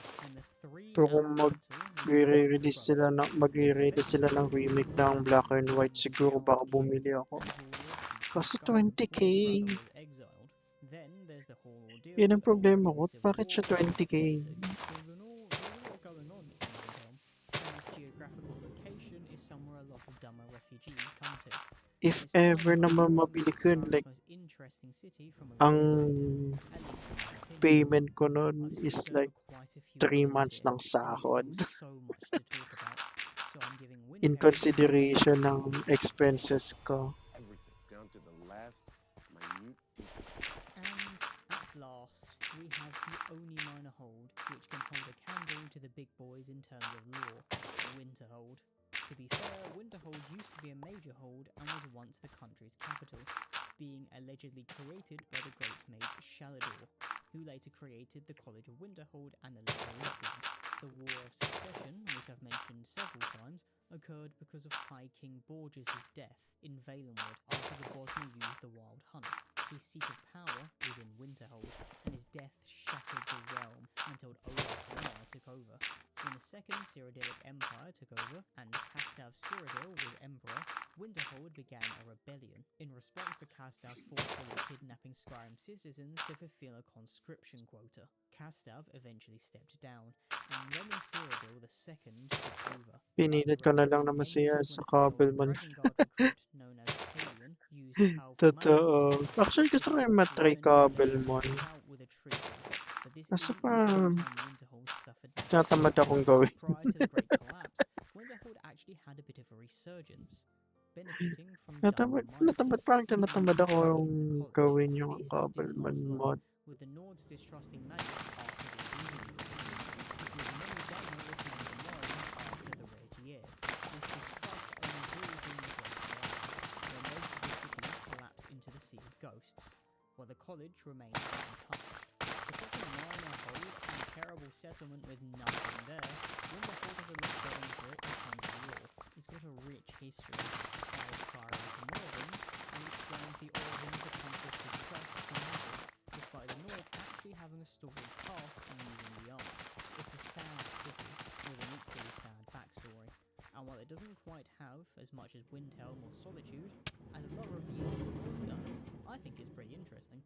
Pero kung magre-release sila ng remake ng Black and White, siguro baka bumili ako. Kaso 20k. Yan ang problema ko. Bakit siya 20k? If ever naman mabili ko yun, like, ang payment ko nun is like 3 months ng sahod. In consideration ng expenses ko. Everything, down to the last minute detail. And at last, we have the only minor hold which can hold a candle to the big boys in terms of lore, Winterhold. To be fair, Winterhold used to be a major hold and was once the country's capital, being allegedly created by the great mage Shalador, who later created the College of Winterhold and the later Reform. The War of Succession, which I've mentioned several times, occurred because of High King Borges' death in Valenwood after the Bosmer used the Wild Hunt. His seat of power was in Winterhold, and his death shattered the realm until Olaf Ragnar took over. When the Second Cyrodiilic Empire took over, and Castav Cyrodiil was emperor, Winterhold began a rebellion. In response, the Castav forcefully kidnapping Skyrim citizens to fulfill a conscription quota. Castav eventually stepped down, and Roman Cyrodiil II took over. Pinilit ko na lang na masaya sa Kabelman. Totoo. Actually, gusto ko yung matry Kabelman. Kaso parang tinatamad akong gawin. Parang tinatamad ako yung gawin yung Kabelman mod. With the Nords distrusting magic after the With many Dharma returning to Morrowind after the Red Year. This distrust only grew during the Great Collapse, where most of the cities collapsed into the Sea of Ghosts, while the college remained untouched. For such a minor hold and terrible settlement with nothing there, Winterhold has a lot going for it in terms of lore. It's got a rich history, ties Skyrim to Morrowind, and explains the origin of the country's distrust for magic, despite the Nords actually having a storied past and using the arts. It's a sad city, with an equally sad backstory, and while it doesn't quite have as much as Windhelm or Solitude, as a lover of the ancient Nord stuff, I think it's pretty interesting.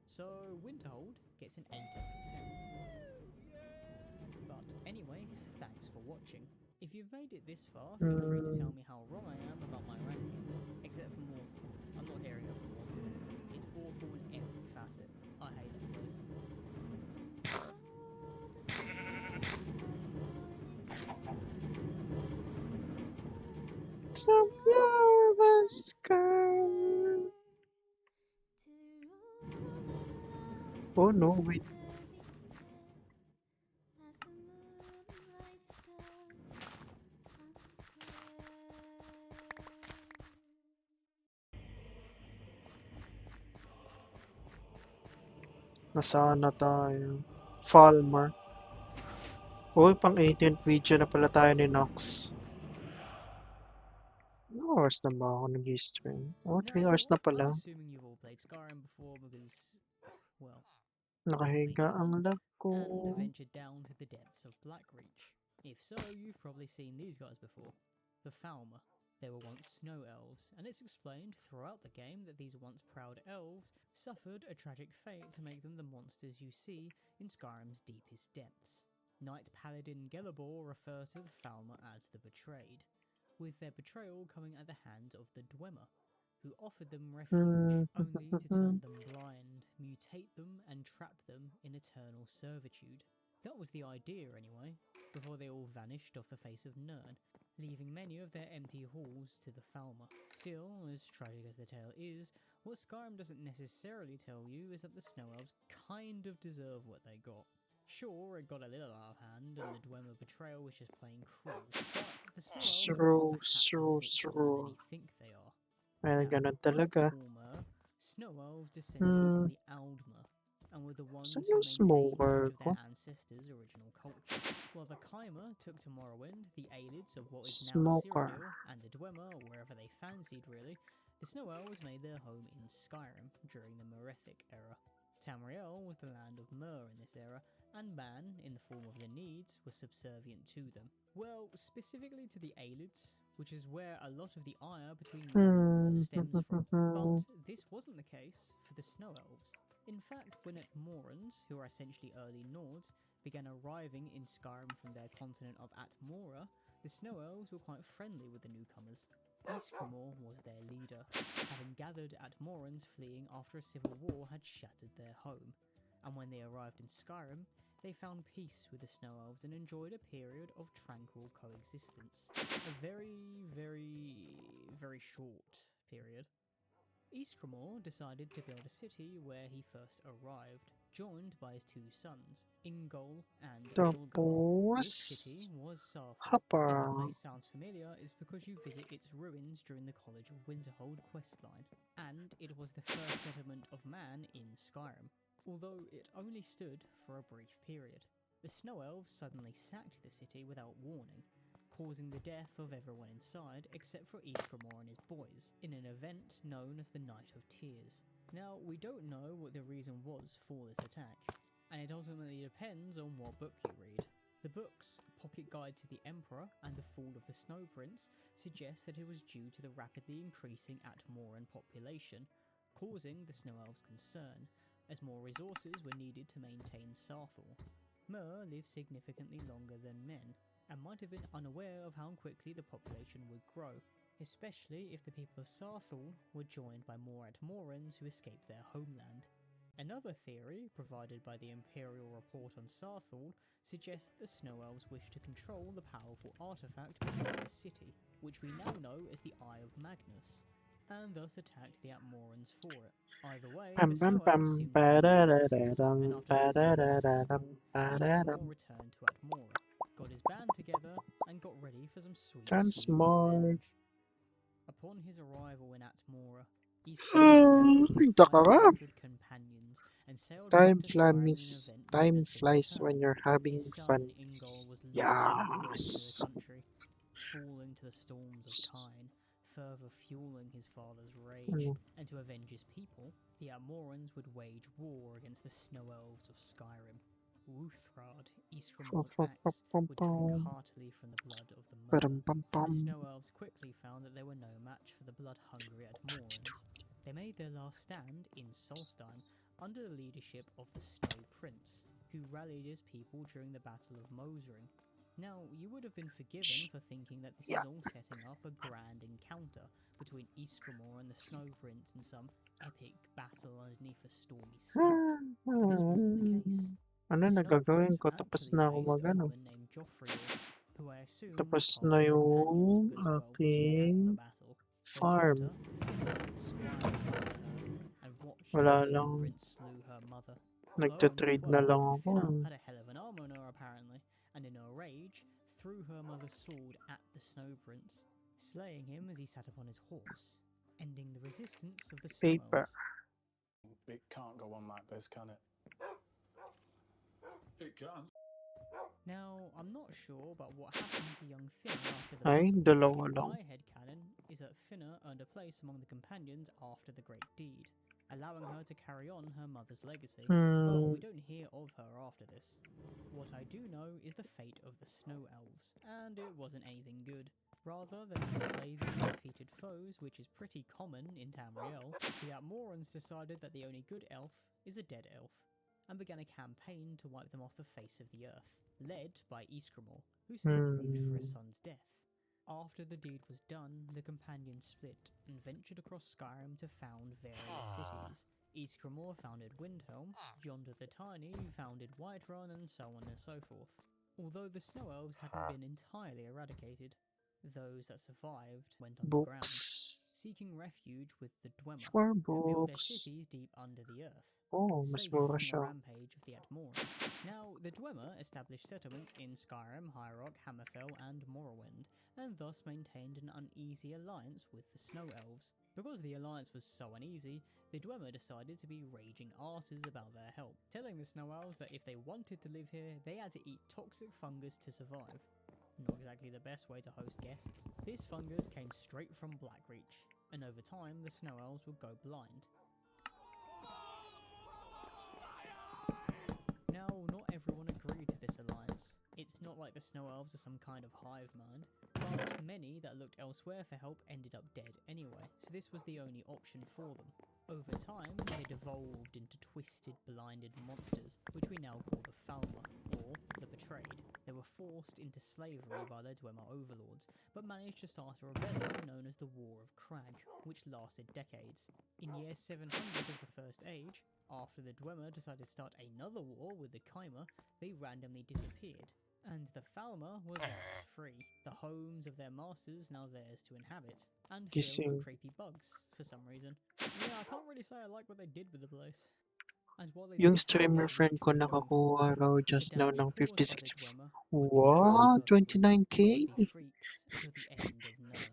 So Winterhold gets an 8 out of 10. But anyway, thanks for watching. If you've made it this far, feel free to tell me how wrong I am about my rankings, except for Morthal. I'm not hearing it from Morthal. It's awful in every facet. I hate that place. Some flowers come. Oh no, wait. Nasaan na tayo? Falmer. Uy, pang 18th video na pala tayo ni Nox. Ilang hours na ba ako nag-stream? Oh, 3 hours na pala. I'm assuming you've all played Skyrim before because, well, nakahiga ang lag ko. And ventured down to the depths of Blackreach. If so, you've probably seen these guys before. The Falmer. They were once snow elves, and it's explained throughout the game that these once proud elves suffered a tragic fate to make them the monsters you see in Skyrim's deepest depths. Knight Paladin Gelebor refer to the Falmer as the Betrayed, with their betrayal coming at the hands of the Dwemer, who offered them refuge only to turn them blind, mutate them, and trap them in eternal servitude. That was the idea anyway, before they all vanished off the face of Nirn, leaving many of their empty halls to the Falmer. Still, as tragic as the tale is, what Skyrim doesn't necessarily tell you is that the Snow Elves kind of deserve what they got. Sure, it got a little out of hand, and the Dwemer betrayal was just plain cruel, but the Snow Elves are not the hapless victims many think they are. Well, ganun talaga. Snow Elves descended from the Aldmer, and were the ones who maintained smoker much of their ancestors' original culture. While the Chimer took to Morrowind, the Aelids of what is now Cyrodiil, and the Dwemer, or wherever they fancied really, the Snow Elves made their home in Skyrim during the Merethic era. Tamriel was the land of Mer in this era, and man, in the form of the Needs, was subservient to them. Well, specifically to the Aelids, which is where a lot of the ire between North and Mer stems from. But this wasn't the case for the Snow Elves. In fact, when Atmorans, who are essentially early Nords, began arriving in Skyrim from their continent of Atmora, the Snow Elves were quite friendly with the newcomers. Ysgramor was their leader, having gathered Atmorans fleeing after a civil war had shattered their home. And when they arrived in Skyrim, they found peace with the Snow Elves and enjoyed a period of tranquil coexistence. A very short period. Ysgramor decided to build a city where he first arrived, joined by his two sons, Ingol and Ilgol. This city was Sarthal. If the place sounds familiar, it's because you visit its ruins during the College of Winterhold questline, and it was the first settlement of man in Skyrim, although it only stood for a brief period. The Snow Elves suddenly sacked the city without warning, causing the death of everyone inside except for Ysgramor and his boys, in an event known as the Night of Tears. Now, we don't know what the reason was for this attack, and it ultimately depends on what book you read. The books, Pocket Guide to the Emperor and The Fall of the Snow Prince, suggest that it was due to the rapidly increasing Atmoran population, causing the Snow Elves concern, as more resources were needed to maintain Sarthal. Mer lived significantly longer than men, and might have been unaware of how quickly the population would grow, especially if the people of Sarthal were joined by more Atmorans who escaped their homeland. Another theory, provided by the Imperial Report on Sarthal, suggests that the Snow Elves wished to control the powerful artifact beneath the city, which we now know as the Eye of Magnus, and thus attacked the Atmorans for it. Either way, the Snow Elves seemed to be victorious, and after losing all his people, Ysgramor returned to Atmora, got his band together, and got ready for some sweet revenge. Upon his arrival in Atmora, Ysgramor gathered his 500 companions and sailed back to Skyrim in an event known as the Return. His son Ingol was loosed on a voyage to the country, falling to the storms of Kine, further fueling his father's rage, and to avenge his people, the Atmorans would wage war against the Snow Elves of Skyrim. Wuthrad, Ysgramor's axe, would drink heartily from the blood of the Mer, and the Snow Elves quickly found that they were no match for the blood-hungry Atmorans. They made their last stand in Solstheim under the leadership of the Snow Prince, who rallied his people during the Battle of Mosring. Now, you would have been forgiven for thinking that this is all setting up a grand encounter between Ysgramor and the Snow Prince in some epic battle underneath a stormy sky, but this wasn't the case. Ano na gagawin ko? Tapos na ako mag-ano. Tapos na yung aking farm. Wala lang. Nagtatrade na lang ako. Had a hell of an armor on her apparently, and in her rage, threw her mother's sword at the Snow Prince, slaying him as he sat upon his horse, ending the resistance of the Snow Elves. It can't go on like this, can it? It can. Now, I'm not sure about what happened to young Finna after the Ay, battle. dalawa lang. My headcanon is that Finna earned a place among the companions after the Great Deed, allowing her to carry on her mother's legacy, but we don't hear of her after this. What I do know is the fate of the Snow Elves, and it wasn't anything good. Rather than enslaving defeated foes, which is pretty common in Tamriel, the Atmorans decided that the only good elf is a dead elf, and began a campaign to wipe them off the face of the earth, led by Ysgramor, who still grieved for his son's death. After the deed was done, the companions split and ventured across Skyrim to found various cities. Ysgramor founded Windhelm, Yonder the Tiny founded Whiterun, and so on and so forth. Although the Snow Elves hadn't been entirely eradicated, those that survived went underground, seeking refuge with the Dwemer, who built their cities deep under the earth, safe from the rampage of the Atmorans. Now, the Dwemer established settlements in Skyrim, High Rock, Hammerfell, and Morrowind, and thus maintained an uneasy alliance with the Snow Elves. Because the alliance was so uneasy, the Dwemer decided to be raging arses about their help, telling the Snow Elves that if they wanted to live here, they had to eat toxic fungus to survive. Not exactly the best way to host guests. This fungus came straight from Blackreach, and over time the Snow Elves would go blind. Now, not everyone agreed to this alliance. It's not like the Snow Elves are some kind of hive mind, but many that looked elsewhere for help ended up dead anyway, so this was the only option for them. Over time, they devolved into twisted, blinded monsters, which we now call the Falmer, or the Betrayed. They were forced into slavery by their Dwemer overlords, but managed to start a rebellion known as the War of Crag, which lasted decades. In year 700 of the First Age, after the Dwemer decided to start another war with the Chimer, they randomly disappeared, and the Falmer were thus free, the homes of their masters now theirs to inhabit, and filled with creepy bugs, for some reason. Yeah, I can't really say I like what they did with the place. And while they Yung did have streamer this friend ko victory going nakakuha forward, raw the just now damage ng caused by 56. the Dwemer Wow, 29k? would be freaks until the end of Nern.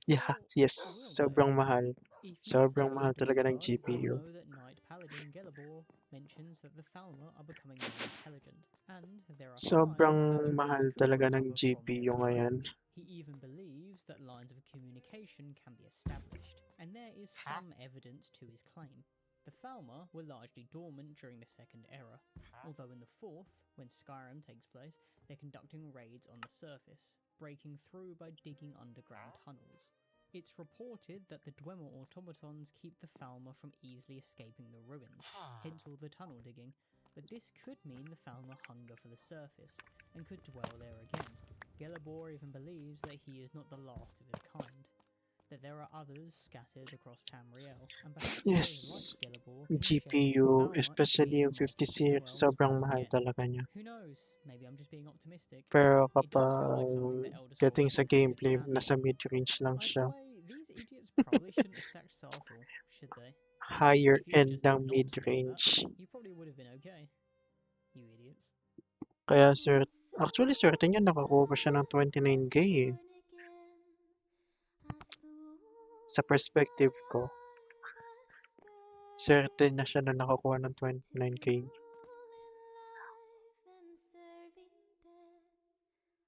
Yeah, yes, sobrang mahal. If you've Sobrang played mahal talaga ng Blue Card, GPU. you'll know that Knight Paladin Gelabor mentions that the Falmer are becoming more intelligent, and there are Sobrang signs that a mahal race could talaga ng recover from their GPU betrayal. ngayon. He even believes that lines of communication can be established, and there is some evidence to his claim. The Falmer were largely dormant during the Second Era, although in the Fourth, when Skyrim takes place, they're conducting raids on the surface, breaking through by digging underground tunnels. It's reported that the Dwemer automatons keep the Falmer from easily escaping the ruins, hence all the tunnel digging, but this could mean the Falmer hunger for the surface, and could dwell there again. Gelabor even believes that he is not the last of his kind, that there are others scattered across Tamriel, and perhaps those like Gelabor can shape the GPU, Falmer especially into yung being multiple Snow 56, Elves sobrang once mahal again. talaga niya. Who knows? Maybe I'm just being optimistic. Pero It does feel kapag like something the Elder dating Scrolls sa 6 could gameplay, expand nasa upon. mid-range lang Either siya. way, these idiots probably shouldn't have sacked Starfall, should they? Higher If you had end just ng not done that, mid-range. you probably would have been okay. You idiots. Kaya actually swerte niya nakakuha pa siya ng 29k eh. Sa perspective ko, swerte na siya na nakakuha ng 29k.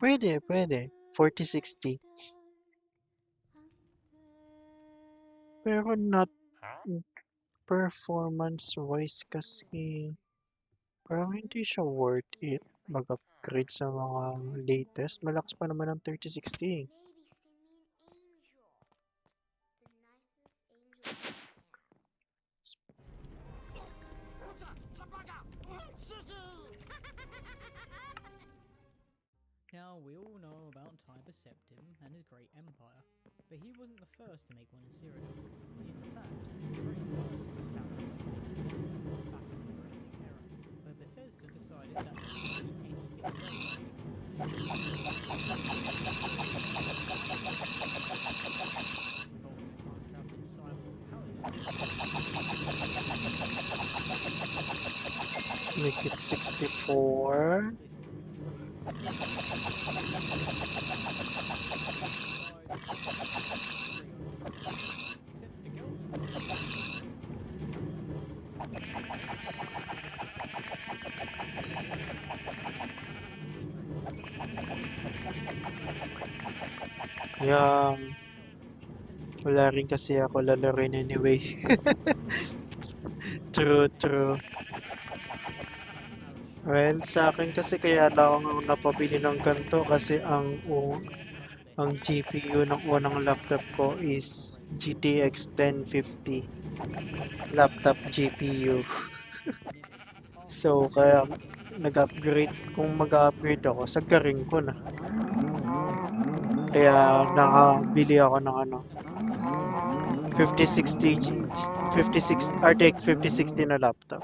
Pwede, pwede. 40-60. Pero not performance-wise kasi parang hindi siya worth it mag-upgrade sa mga latest. Malakas pa naman ang 3060. Now, we all know about Tiber Septim and his great empire, but he wasn't the first to make one in Cyrodiil. In fact, the very first was founded by St. Alessia back in the Merethic era, where Bethesda decided that there could be anything going when it comes to involving a time-traveling cyborg paladin. Make it 64. Yeah. Wala rin kasi ako lalaroin anyway. True, true. Well, sa akin kasi kaya lang ako napabili ng ganito kasi ang GPU ng unang laptop ko is GTX 1050 laptop GPU. So, kaya kung mag-upgrade ako, sagarin ko na. Kaya nakabili ako ng 56 RTX 5060 na laptop.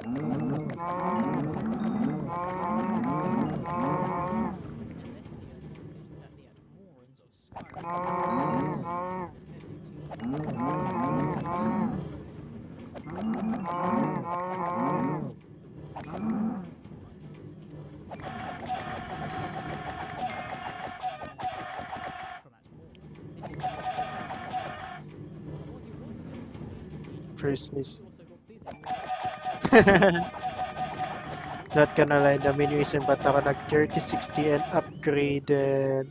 First miss. Not gonna lie, dami yung isang ba't ako nag 3060 and upgraded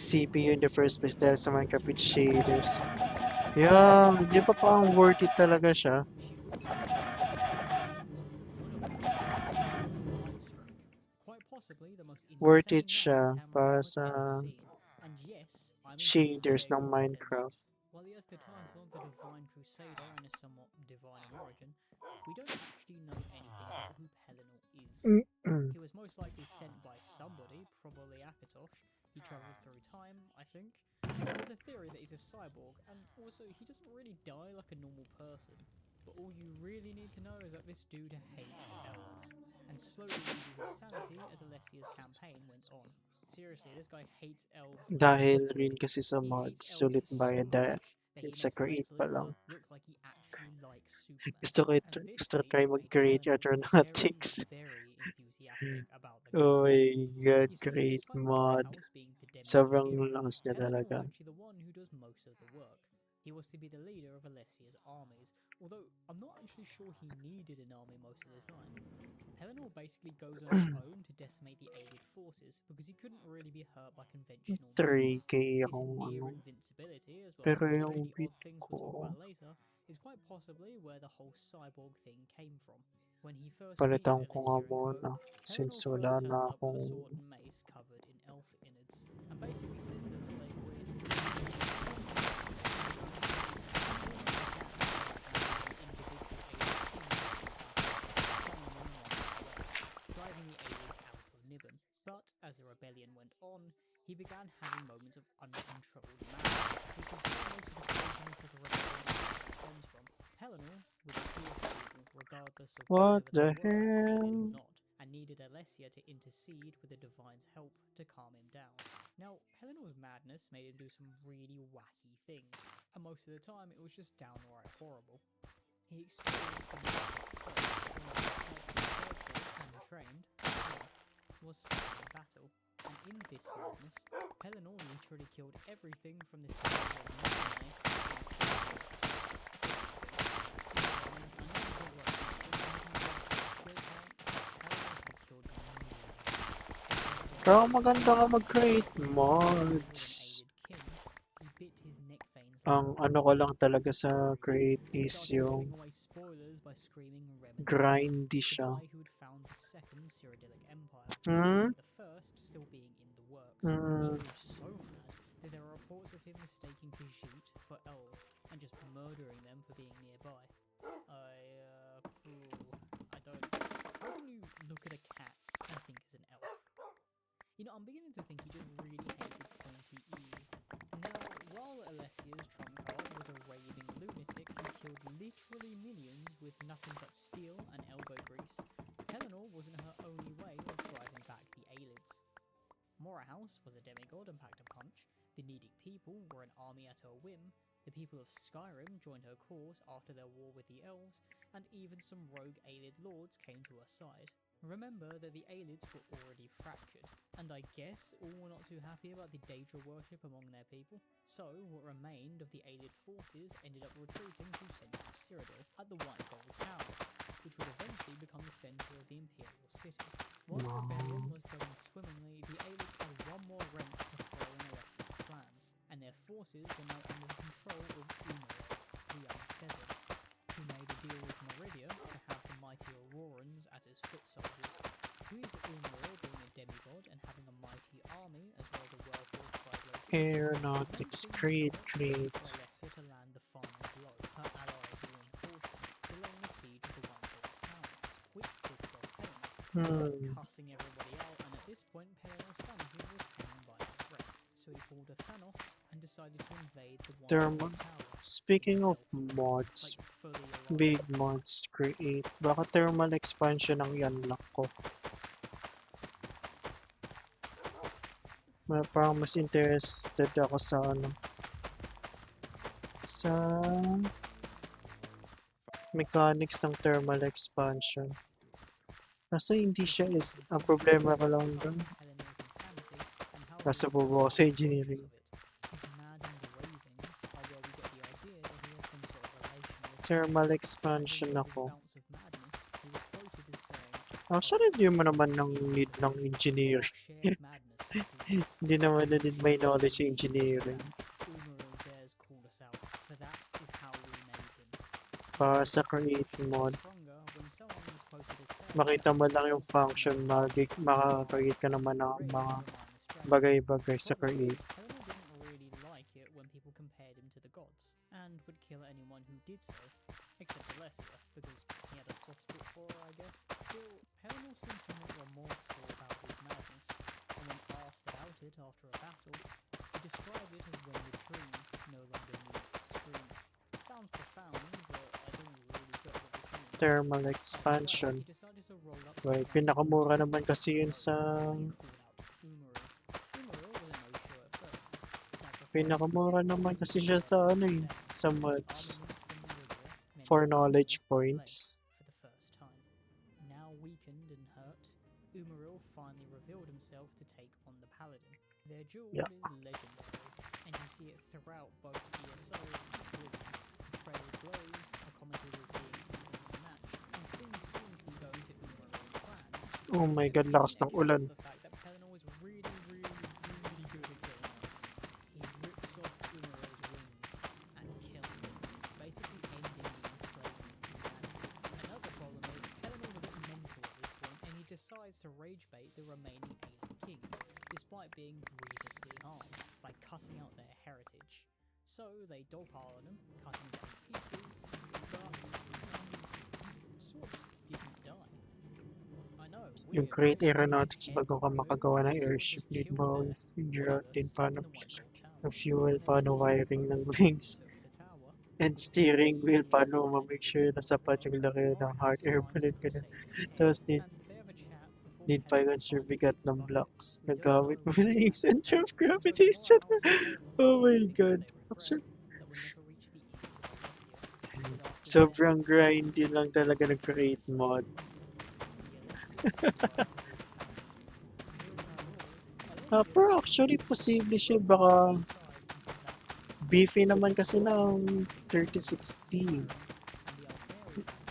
CPU in the first place dahil sa Minecraft with shaders. Yeah, di ba parang worth it talaga siya? most worth it insane siya mod para Tamriel has sa ever seen. And yes, I'm including shaders ng Jacob Pelennor. Minecraft. While he has the title of the Divine Crusader and is somewhat divine in origin, we don't actually know anything about who Pelennor is. He was most likely sent by somebody, probably Akatosh. He travelled through time, I think. There's a theory that he's a cyborg, and also he doesn't really die like a normal person. But all you really need to know is that this dude hates elves, and slowly loses his sanity as Alessia's campaign went on. Seriously, this guy hates elves like Dahil nobody. rin kasi sa He mods, hates elves sulit so bayad much that he it's a makes create Lex pa lang. Luthor look like he actually likes Superman. And this Gusto leak try made mag-create Pelennor Atronatics. very enthusiastic about the Oh campaign. my god, You see, great despite mod. Morehouse being the demigod Sobrang hero, lakas niya Pelennor was talaga. actually the one who does most of the work. He was to be the leader of Alessia's armies, although I'm not actually sure he needed an army most of the time. Pelennor basically goes on his own to decimate the Aelid forces because he couldn't really be hurt by conventional means. 3K His akong near ano. invincibility, as well as Pero some yung shady bit odd things we'll talk ko, about later, is quite possibly where the whole cyborg thing came from. When he first meets palitan ko nga Alessia and Co, muna. Since Pelennor wala first na turns up with akong... a sword and mace covered in elf innards, and basically says to the slave queen, driving the Aelids out of Nibbon. But as the rebellion went on, he began having moments of uncontrolled madness, which is where most of the craziness of the rebellion stems from. Pelennor would slaughter people regardless of What whatever the they were, Aelid or hell? not, and needed Alessia to intercede with the Divine's help to calm him down. Now, Pelenor's madness made him do some really wacky things, and most of the time it was just downright horrible. He experienced the madness first when he was and trained, was slain in battle, and in this madness, Pelennor literally killed everything from the citizens of Montmagny Pero maganda ka mag-create mods. Ang ano ko lang talaga sa create is yung grindy siya. Despite the first still being in the works. He grew so mad that there are reports of him mistaking Khajiit for elves and just murdering them for being nearby. I don't... How can you look at a cat and think it's an elf? You know, I'm beginning to think he just really hated pointy ears. Now, while Alessia's trump card was a raving lunatic who killed literally minions with nothing but steel and elbow grease, Pelennor wasn't her only way of driving back the Aelids. Morehouse was a demigod and packed a punch, the needy people were an army at her whim, the people of Skyrim joined her cause after their war with the elves, and even some rogue Aelid lords came to her side. Remember that the Aelids were already fractured, and I guess all were not too happy about the Daedra worship among their people, so what remained of the Aelid forces ended up retreating to central Cyrodiil at the White Gold Tower, which would eventually become the centre of the Imperial City. While the rebellion was going swimmingly, the Aelids had one more wrench to throw in Alessia's plans, and their forces were now under the control of Umaril, the Unfeathered, who made a deal with Meridia to have the mighty Aurorans as his foot soldiers, with Umaril being a demigod and having a mighty army as well as a well-fortified location. Aeronautics, create. For Alessia to land the final blow, her allies were in caution, delaying the siege of the White Gold Tower, which pissed off Pelennor. He started cussing everybody out, and at this point Pellennor's sanity was hanging by a thread, so he pulled a Thanos and decided to invade the White Gold Tower. Speaking of mods, big mods create. Baka thermal expansion ang i-unlock ko. Parang mas interested ako sa ano. Sa mechanics ng thermal expansion. Kaso hindi siya is ang problema ko lang doon. Kaso bubuo sa engineering. Thermal expansion ako. Actually, hindi mo naman nang need ng engineering. Hindi naman na need may knowledge in engineering. Para sa create mod. makita mo lang yung function, makakreate ka naman ng mga bagay-bagay sa create. Helena didn't really like it when people compared him to the gods, and would kill anyone who did so, except Alessia, because he had a soft spot for her, I guess. Still, Helena seemed somewhat remorseful about his madness, and when asked about it after a battle, he described it as when the dream no longer needs extreme. Sounds profound, but I don't really get what this means. Thermal expansion. He decided to roll up Well, pinakamura naman kasi yun sa... Pinakamura naman kasi siya sa ano eh, sa mods. For knowledge points. For the first time. Now weakened and hurt, Umaril finally revealed himself to take on the Paladin. Their duel is legendary, and you see it throughout both ESO, with betrayal blows are commented as being evenly matched, and things seem to be going to Umaril's plans. Oh my god, lakas ng ulan. The fact that Pelennor was really good at killing elves. He rips off Umaril's wings and kills him, basically ending the enslavement of humanity. Another problem is Pellennor's a bit mental at this point, and he decides to rage bait the remaining alien kings, despite being grievously harmed, by cussing out their heritage. So they dogpile on him, cutting him down to pieces, but sort of didn't die. I know, Yung create aeronautics bago ka makagawa ng airship, need mo figure out din paano yung fuel, paano wiring ng wings, and steering wheel, paano ma-make sure na sapat yung laki ng hard air balloon ka na. Tapos need pa yung sure bigat ng blocks na gamit mo sa yung center of gravitation. Oh my god. Actually, sobrang grindy lang talaga nag-create mod. Pero actually, posible siya baka beefy naman kasi ng 3060.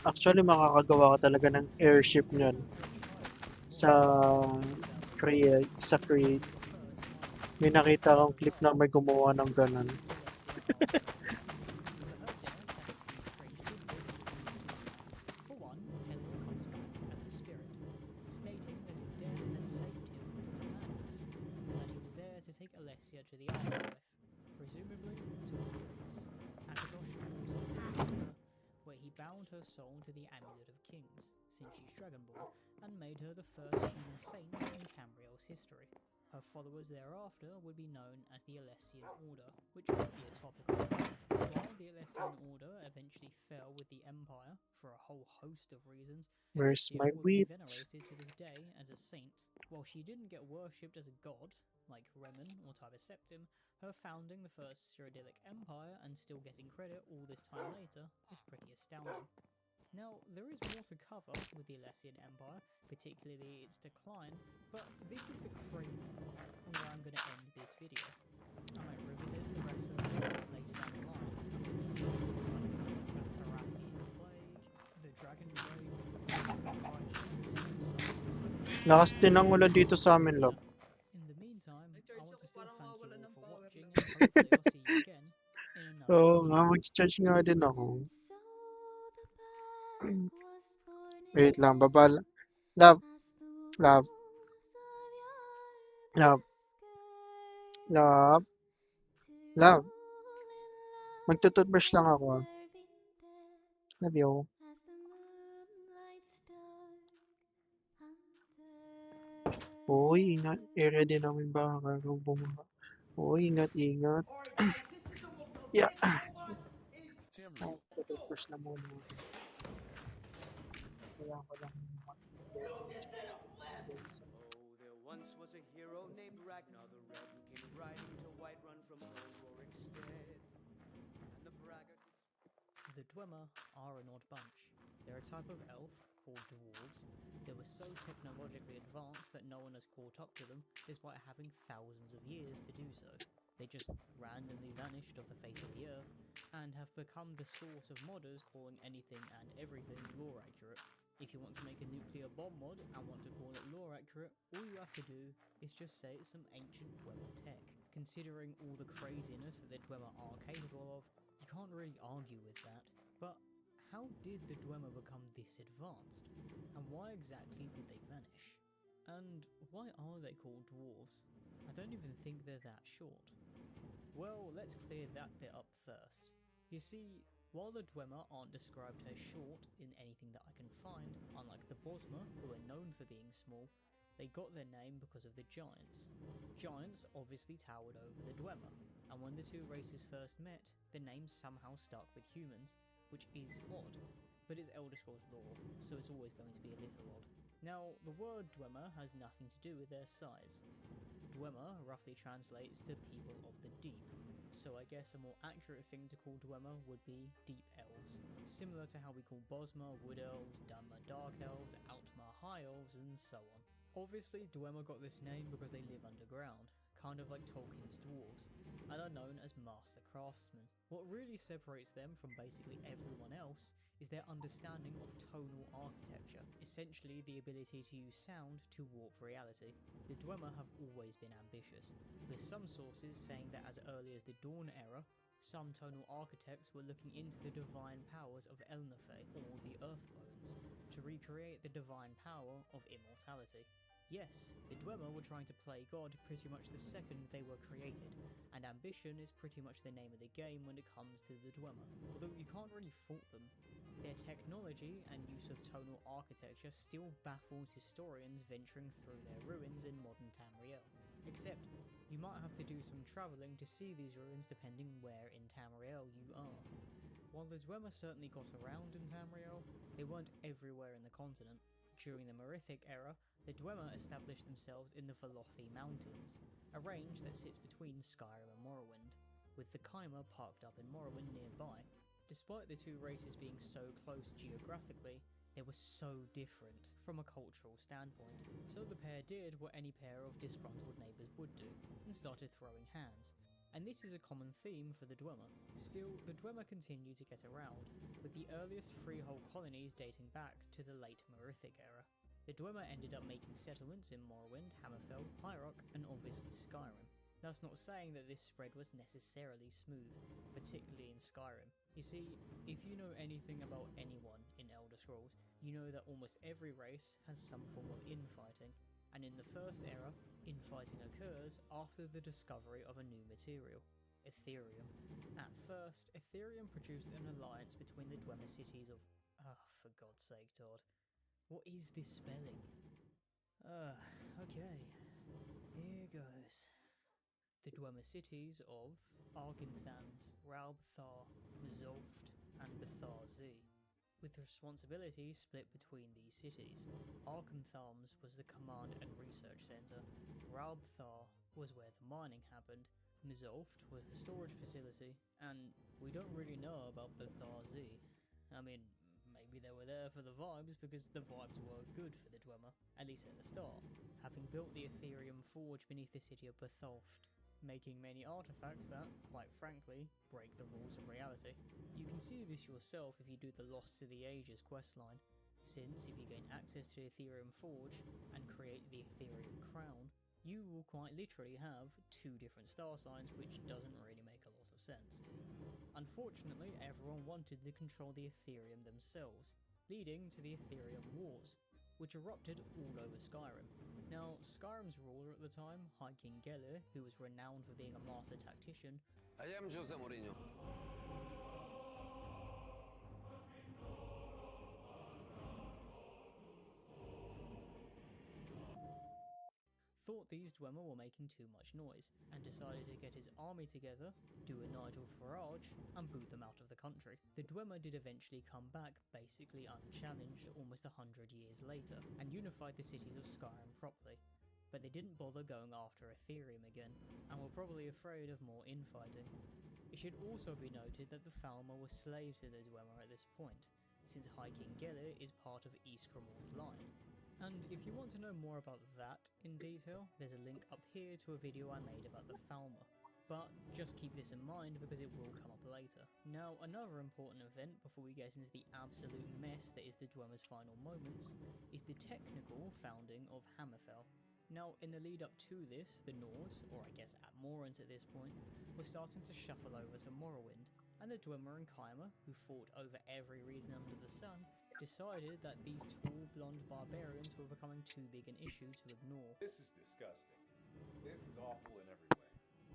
Actually, makakagawa ka talaga ng airship nyan sa create. May nakita akong clip na may gumawa ng ganun. Take Alessia to the afterlife, presumably to Ephorus. Akatosh also visited her, where he bound her soul to the Amulet of Kings, since she's Dragonborn, and made her the first human saint in Tamriel's history. Her followers thereafter would be known as the Alessian Order, which could be a topical one. While the Alessian Order eventually fell with the Empire, for a whole host of reasons, Where's Alessia my would be wheat? venerated to this day as a saint. While she didn't get worshipped as a god, like Remen or Tiber Septim, her founding the first Cyrodiilic Empire and still getting credit all this time later is pretty astounding. Now, there is more to cover with the Alessian Empire, particularly its decline, but this is the crazy part, and where I'm going to end this video. I might revisit the rest of it later down the line. I mean, stuff like the Thracian Plague, the Dragon Plague, Lakas din ang ulan dito sa amin, love. In the meantime, I want to still thank you all for watching, and hopefully I'll see you again in another Oo video. nga, mag-charge nga din ako. Wait lang, babal. Love. Love. Love. Love. Love. Magtututbrush lang ako. Love you. Uy, area din namin baka kung bumaha. Uy, ingat. Yeah. Magtututbrush na muna. Kaya ko lang There once was a hero named Ragnar the Red who came riding to Whiterun from old Rorikstead. And the braggart... The Dwemer are an odd bunch. They're a type of elf called dwarves that were so technologically advanced that no one has caught up to them despite having thousands of years to do so. They just randomly vanished off the face of the earth and have become the sort of modders calling anything and everything lore accurate. If you want to make a nuclear bomb mod and want to call it lore accurate, all you have to do is just say it's some ancient Dwemer tech. Considering all the craziness that the Dwemer are capable of, you can't really argue with that. But how did the Dwemer become this advanced? And why exactly did they vanish? And why are they called dwarves? I don't even think they're that short. Well, let's clear that bit up first. You see, while the Dwemer aren't described as short in anything that I can find, unlike the Bosmer, who are known for being small, they got their name because of the giants. Giants obviously towered over the Dwemer, and when the two races first met, the name somehow stuck with humans, which is odd, but it's Elder Scrolls lore, so it's always going to be a little odd. Now, the word Dwemer has nothing to do with their size. Dwemer roughly translates to people of the deep, so I guess a more accurate thing to call Dwemer would be deep elves, similar to how we call Bosmer wood elves, Dunmer dark elves, Outmer high elves, and so on. Obviously, Dwemer got this name because they live underground, kind of like Tolkien's dwarves, and are known as master craftsmen. What really separates them from basically everyone else is their understanding of tonal architecture, essentially the ability to use sound to warp reality. The Dwemer have always been ambitious, with some sources saying that as early as the Dawn era, some tonal architects were looking into the divine powers of Elnathay, or the Earthbones, to recreate the divine power of immortality. Yes, the Dwemer were trying to play God pretty much the second they were created, and ambition is pretty much the name of the game when it comes to the Dwemer, although you can't really fault them. Their technology and use of tonal architecture still baffles historians venturing through their ruins in modern Tamriel. Except, you might have to do some travelling to see these ruins depending where in Tamriel you are. While the Dwemer certainly got around in Tamriel, they weren't everywhere in the continent. During the Merithic era, the Dwemer established themselves in the Velothi Mountains, a range that sits between Skyrim and Morrowind, with the Chimer parked up in Morrowind nearby. Despite the two races being so close geographically, they were so different from a cultural standpoint. So the pair did what any pair of disgruntled neighbours would do, and started throwing hands. And this is a common theme for the Dwemer. Still, the Dwemer continue to get around, with the earliest freehold colonies dating back to the late Merithic era. The Dwemer ended up making settlements in Morrowind, Hammerfell, High Rock, and obviously Skyrim. That's not saying that this spread was necessarily smooth, particularly in Skyrim. You see, if you know anything about anyone in Elder Scrolls, you know that almost every race has some form of infighting, and in the first era, infighting occurs after the discovery of a new material, Ethereum. At first, Ethereum produced an alliance between the Dwemer cities of... for God's sake, Todd. What is this spelling? Okay. Here goes. The Dwemer cities of Arginthans, Ralbthar, Mzulft, and Bethar-Z, with responsibilities split between these cities. Arkinthams was the command and research centre, Ralbthar was where the mining happened, Mzulft was the storage facility, and we don't really know about Bethar-Z. I mean, maybe they were there for the vibes because the vibes were good for the Dwemer, at least at the start, having built the Ethereum forge beneath the city of Betholft, making many artifacts that, quite frankly, break the rules of reality. You can see this yourself if you do the Lost to the Ages questline, since if you gain access to the Ethereum forge and create the Ethereum crown, you will quite literally have two different star signs, which doesn't really make a lot of sense. Unfortunately, everyone wanted to control the Ethereum themselves, leading to the Ethereum Wars, which erupted all over Skyrim. Now, Skyrim's ruler at the time, High King Geller, who was renowned for being a master tactician, I am Jose Mourinho. thought these Dwemer were making too much noise, and decided to get his army together, do a Nigel Farage, and boot them out of the country. The Dwemer did eventually come back, basically unchallenged almost 100 years later, and unified the cities of Skyrim properly. But they didn't bother going after Ethereum again, and were probably afraid of more infighting. It should also be noted that the Falmer were slaves to the Dwemer at this point, since High King Geller is part of Ysgramor's line. And if you want to know more about that in detail, there's a link up here to a video I made about the Falmer. But just keep this in mind because it will come up later. Now, another important event before we get into the absolute mess that is the Dwemer's final moments is the technical founding of Hammerfell. Now, in the lead up to this, the Nords, or I guess Atmorans at this point, were starting to shuffle over to Morrowind, and the Dwemer and Keimer, who fought over every reason under the sun, decided that these tall blonde barbarians were becoming too big an issue to ignore. This is disgusting. This is awful in every way.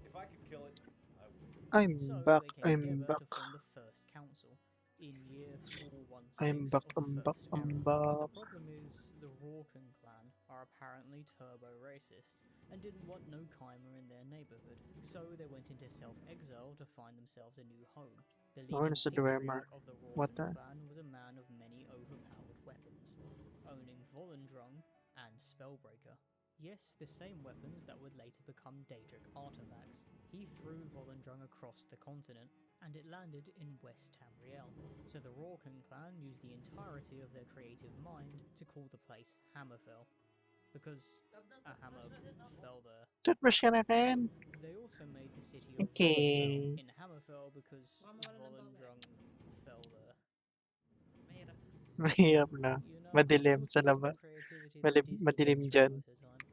If I could kill it, I would. So back, they came I'm together back. to form the First Council in year 416 I'm back, of the I'm back, First I'm Era. back. The problem is the Rorken clan are apparently turbo-racists and didn't want no Keimer in their neighborhood, so they went into self-exile to find themselves a new home. The Oh, leading nasa Dwemer. patriarch of the What Rorken the? clan was a man of many overpowered weapons, owning Volendrung and Spellbreaker. Yes, the same weapons that would later become Daedric artifacts. He threw Volendrung across the continent, and it landed in West Tamriel. So the Rorken clan used the entirety of their creative mind to call the place Hammerfell, because a hammer fell there. Toothbrush ka na rin. They also made the city of Okay. Volenfell in Hammerfell because Volendrung fell there. Mahirap na. You know, Madilim still sa talks laba. about creativity that Disney Madilim demonstrated dyan. most of the time.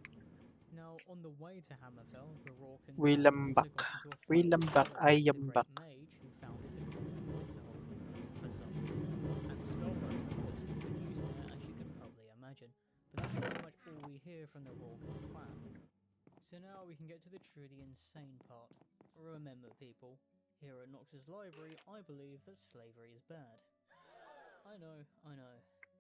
Now, on the way to Hammerfell, the Rorken We clan lambak. also got into a We fight with lambak. Kaladin, I the am great back. mage who founded the College of Winterhold for some reason. And Spellbreaker got some good use there, as you can probably imagine. But that's pretty much all we hear from the Rorken clan. So now we can get to the truly insane part. Remember, people, here at Nox's Library, I believe that slavery is bad. I know.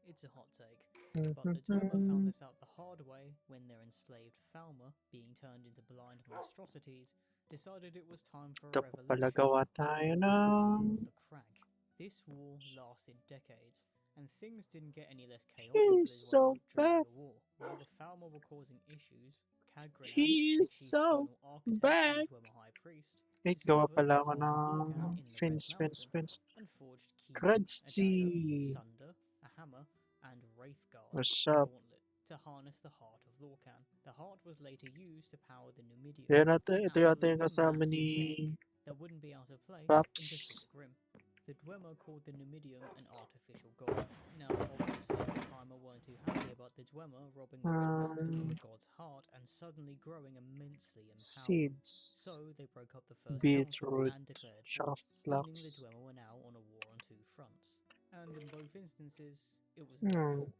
It's a hot take. But the Dwemer found this out the hard way when their enslaved Falmer, being turned into blind monstrosities, decided it was time for a Dapat pala revolution gawa and tayo there was the War ng... of the Crag. This war lasted decades, and things didn't get any less chaotic for the He's so Dwemer during back. the war. While the Falmer were causing issues, Kagrenak, He the is chief so tonal architect back. and Dwemer high priest, Wait, gawa discovered pala the ako Heart of Lorcan ng in the Red fence. Mountain and forged Keyman, a Crudzy. dagger, Sunder, a hammer, and Wraithguard, What's a up? gauntlet, to harness the Heart of Lorcan. The heart was later used to power the Numidium, Ito yata yung absolutely kasama massive ni mech that wouldn't be out of place in Paps. Pacific Rim. The Dwemer called the Numidium an artificial god. Now, obviously, the Keimer weren't too happy about the Dwemer robbing the Red Mountain of a god's heart and suddenly growing immensely in power. Seeds. So they broke up the First Council Beetroot. and declared Saka war, meaning the flax. Dwemer were now on a war on two fronts. And in both instances, it was their fault.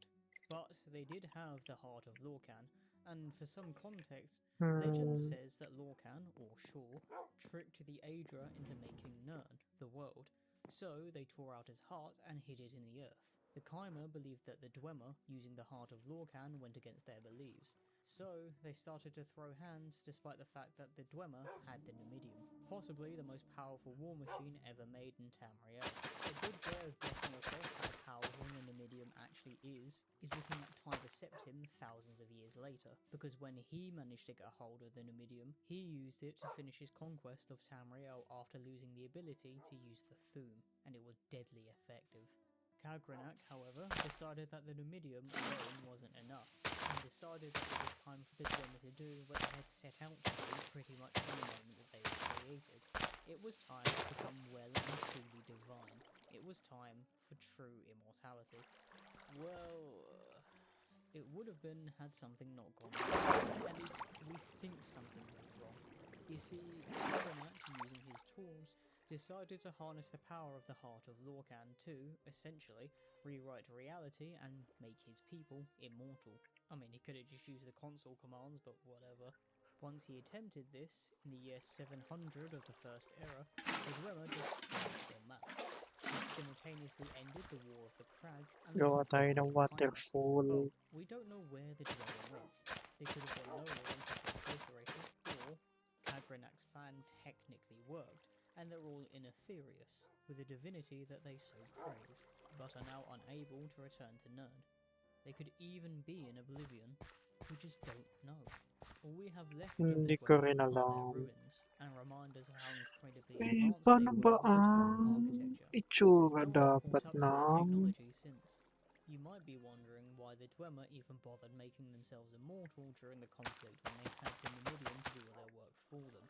But they did have the Heart of Lorcan, and for some context, legend says that Lorcan, or Shor, tricked the Aedra into making Nirn, the world. So they tore out his heart and hid it in the earth. The Keimer believed that the Dwemer, using the Heart of Lorcan, went against their beliefs. So they started to throw hands despite the fact that the Dwemer had the Numidium, possibly the most powerful war machine ever made in Tamriel. A good way of getting across how powerful the Numidium actually is looking at Tiber Septim thousands of years later, because when he managed to get a hold of the Numidium, he used it to finish his conquest of Tamriel after losing the ability to use the Thum, and it was deadly effective. Kagrenak, however, decided that the Numidium alone wasn't enough, and decided that it was time for the Dwemer to do what they had set out to do pretty much from the moment that they were created. It was time to become well and truly divine. It was time for true immortality. Well, it would have been had something not gone wrong. At least, we think something went wrong. You see, Kagrenak, using his tools, decided to harness the power of the Heart of Lorcan to, essentially, rewrite reality and make his people immortal. I mean, he could have just used the console commands, but whatever. Once he attempted this, in the year 700 of the First Era, the Dwemer just vanished en masse. This simultaneously ended the War of the Crag and the Gawa tayo conflict ng with the Keimer. waterfall. Well, we don't know where the Dwemer went. They could have gone nowhere and taken obliteration, or Kagrenak's plan technically worked, and they're all in Aetherius, with a divinity that they so crave, but are now unable to return to Nirn. They could even be in Oblivion. We just don't know. All we have left of the Hindi ko Dwemer rin are their alam. ruins, and reminders of how incredibly Eh, advanced they paano were ba with the tonal ang architecture. itsura Still have dapat caught up to their ng... technology since. You might be wondering why the Dwemer even bothered making themselves immortal during the conflict when they had the Numidium to do all their work for them.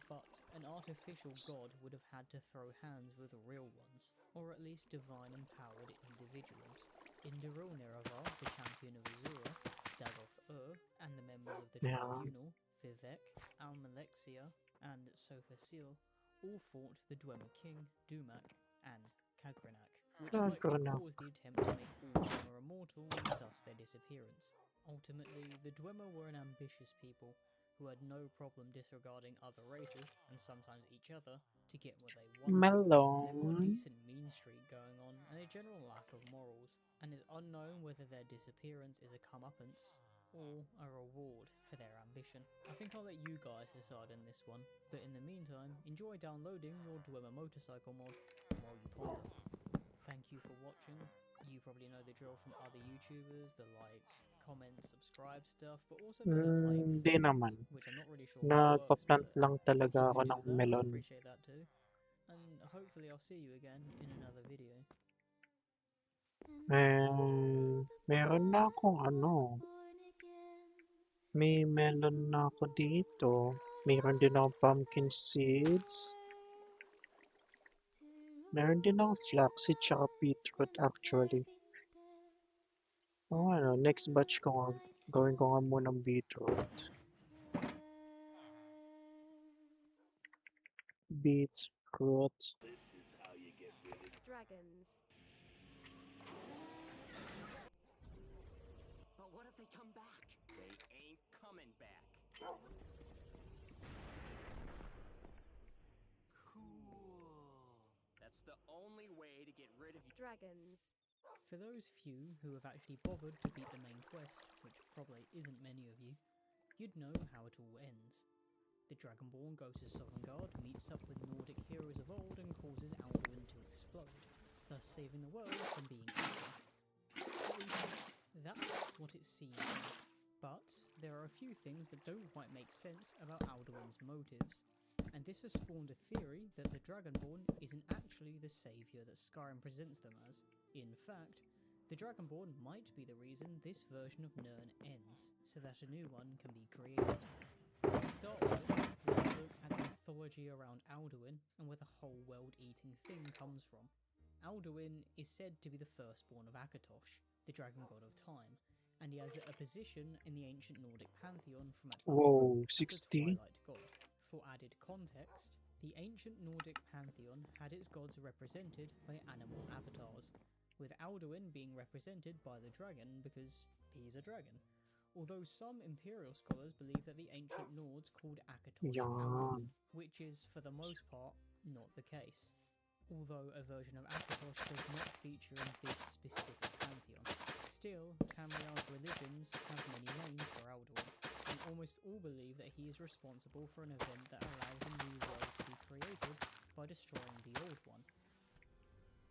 But an artificial god would have had to throw hands with real ones, or at least divine empowered individuals. Indiril Nerevar, the champion of Azura, Dagoth and the members of the Yeah. Tribunal, Vivek, Almalexia, and Sophasil, all fought the Dwemer king, Dumak, and Kagrenak, which likely Kagrenak. caused the attempt to make all Dwemer immortal and thus their disappearance. Ultimately, the Dwemer were an ambitious people who had no problem disregarding other races, and sometimes each other, to get what they wanted. They've got a Melon. decent mean streak going on, and a general lack of morals, and it's unknown whether their disappearance is a comeuppance or a reward for their ambition. I think I'll let you guys decide on this one, but in the meantime, enjoy downloading your Dwemer motorcycle mod while you ponder. Thank you for watching. You probably know the drill from other YouTubers, the like, comment, subscribe stuff, but also there's a like Hindi thing, naman. which I'm not really sure how it works, Nagpa-plant but lang if talaga you ako could do ng that, I'd melon. appreciate that too. And hopefully I'll see you again in another video. Meron na akong ano. May melon na ako dito. Meron din akong pumpkin seeds. Meron din akong flaxseed tsaka beetroot actually. Ano, next batch ko nga, gawin ko nga muna ng beetroot. Beetroot. Dragons. But what if they come back? They ain't coming back. Cool. That's the only way to get rid of you. Dragons. For those few who have actually bothered to beat the main quest, which probably isn't many of you, you'd know how it all ends. The Dragonborn goes to Sovngarde, meets up with Nordic heroes of old and causes Alduin to explode, thus saving the world from being eaten. At least, that's what it seems like. But there are a few things that don't quite make sense about Alduin's motives, and this has spawned a theory that the Dragonborn isn't actually the saviour that Skyrim presents them as. In fact, the Dragonborn might be the reason this version of Nirn ends, so that a new one can be created. To start with, let's look at the mythology around Alduin and where the whole world-eating thing comes from. Alduin is said to be the firstborn of Akatosh, the dragon god of time, and he has a position in the ancient Nordic pantheon from at Whoa, as the 60? Twilight god. For added context, the ancient Nordic pantheon had its gods represented by animal avatars, with Alduin being represented by the dragon because he's a dragon. Although some imperial scholars believe that the ancient Nords called Akatosh Alduin, which is for the most part not the case. Although a version of Akatosh does not feature in this specific pantheon. Still, Tamriel's religions have many names for Alduin, and almost all believe that he is responsible for an event that allows a new world to be created by destroying the old one.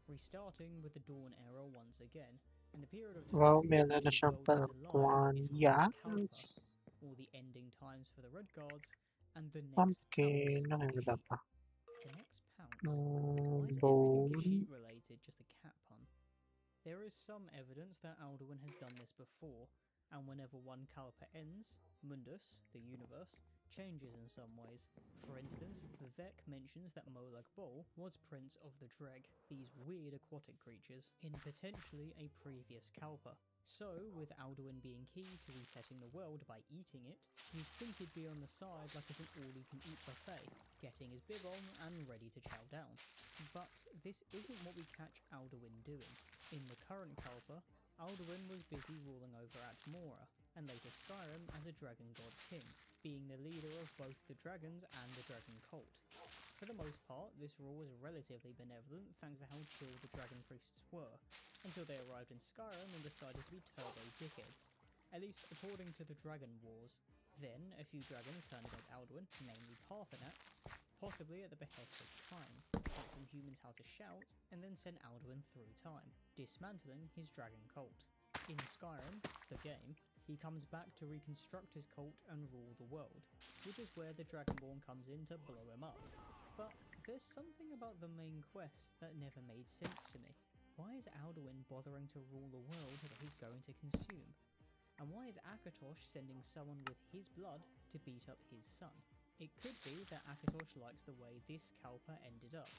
Restarting with the Dawn Era once again, and the period of time Wow, in meron which na the siyang world is alive palakwan. is called Kalpa, Yes! or the ending times for the Red Guards, and the next Pumpkin. pounce Ano of na Kashyyyk. pa? The next pounce? Why is everything Bone. Kashyyyk related just a cat pun? There is some evidence that Alduin has done this before, and whenever one Kalpa ends, Mundus, the universe, changes in some ways. For instance, Vivek mentions that Molag Bol was Prince of the Dreg, these weird aquatic creatures, in potentially a previous Kalpa. So, with Alduin being key to resetting the world by eating it, you'd think he'd be on the side like it's an all-you-can-eat buffet, getting his bib on and ready to chow down. But this isn't what we catch Alduin doing. In the current Kalpa, Alduin was busy ruling over Atmora, and later Skyrim as a dragon god king, being the leader of both the dragons and the dragon cult. For the most part, this rule was relatively benevolent thanks to how chill the dragon priests were, until they arrived in Skyrim and decided to be turbo dickheads, at least according to the Dragon Wars. Then, a few dragons turned against Alduin, namely Parthenax, possibly at the behest of time, taught some humans how to shout, and then sent Alduin through time, dismantling his dragon cult. In Skyrim, the game, he comes back to reconstruct his cult and rule the world, which is where the Dragonborn comes in to blow him up. But there's something about the main quest that never made sense to me. Why is Alduin bothering to rule a world that he's going to consume? And why is Akatosh sending someone with his blood to beat up his son? It could be that Akatosh likes the way this Kalpa ended up,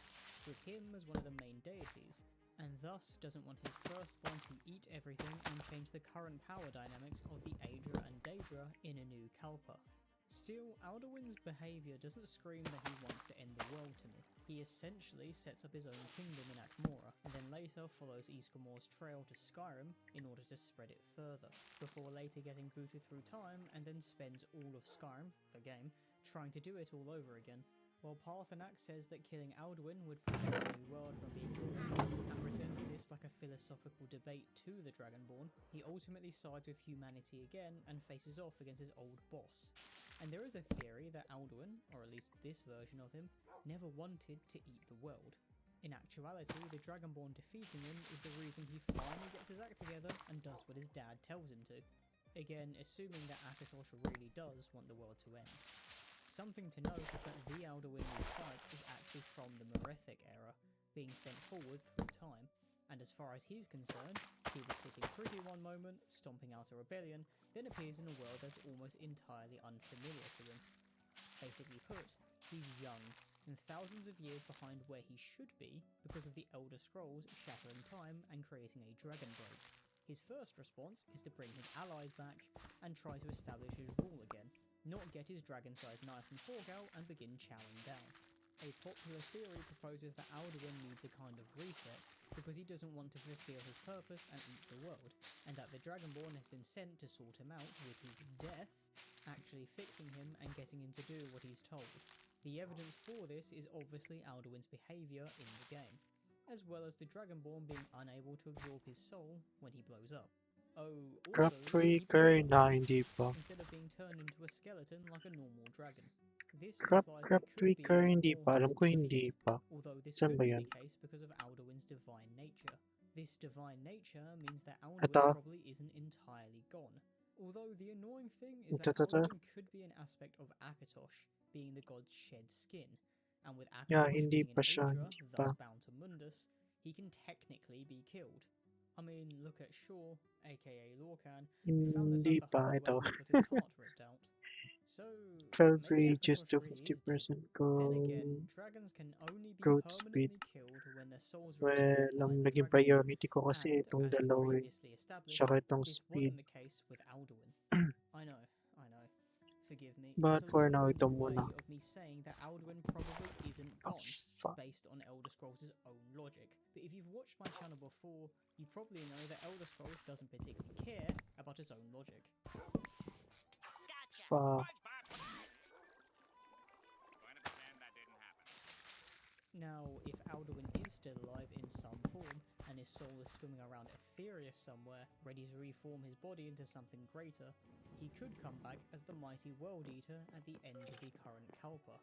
with him as one of the main deities, and thus doesn't want his firstborn to eat everything and change the current power dynamics of the Aedra and Daedra in a new Kalpa. Still, Alduin's behaviour doesn't scream that he wants to end the world to me. He essentially sets up his own kingdom in Atmora, and then later follows Isgormor's trail to Skyrim in order to spread it further, before later getting booted through time and then spends all of Skyrim, the game, trying to do it all over again. While Parthenax says that killing Alduin would prevent the new world from being born, and presents this like a philosophical debate to the Dragonborn, he ultimately sides with humanity again and faces off against his old boss. And there is a theory that Alduin, or at least this version of him, never wanted to eat the world. In actuality, the Dragonborn defeating him is the reason he finally gets his act together and does what his dad tells him to. Again, assuming that Akatosh really does want the world to end. Something to note is that the Alduin we fight is actually from the Merethic era, being sent forward through time, and as far as he's concerned, he was sitting pretty one moment, stomping out a rebellion, then appears in a world that's almost entirely unfamiliar to him. Basically put, he's young, and thousands of years behind where he should be because of the Elder Scrolls shattering time and creating a dragon break. His first response is to bring his allies back and try to establish his rule again, not get his dragon-sized knife and fork out and begin chowing down. A popular theory proposes that Alduin needs a kind of reset because he doesn't want to fulfill his purpose and eat the world, and that the Dragonborn has been sent to sort him out with his death, actually fixing him and getting him to do what he's told. The evidence for this is obviously Alduin's behaviour in the game, as well as the Dragonborn being unable to absorb his soul when he blows up. Oh, Crab also, he Freaker becomes na a hindi pa. instead of being turned into a skeleton like a normal dragon. This Crab implies Crab there could be Freaker some hindi more pa. to Alam his ko hindi defeat, pa. although this Saan could ba be yan? the case because of Alduin's divine nature. This divine nature means that Alduin Ito. probably isn't entirely gone. Although the annoying thing is Ito, that ito. Alduin could be an aspect of Akatosh, being the god's shed skin, and with Yeah, Akatosh hindi being pa an siya. Aedra, Hindi thus pa. bound to Mundus, he can technically be killed. I mean, look at Shaw, aka Lorcan, who found this out Hindi the pa. hard way Ito. and got his heart ripped out. So, 12 maybe reaches Akatosh to really 50% is dead. Then again, dragons can only be growth speed. permanently killed when their souls are Well, absorbed by ang the naging Dragonborn, priority ko kasi and, itong as we dalawa eh. previously established, Tsaka itong this speed. wasn't the case with Alduin. I know. Forgive me, But it's a for now, ito long-winded way muna. of me saying that Alduin probably isn't Oh, gone, fuck. based on Elder Scrolls' own logic. But if you've watched my channel before, you probably know that Elder Scrolls doesn't particularly care about its own logic. Fuck. Now, if Alduin is still alive in some form, and his soul is swimming around Etheria somewhere, ready to reform his body into something greater, he could come back as the mighty World Eater at the end of the current Kalpa,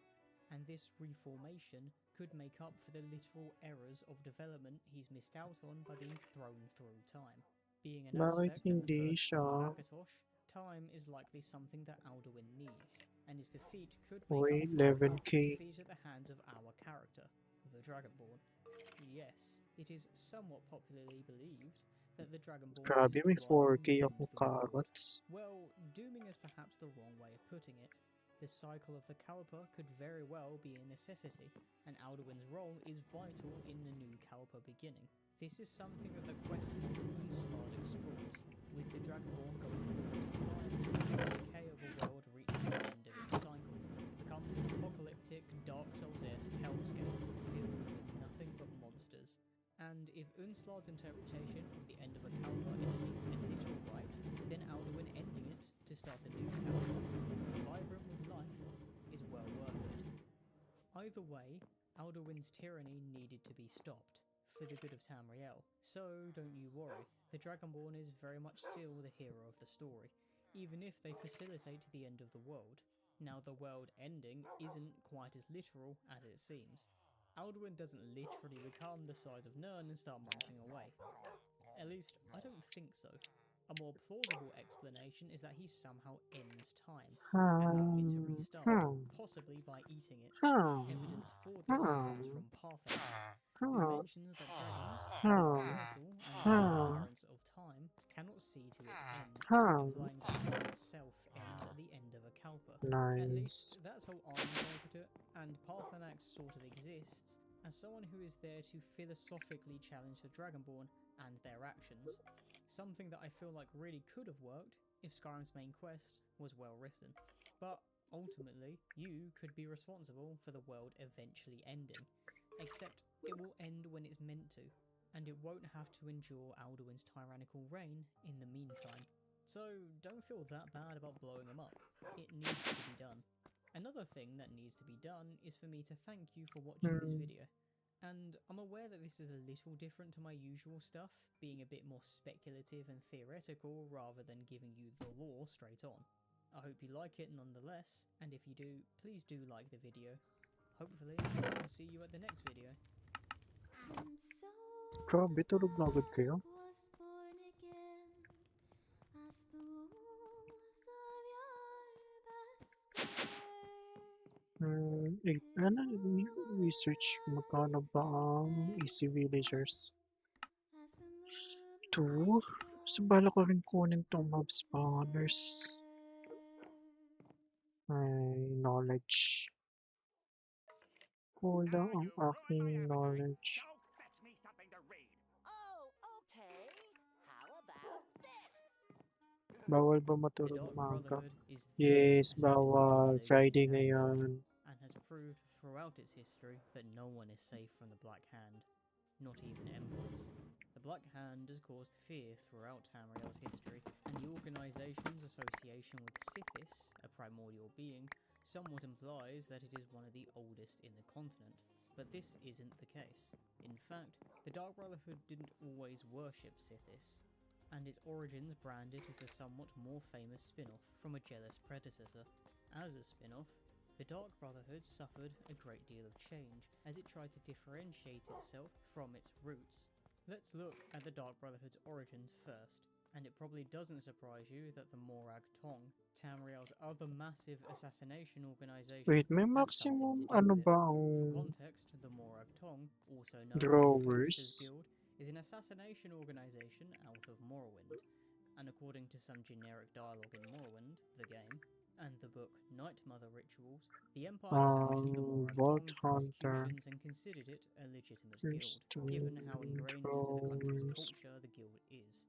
and this reformation could make up for the literal errors of development he's missed out on by being thrown through time. Being an Bakit aspect in the hindi first part siya? of Akatosh, time is likely something that Alduin needs, and his defeat could make up Wait, for it, 11k. defeat at the hands of our character, the Dragonborn. Yes, it is somewhat popularly believed that the Dragonborn Grabe, is the may one who 4k dooms akong the world. carrots. Well, dooming is perhaps the wrong way of putting it. The cycle of the Kalpa could very well be a necessity, and Alduin's role is vital in the new Kalpa beginning. This is something that the quest mod Unslard explores, with the Dragonborn going forward in time and seeing the decay of a world reaching the end of its cycle. It becomes an apocalyptic, Dark Souls-esque hellscape filled with nothing but monsters. And if Unslard's interpretation of the end of a Kalpa is at least a little right, then Alduin ending it to start a new Kalpa, vibrant with life, is well worth it. Either way, Alduin's tyranny needed to be stopped, for the good of Tamriel, so don't you worry, the Dragonborn is very much still the hero of the story, even if they facilitate the end of the world. Now the world ending isn't quite as literal as it seems. Alduin doesn't literally become the size of Nirn and start munching away. At least, I don't think so. A more plausible explanation is that he somehow ends time, allowing it to restart, possibly by eating it. Evidence for this comes from Parthenax, who mentions that dragons, although immortal and the currents of time, cannot see to its end, implying that time itself ends at the end of a Kalpa. At least, Nice. that's how I interpret it, and Parthenax sort of exists as someone who is there to philosophically challenge the Dragonborn and their actions. Something that I feel like really could have worked if Skyrim's main quest was well written. But ultimately, you could be responsible for the world eventually ending, except it will end when it's meant to, and it won't have to endure Alduin's tyrannical reign in the meantime. So don't feel that bad about blowing them up. It needs to be done. Another thing that needs to be done is for me to thank you for watching this video. And I'm aware that this is a little different to my usual stuff, being a bit more speculative and theoretical rather than giving you the lore straight on. I hope you like it nonetheless, and if you do, please do like the video. Hopefully, I'll see you at the next video. And so Grabe, tulog na agad kayo. was born again as the wolves of Ano, research magkano ba ang easy villagers? 2. So, bala ko rin kunin tong mob spawners. Ay, knowledge. Kulang ang aking knowledge. Bawal ba matulog ng maaga? Yes, bawal. Friday ngayon. And has proved throughout its history that no one is safe from the Black Hand, not even emperors. The Black Hand has caused fear throughout Tamriel's history, and the organization's association with Sithis, a primordial being, somewhat implies that it is one of the oldest in the continent. But this isn't the case. In fact, the Dark Brotherhood didn't always worship Sithis, and its origins brand it as a somewhat more famous spin-off from a jealous predecessor. As a spin-off, the Dark Brotherhood suffered a great deal of change as it tried to differentiate itself from its roots. Let's look at the Dark Brotherhood's origins first, and it probably doesn't surprise you that the Morag Tong, Tamriel's other massive assassination organization, Wait, may had something maximum to do ano with it. ba For ang context, the Morag Tong, also known as the drawers? Flashers Guild, is an assassination organization out of Morrowind, and according to some generic dialogue in Morrowind, the game, and the book Night Mother Rituals, the Empire sanctioned the Morag Vault Tong for Hunter. executions and considered it a legitimate guild, given how History, ingrained into the country's drawers. culture the guild is,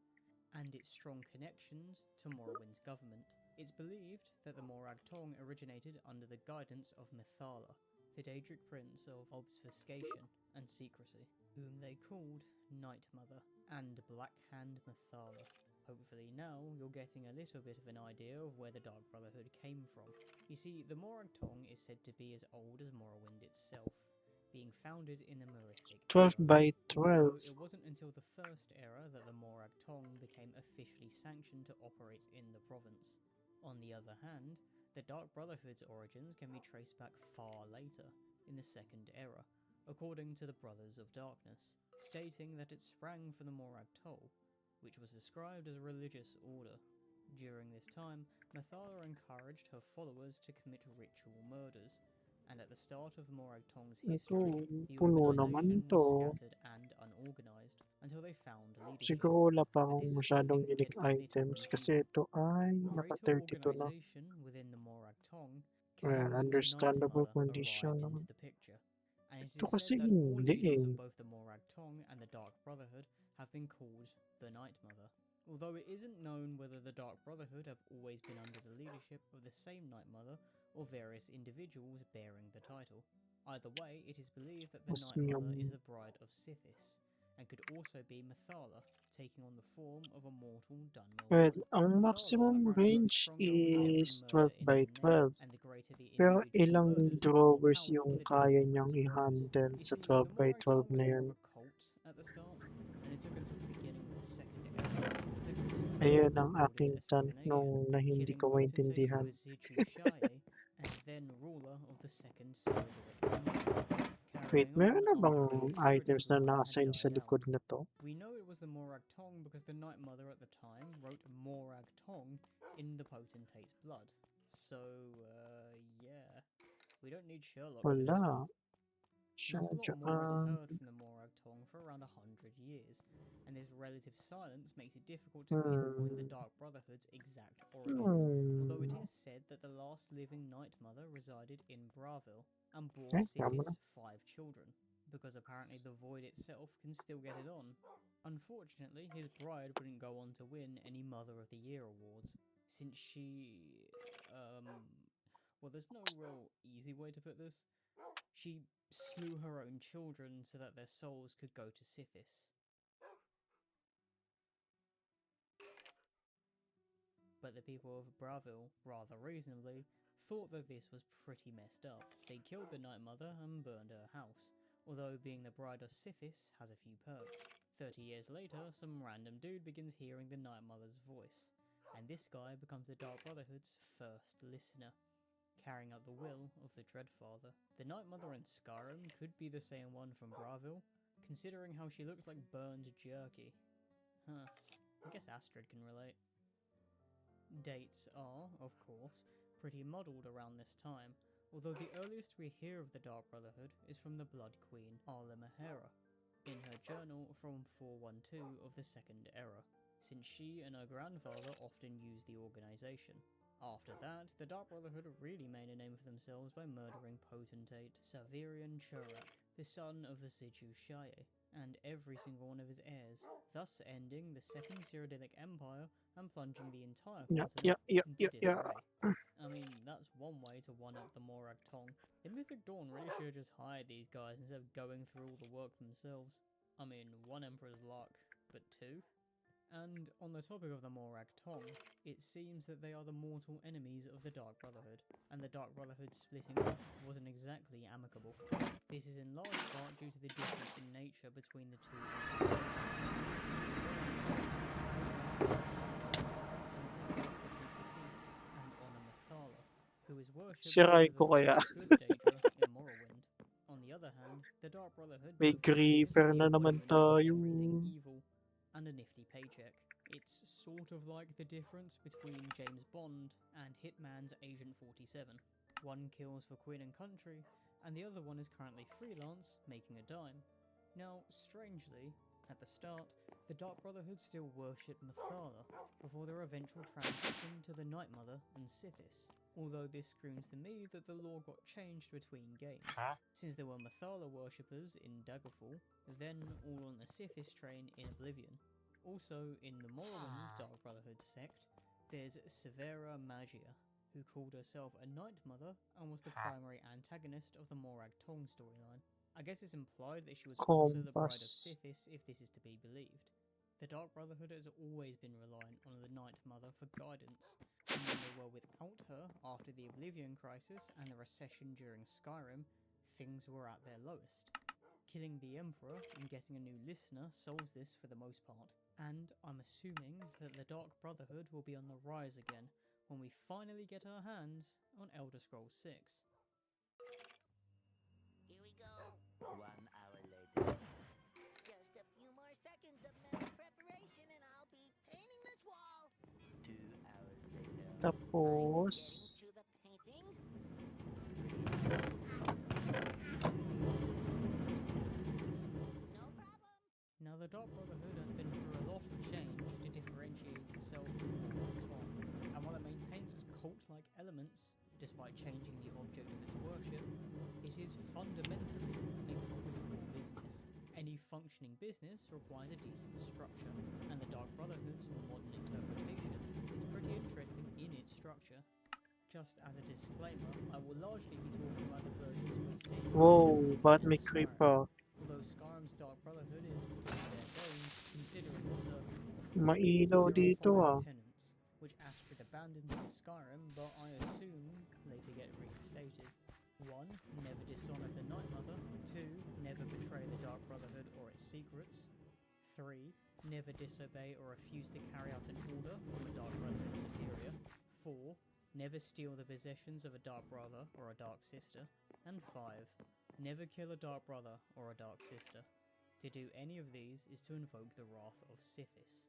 and its strong connections to Morrowind's government. It's believed that the Morag Tong originated under the guidance of Mithala, the Daedric prince of obfuscation and secrecy, whom they called Night Mother and Black Hand Mithala. Hopefully now you're getting a little bit of an idea of where the Dark Brotherhood came from. You see, the Morag Tong is said to be as old as Morrowind itself, being founded in the Merithic 12 era. by 12. Although it wasn't until the First Era that the Morag Tong became officially sanctioned to operate in the province. On the other hand, the Dark Brotherhood's origins can be traced back far later, in the Second Era, according to the Brothers of Darkness, stating that it sprang from the Morag Tol, which was described as a religious order. During this time, Mithala encouraged her followers to commit ritual murders, and at the start of Morag Tong's history, Ito, the puno organization naman was to. scattered and unorganized until they found leadership. Siguro wala pa But akong this is where masyadong things unique get a little items kasi confusing. ito ay A naka greater 32 na. organization within the Morag Tong came Well, when the Night understandable Mother condition arrived naman. into the picture, and it Ito is kasi said that all hindi leaders eh. of both the Morag Tong and the Dark Brotherhood have been called the Night Mother. Although it isn't known whether the Dark Brotherhood have always been under the leadership of the same Night Mother or various individuals bearing the title. Either way, it is believed that the Mas Night Mother is yung the bride of Sithis, and could also be Mithala, taking on the form of a mortal Dunmer well, woman. ang Mithala maximum apparently grows range stronger with every is murder 12 in by her name, 12. and the greater the Pero individual ilang murdered, the more drawers powerful yung the kaya Daedric niyang prince grows. i-handle You sa see, 12 the by Morag 12 Tong was na more yun? of a cult at the start, and it took until the beginning of the Second Era for the group's first Ayan ang recorded aking tank assassination, nung na hindi killing ko potentate maintindihan. Wazichu Shaye, and then ruler of the Second Cyrodiilic Empire. Wait, Carrying meron on na bang after the Cyrodiil items na line had na-assign sa died likod out. na to? We know it was the Morag Tong because the Night Mother at the time wrote Morag Tong in the potentate's blood. So, yeah. We don't need Sherlock for this one. Wala. Now, a lot more is Diyan. heard from the Morag Tong for around 100 years, and this relative silence makes it difficult to pinpoint the Dark Brotherhood's exact origins, although it is said that the last living Night Mother resided in Bravil and bore Tama na. Sithis 5 children, because apparently the Void itself can still get it on. Unfortunately, his bride wouldn't go on to win any Mother of the Year awards, since she, Well, there's no real easy way to put this. She slew her own children so that their souls could go to Sithis. But the people of Bravil, rather reasonably, thought that this was pretty messed up. They killed the Night Mother and burned her house, although being the bride of Sithis has a few perks. 30 years later, some random dude begins hearing the Night Mother's voice, and this guy becomes the Dark Brotherhood's first listener, carrying out the will of the Dreadfather. The Night Mother in Skyrim could be the same one from Bravil, considering how she looks like burned jerky. Huh, I guess Astrid can relate. Dates are, of course, pretty muddled around this time, although the earliest we hear of the Dark Brotherhood is from the Blood Queen, Arla Mahera, in her journal from 412 of the Second Era, since she and her grandfather often used the organisation. After that, the Dark Brotherhood really made a name for themselves by murdering potentate Savirian Churak, the son of Vasidu Shaye, and every single one of his heirs, thus ending the Second Cyrodiilic Empire and plunging the entire continent into disarray. I mean, that's one way to one-up the Morag Tong. The Mythic Dawn really should have just hired these guys instead of going through all the work themselves. I mean, one Emperor's luck, but two? And on the topic of the Morag Tong, it seems that they are the mortal enemies of the Dark Brotherhood, and the Dark Brotherhood splitting off wasn't exactly amicable. This is in large part due to the difference in nature between the two empires. Since they work to keep the peace, and honour Mathala, who is worshipped Siray for the ko kaya. good Daedra in Morrowind. On the other hand, the Dark Brotherhood May go for Sithis, griefer the na naman embodiment of tayo. everything evil, and a nifty paycheck. It's sort of like the difference between James Bond and Hitman's Agent 47. One kills for Queen and Country, and the other one is currently freelance, making a dime. Now, strangely, at the start, the Dark Brotherhood still worshipped Mathala, before their eventual transition to the Night Mother and Sithis. Although this screams to me that the lore got changed between games, since there were Mathala worshippers in Daggerfall, then all on the Sithis train in Oblivion. Also, in the Morrowind Dark Brotherhood sect, there's Severa Magia, who called herself a Night Mother and was the primary antagonist of the Morag Tong storyline. I guess it's implied that she was also the bride of Sithis if this is to be believed. The Dark Brotherhood has always been reliant on the Night Mother for guidance, and when they were without her after the Oblivion Crisis and the recession during Skyrim, things were at their lowest. Killing the Emperor and getting a new listener solves this for the most part, and I'm assuming that the Dark Brotherhood will be on the rise again when we finally get our hands on Elder Scrolls 6. Here we go. 1 hour later. Just a few more seconds of mental preparation and I'll be painting this wall. 2 hours later. Tapos To the painting. Now the Dark Brotherhood has been through a lot of change to differentiate itself from Morag Tong, and while it maintains its cult-like elements, despite changing the object of its worship, it is fundamentally a profitable business. Any functioning business requires a decent structure, and the Dark Brotherhood's modern interpretation is pretty interesting in its structure. Just as a disclaimer, I will largely be talking about the versions we see in Whoa, ba't may Skyrim. creeper? Although Skyrim's Dark Brotherhood is pretty bare bones, considering the circumstances. Mailaw There are dito 5 tenets, which Astrid abandoned in Skyrim, but I assume later get reinstated. 1. Never dishonor the Night Mother. 2. Never betray the Dark Brotherhood or its secrets. 3. Never disobey or refuse to carry out an order from a Dark Brotherhood superior. 4. Never steal the possessions of a Dark Brother or a Dark Sister. And 5. Never kill a Dark Brother or a Dark Sister. To do any of these is to invoke the wrath of Sithis.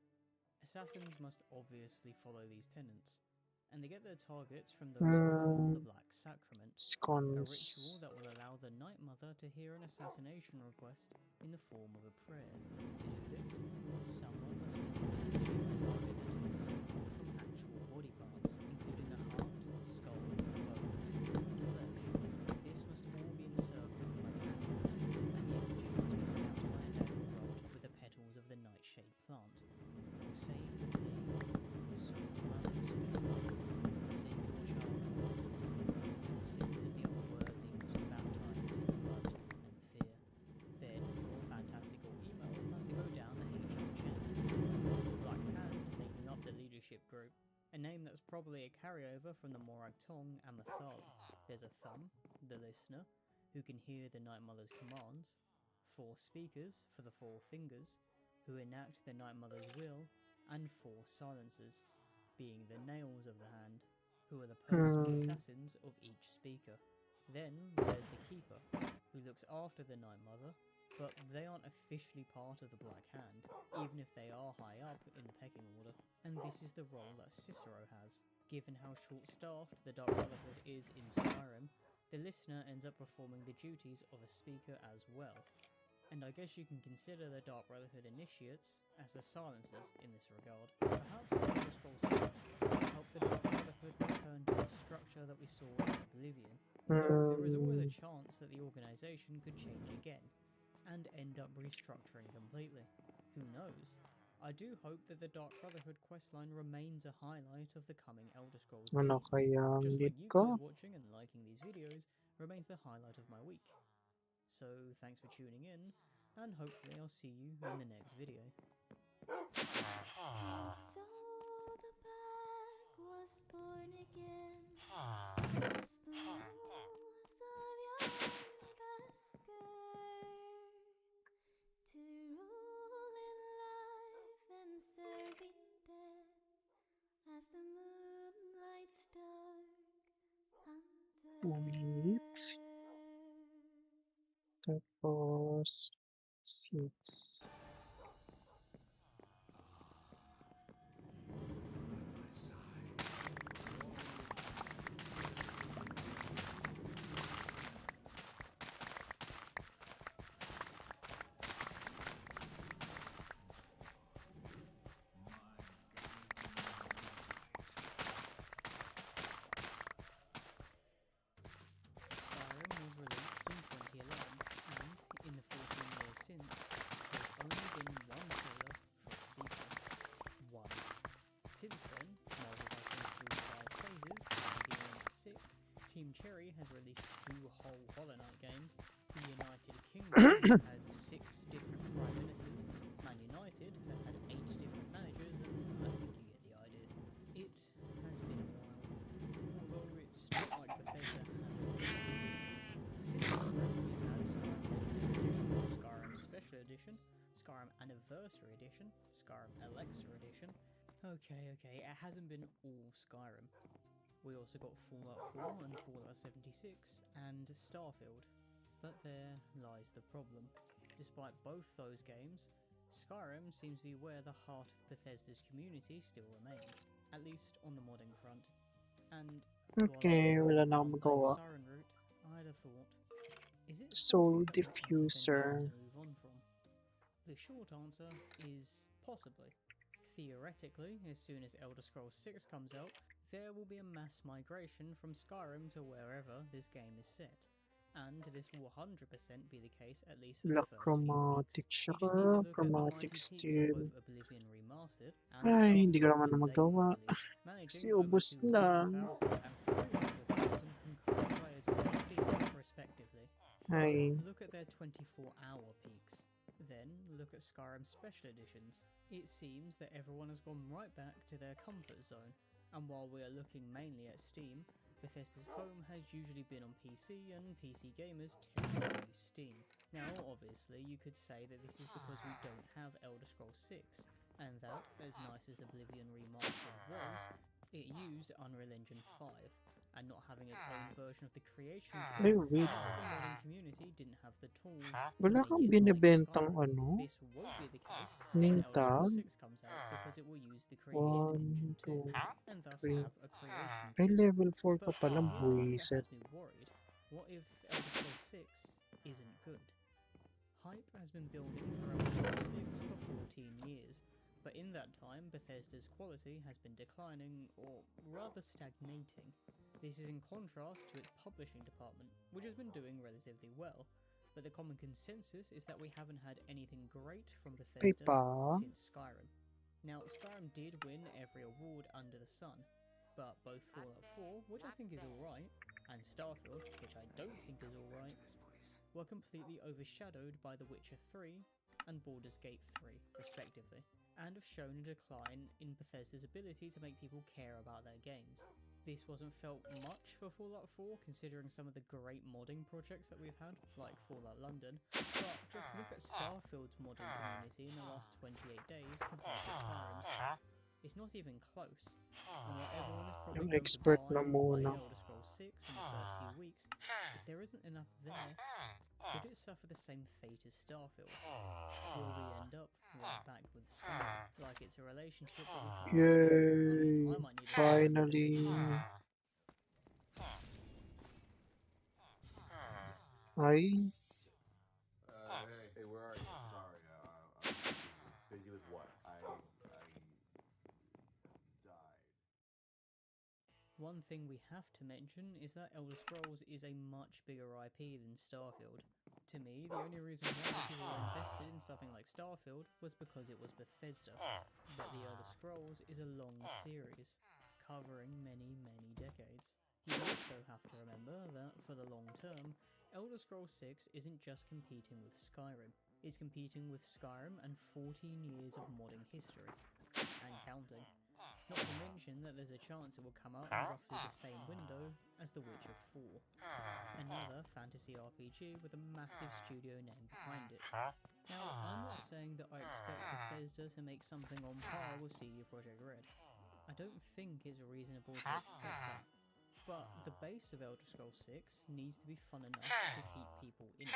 Assassins must obviously follow these tenets, and they get their targets from those who perform the Black Sacrament, a ritual that will allow the Night Mother to hear an assassination request in the form of a prayer. To do this, someone must make an effigy of the target that is assembled from actual body parts, including the heart, skull, bones, and flesh. This must all be encircled by candles, and the effigy must be stabbed by a dagger rubbed with the petals of the nightshade plant, or saying the plea, sweet mother, send your child home to me, name that's probably a carryover from the Morag Tong and the Thali. There's a thumb, the listener, who can hear the Night Mother's commands, 4 speakers for the 4 fingers, who enact the Night Mother's will, and 4 silencers, being the nails of the hand, who are the personal assassins of each speaker. Then there's the Keeper, who looks after the Night Mother, but they aren't officially part of the Black Hand, even if they are high up in the pecking order. And this is the role that Cicero has. Given how short-staffed the Dark Brotherhood is in Skyrim, the listener ends up performing the duties of a speaker as well. And I guess you can consider the Dark Brotherhood initiates as the silencers in this regard. Perhaps Elder Scrolls 6 will help the Dark Brotherhood return to the structure that we saw in Oblivion, though there is always a chance that the organisation could change again, and end up restructuring completely. Who knows? I do hope that the Dark Brotherhood questline remains a highlight of the coming Elder Scrolls Ano games, kaya ang just lead like you ko? guys watching and liking these videos remains the highlight of my week. So thanks for tuning in, and hopefully I'll see you in the next video. And so the bag was born again as the wolves of your basket to rule in life and serving death as the moonlight's dark Wait. Tapos 6. Skyrim was released in 2011, and in the 14 years since, there's only been one trailer for a sequel. One. Since then, Marvel has been through 5 phases, beginning its 6th, Team Cherry has released 2 whole Hollow Knight games, the United Kingdom has had 6 different Prime Ministers, Man United has had 8 different managers, and I think you get the idea. It has been a while, although it's not like Bethesda hasn't been busy. Since Skyrim, we've had Skyrim Legendary Edition, Skyrim Special Edition, Skyrim Anniversary Edition, Skyrim Alexa Edition. Okay, it hasn't been all Skyrim. We also got Fallout 4 and Fallout 76 and Starfield. But there lies the problem. Despite both those games, Skyrim seems to be where the heart of Bethesda's community still remains, at least on the modding front. And Okay, wala na akong magawa. Siren route, I'd have thought, is it Soul something that we're ever going to be able Diffuser. to move on from? The short answer is possibly. Theoretically, as soon as Elder Scrolls 6 comes out, there will be a mass migration from Skyrim to wherever this game is set. And this will 100% be the case at least for the Black first few weeks. Chromatic You siya just need to look at the Chromatic mighty peaks of Steel. both Oblivion Remastered and Ay, hindi ko Starfield naman when they magawa. was released, Kasi managing over ubos lang. 200,000 and 300,000 concurrent players on Steam, respectively. Ay. Look at their 24-hour peaks. Then look at Skyrim Special Editions. It seems that everyone has gone right back to their comfort zone, and while we are looking mainly at Steam, Bethesda's home has usually been on PC, and PC gamers tend to use Steam. Now, obviously, you could say that this is because we don't have Elder Scrolls 6, and that, as nice as Oblivion Remastered was, it used Unreal Engine 5, and not having its own version of the creation Ay, tool, wait. the modding community didn't have the tools to Wala make kang it like binibentang Skyrim. ano? This won't be the case when Elder Nintag? Scrolls 6 comes out, because it will use the creation 1, engine too, 2, and thus 3. have a creation Ay, kit. level 4 ka But pala, here's the thing that buwiset. has me worried. What if Elder Scrolls 6 isn't good? Hype has been building for Elder Scrolls 6 for 14 years, but in that time Bethesda's quality has been declining, or rather stagnating. This is in contrast to its publishing department, which has been doing relatively well, but the common consensus is that we haven't had anything great from Bethesda Pepa. since Skyrim. Now, Skyrim did win every award under the sun, but both Fallout 4, which I think is alright, and Starfield, which I don't think is alright, were completely overshadowed by The Witcher 3 and Baldur's Gate 3, respectively. and have shown a decline in Bethesda's ability to make people care about their games. This wasn't felt much for Fallout 4, considering some of the great modding projects that we've had, like Fallout London, but just look at Starfield's modding community in the last 28 days compared to Skyrim's. It's not even close, and while everyone is probably Yung going to expert buy na and play muna. Elder Scrolls 6 in the first few weeks, if there isn't enough there, could it suffer the same fate as Starfield? Will we end up right back with Skyrim, like it's a relationship that we can't escape? I Yay! might need a Finally! Ay, Hey, where are you? Sorry, I'm busy with what? I died. One thing we have to mention is that Elder Scrolls is a much bigger IP than Starfield. To me, the only reason why people were invested in something like Starfield was because it was Bethesda, but the Elder Scrolls is a long series, covering many, many decades. You also have to remember that, for the long term, Elder Scrolls 6 isn't just competing with Skyrim, it's competing with Skyrim and 14 years of modding history, and counting. Not to mention that there's a chance it will come out in roughly the same window as The Witcher 4, another fantasy RPG with a massive studio name behind it. Now, I'm not saying that I expect Bethesda to make something on par with CD Projekt Red. I don't think it's reasonable to expect that. But the base of Elder Scrolls 6 needs to be fun enough to keep people in it,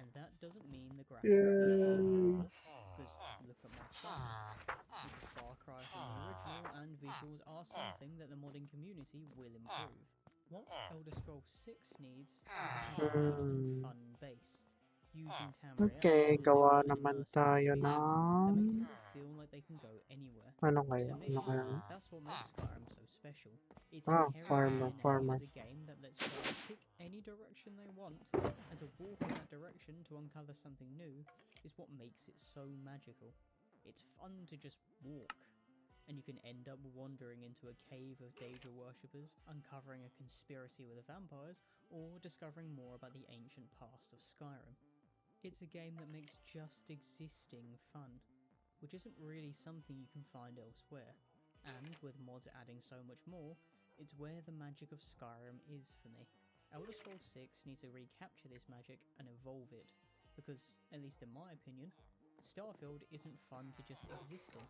and that doesn't mean the graphics need to be yay! because look at my Skyrim. It's a far cry from the original, and visuals are something that the modding community will improve. What Elder Scrolls 6 needs is a complete and fun base, using Tamriel Okay, to gawa deliver an naman immersive tayo experience that makes ng... people feel like they can go anywhere. Ano To kaya? me, Ano kaya? that's what makes Skyrim so special. Its Ah, inherent DNA farmer. as a game that lets players pick any direction they want, and to walk in that direction to uncover something new is what makes it so magical. It's fun to just walk, and you can end up wandering into a cave of Daedra worshippers, uncovering a conspiracy with the vampires, or discovering more about the ancient past of Skyrim. It's a game that makes just existing fun, which isn't really something you can find elsewhere. And with mods adding so much more, it's where the magic of Skyrim is for me. Elder Scrolls 6 needs to recapture this magic and evolve it, because, at least in my opinion, Starfield isn't fun to just exist in.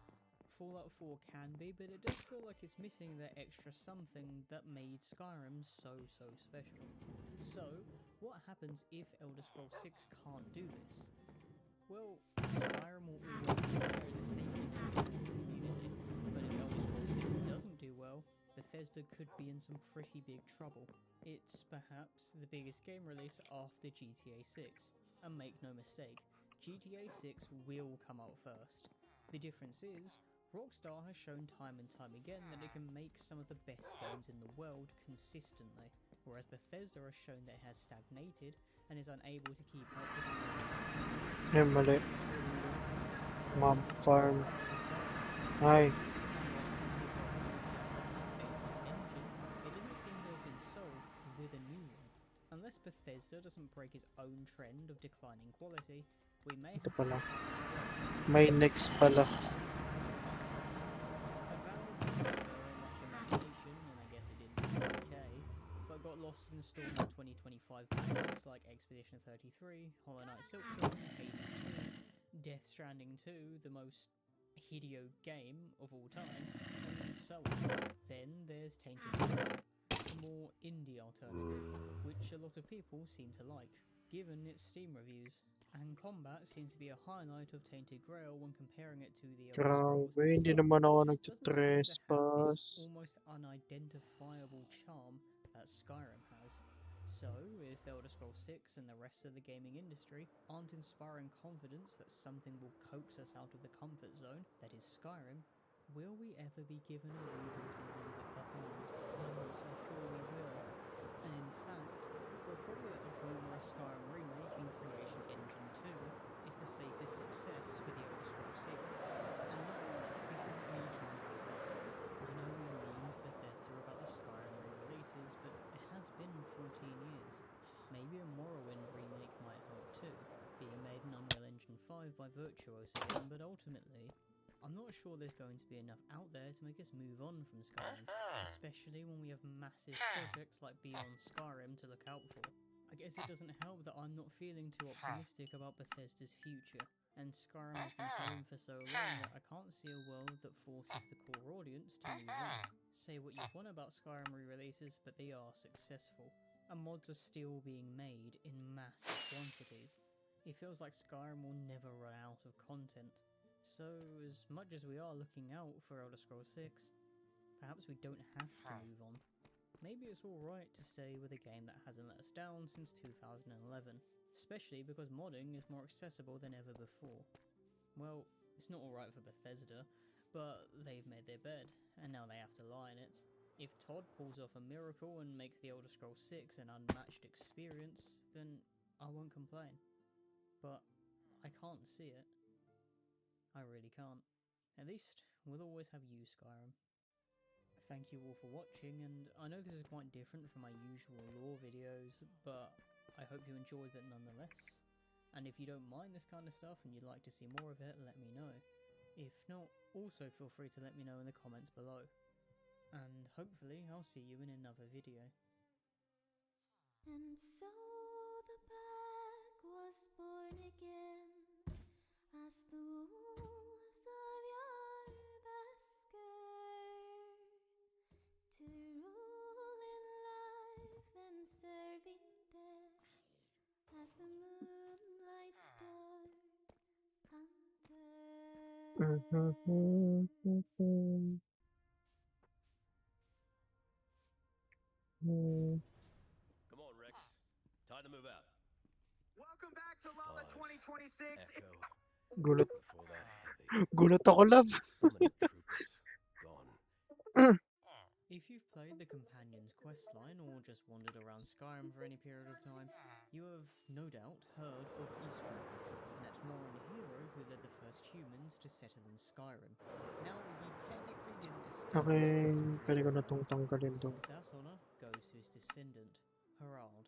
Fallout 4 can be, but it does feel like it's missing that extra something that made Skyrim so special. So, what happens if Elder Scrolls 6 can't do this? Well, Skyrim will always be there as a safety net for the community, but if Elder Scrolls 6 doesn't do well, Bethesda could be in some pretty big trouble. It's perhaps the biggest game release after GTA 6, and make no mistake, GTA 6 will come out first. The difference is, Rockstar has shown time and time again that it can make some of the best games in the world consistently, whereas Bethesda has shown that it has stagnated and is unable to keep up with the Mali. Mob farm. Ay. It doesn't seem to have been solved with a new one. Unless Bethesda doesn't break its own trend of declining quality, we may Ito have pala. May next pala. But got lost in the storm of 2025 bangers like Expedition 33, Hollow Knight Silksong, Hades 2, Death Stranding 2, the most Hideo game of all time, and so on. Then there's Tainted Grail, a more indie alternative, which a lot of people seem to like, given its Steam reviews. And combat seems to be a highlight of Tainted Grail when comparing it to the Elder Scrolls, Grabe, hindi but naman ako it just doesn't seem to have nagtitrespass. this almost unidentifiable charm that Skyrim has. So, if Elder Scrolls 6 and the rest of the gaming industry aren't inspiring confidence that something will coax us out of the comfort zone that is Skyrim, will we ever be given a reason to leave it behind? I'm not so sure we will. And in fact, we're probably at the point where a Skyrim remake in Creation Engine 2 is the safest success for the Elder Scrolls series. And no, this isn't me trying to be funny. I know we memed Bethesda about the Skyrim re-releases, but it has been 14 years. Maybe a Morrowind remake might help too, being made in Unreal Engine 5 by Virtuos again, but ultimately, I'm not sure there's going to be enough out there to make us move on from Skyrim, especially when we have massive projects like Beyond Skyrim to look out for. I guess it doesn't help that I'm not feeling too optimistic about Bethesda's future, and Skyrim has been home for so long that I can't see a world that forces the core audience to move on. Say what you want about Skyrim re-releases, but they are successful, and mods are still being made in massive quantities. It feels like Skyrim will never run out of content. So, as much as we are looking out for Elder Scrolls 6, perhaps we don't have to move on. Maybe it's alright to stay with a game that hasn't let us down since 2011, especially because modding is more accessible than ever before. Well, it's not alright for Bethesda, but they've made their bed, and now they have to lie in it. If Todd pulls off a miracle and makes the Elder Scrolls 6 an unmatched experience, then I won't complain. But I can't see it. I really can't. At least, we'll always have you, Skyrim. Thank you all for watching, and I know this is quite different from my usual lore videos, but I hope you enjoyed it nonetheless. And if you don't mind this kind of stuff and you'd like to see more of it, let me know. If not, also feel free to let me know in the comments below. And hopefully I'll see you in another video. And so the pack was born again as the wolves of Yarbasker, to rule in life and serving death as the moonlight star Come on, Rex. Time to move out. Welcome back to Lala 2026. Echo. Gulat. Before that heavy. Gulat ako, love. So many troopers gone. If you've played the Companion's questline or just wandered around Skyrim for any period of time, you have no doubt heard of Ysgramor, an Atmoran hero who led the first humans to settle in Skyrim. Now, he technically didn't establish Okay, the pwede ko na country's tong tanggalin to. since that honour goes to his descendant, Harald,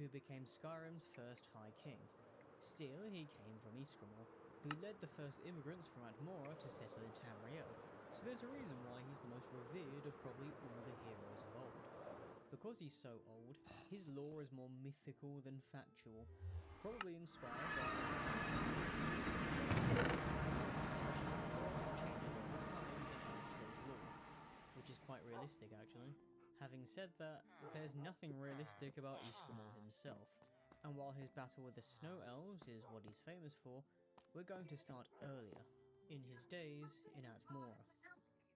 who became Skyrim's first High King. Still, he came from Ysgramor, who led the first immigrants from Atmora to settle in Tamriel. So there's a reason why he's the most revered of probably all the heroes of old. Because he's so old, his lore is more mythical than factual, probably inspired by perception of gods changes over time in Elder Scrolls lore, which is quite realistic actually. Having said that, there's nothing realistic about Ysgramor himself, and while his battle with the Snow Elves is what he's famous for, we're going to start earlier, in his days in Atmora.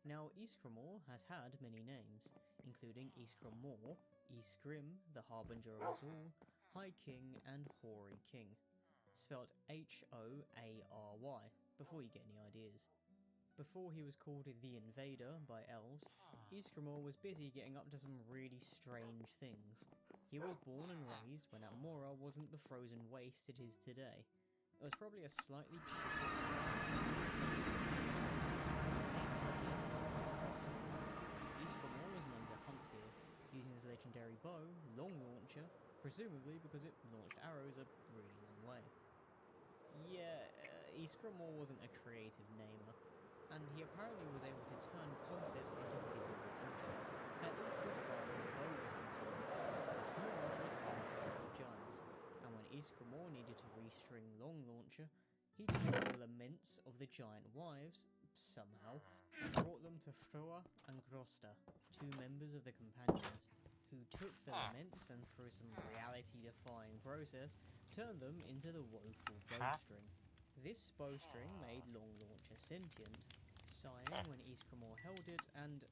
Now, Ysgramor has had many names, including Ysgramor, Ysgrim, the Harbinger of us all, High King, and Hoary King, spelt H-O-A-R-Y, before you get any ideas. Before he was called the Invader by elves, Ysgramor was busy getting up to some really strange things. He was born and raised when Atmora wasn't the frozen waste it is today. It was probably a slightly chipper Ysgramor was known to hunt here, using his legendary bow, Long Launcher, presumably because it launched arrows a really long way. Yeah, Ysgramor wasn't a creative namer, and he apparently was able to turn concepts into physical objects, at least as far as his bow was concerned. Atmora was home to the giants, and when Ysgramor needed to restring Long Launcher, he took the laments of the giant wives, somehow, and brought them to Froa and Grosta, two members of the Companions, who took the laments and through some reality-defying process, turned them into the woeful bowstring. This bowstring made Long Launcher sentient, sighing when Ysgramor held it, and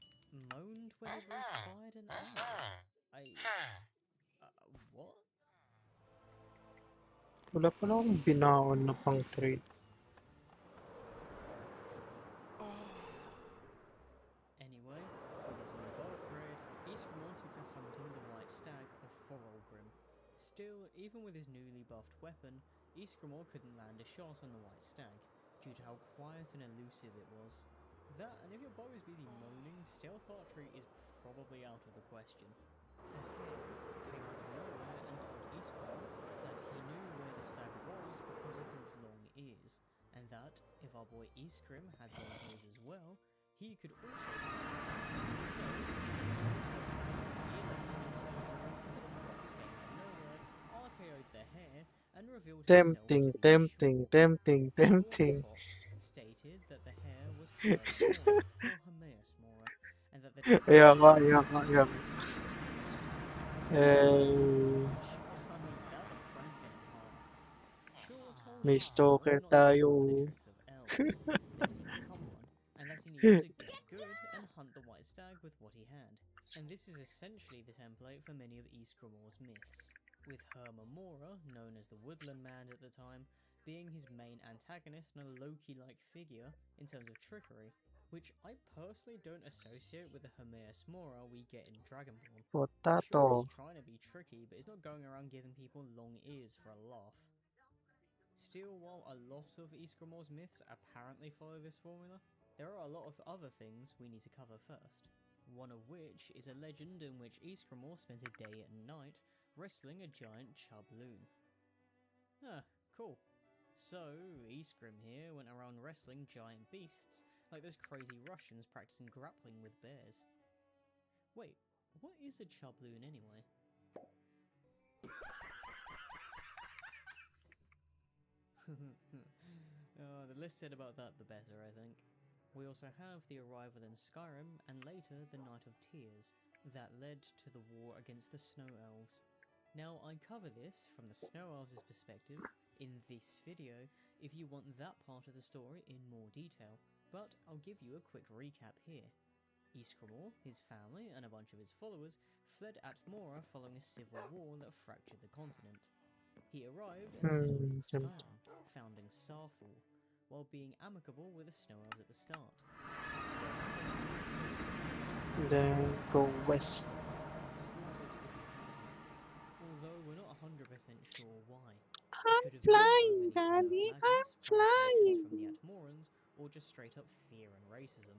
moaned whenever he fired an arrow. What? Wala pala akong binaon na pang trade. Anyway, with his new bow upgrade, Ysgramor took to hunting the white stag of Forelgrim. Still, even with his newly buffed weapon, Ysgramor couldn't land a shot on the white stag, due to how quiet and elusive it was. That, and if your bow is busy moaning, stealth archery is probably out of the question. A hare came out of nowhere and told Ysgramor that he knew where the stag was because of his long ears, and that that if our boy Iskrim had long ears as well, he could also fly stag. So, ear-lengthening surgery into the fox came out of nowhere, RKO'd their hair, and revealed himself to Tempting, be tempting, tempting, Sean tempting. Fox stated that the hair was Hermamora or Hermaeus Mora, and that the dragon Ayan nga, was ayan nga, ayan nga. Eh, which, I mean, that's a frank and a half. Shaw told may Ismore stalker not to tayo. fall for the tricks of elves, lest he become one, and that he needed to get good and hunt the white stag with what he had. And this is essentially the template for many of Ysgramor's myths, with Hermamora, known as the Woodland Man at the time, being his main antagonist and a Loki-like figure in terms of trickery, which I personally don't associate with the Hermaeus Mora we get in Dragonborn. Sure, Potato. he's trying to be tricky, but he's not going around giving people long ears for a laugh. Still, while a lot of Ysgramor's myths apparently follow this formula, there are a lot of other things we need to cover first. One of which is a legend in which Ysgramor spent a day and night wrestling a giant chub loon. Ah, cool. So, Ysgrim here went around wrestling giant beasts, like those crazy Russians practicing grappling with bears. Wait, what is a chub loon anyway? The less said about that, the better, I think. We also have the arrival in Skyrim, and later the Night of Tears, that led to the war against the Snow Elves. Now, I cover this from the Snow Elves' perspective in this video if you want that part of the story in more detail, but I'll give you a quick recap here. Ysgramor, his family, and a bunch of his followers fled Atmora following a civil war that fractured the continent. He arrived and settled in Skyrim, founding Sarthal, while being amicable with the Snow Elves at the start. Then go west. Although we're not 100% sure why. I'm It could have flying, been over the Daddy, Earth I'm madness, provocations from the flying. Atmorans, or just straight up fear and racism.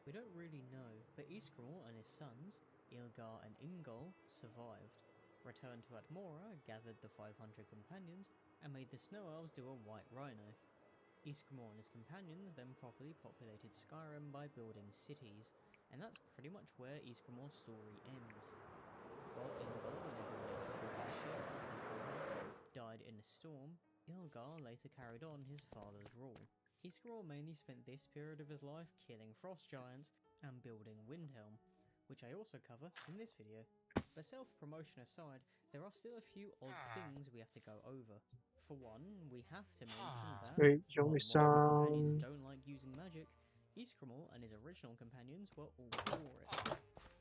We don't really know, but Ysgramor and his sons, Ilgar and Ingol, survived, returned to Atmora, gathered the 500 companions, and made the Snow Elves do a white rhino. Ysgramor and his companions then properly populated Skyrim by building cities, and that's pretty much where Ysgramor's story ends. While Ingol and everyone else aboard his ship, the Harrock, died in a storm, Ilgar later carried on his father's rule. Ysgramor mainly spent this period of his life killing frost giants and building Windhelm, which I also cover in this video. But self-promotion aside, there are still a few odd things we have to go over. For one, we have to mention that, Wait, while yung the modern companions isang... don't like using magic, Ysgramor and his original companions were all for it.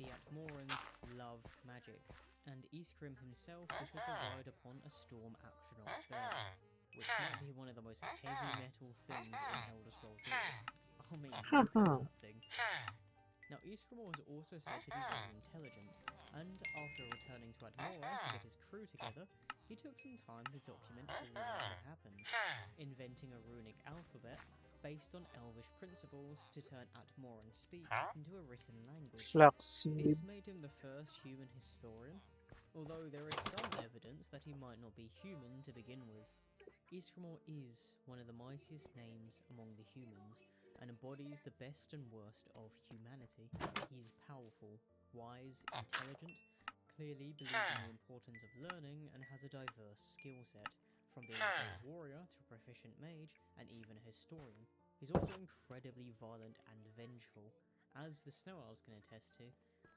The Atmorans love magic, and Ysgrim himself was said to ride upon a storm astronaut bear, which might be one of the most heavy metal things in Elder Scrolls lore. I mean, look at that thing. Now, Ysgramor was also said to be very intelligent, and after returning to Atmora to get his crew together, he took some time to document all that had happened, inventing a runic alphabet based on elvish principles to turn Atmoran speech into a written language. Flaxseed. This made him the first human historian, although there is some evidence that he might not be human to begin with. Ysgramor is one of the mightiest names among the humans, and embodies the best and worst of humanity. He's powerful, wise, intelligent, clearly believes in the importance of learning, and has a diverse skill set, from being a great warrior to a proficient mage, and even a historian. He's also incredibly violent and vengeful, as the Snow Elves can attest to,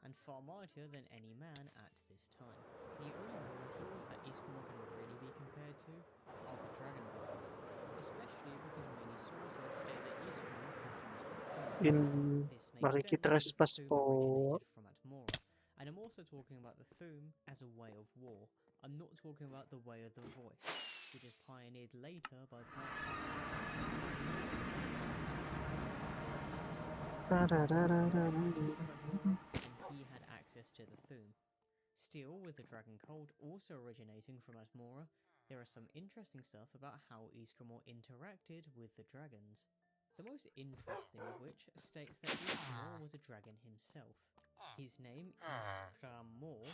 and far mightier than any man at this time. The only mortals that Ysgramor can really be compared to are the Dragonborns, especially because many sources state that Ysgramor has used the Thume. This makes sense if the Makikitrespass Thume po. originated from Atmora, and I'm also talking about the Thume as a way of war. I'm not talking about the way of the voice, which is pioneered later by and he had access to the Thume. Still, with the Dragon Cult also originating from Atmora, there is some interesting stuff about how Ysgramor interacted with the dragons. The most interesting of which states that Ysgramor was a dragon himself. His name, Ysgramor,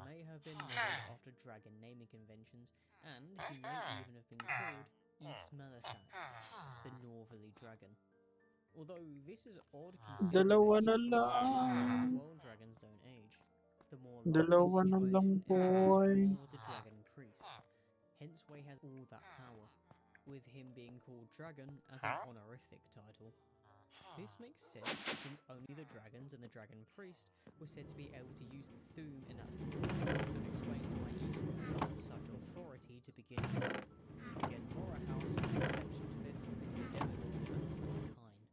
may have been named after dragon naming conventions, and he may even have been called Smelathax, the Northerly Dragon. Although this is odd considering Dalawa that na Eastgrim is lang. in the world dragons don't age. The more likely Dalawa na lang, situation is that boy. Eastgrim was a dragon priest, hence why he has all that power, with him being called dragon as an honorific title. This makes sense since only the dragons and the dragon priest were said to be able to use the Thum in that form, and explains why Eastgrim had such authority to begin with. Again, Mora House is an exception to this because he's a demigod and the son of Kine.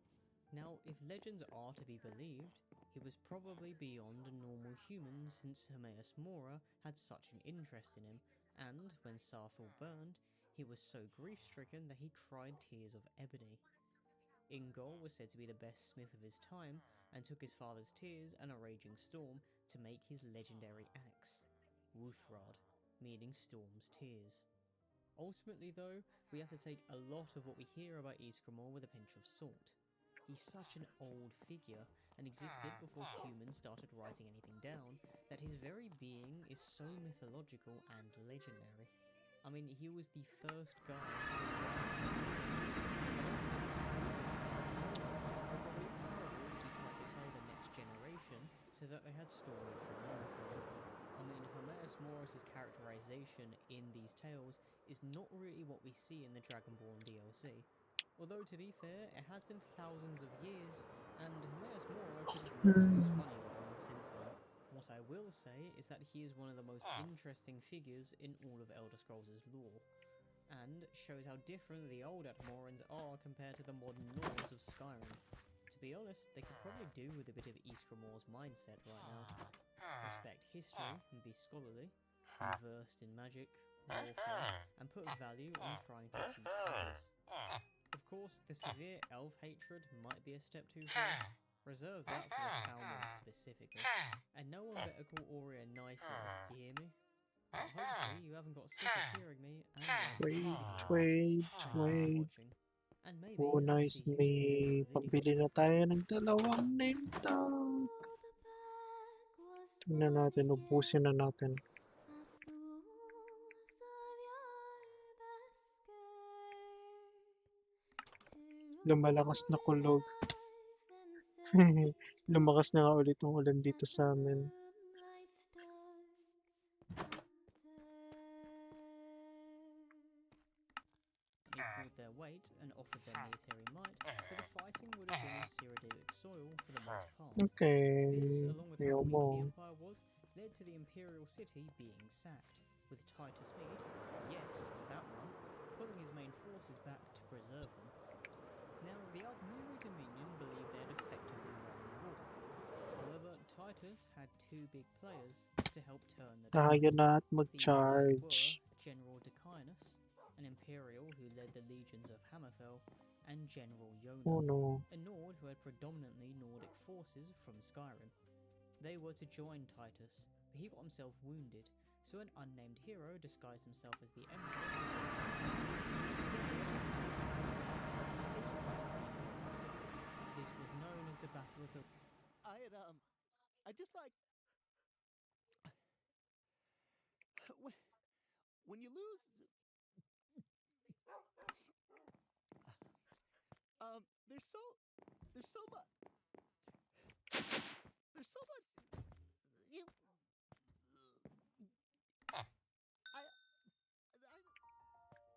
Now, if legends are to be believed, he was probably beyond a normal human since Hermaeus Mora had such an interest in him, and when Sarthal burned, he was so grief-stricken that he cried tears of ebony. Ingol was said to be the best smith of his time, and took his father's tears and a raging storm to make his legendary axe, Wuthrad, meaning storm's tears. Ultimately though, we have to take a lot of what we hear about Ysgramor with a pinch of salt. He's such an old figure, and existed before humans started writing anything down, that his very being is so mythological and legendary. I mean, he was the first guy to write anything down. He tried to tell the next generation so that they had stories to learn from. I mean, Hermaeus Morris' characterization in these tales is not really what we see in the Dragonborn DLC. Although, to be fair, it has been thousands of years, and Hermaeus Mora could have lost his funny bone since then. What I will say is that he is one of the most interesting figures in all of Elder Scrolls' lore, and shows how different the old Atmorans are compared to the modern Nords of Skyrim. To be honest, they could probably do with a bit of Ysgramor's mindset right now. Respect history and be scholarly, be versed in magic, warfare, and put value on trying to teach others. Of course, the severe elf hatred might be a step too far. Reserve that for the Foulmont specifically. And no one better call Ori a knife, you hear me? But hopefully you haven't got sick of hearing me and Trade. Thank you for watching. And maybe Oh, I'll nice. see you May in another video. pambili na tayo ng dalawang name tag. Tingnan natin, ubusin na natin. As the wolves of Yarbasker Lumalakas na kulog. Lumakas na nga ulit yung ulan dito sa amin. They pulled their weight and offered their military might, but the fighting would have been in Cyrodiilic soil for the most part. Okay. This, along with how Ayaw weak mo. the Empire was, led to the Imperial city being sacked, with Titus Mede, yes, that one, pulling his main forces back to preserve them. Now, the Aldmeri Dominion believed they had effectively won the war. However, Titus had two big players to help turn the Tayo tide. na at These players mag-charge. were General Decinus, an Imperial who led the legions of Hammerfell, and General Yona, Oh no. a Nord who had predominantly Nordic forces from Skyrim. They were to join Titus, but he got himself wounded, so an unnamed hero disguised himself as the Emperor. This was known as the Battle of the... I just like... When you lose... There's so much... There's so much... You...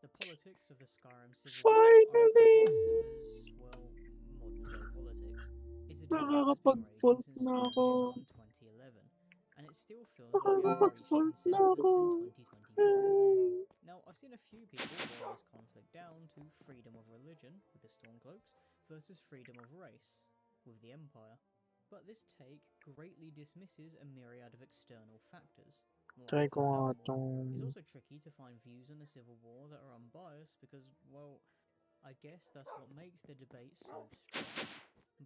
The politics of the Skyrim Civil War are as divisive as, well, modern day politics. It's a debate that's been raging since Skyrim came out in 2011, and it still feels like we haven't reached a consensus in 2024. Now, I've seen a few people boil this conflict down to freedom of religion, with the Stormcloaks, versus freedom of race, with the Empire. But this take greatly dismisses a myriad of external factors. Try Like ko the nga Thalmor. tong... It's also tricky to find views on the Civil War that are unbiased because, well, I guess that's what makes the debate so strong.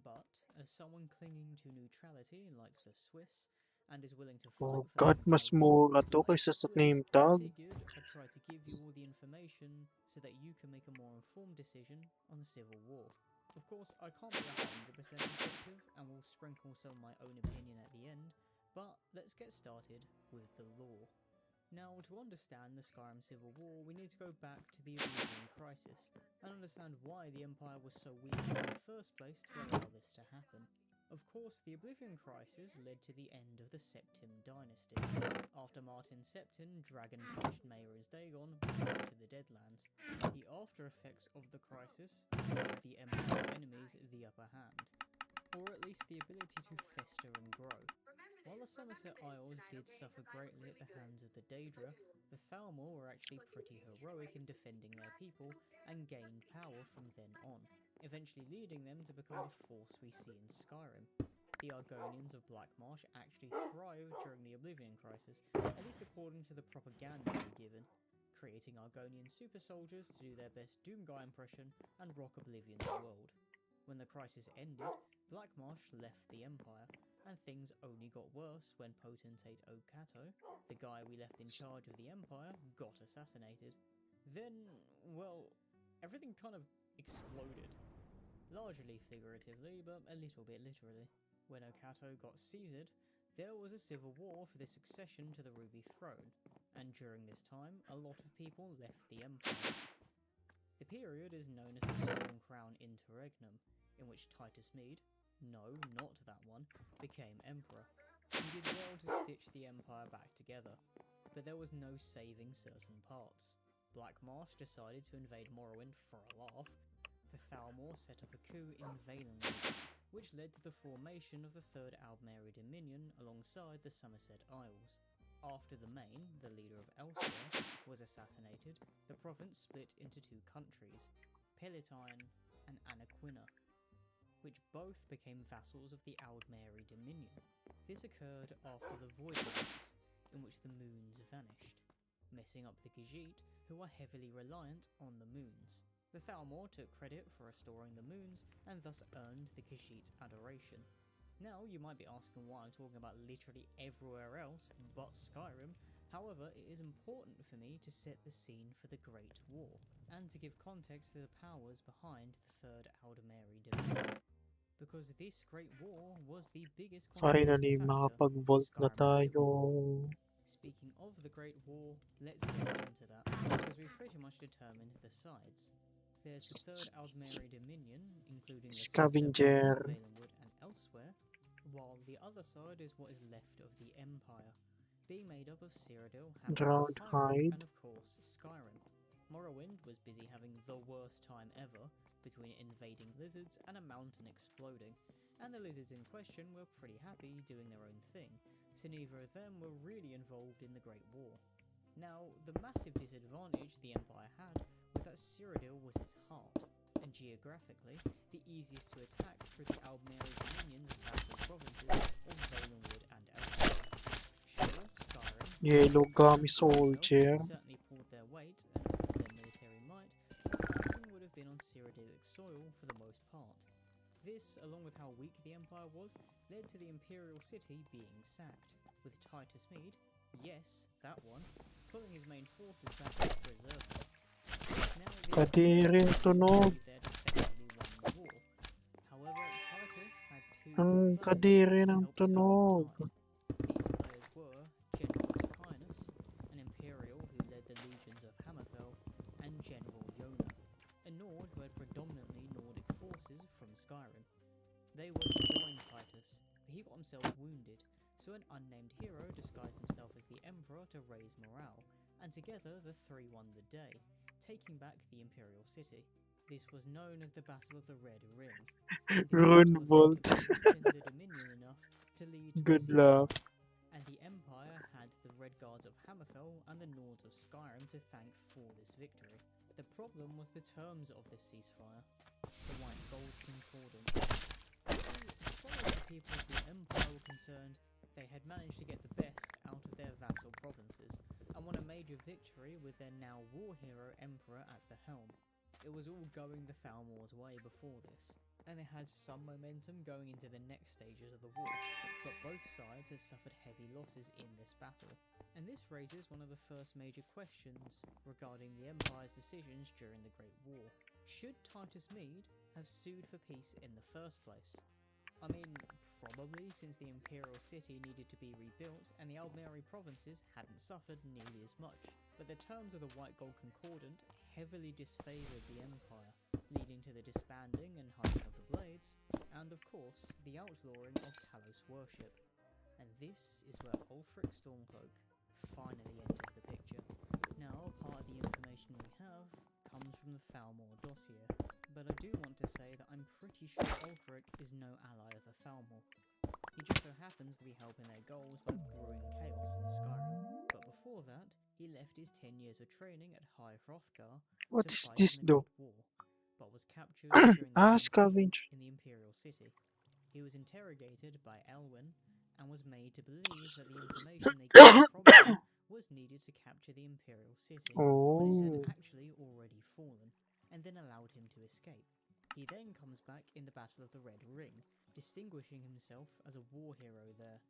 But, as someone clinging to neutrality like the Swiss, and is willing to fight Oh for god, mas mura to like kaysa the sa Swiss, name I tag. figured I'd try to give you all the information so that you can make a more informed decision on the Civil War. Of course, I can't be 100% objective, and will sprinkle some of my own opinion at the end, but let's get started with the lore. Now, to understand the Skyrim Civil War, we need to go back to the Arabian crisis. crisis, and understand why the Empire was so weak in the first place to allow this to happen. Of course, the Oblivion Crisis led to the end of the Septim dynasty. After Martin Septim dragon-punched Mayor's Dagon back to the Deadlands, the after effects of the crisis gave the Empire's enemies the upper hand, or at least the ability to fester and grow. While the Somerset Isles did suffer greatly at the hands of the Daedra, the Thalmor were actually pretty heroic in defending their people and gained power from then on, eventually leading them to become the force we see in Skyrim. The Argonians of Blackmarsh actually thrived during the Oblivion Crisis, at least according to the propaganda we were given, creating Argonian super soldiers to do their best Doomguy impression and rock Oblivion's world. When the crisis ended, Blackmarsh left the Empire, and things only got worse when potentate Okato, the guy we left in charge of the Empire, got assassinated. Then, well, everything kind of exploded. Largely figuratively, but a little bit literally. When Okato got seized, there was a civil war for the succession to the Ruby Throne, and during this time, a lot of people left the Empire. The period is known as the Storm Crown Interregnum, in which Titus Mede, no, not that one, became emperor. He did well to stitch the empire back together, but there was no saving certain parts. Blackmarsh decided to invade Morrowind for a laugh. The Thalmor set off a coup in Valenwood, which led to the formation of the Third Aldmeri Dominion alongside the Somerset Isles. After the Main, the leader of Elsewhere, was assassinated, the province split into two countries, Palatine and Anaquina, which both became vassals of the Aldmeri Dominion. This occurred after the Void Wars, in which the moons vanished, messing up the Khajiit, who are heavily reliant on the moons. The Thalmor took credit for restoring the moons, and thus earned the Khajiit adoration. Now, you might be asking why I'm talking about literally everywhere else but Skyrim. However, it is important for me to set the scene for the Great War, and to give context to the powers behind the Third Aldmeri Dominion. Because this Great War was the biggest Finally, contributing factor makapag-vault to na Skyrim's tayo. civil war. Speaking of the Great War, let's get into that, because we've pretty much determined the sides. There's the Third Aldmeri Dominion, including the Scavenger. Valenwood and Elsewhere, while the other side is what is left of the Empire, being made up of Cyrodiil, Hammerfell, High Rock, Drownhide. and of course Skyrim. Morrowind was busy having the worst time ever, between invading lizards and a mountain exploding, and the lizards in question were pretty happy doing their own thing, so neither of them were really involved in the Great War. Now, the massive disadvantage the Empire had was that Cyrodiil was its heart, and geographically, the easiest to attack through the Aldmeri Dominion's vassal provinces of Valenwood and Elsewhere. Sure, Skyrim, Yellow Gummy and Soldier. certainly pulled their weight and offered their military might, but fighting would have been on Cyrodiilic soil for the most part. This, along with how weak the Empire was, led to the Imperial City being sacked, with Titus Mede, yes, that one, pulling his main forces back to preserve them. Now, Kadiri tunog. they'd effectively won the war. However, Titus had two Ang good players kadiri to ng help turn the tunog. tide. These players were General Decinus, an Imperial who led the legions of Hammerfell, and General Yona, a Nord who had predominantly Nordic forces from Skyrim. They were to join Titus, but he got himself wounded, so an unnamed hero disguised himself as the Emperor to raise morale, and together the three won the day, taking back the Imperial City. This was known as the Battle of the Red Ring. Runebolt. The Dominion enough to lead to Good a luck. ceasefire, and the Empire had the Red Guards of Hammerfell and the Nords of Skyrim to thank for this victory. The problem was the terms of this ceasefire, the White Gold Concordance. You see, as far as the people of the Empire were concerned, they had managed to get the best out of their vassal provinces, and won a major victory with their now war hero Emperor at the helm. It was all going the Thalmor's way before this, and they had some momentum going into the next stages of the war, but both sides had suffered heavy losses in this battle. And this raises one of the first major questions regarding the Empire's decisions during the Great War. Should Titus Mede have sued for peace in the first place? I mean, probably, since the Imperial City needed to be rebuilt and the Aldmeri provinces hadn't suffered nearly as much. But the terms of the White Gold Concordant heavily disfavored the Empire, leading to the disbanding and hiding of the Blades, and of course, the outlawing of Talos worship. And this is where Ulfric Stormcloak finally enters the picture. Now, part of the information we have comes from the Thalmor dossier, but I do want to say that I'm pretty sure Ulfric is no ally of the Thalmor. He just so happens to be helping their goals by brewing chaos in Skyrim. But before that, he left his 10 years of training at High Hrothgar What to is fight this in the though? Great War, but was captured during the campaign Scavenger. in the Imperial City. He was interrogated by Elwyn and was made to believe that the information they gathered from him was needed to capture the Imperial City when it Oh. had actually already fallen, and then allowed him to escape. He then comes back in the Battle of the Red Ring, distinguishing himself as a war hero there,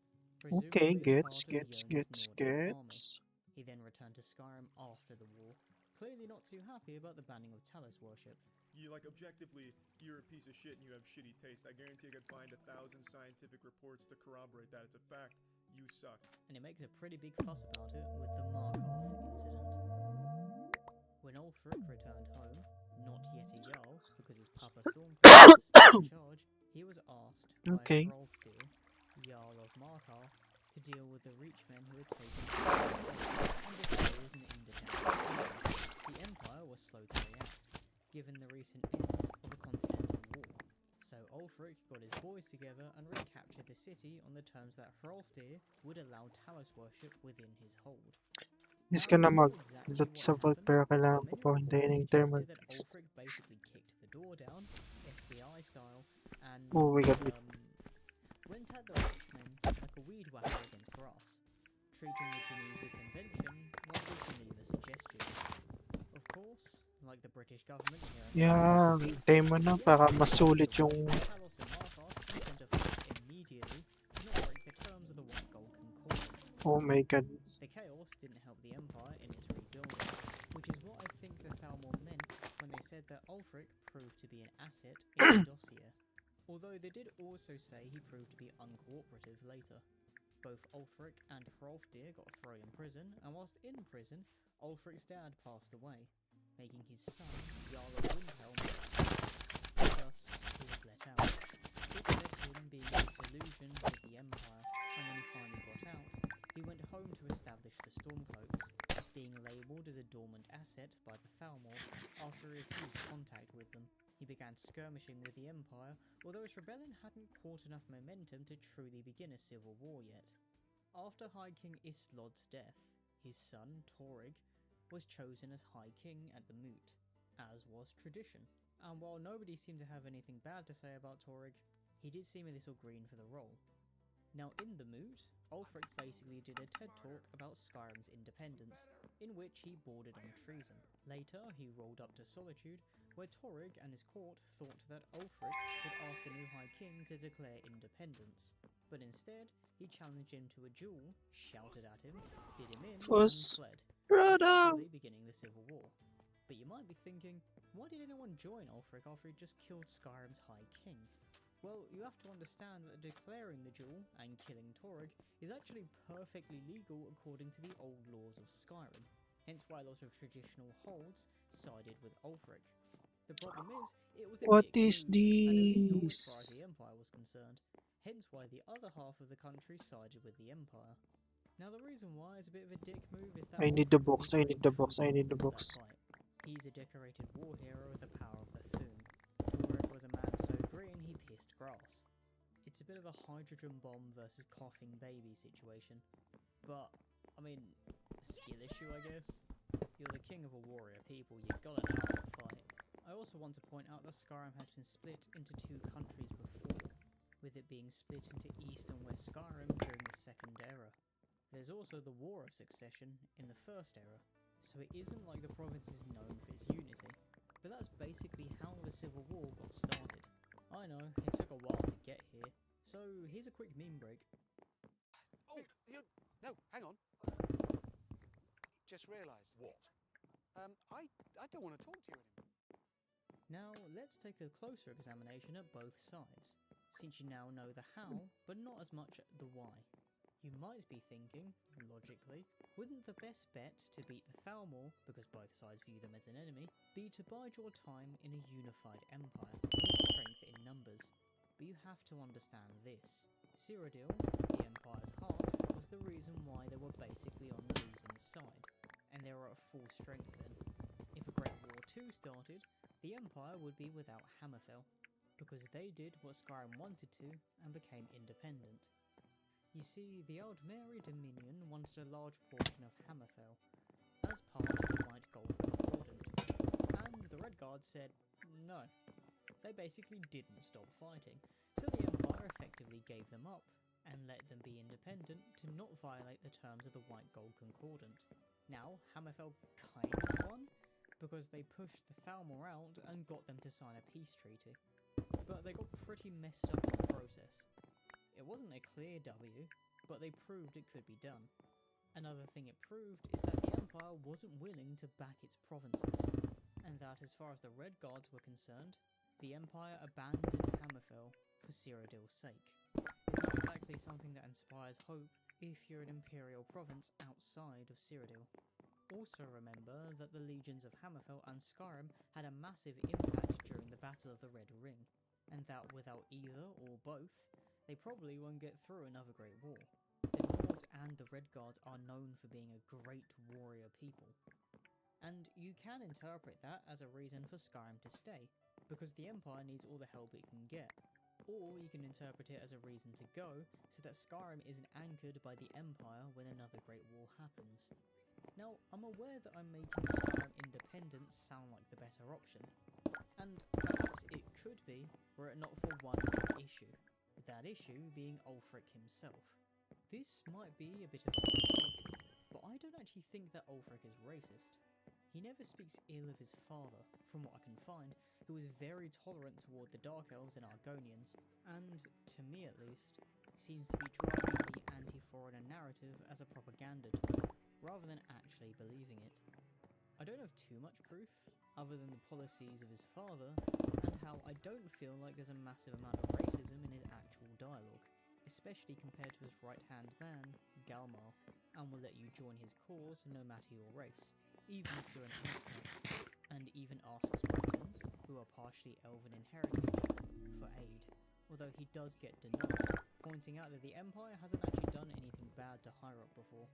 Okay, presumably as part of gets. Yona's Nordic army. He then returned to Skyrim after the war, clearly not too happy about the banning of Talos worship. You, like, objectively, you're a piece of shit and you have shitty taste. I guarantee I could find 1,000 scientific reports to corroborate that. It's a fact. You suck. And it makes a pretty big fuss about it with the Markarth incident. When Ulfric returned home, not yet a Jarl, because his Papa Stormcloak was still in charge, he was asked by Hrolfdir, Jarl of Markarth, to deal with the Reachmen who had taken and declared an independent country. The Empire was slow to react, given the recent end of a continental war. So Ulfric got his boys together and recaptured the city on the terms that Hrolfdir would allow Talos worship within his hold. Is ka na mag-loot sa vault pero kailangan ko pa hintayin yung timer. That Ulfric basically kicked the door down, FBI style, and Oh my god. went at the Reachmen like a weed whacker against grass, treating the Geneva Convention like the Geneva Suggestion. Of course, like the British government here Yeah, hintay mo na para masulit yung... Talos and Markarth sent a force immediately to not break the terms of the White Gold Concord. Oh my god. The chaos didn't help the Empire in its rebuilding, which is what I think the Thalmor meant when they said that Ulfric proved to be an asset in the dossier. Although they did also say he proved to be uncooperative later. Both Ulfric and Hrolfdir got thrown in prison, and whilst in prison, Ulfric's dad passed away, making his son Jarl of Windhelm. Thus, he was let out. This led him being disillusioned with the Empire, and when he finally got out, he went home to establish the Stormcloaks, being labelled as a dormant asset by the Thalmor after he refused contact with them. He began skirmishing with the Empire, although his rebellion hadn't caught enough momentum to truly begin a civil war yet. After High King Islod's death, his son, Torig, was chosen as High King at the Moot, as was tradition. And while nobody seemed to have anything bad to say about Torig, he did seem a little green for the role. Now in the Moot, Ulfric basically did a TED talk about Skyrim's independence, in which he bordered on treason. Later, he rolled up to Solitude, where Torig and his court thought that Ulfric would ask the new High King to declare independence, but instead, he challenged him to a duel, shouted at him, did him in, and fled, effectively beginning the Civil War. But you might be thinking, why did anyone join Ulfric after he just killed Skyrim's High King? Well, you have to understand that declaring the duel and killing Torig is actually perfectly legal according to the old laws of Skyrim, hence why a lot of traditional holds sided with Ulfric. The problem is, it was a What dick is move, and illegal as far as this? the Empire was concerned, hence why the other half of the country sided with the Empire. Now the reason why it's a bit of a dick move is that I need the Ulfric box, I need the box, I need the box. He's a decorated war hero with the power of the Thun. Torig was a man so green he pissed grass. It's a bit of a hydrogen bomb versus coughing baby situation. But, I mean, skill issue I guess? You're the king of a warrior people, you gotta know how to fight. I also want to point out that Skyrim has been split into two countries before, with it being split into East and West Skyrim during the Second Era. There's also the War of Succession in the First Era, so it isn't like the province is known for its unity. But that's basically how the Civil War got started. I know, it took a while to get here, so here's a quick meme break. Oh, you... No, hang on. Just realised. What? I don't want to talk to you anymore. Now, let's take a closer examination at both sides, since you now know the how, but not as much the why. You might be thinking, logically, wouldn't the best bet to beat the Thalmor, because both sides view them as an enemy, be to bide your time in a unified empire, with strength in numbers? But you have to understand this. Cyrodiil, the Empire's heart, was the reason why they were basically on the losing side, and they were at full strength then. If a Great War II started, the Empire would be without Hammerfell, because they did what Skyrim wanted to and became independent. You see, the Aldmeri Dominion wanted a large portion of Hammerfell, as part of the White Gold Concordant, and the Redguard said no. They basically didn't stop fighting, so the Empire effectively gave them up, and let them be independent to not violate the terms of the White Gold Concordant. Now, Hammerfell kind of won, because they pushed the Thalmor out and got them to sign a peace treaty. But they got pretty messed up in the process. It wasn't a clear W, but they proved it could be done. Another thing it proved is that the Empire wasn't willing to back its provinces, and that as far as the Redguards were concerned, the Empire abandoned Hammerfell for Cyrodiil's sake. It's not exactly something that inspires hope if you're an Imperial province outside of Cyrodiil. Also remember that the legions of Hammerfell and Skyrim had a massive impact during the Battle of the Red Ring, and that without either or both, they probably won't get through another Great War. The Nords and the Redguards are known for being a great warrior people. And you can interpret that as a reason for Skyrim to stay, because the Empire needs all the help it can get. Or you can interpret it as a reason to go, so that Skyrim isn't anchored by the Empire when another Great War happens. Now, I'm aware that I'm making Skyrim independence sound like the better option, and perhaps it could be were it not for one big issue. That issue being Ulfric himself. This might be a bit of a hot take, but I don't actually think that Ulfric is racist. He never speaks ill of his father, from what I can find, who was very tolerant toward the Dark Elves and Argonians, and, to me at least, seems to be driving the anti-foreigner narrative as a propaganda tool, rather than actually believing it. I don't have too much proof, other than the policies of his father, and how I don't feel like there's a massive amount of racism in his actual dialogue, especially compared to his right-hand man, Galmar, and will let you join his cause no matter your race, even if you're an Outlaw, and even asks Britons, who are partially Elven in heritage, for aid, although he does get denied, pointing out that the Empire hasn't actually done anything bad to Hyrule before,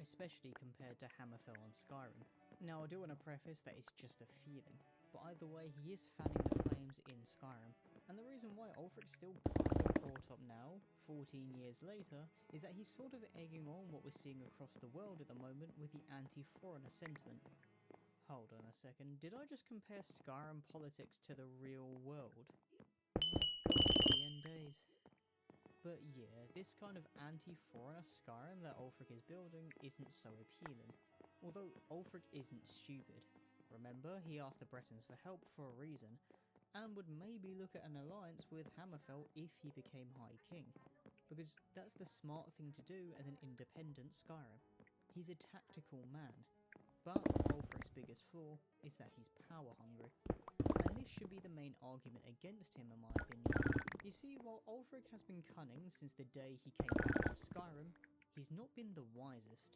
especially compared to Hammerfell and Skyrim. Now, I do want to preface that it's just a feeling, but either way, he is fanning the flames in Skyrim, and the reason why Ulfric's still kind of brought up now, 14 years later, is that he's sort of egging on what we're seeing across the world at the moment with the anti-foreigner sentiment. Hold on a second, did I just compare Skyrim politics to the real world? My god, it's the end days. But yeah, this kind of anti-foreigner Skyrim that Ulfric is building isn't so appealing. Although Ulfric isn't stupid. Remember, he asked the Bretons for help for a reason, and would maybe look at an alliance with Hammerfell if he became High King, because that's the smart thing to do as an independent Skyrim. He's a tactical man, but Ulfric's biggest flaw is that he's power hungry. And this should be the main argument against him in my opinion. You see, while Ulfric has been cunning since the day he came back to Skyrim, he's not been the wisest.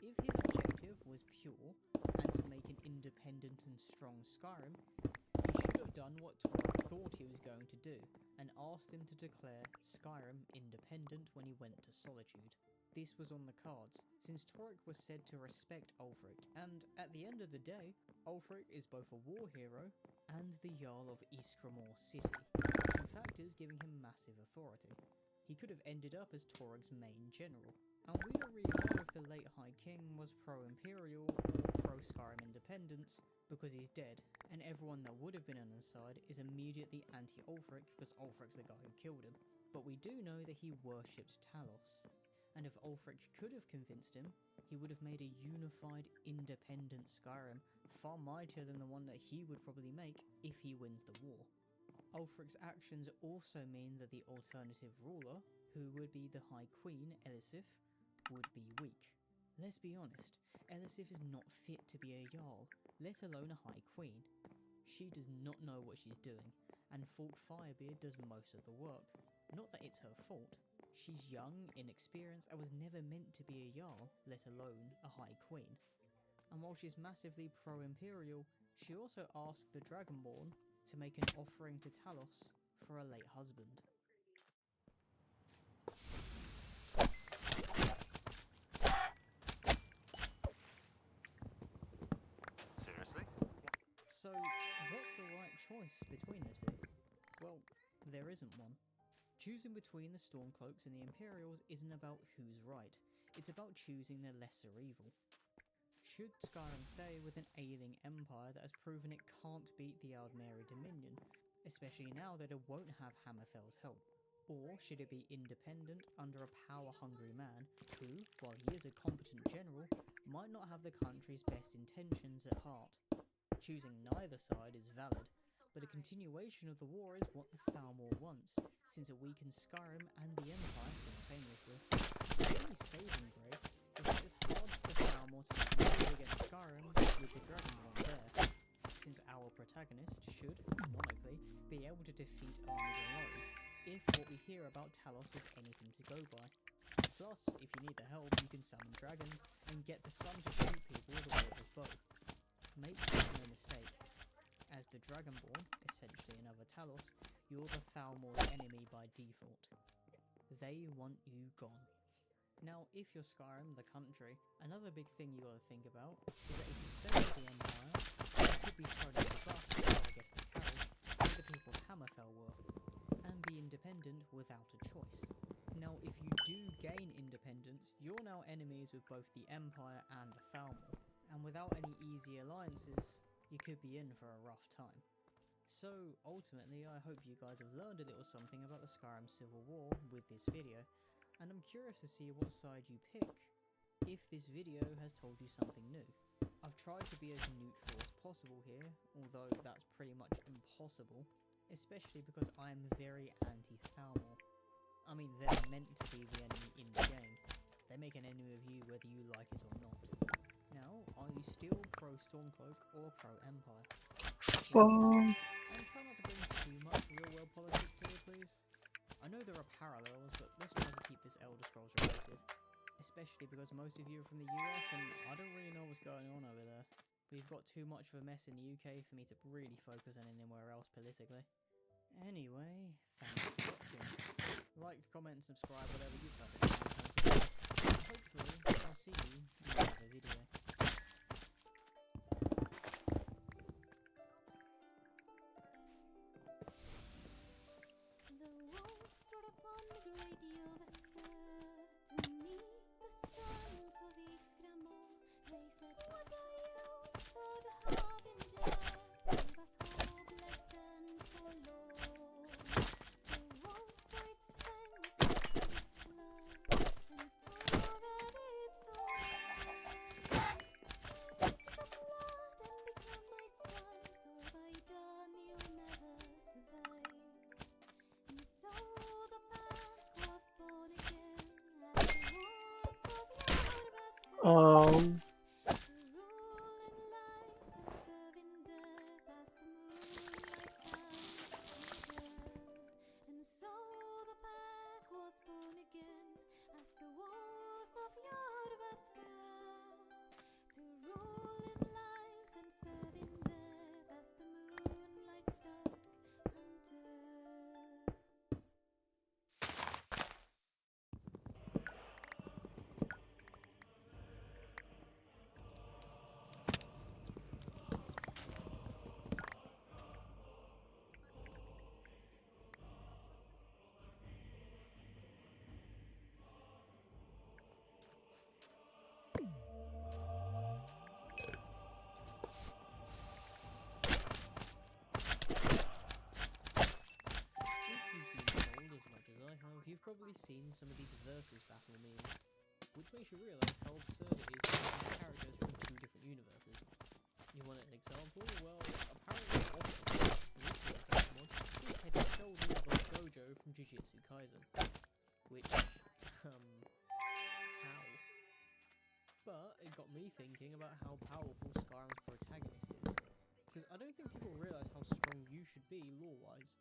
If his objective was pure, and to make an independent and strong Skyrim, he should have done what Torek thought he was going to do, and asked him to declare Skyrim independent when he went to Solitude. This was on the cards, since Torek was said to respect Ulfric, and at the end of the day, Ulfric is both a war hero and the Jarl of Ysgramor City, two factors giving him massive authority. He could have ended up as Torek's main general, and we don't really know if the late High King was pro-Imperial or pro-Skyrim independence, because he's dead, and everyone that would have been on his side is immediately anti-Ulfric because Ulfric's the guy who killed him. But we do know that he worships Talos, and if Ulfric could have convinced him, he would have made a unified, independent Skyrim far mightier than the one that he would probably make if he wins the war. Ulfric's actions also mean that the alternative ruler, who would be the High Queen, Elisif, would be weak. Let's be honest, Elisif is not fit to be a Jarl, let alone a High Queen. She does not know what she's doing, and Falk Firebeard does most of the work. Not that it's her fault, She's young, inexperienced, and was never meant to be a Jarl, let alone a High Queen. And while she's massively pro-Imperial, she also asked the Dragonborn to make an offering to Talos for a late husband. Seriously? So, what's the right choice between the two? Well, there isn't one. Choosing between the Stormcloaks and the Imperials isn't about who's right, it's about choosing the lesser evil. Should Skyrim stay with an ailing empire that has proven it can't beat the Aldmeri Dominion, especially now that it won't have Hammerfell's help? Or should it be independent under a power-hungry man who, while he is a competent general, might not have the country's best intentions at heart? Choosing neither side is valid, but a continuation of the war is what the Thalmor wants, since it weakens Skyrim and the Empire simultaneously. The only saving grace is that it's hard for the Thalmor to make a war against Skyrim with the Dragonborn there, since our protagonist should, canonically, be able to defeat armies alone, if what we hear about Talos is anything to go by. Plus, if you need the help, you can summon dragons and get the sun to shoot people with a warrior's bow. Make no mistake, as the Dragonborn, essentially another Talos, you're the Thalmor's enemy by default. They want you gone. Now, if you're Skyrim, the country, another big thing you gotta think about is that if you stay with the Empire, you could be thrown in the bus, or I guess the carriage, like the people of Hammerfell were, and be independent without a choice. Now, if you do gain independence, you're now enemies with both the Empire and the Thalmor, and without any easy alliances, you could be in for a rough time. So, ultimately, I hope you guys have learned a little something about the Skyrim Civil War with this video, and I'm curious to see what side you pick, if this video has told you something new. I've tried to be as neutral as possible here, although that's pretty much impossible, especially because I'm very anti-Thalmor. I mean, they're meant to be the enemy in the game. They make an enemy of you whether you like it or not. Now, are you still pro-Stormcloak or pro-Empire? Fuck. And try not to bring too much real-world politics here, please. I know there are parallels, but let's try to keep this Elder Scrolls related. Especially because most of you are from the US and I don't really know what's going on over there. We've got too much of a mess in the UK for me to really focus on anywhere else politically. Anyway, thanks for watching. Like, comment, subscribe, whatever you've heard. Hopefully, I'll see you in another video. The wolves strode upon the great Jovaska to meet the sons of Iskramor. They said, "What are you for the harbinger? Leave us hopeless and forlorn." The wolf bore its fangs, spilled its blood, and tore at its own life. Take the blood and become my sons, or by dawn you'll never survive. And so the pack was born again as the wolves of Jorbaska. To rule in life and serve in death as the moonlight comes to turn. And so the pack was born again as the wolves of Jorbaska. To rule in life and serve in death as the moonlight's dark hunter. You've probably seen some of these versus battle memes, which makes you realise how absurd it is to have characters from two different universes. You want an example? Well, apparently Optimus, the Pokemon, is head and shoulders above Gojo from Jujutsu Kaisen. Which, how? But it got me thinking about how powerful Skyrim's protagonist is, because I don't think people realise how strong you should be lore-wise.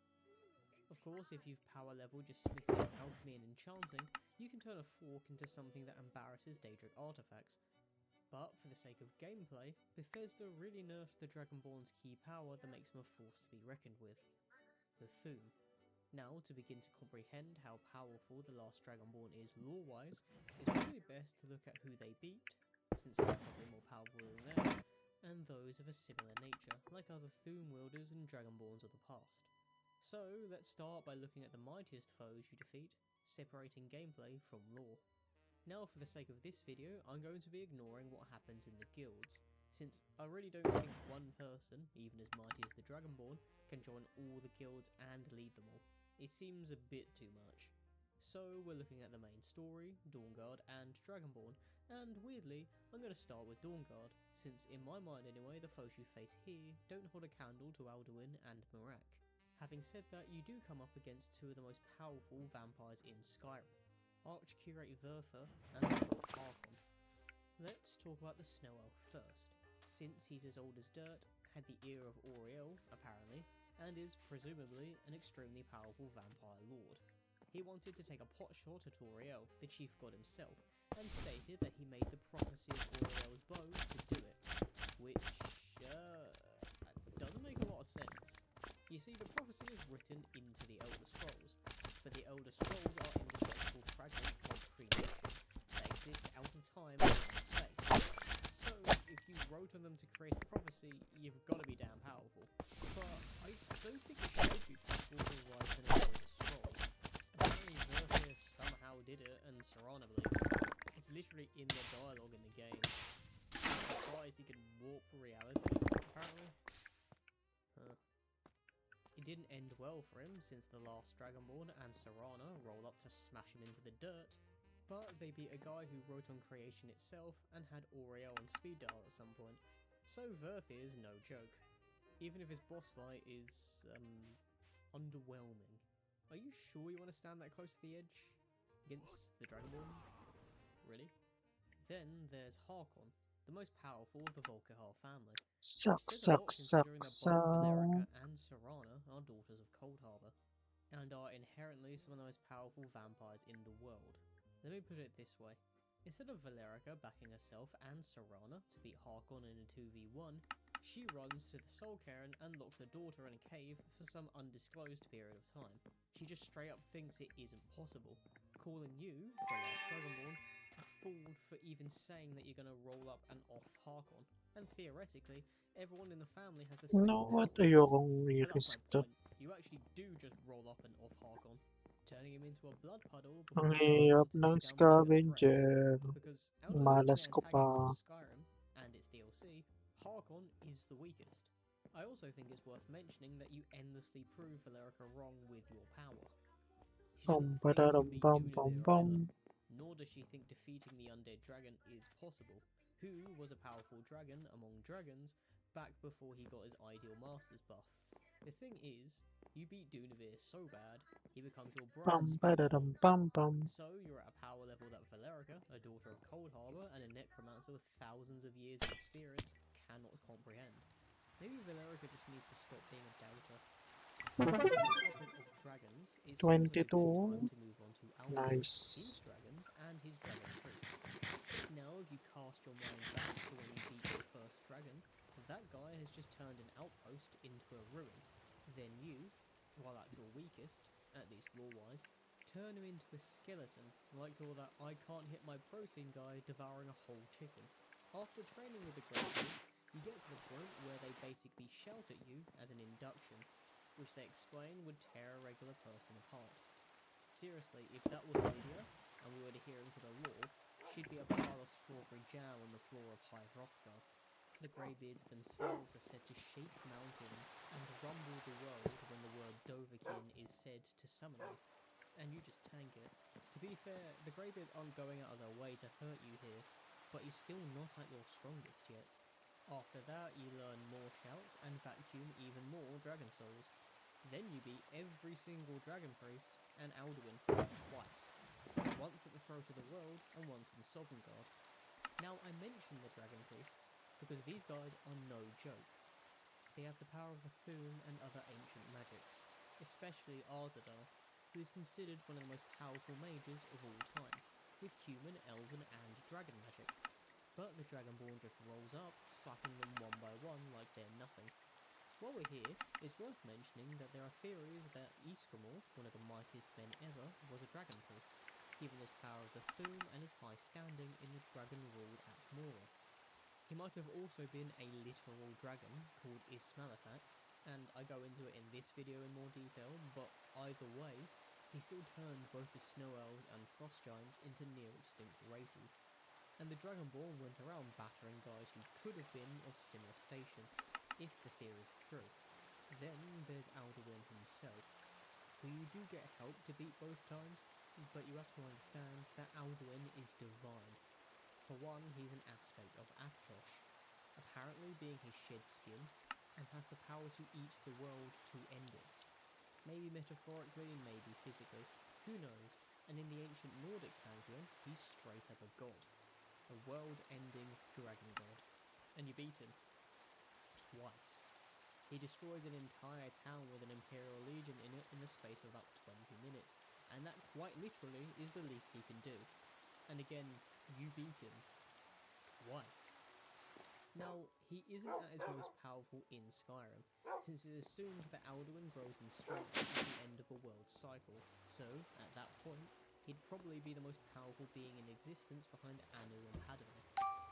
Of course, if you've power leveled your smithing, alchemy and enchanting, you can turn a fork into something that embarrasses Daedric artifacts. But for the sake of gameplay, Bethesda really nerfs the Dragonborn's key power that makes them a force to be reckoned with: the Thum. Now, to begin to comprehend how powerful the last Dragonborn is lore-wise, it's probably best to look at who they beat, since they're probably more powerful than them, and those of a similar nature, like other Thum wielders and Dragonborns of the past. So, let's start by looking at the mightiest foes you defeat, separating gameplay from lore. Now, for the sake of this video, I'm going to be ignoring what happens in the guilds, since I really don't think one person, even as mighty as the Dragonborn, can join all the guilds and lead them all. It seems a bit too much. So we're looking at the main story, Dawnguard and Dragonborn, and weirdly, I'm going to start with Dawnguard, since in my mind anyway, the foes you face here don't hold a candle to Alduin and Merak. Having said that, you do come up against two of the most powerful vampires in Skyrim, Archcurate Vertha and Lord Harkon. Let's talk about the Snow Elf first, since he's as old as dirt, had the ear of Auriel, apparently, and is presumably an extremely powerful vampire lord. He wanted to take a potshot at Auriel, the chief god himself, and stated that he made the prophecy of Auriel's bow to do it, which, doesn't make a lot of sense. You see, the prophecy is written into the Elder Scrolls, but the Elder Scrolls are indestructible fragments of creation that exist out of time and out of space. So, if you wrote on them to create a prophecy, you've got to be damn powerful. But I don't think it should be possible to write an Elder Scroll. Apparently Verthius somehow did it, and Serana believes it. It's literally in the dialogue in the game. I'm surprised he could warp reality, apparently. It didn't end well for him, since the last Dragonborn and Serana roll up to smash him into the dirt, but they beat a guy who wrote on creation itself and had Auriel on speed dial at some point, so Verthi is no joke, even if his boss fight is, underwhelming. Are you sure you want to stand that close to the edge against the Dragonborn? Really? Then there's Harkon, the most powerful of the Volkihar family. Suck, Which says a lot suck, considering that suck. both Valerica and Serana are daughters of Coldharbour, and are inherently some of the most powerful vampires in the world. Let me put it this way. Instead of Valerica backing herself and Serana to beat Harkon in a 2v1, she runs to the Soul Cairn and locks her daughter in a cave for some undisclosed period of time. She just straight up thinks it isn't possible, calling you, the last Dragonborn, a fool for even saying that you're going to roll up and off Harkon. And theoretically, everyone in the family has the same No, what powers. ayokong But that's i-risk my to. point. You actually do just roll up and off Harkon, turning him into a blood puddle Ang before going hirap on to ng take down bigger threats. scavenger. Because out of the Malas three ko antagonists of pa. Skyrim and its DLC, Harkon is the weakest. I also think it's worth mentioning that you endlessly prove Valerica wrong with your power. She doesn't think you can beat Dunavir either, nor does she think defeating the undead dragon is possible, who was a powerful dragon among dragons back before he got his ideal master's buff. The thing is, you beat Dunavir so bad, he becomes your bro Bum in speed ba-da-dum dial. bum bum. So you're at a power level that Valerica, a daughter of Coldharbour and a necromancer with thousands of years of experience, cannot comprehend. Maybe Valerica just needs to stop being a doubter. On the topic of dragons, it seems like a good 22. time to move on to Alduin, his Nice. dragons, and his dragon priests. Now, if you cast your mind back to when you beat your first dragon, that guy has just turned an outpost into a ruin. Then you, while at your weakest, at least lore-wise, turn him into a skeleton, like you're that I can't hit my protein guy devouring a whole chicken. After training with the Great Beast, you get to the point where they basically shout at you as an induction, which they explain would tear a regular person apart. Seriously, if that was Lydia, and we were to hear into the lore, she'd be a pile of strawberry jam on the floor of High Hrothgar. The Greybeards themselves are said to shake mountains and rumble the world when the word Dovahkiin is said to summon them, and you just tank it. To be fair, the Greybeards aren't going out of their way to hurt you here, but you're still not at your strongest yet. After that, you learn more shouts and vacuum even more dragon souls. Then you beat every single dragon priest and Alduin twice. Once at the throat of the world and once in Sovngarde. Now I mention the dragon priests because these guys are no joke. They have the power of the Thum and other ancient magics, especially Arzadar, who is considered one of the most powerful mages of all time, with human, elven, and dragon magic. But the Dragonborn just rolls up, slapping them one by one like they're nothing. While we're here, it's worth mentioning that there are theories that Ysgramor, one of the mightiest men ever, was a dragon priest, given his power of the Thu'um and his high standing in the dragon rule at Mora. He might have also been a literal dragon called Ismalafax, and I go into it in this video in more detail, but either way, he still turned both the Snow Elves and Frost Giants into near-extinct races. And the Dragonborn went around battering guys who could have been of similar station, if the theory is true. Then there's Alduin himself, who you do get help to beat both times, but you have to understand that Alduin is divine. For one, he's an aspect of Akatosh, apparently being his shed skin, and has the power to eat the world to end it. Maybe metaphorically, maybe physically, who knows, and in the ancient Nordic pantheon, he's straight up a god. A world-ending dragon god. And you beat him. Twice. He destroys an entire town with an Imperial Legion in it in the space of about 20 minutes, and that quite literally is the least he can do. And again, you beat him. Twice. Now, he isn't at his most powerful in Skyrim, since it is assumed that Alduin grows in strength at the end of a world cycle, so, at that point, he'd probably be the most powerful being in existence behind Anu and Padme.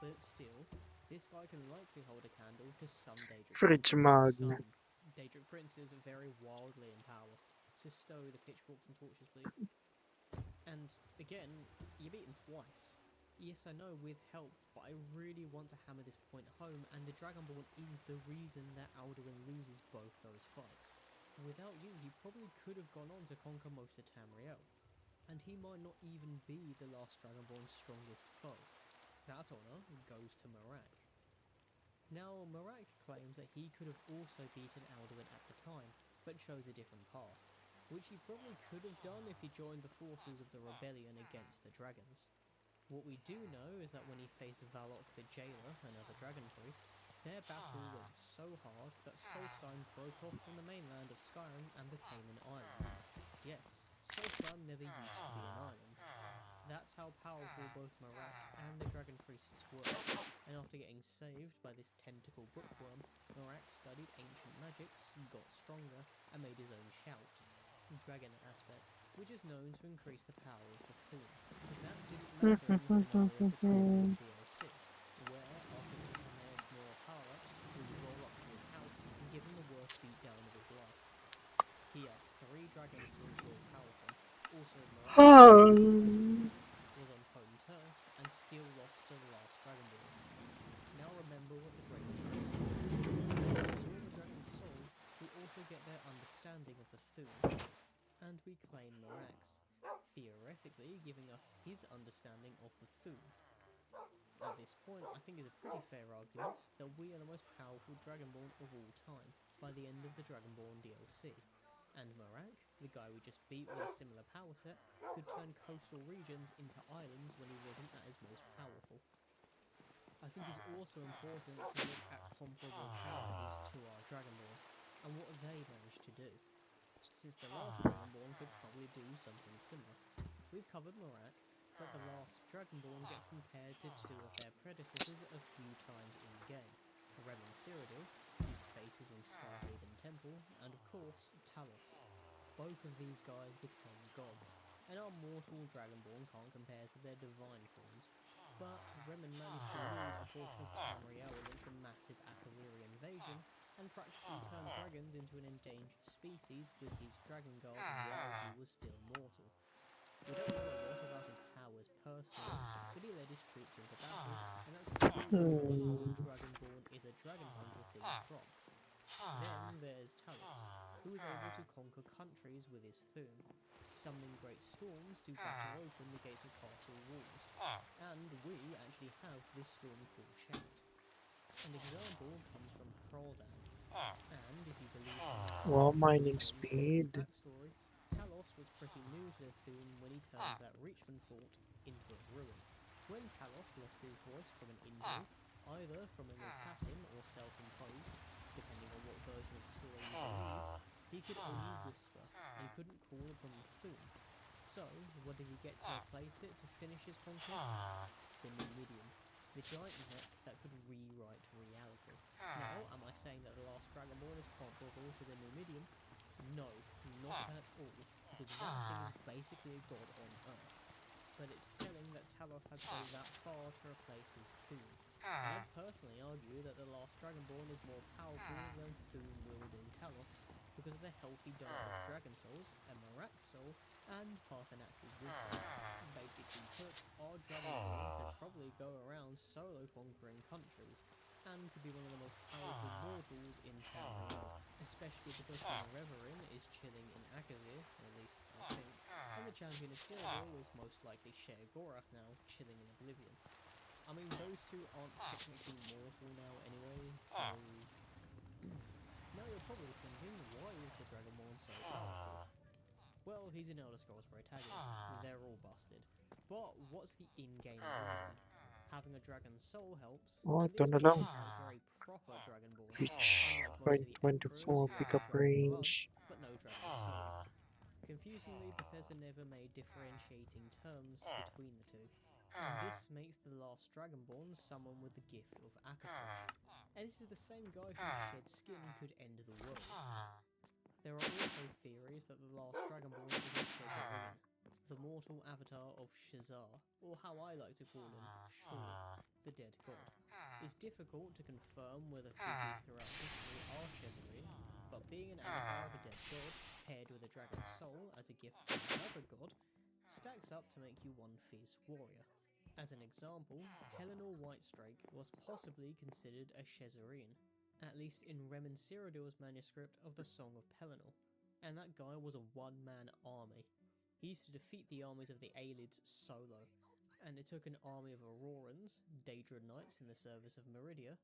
But still, this guy can likely hold a candle to some Daedric Fridge princes. magnet. Some Daedric princes are very wildly in power, so stow the pitchforks and torches, please. And, again, you beat him twice. Yes, I know, with help, but I really want to hammer this point home, and the Dragonborn is the reason that Alduin loses both those fights. Without you, he probably could have gone on to conquer most of Tamriel, and he might not even be the last Dragonborn's strongest foe. That honour goes to Marak. Now, Marak claims that he could have also beaten Alduin at the time, but chose a different path, which he probably could have done if he joined the forces of the rebellion against the dragons. What we do know is that when he faced Valok the Jailer, another dragon priest, their battle went so hard that Solstheim broke off from the mainland of Skyrim and became an island. Yes, Solstheim never used to be an island. That's how powerful both Marak and the dragon priests were, and after getting saved by this tentacle bookworm, Marak studied ancient magics, got stronger, and made his own shout, Dragon Aspect, which is known to increase the power of the Thu'um. That didn't matter in the finale of the Dragonborn DLC, where, after some Hermaeus Mora power-ups, we roll up to his house and give him the worst beatdown of his life. He had 3 dragons to enjoy power from. Also, Marak was on home turf and still lost to the last Dragonborn. Now remember what the Great Leader said. When we absorb a dragon's soul, we also get their understanding of the Thu'um, and we claim Marak's, theoretically giving us his understanding of the Thu'um. At this point, I think it's a pretty fair argument that we are the most powerful Dragonborn of all time by the end of the Dragonborn DLC. And Marak, the guy we just beat with a similar power set, could turn coastal regions into islands when he wasn't at his most powerful. I think it's also important to look at comparable characters to our Dragonborn, and what they managed to do, since the last Dragonborn could probably do something similar. We've covered Marak, but the last Dragonborn gets compared to 2 of their predecessors a few times in-game. Remen Cyrodiil, whose face is on Skyhaven Temple, and of course, Talos. Both of these guys became gods, and our mortal Dragonborn can't compare to their divine forms. But Remen managed to lead a portion of Tamriel against the massive Akaliri invasion, and practically turned dragons into an endangered species with his dragon guard while he was still mortal. We don't know a lot about his powers personally, but he led his troops into battle, and that's probably where the whole Dragonborn is a dragon hunter thing from. Then there's Talos, who was able to conquer countries with his Thu'um, summoning great storms to batter open the gates of castle walls, and we actually have this storm called Shout. An example comes from Hroldan, and if you believe Wow, mining his speed. backstory, Talos was pretty new to the Thu'um when he turned that Richmond fort into a ruin. When Talos lost his voice from an injury, either from an assassin or self-imposed, depending on what version of the story you believe, he he could only whisper, and he couldn't call upon the Thun. So, what did he get to replace it to finish his conquest? The Numidian, the giant mech that could rewrite reality. Now, am I saying that the last Dragonborn is comparable to the Numidian? No, not at all, because that thing is basically a god on Earth. But it's telling that Talos had to go that far to replace his Thun. And I'd personally argue that the last Dragonborn is more powerful than Thun-wielding Talos, because of the healthy diet of Dragon Souls, Emrak's Soul, and Parthenax's Wisdom. Basically put, our Dragonborn could probably go around solo conquering countries, and could be one of the most powerful mortals in Tamriel, especially because the Reverin is chilling in Akavir, at least I think, and the champion of Cyrodiil is most likely Sheogorath now, chilling in Oblivion. I mean, those two aren't technically mortal now anyway, so... Now you're probably thinking, why is the Dragonborn so powerful? Well, he's an Elder Scrolls protagonist, they're all busted. But what's the in-game reason? Having a dragon soul helps, and ito this na makes lang. the character a proper Dragonborn, Reach unlike most of the Emperors 0.24 who have pickup a dragon blood, range. but no dragon soul. Confusingly, Bethesda never made differentiating terms between the two, and this makes the last Dragonborn someone with the gift of Akatosh. And this is the same guy whose shed skin could end the world. There are also theories that the last Dragonborn is a Shezareen, the mortal avatar of Shazar, or how I like to call him, Shur, the dead god. It's difficult to confirm whether figures throughout history are Shezareen, but being an avatar of a dead god, paired with a dragon's soul as a gift from another god, stacks up to make you one fierce warrior. As an example, Pelennor Whitestrake was possibly considered a Shezareen, at least in Remen Cyrodiil's manuscript of the Song of Pelennor, and that guy was a one-man army. He used to defeat the armies of the Aelids solo, and it took an army of Aurorans, Daedra Knights in the service of Meridia,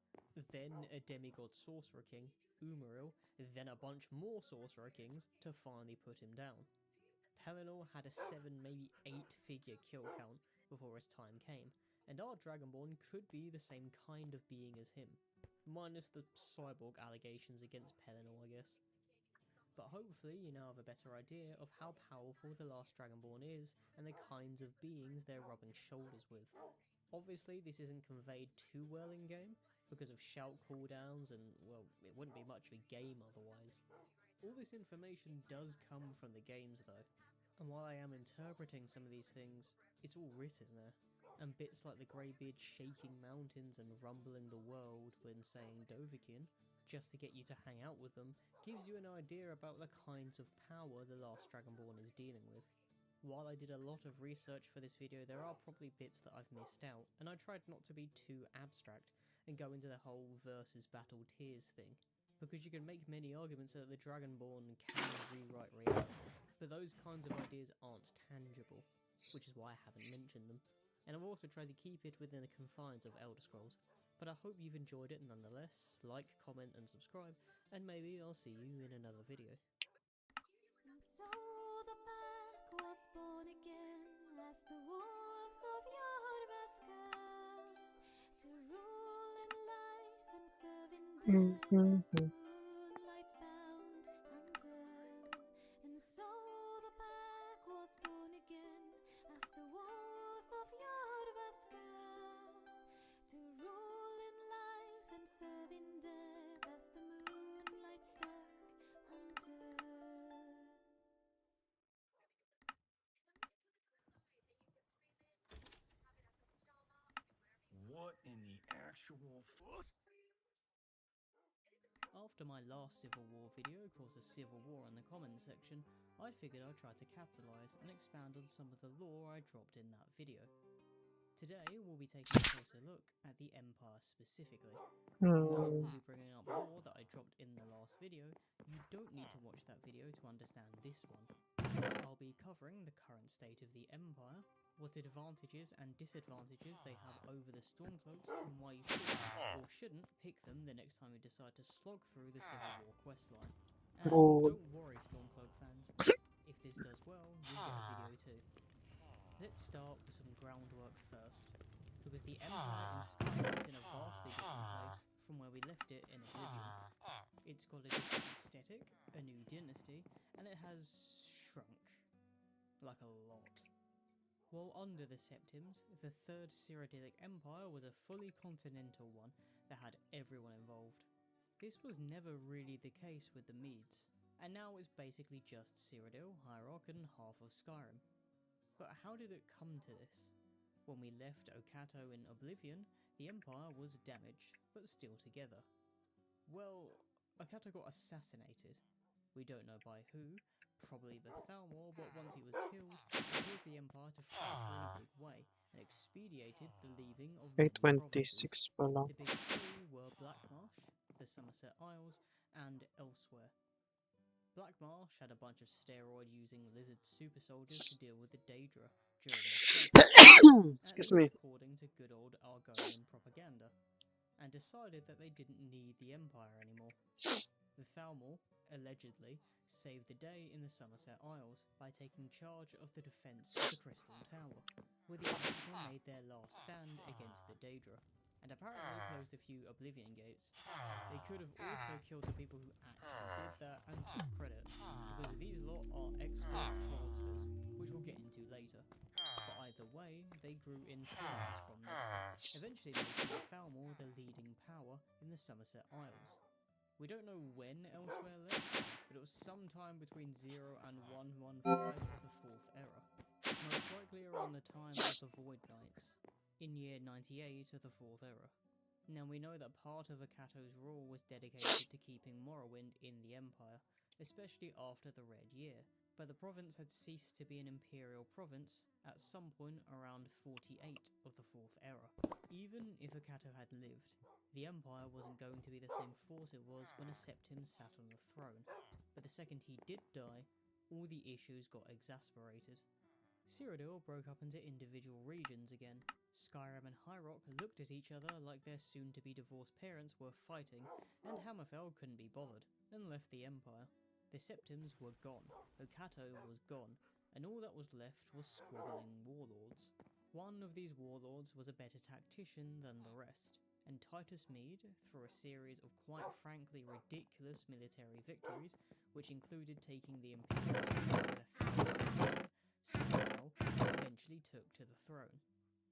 then a demigod sorcerer king, Umaril, then a bunch more sorcerer kings to finally put him down. Pelennor had a 7, maybe 8-figure kill count before his time came, and our Dragonborn could be the same kind of being as him, minus the cyborg allegations against Pelennor, I guess. But hopefully you now have a better idea of how powerful the last Dragonborn is and the kinds of beings they're rubbing shoulders with. Obviously this isn't conveyed too well in game, because of shout cooldowns and, well, it wouldn't be much of a game otherwise. All this information does come from the games though, and while I am interpreting some of these things, it's all written there. And bits like the Greybeard shaking mountains and rumbling the world when saying Dovahkiin, just to get you to hang out with them, gives you an idea about the kinds of power the last Dragonborn is dealing with. While I did a lot of research for this video, there are probably bits that I've missed out, and I tried not to be too abstract and go into the whole versus battle tiers thing, because you can make many arguments that the Dragonborn can rewrite reality, but those kinds of ideas aren't tangible, which is why I haven't mentioned them. And I've also tried to keep it within the confines of Elder Scrolls, but I hope you've enjoyed it nonetheless. Like, comment and subscribe, and maybe I'll see you in another video. And so the pack was born again as the wolves of Jorbaska, to rule in life and serve in death as the moonlight's bound hunter. And so the pack was born again as the wolves of Jorbaska, to rule in life and serve in death as the moonlight's dark hunter. What in the actual fuss? After my last Civil War video caused a civil war in the comments section, I figured I'd try to capitalise and expand on some of the lore I dropped in that video. Today we'll be taking a closer look at the Empire specifically. And while I will be bringing up lore that I dropped in the last video, you don't need to watch that video to understand this one. I'll be covering the current state of the Empire, what advantages and disadvantages they have over the Stormcloaks, and why you should or shouldn't pick them the next time you decide to slog through the Civil War questline. And don't worry, Stormcloak fans, if this does well, you'll get a video too. Let's start with some groundwork first, because the Empire in Skyrim is in a vastly different place from where we left it in Oblivion. It's got a different aesthetic, a new dynasty, and it has shrunk. Like a lot. While under the Septims, the Third Cyrodiilic Empire was a fully continental one that had everyone involved. This was never really the case with the Medes, and now it's basically just Cyrodiil, High Rock, and half of Skyrim. But how did it come to this? When we left Okato in Oblivion, the Empire was damaged, but still together. Well, Okato got assassinated. We don't know by who, probably the Thalmor, but once he was killed, it caused the Empire to fracture in a big way, and expedited the leaving of Ay, many provinces. 26 pa lang. The big three were Blackmarsh, the Somerset Isles, and elsewhere. Blackmarsh had a bunch of steroid-using lizard super soldiers to deal with the Daedra during the crisis, at Excuse least me. according to good old Argonian propaganda, and decided that they didn't need the Empire anymore. The Thalmor, allegedly, saved the day in the Somerset Isles by taking charge of the defence of the Crystal Tower, where the Original made their last stand against the Daedra, and apparently closed a few Oblivion gates. They could have also killed the people who actually did that and took credit, because these lot are expert fraudsters, which we'll get into later. But either way, they grew influence from this, eventually making the Thalmor the leading power in the Somerset Isles. We don't know when Elsewhere left, but it was sometime between 0 and 115 of the 4th era, most likely around the time of the Void Knights, in year 98 of the 4th era. Now we know that part of Okato's rule was dedicated to keeping Morrowind in the Empire, especially after the Red Year, but the province had ceased to be an imperial province at some point around 48 of the 4th era. Even if Okato had lived, the Empire wasn't going to be the same force it was when a Septim sat on the throne, but the second he did die, all the issues got exasperated. Cyrodiil broke up into individual regions again. Skyrim and High Rock looked at each other like their soon-to-be-divorced parents were fighting, and Hammerfell couldn't be bothered, and left the Empire. The Septims were gone, Okato was gone, and all that was left was squabbling warlords. One of these warlords was a better tactician than the rest, and Titus Mede, through a series of quite frankly ridiculous military victories, which included taking the imperial city with a eventually took to the throne.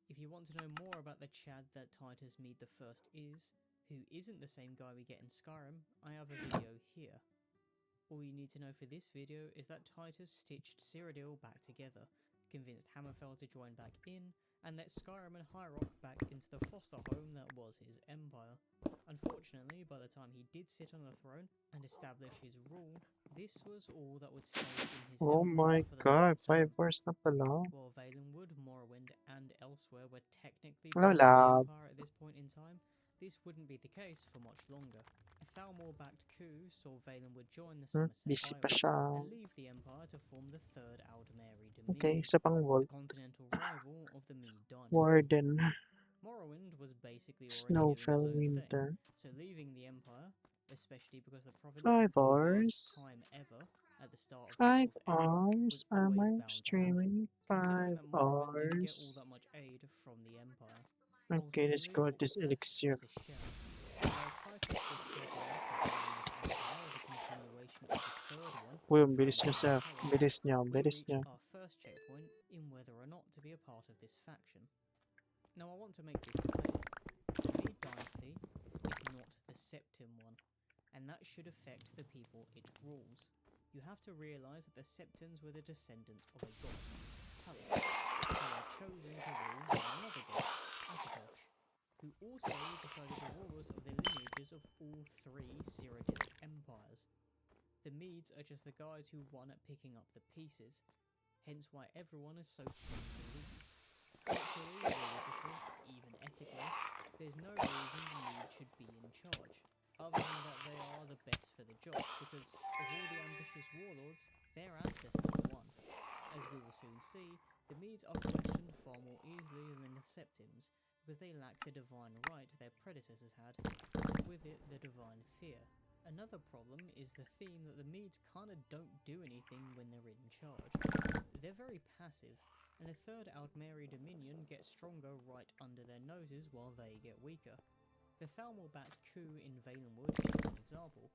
If you want to know more about the Chad that Titus Mede I is, who isn't the same guy we get in Skyrim, I have a video here. All you need to know for this video is that Titus stitched Cyrodiil back together, convinced Hammerfell to join back in, and let Skyrim and High Rock back into the foster home that was his empire. Unfortunately, by the time he did sit on the throne and establish his rule, this was all that would stay in his Oh empire my for the god, long 5 hours na pala. While Valenwood, Morrowind, and Elsewhere were technically Hello, part of the lab. Empire at this point in time, this wouldn't be the case for much longer. A Thalmor-backed coup saw Valenwood join the Somerset Busy pa Isles siya. and leave the Empire to form the Third Aldmeri Dominion, Okay, isa pang the vault. continental rival of the Mede dynasty. Warden. Morrowind was basically already Snowfell doing its own Winter. thing, so leaving the Empire, especially because the province 5 had the worst hours. time ever at the start of 5 the 4th era, hours. was Am always I bound to happen, streaming? considering 5 that Morrowind didn't get all hours. that much aid from the Empire. Okay, let's Ultimately, go what with this was left elixir. was a shell. While Titus was clever enough to blame this empire as a continuation of the third one Uy, ang from bilis niya, the sir. Towers, Bilis niya, we bilis reach niya. our first checkpoint in whether or not to be a part of this faction. Now I want to make this clear. The Mede dynasty is not the Septim one, and that should affect the people it rules. You have to realise that the Septons were the descendants of a god, Talos, who were chosen to rule by another god, Akatosh, who also decided the rulers of the lineages of all 3 Cyrodiilic empires. The Medes are just the guys who won at picking up the pieces, hence why everyone is so keen to leave. Culturally, religiously, even ethically, there's no reason the Medes should be in charge, other than that they are the best for the job, because of all the ambitious warlords, their ancestors won. As we will soon see, the Medes are questioned far more easily than the Septims, because they lack the divine right their predecessors had, and with it the divine fear. Another problem is the theme that the Medes kinda don't do anything when they're in charge. They're very passive, and the Third Aldmeri Dominion gets stronger right under their noses while they get weaker. The Thalmor-backed coup in Valenwood is one example,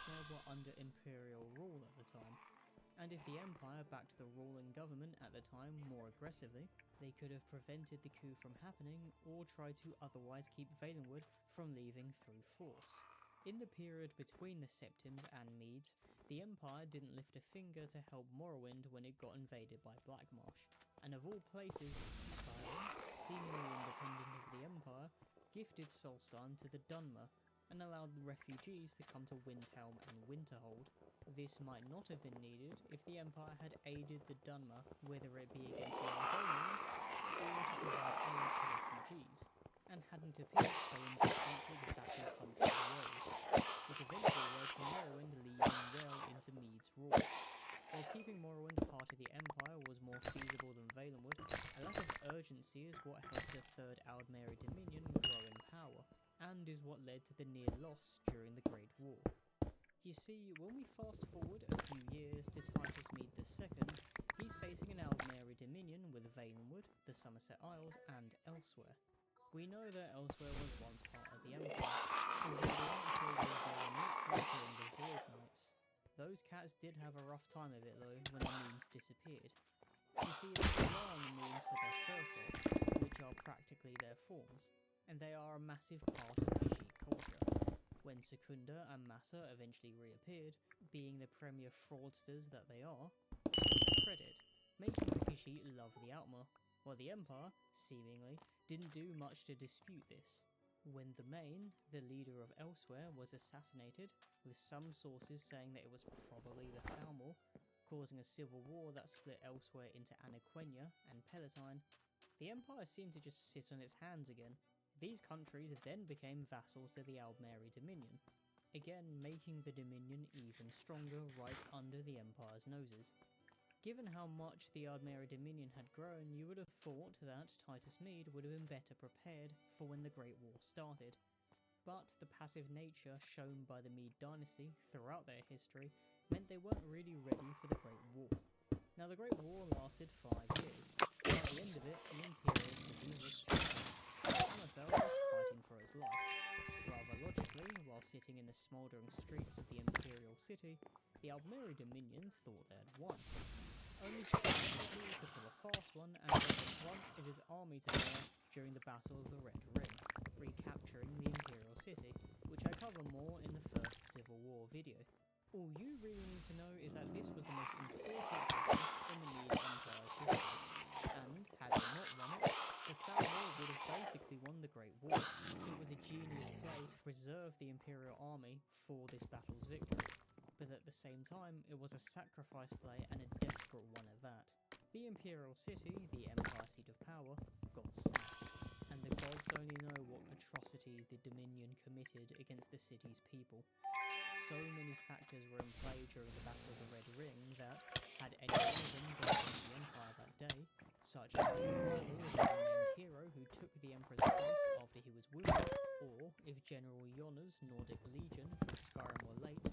elsewhere were under imperial rule at the time, and if the Empire backed the ruling government at the time more aggressively, they could have prevented the coup from happening or tried to otherwise keep Valenwood from leaving through force. In the period between the Septims and Medes, the Empire didn't lift a finger to help Morrowind when it got invaded by Blackmarsh, and of all places, Skyrim, seemingly independent of the Empire, gifted Solstheim to the Dunmer, and allowed refugees to come to Windhelm and Winterhold. This might not have been needed if the Empire had aided the Dunmer, whether it be against the Argonians or to provide aid to refugees, and hadn't appeared so indifferent to its vassal country's woes, which eventually led to Morrowind leading well into Mead's rule. While keeping Morrowind a part of the Empire was more feasible than Valenwood, a lack of urgency is what helped the Third Aldmeri Dominion grow in power, and is what led to the near loss during the Great War. You see, when we fast forward a few years to Titus Mead II, he's facing an Aldmeri Dominion with Valenwood, the Somerset Isles, and Elsewhere. We know that Elsewhere was once part of the Empire, although until they were neutral during the Void Knights. Those cats did have a rough time of it though when the moons disappeared. You see, they rely on the moons for their first off, which are practically their forms, and they are a massive part of Khajiit culture. When Secunda and Massa eventually reappeared, being the premier fraudsters that they are, took credit, making the Khajiit love the Outmer, while the Empire, seemingly, didn't do much to dispute this. When the Main, the leader of Elsewhere, was assassinated, with some sources saying that it was probably the Thalmor, causing a civil war that split Elsewhere into Anaquenya and Palatine, the Empire seemed to just sit on its hands again. These countries then became vassals to the Aldmeri Dominion, again making the Dominion even stronger right under the Empire's noses. Given how much the Aldmeri Dominion had grown, you would have thought that Titus Mead would have been better prepared for when the Great War started. But the passive nature shown by the Mead dynasty throughout their history meant they weren't really ready for the Great War. Now the Great War lasted 5 years, and at the end of it, the Imperial City was taken. Hammerfell was fighting for its life. Rather logically, while sitting in the smouldering streets of the Imperial City, the Aldmeri Dominion thought they had won. Only for Titus Mead to pull a fast one and get the brunt of his army to bear during the Battle of the Red Ring, recapturing the Imperial City, which I cover more in the first Civil War video. All you really need to know is that this was the most important battle in the Mead Empire's history, and had they not won it, the Thalmor would have basically won the Great War. It was a genius play to preserve the Imperial army for this battle's victory, but at the same time it was a sacrifice play and a desperate one at that. The Imperial City, the Empire seat of power, got sacked, and the gods only know what atrocities the Dominion committed against the city's people. So many factors were in play during the Battle of the Red Ring that, had any one of them gone against the Empire that day, such as the arrival of the unnamed hero who took the Emperor's place after he was wounded, or if General Yonna's Nordic Legion from Skyrim were late,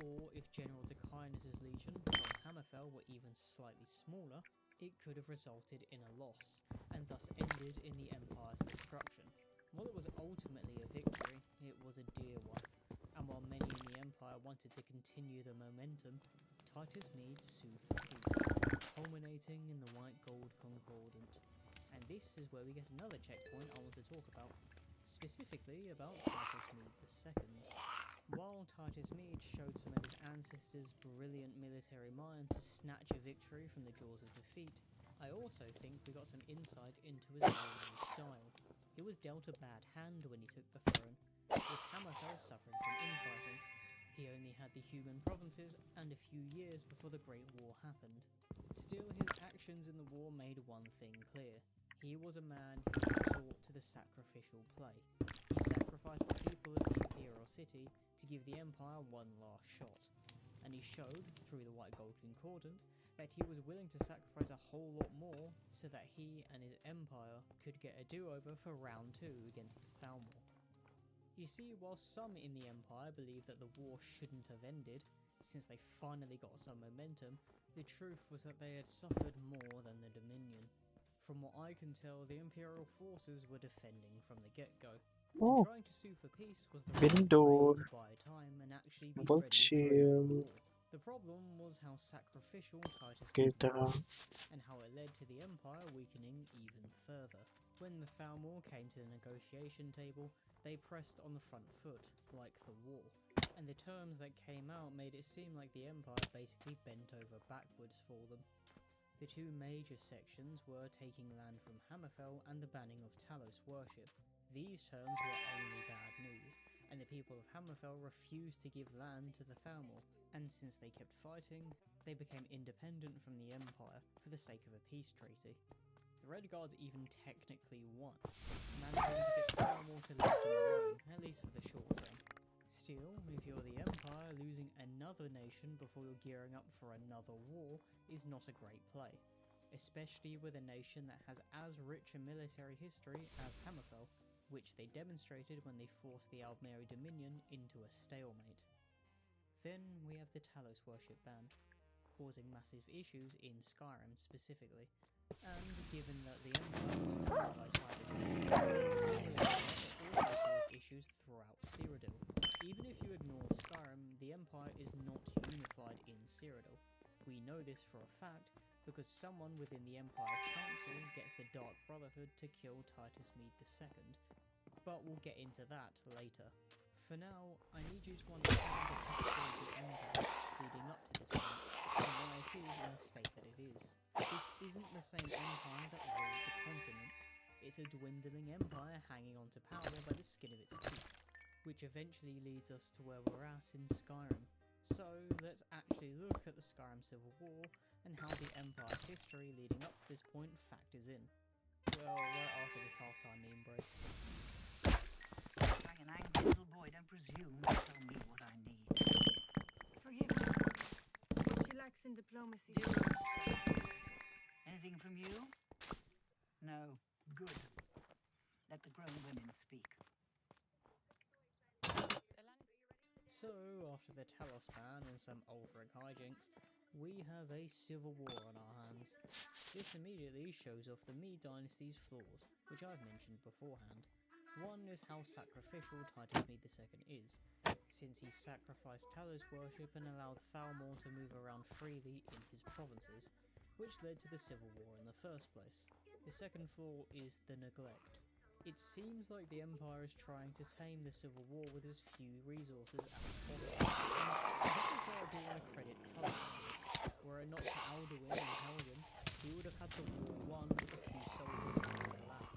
or if General Decainus' legion from Hammerfell were even slightly smaller, it could have resulted in a loss, and thus ended in the Empire's destruction. While it was ultimately a victory, it was a dear one, and while many in the Empire wanted to continue the momentum, Titus Mead sued for peace, culminating in the White Gold Concordant. And this is where we get another checkpoint I want to talk about, specifically about Titus Mead II. While Titus Mead showed some of his ancestors' brilliant military mind to snatch a victory from the jaws of defeat, I also think we got some insight into his ruling style. He was dealt a bad hand when he took the throne, with Hammerfell suffering from infighting. He only had the human provinces and a few years before the Great War happened. Still, his actions in the war made one thing clear. He was a man who was taught to the sacrificial play. He sacrificed the people of the Imperial City to give the Empire one last shot. And he showed, through the White Gold Concordant, that he was willing to sacrifice a whole lot more so that he and his empire could get a do-over for round 2 against the Thalmor. You see, while some in the Empire believed that the war shouldn't have ended, since they finally got some momentum, the truth was that they had suffered more than the Dominion. From what I can tell, the Imperial forces were defending from the get-go. And Oh, trying to sue for peace was the right way Bindor. to buy time and actually be Vault ready for another shield. war. The problem was how sacrificial Titus Okay, Bid tara. was, and how it led to the Empire weakening even further. When the Thalmor came to the negotiation table, they pressed on the front foot, like the war, and the terms that came out made it seem like the Empire basically bent over backwards for them. The two major sections were taking land from Hammerfell and the banning of Talos worship. These terms were only bad news, and the people of Hammerfell refused to give land to the Thalmor, and since they kept fighting, they became independent from the Empire for the sake of a peace treaty. The Red Guards even technically won, managing to get the Thalmor to leave them alone, at least for the short term. Still, if you're the Empire, losing another nation before you're gearing up for another war is not a great play, especially with a nation that has as rich a military history as Hammerfell, which they demonstrated when they forced the Aldmeri Dominion into a stalemate. Then we have the Talos worship ban, causing massive issues in Skyrim specifically, and given that the Empire was founded by Titus II, it also caused issues throughout Cyrodiil. Even if you ignore Skyrim, the Empire is not unified in Cyrodiil. We know this for a fact because someone within the Empire Council gets the Dark Brotherhood to kill Titus Mede II, but we'll get into that later. For now, I need you to understand the history of the Empire leading up to this point, and why it is in the state that it is. This isn't the same Empire that ruled the continent. It's a dwindling Empire hanging on to power by the skin of its teeth, which eventually leads us to where we're at in Skyrim. So let's actually look at the Skyrim Civil War and how the Empire's history leading up to this point factors in. Well, right after this halftime meme break. Like an angry little boy, don't presume to tell me what I need. Forgive me. She lacks in diplomacy. Anything from you? No. Good. Let the grown women speak. So, after the Talos ban and some Ulfric hijinks, we have a civil war on our hands. This immediately shows off the Mede dynasty's flaws, which I've mentioned beforehand. One is how sacrificial Titus Mede II is, since he sacrificed Talos worship and allowed Thalmor to move around freely in his provinces, which led to the civil war in the first place. The second flaw is the neglect. It seems like the Empire is trying to tame the civil war with as few resources as possible, and this is where I do want to credit Tullius here. Were it not for Alduin and Helgen, he would have had the war won with the few soldiers he was allowed.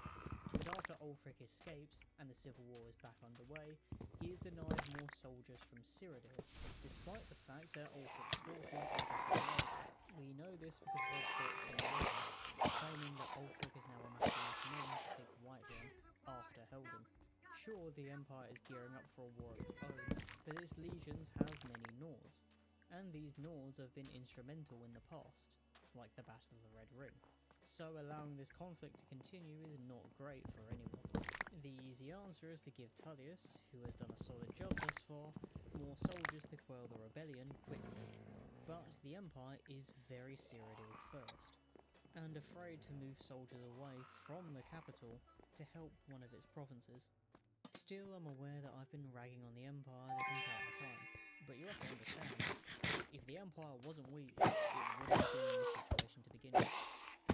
But after Ulfric escapes, and the civil war is back underway, he is denied more soldiers from Cyrodiil, despite the fact that Ulfric's forces are getting larger. We know this because of a report from Helgen, claiming that Ulfric is now amassing enough men to take Whiterun after Helgen. Sure, the Empire is gearing up for a war of its own, but its legions have many Nords, and these Nords have been instrumental in the past, like the Battle of the Red Ring. So allowing this conflict to continue is not great for anyone. The easy answer is to give Tullius, who has done a solid job thus far, more soldiers to quell the rebellion quickly. But the Empire is very Cyrodiil first, and afraid to move soldiers away from the capital to help one of its provinces. Still, I'm aware that I've been ragging on the Empire this entire time, but you have to understand, if the Empire wasn't weak, it wouldn't have been in this situation to begin with.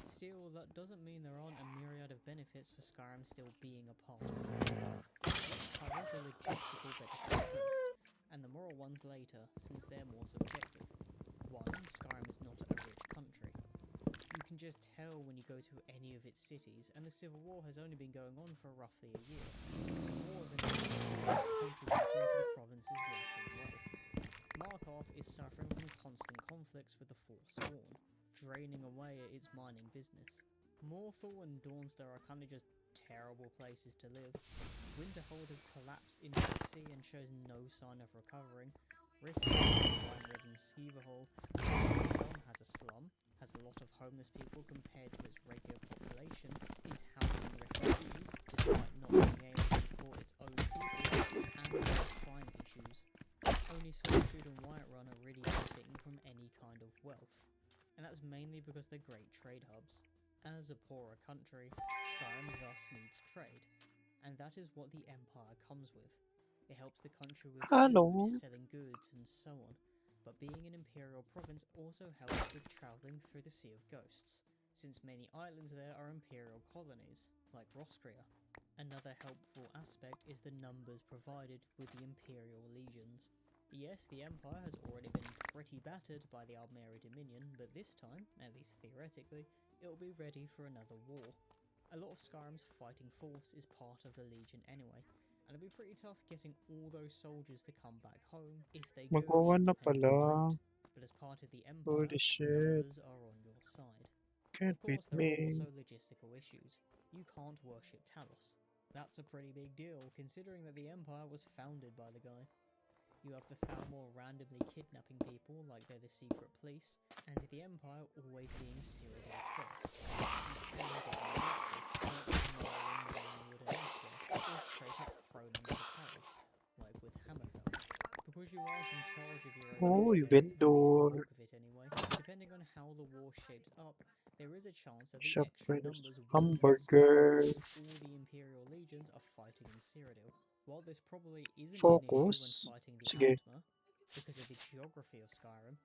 Still, that doesn't mean there aren't a myriad of benefits for Skyrim still being a part of the Empire. Let's cover the logistical benefits first, and the moral ones later, since they're more subjective. 1. Skyrim is not a rich country. You can just tell when you go to any of its cities, and the Civil War has only been going on for roughly a year, so more of an is contributing to the province's lacking wealth. Markarth is suffering from constant conflicts with the Forsworn, draining away at its mining business. Morthal and Dawnstar are kind of just terrible places to live. Winterhold has collapsed into the sea and shows no sign of recovering. Rifthold, wine-ridden Skeeverhole, has a slum, has a lot of homeless people compared to its regular population, is housing refugees, despite not being able to support its own people, and there are crime issues. Only Solitude and Whiterun are really benefiting from any kind of wealth, and that's mainly because they're great trade hubs. As a poorer country, Skyrim thus needs trade. and that is what the Empire comes with. It helps the country with Hello. food, selling goods, and so on. But being an imperial province also helps with travelling through the Sea of Ghosts, since many islands there are imperial colonies, like Rostria. Another helpful aspect is the numbers provided with the imperial legions. Yes, the Empire has already been pretty battered by the Almeri Dominion, but this time, at least theoretically, it will be ready for another war. A lot of Skyrim's fighting force is part of the Legion anyway, and it'll be pretty tough getting all those soldiers to come back home if they go the Magawa na independent pala. route. But as part of the Empire, Holy shit. numbers are on your side. Can't Of course, beat there are me. also logistical issues. You can't worship Talos. That's a pretty big deal, considering that the Empire was founded by the guy. You have the Thalmor randomly kidnapping people like they're the secret police, and the Empire always being Cyrodiil first. So you can get elected, like Morrowind than you would elsewhere, or straight up thrown under the carriage, like with Hammerfell. Because you aren't in charge of your own Uy, military, at least the vendor. bulk of it anyway, depending on how the war shapes up, there is a chance that the Shop extra Brothers. numbers will help Hamburger. Skyrim if all the Imperial legions are fighting in Cyrodiil. While this probably isn't an issue when Focus. fighting the Sige. Altmer, because of the geography of Skyrim,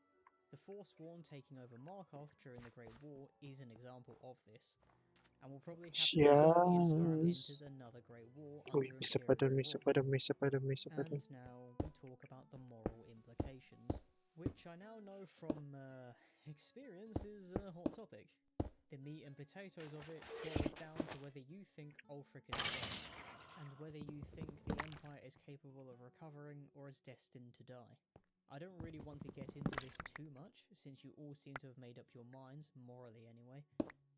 the Forsworn taking over Markarth during the Great War is an example of this, and will probably happen again if Skyrim Yes. enters another Great War Uy, under isa pa dun, Imperial isa rule. pa dun, isa pa dun, isa pa dun. And now we talk about the moral implications, which I now know from experience is a hot topic. The meat and potatoes of it boils down to whether you think Ulfric is right, and whether you think the Empire is capable of recovering or is destined to die. I don't really want to get into this too much, since you all seem to have made up your minds, morally anyway,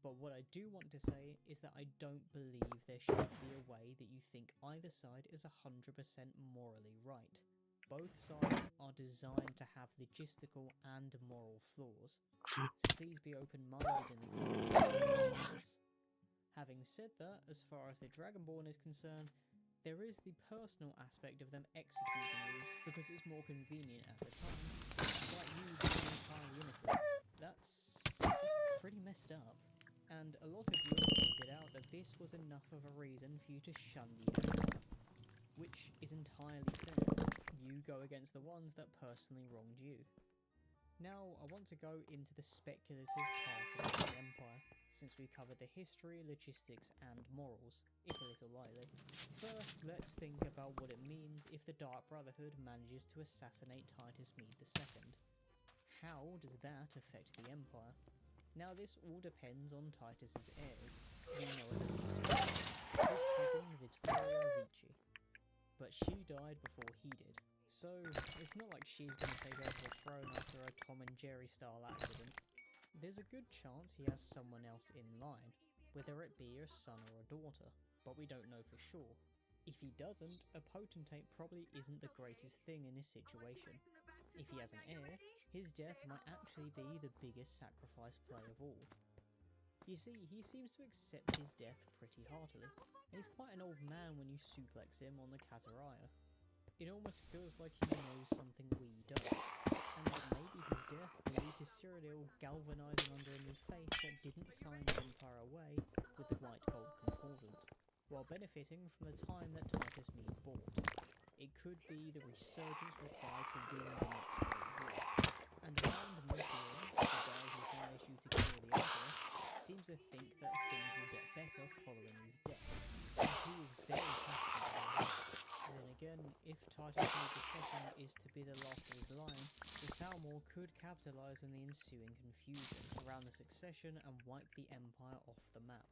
but what I do want to say is that I don't believe there should be a way that you think either side is 100% morally right. Both sides are designed to have logistical and moral flaws, so please be open-minded in the comments about this. Having said that, as far as the Dragonborn is concerned, there is the personal aspect of them executing you because it's more convenient at the time, despite you being entirely innocent. That's pretty messed up. And a lot of you have pointed out that this was enough of a reason for you to shun the Empire, which is entirely fair. You go against the ones that personally wronged you. Now, I want to go into the speculative part of the Empire, since we covered the history, logistics, and morals, if a little lightly. First, let's think about what it means if the Dark Brotherhood manages to assassinate Titus Mede II. How does that affect the Empire? Now, this all depends on Titus's heirs. We know of at least one, his cousin Vittoria Vici. But she died before he did. So, it's not like she's going to take over the throne after a Tom and Jerry style accident. There's a good chance he has someone else in line, whether it be a son or a daughter, but we don't know for sure. If he doesn't, a potentate probably isn't the greatest thing in this situation. If he has an heir, his death might actually be the biggest sacrifice play of all. You see, he seems to accept his death pretty heartily, and he's quite an old man when you suplex him on the Kataraya. It almost feels like he knows something we don't, and that maybe his death will lead to Cyrodiil galvanising under a new face that didn't sign the Empire away with the White Gold Concordant, while benefiting from the time that Titus Mede bought. It could be the resurgence required to win the next Great War. And Rand Meteor, the guy who hires you to kill the Emperor, seems to think that things will get better following his death, and he is very passionate about it. Then again, if Titus Mede II is to be the last of his line, the Thalmor could capitalise on the ensuing confusion around the succession and wipe the Empire off the map.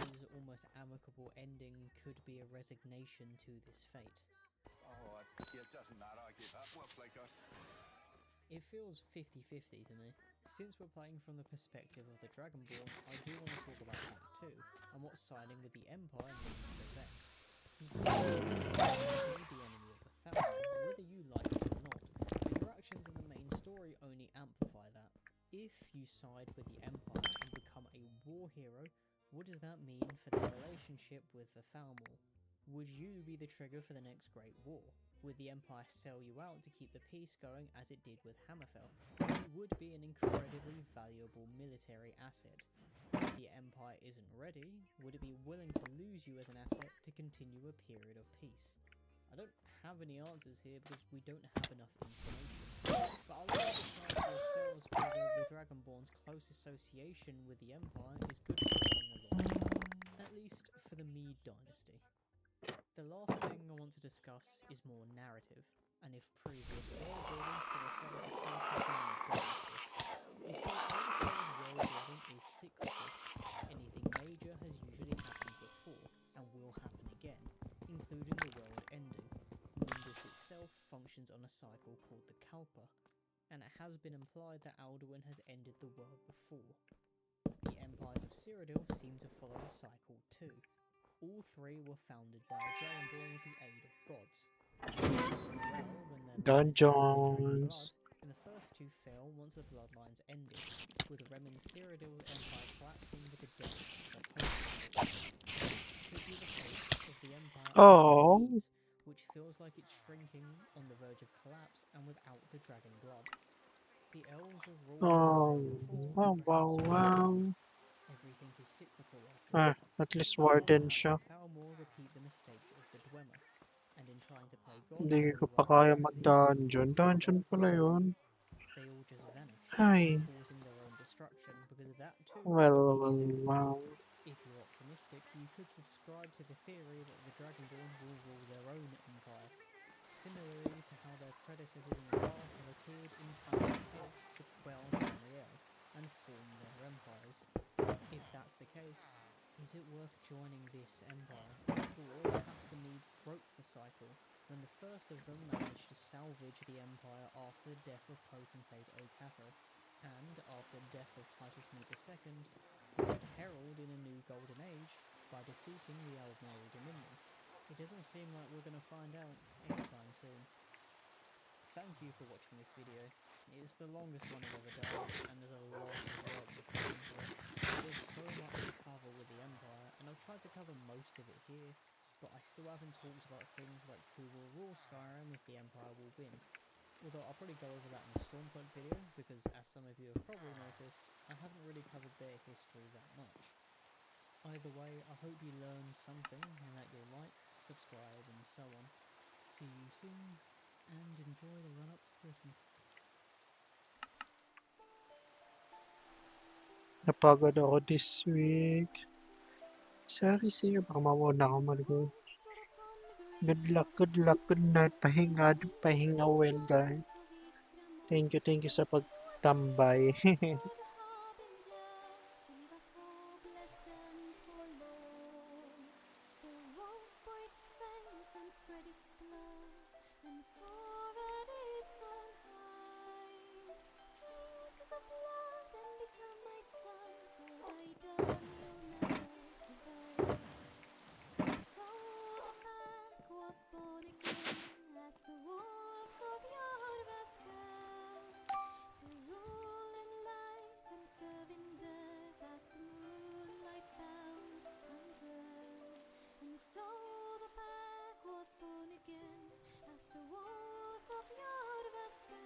His almost amicable ending could be a resignation to this fate. Oh, yeah, it doesn't matter. I give up. Well played, guys. It feels 50-50 to me. Since we're playing from the perspective of the Dragonborn, I do want to talk about that too, and what siding with the Empire means for them. You see, you're the enemy of the Thalmor, whether you like it or not, and your actions in the main story only amplify that. If you side with the Empire and become a war hero, what does that mean for their relationship with the Thalmor? Would you be the trigger for the next Great War? Would the Empire sell you out to keep the peace going as it did with Hammerfell? You would be an incredibly valuable military asset. If the Empire isn't ready, would it be willing to lose you as an asset to continue a period of peace? I don't have any answers here because we don't have enough information. But I'll let you decide for yourselves whether the Dragonborn's close association with the Empire is good for it in the long term, at least for the Mede dynasty. The last thing I want to discuss is more narrative, and if previous world building foretells the fate of the Mede dynasty. You see, Elder's world building is cyclical. Anything major has usually happened before, and will happen again, including the world ending. Mundus itself functions on a cycle called the Kalpa, and it has been implied that Alduin has ended the world before. The empires of Cyrodiil seem to follow a cycle too. All three were founded by a Dragonborn with the aid of gods. Dungeons. And the first two fell once the bloodlines ended, with Remen Cyrodiil's empire collapsing with the death of their post. Could be the fate of the empire Oh. of the Medes, which feels like it's shrinking on the verge of collapse and without the dragon blood. The elves have ruled before, Wow, wow, wow. everything is cyclical after all. At least Or warden perhaps siya. the Thalmor repeat the mistakes of the Dwemer, and in trying to play God Hindi or ko pa run kaya narrative mag-dungeon. Dungeon pala yun. they all just vanish, Ay. causing their own destruction, because that too Well, is cyclical. well. If you're optimistic, you could subscribe to the theory that the Dragonborn will rule their own empire, similarly to how their predecessors in the past have appeared in times of chaos to quell Tamriel and form their empires. If that's the case, is it worth joining this empire? Or perhaps the Medes broke the cycle when the first of them managed to salvage the empire after the death of potentate Okato, and after the death of Titus Mede II, who could herald in a new golden age by defeating the Aldmeri Dominion. It doesn't seem like we're going to find out anytime soon. Thank you for watching this video. It's the longest one I've ever done, and there's a lot of work that's gone into it. There's so much to cover with the Empire, and I've tried to cover most of it here, but I still haven't talked about things like who will rule Skyrim if the Empire will win. Although I'll probably go over that in the Stormcloak video, because as some of you have probably noticed, I haven't really covered their history that much. Either way, I hope you learned something and that you'll like, subscribe and so on. See you soon, and enjoy the run up to Christmas. Napagod ako this week. Sorry sa'yo, baka mawala ako maligo. Good luck, good night. Pahinga well, guys. Thank you sa pagtambay. Spread its claws and tore at its own hide. Drink the blood and become my son, so die done you'll never survive. And so the pack was born again as the wolves of Jorvaska, to rule in life and serve in death as the moonlight's bound hunter. And so the pack was born again as the wolves of Jorvaska,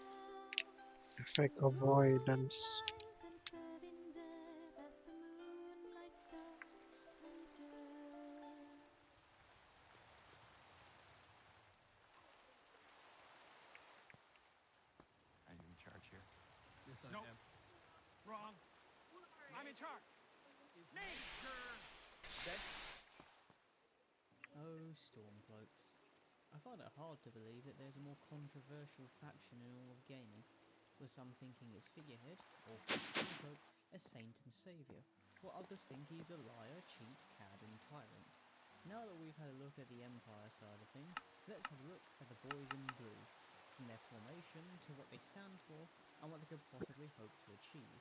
Effect avoidance. and serve in death as the moonlight star hunter. Are you in charge here? Yes, I am. Wrong. I'm in charge. Nature. Oh, Stormcloaks. I find it hard to believe that there's a more controversial faction in all of gaming, with some thinking it's Figurehead, or for Stormcloak, a saint and saviour, while others think he's a liar, cheat, cad and tyrant. Now that we've had a look at the Empire side of things, let's have a look at the boys in blue, from their formation to what they stand for and what they could possibly hope to achieve.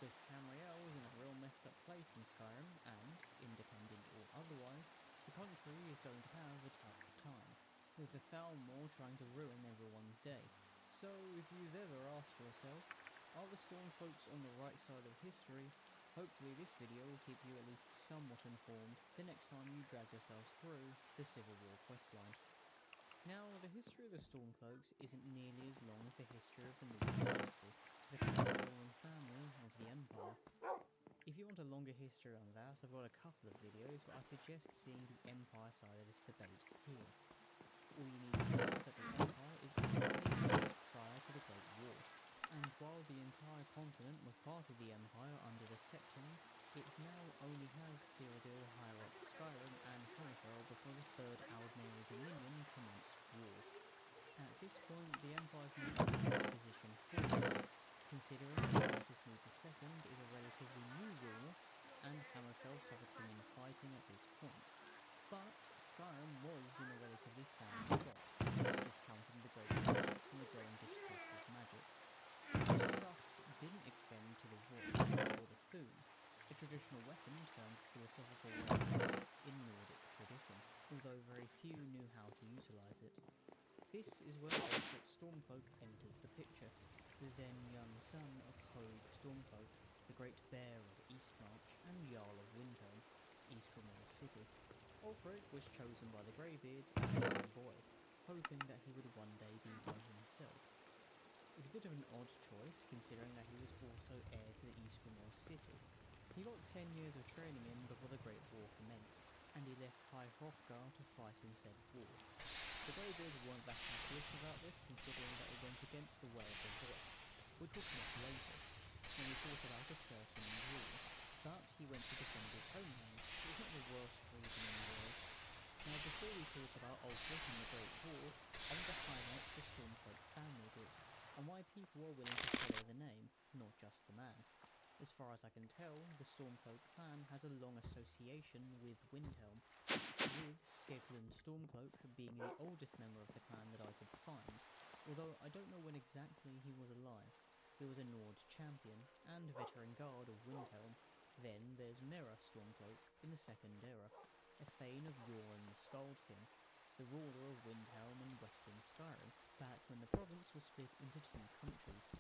Because Tamriel is in a real messed up place in Skyrim, and, independent or otherwise, the country is going to have a tough time, with the Thalmor trying to ruin everyone's day. So, if you've ever asked yourself, are the Stormcloaks on the right side of history, hopefully this video will keep you at least somewhat informed the next time you drag yourselves through the Civil War questline. Now, the history of the Stormcloaks isn't nearly as long as the history of the Mede Dynasty, the Capricorn family of the Empire. If you want a longer history on that, I've got a couple of videos, but I suggest seeing the Empire side of this debate here. All you need to know is that the Empire is just prior to the Great War, and while the entire continent was part of the Empire under the Septons, it now only has Cyrodiil, High Rock, Skyrim, and Hammerfell before the Third Aldmeri Dominion commenced war. At this point, the Empire's military best position forward, considering that Mortismund II is a relatively new ruler, and Hammerfell suffered from infighting at this point. But Skyrim was in a relatively sound spot, discounting the great collapse and the growing distrust of magic. This trust didn't extend to the voice, or the thum, a traditional weapon turned philosophical weapon in Nordic tradition, although very few knew how to utilise it. This is where Ulfric Stormcloak enters the picture, the then young son of Hogue Stormcloak, the Great Bear of Eastmarch and Jarl of Windhelm, Ysgramor's city. Ulfric was chosen by the Greybeards as a young boy, hoping that he would one day be one himself. It's a bit of an odd choice, considering that he was also heir to the Ysgramor's city. He got 10 years of training in before the Great War commenced, and he left High Hrothgar to fight in said war. The Greybeards weren't that happiest about this, considering that it went against the way of the voice, which will come up later, when we talk about a certain rule. But he went to defend his homeland, so it's not the worst reason in the world. Now before we talk about Ulfric and the Great War, I want to highlight the Stormcloak family bit, and why people are willing to follow the name, not just the man. As far as I can tell, the Stormcloak clan has a long association with Windhelm, with Skeglund Stormcloak being the oldest member of the clan that I could find, although I don't know when exactly he was alive. He was a Nord champion and veteran guard of Windhelm. Then there's Mera Stormcloak in the Second Era, a Thane of Yoren the Skald King, the ruler of Windhelm and Western Skyrim, back when the province was split into two countries.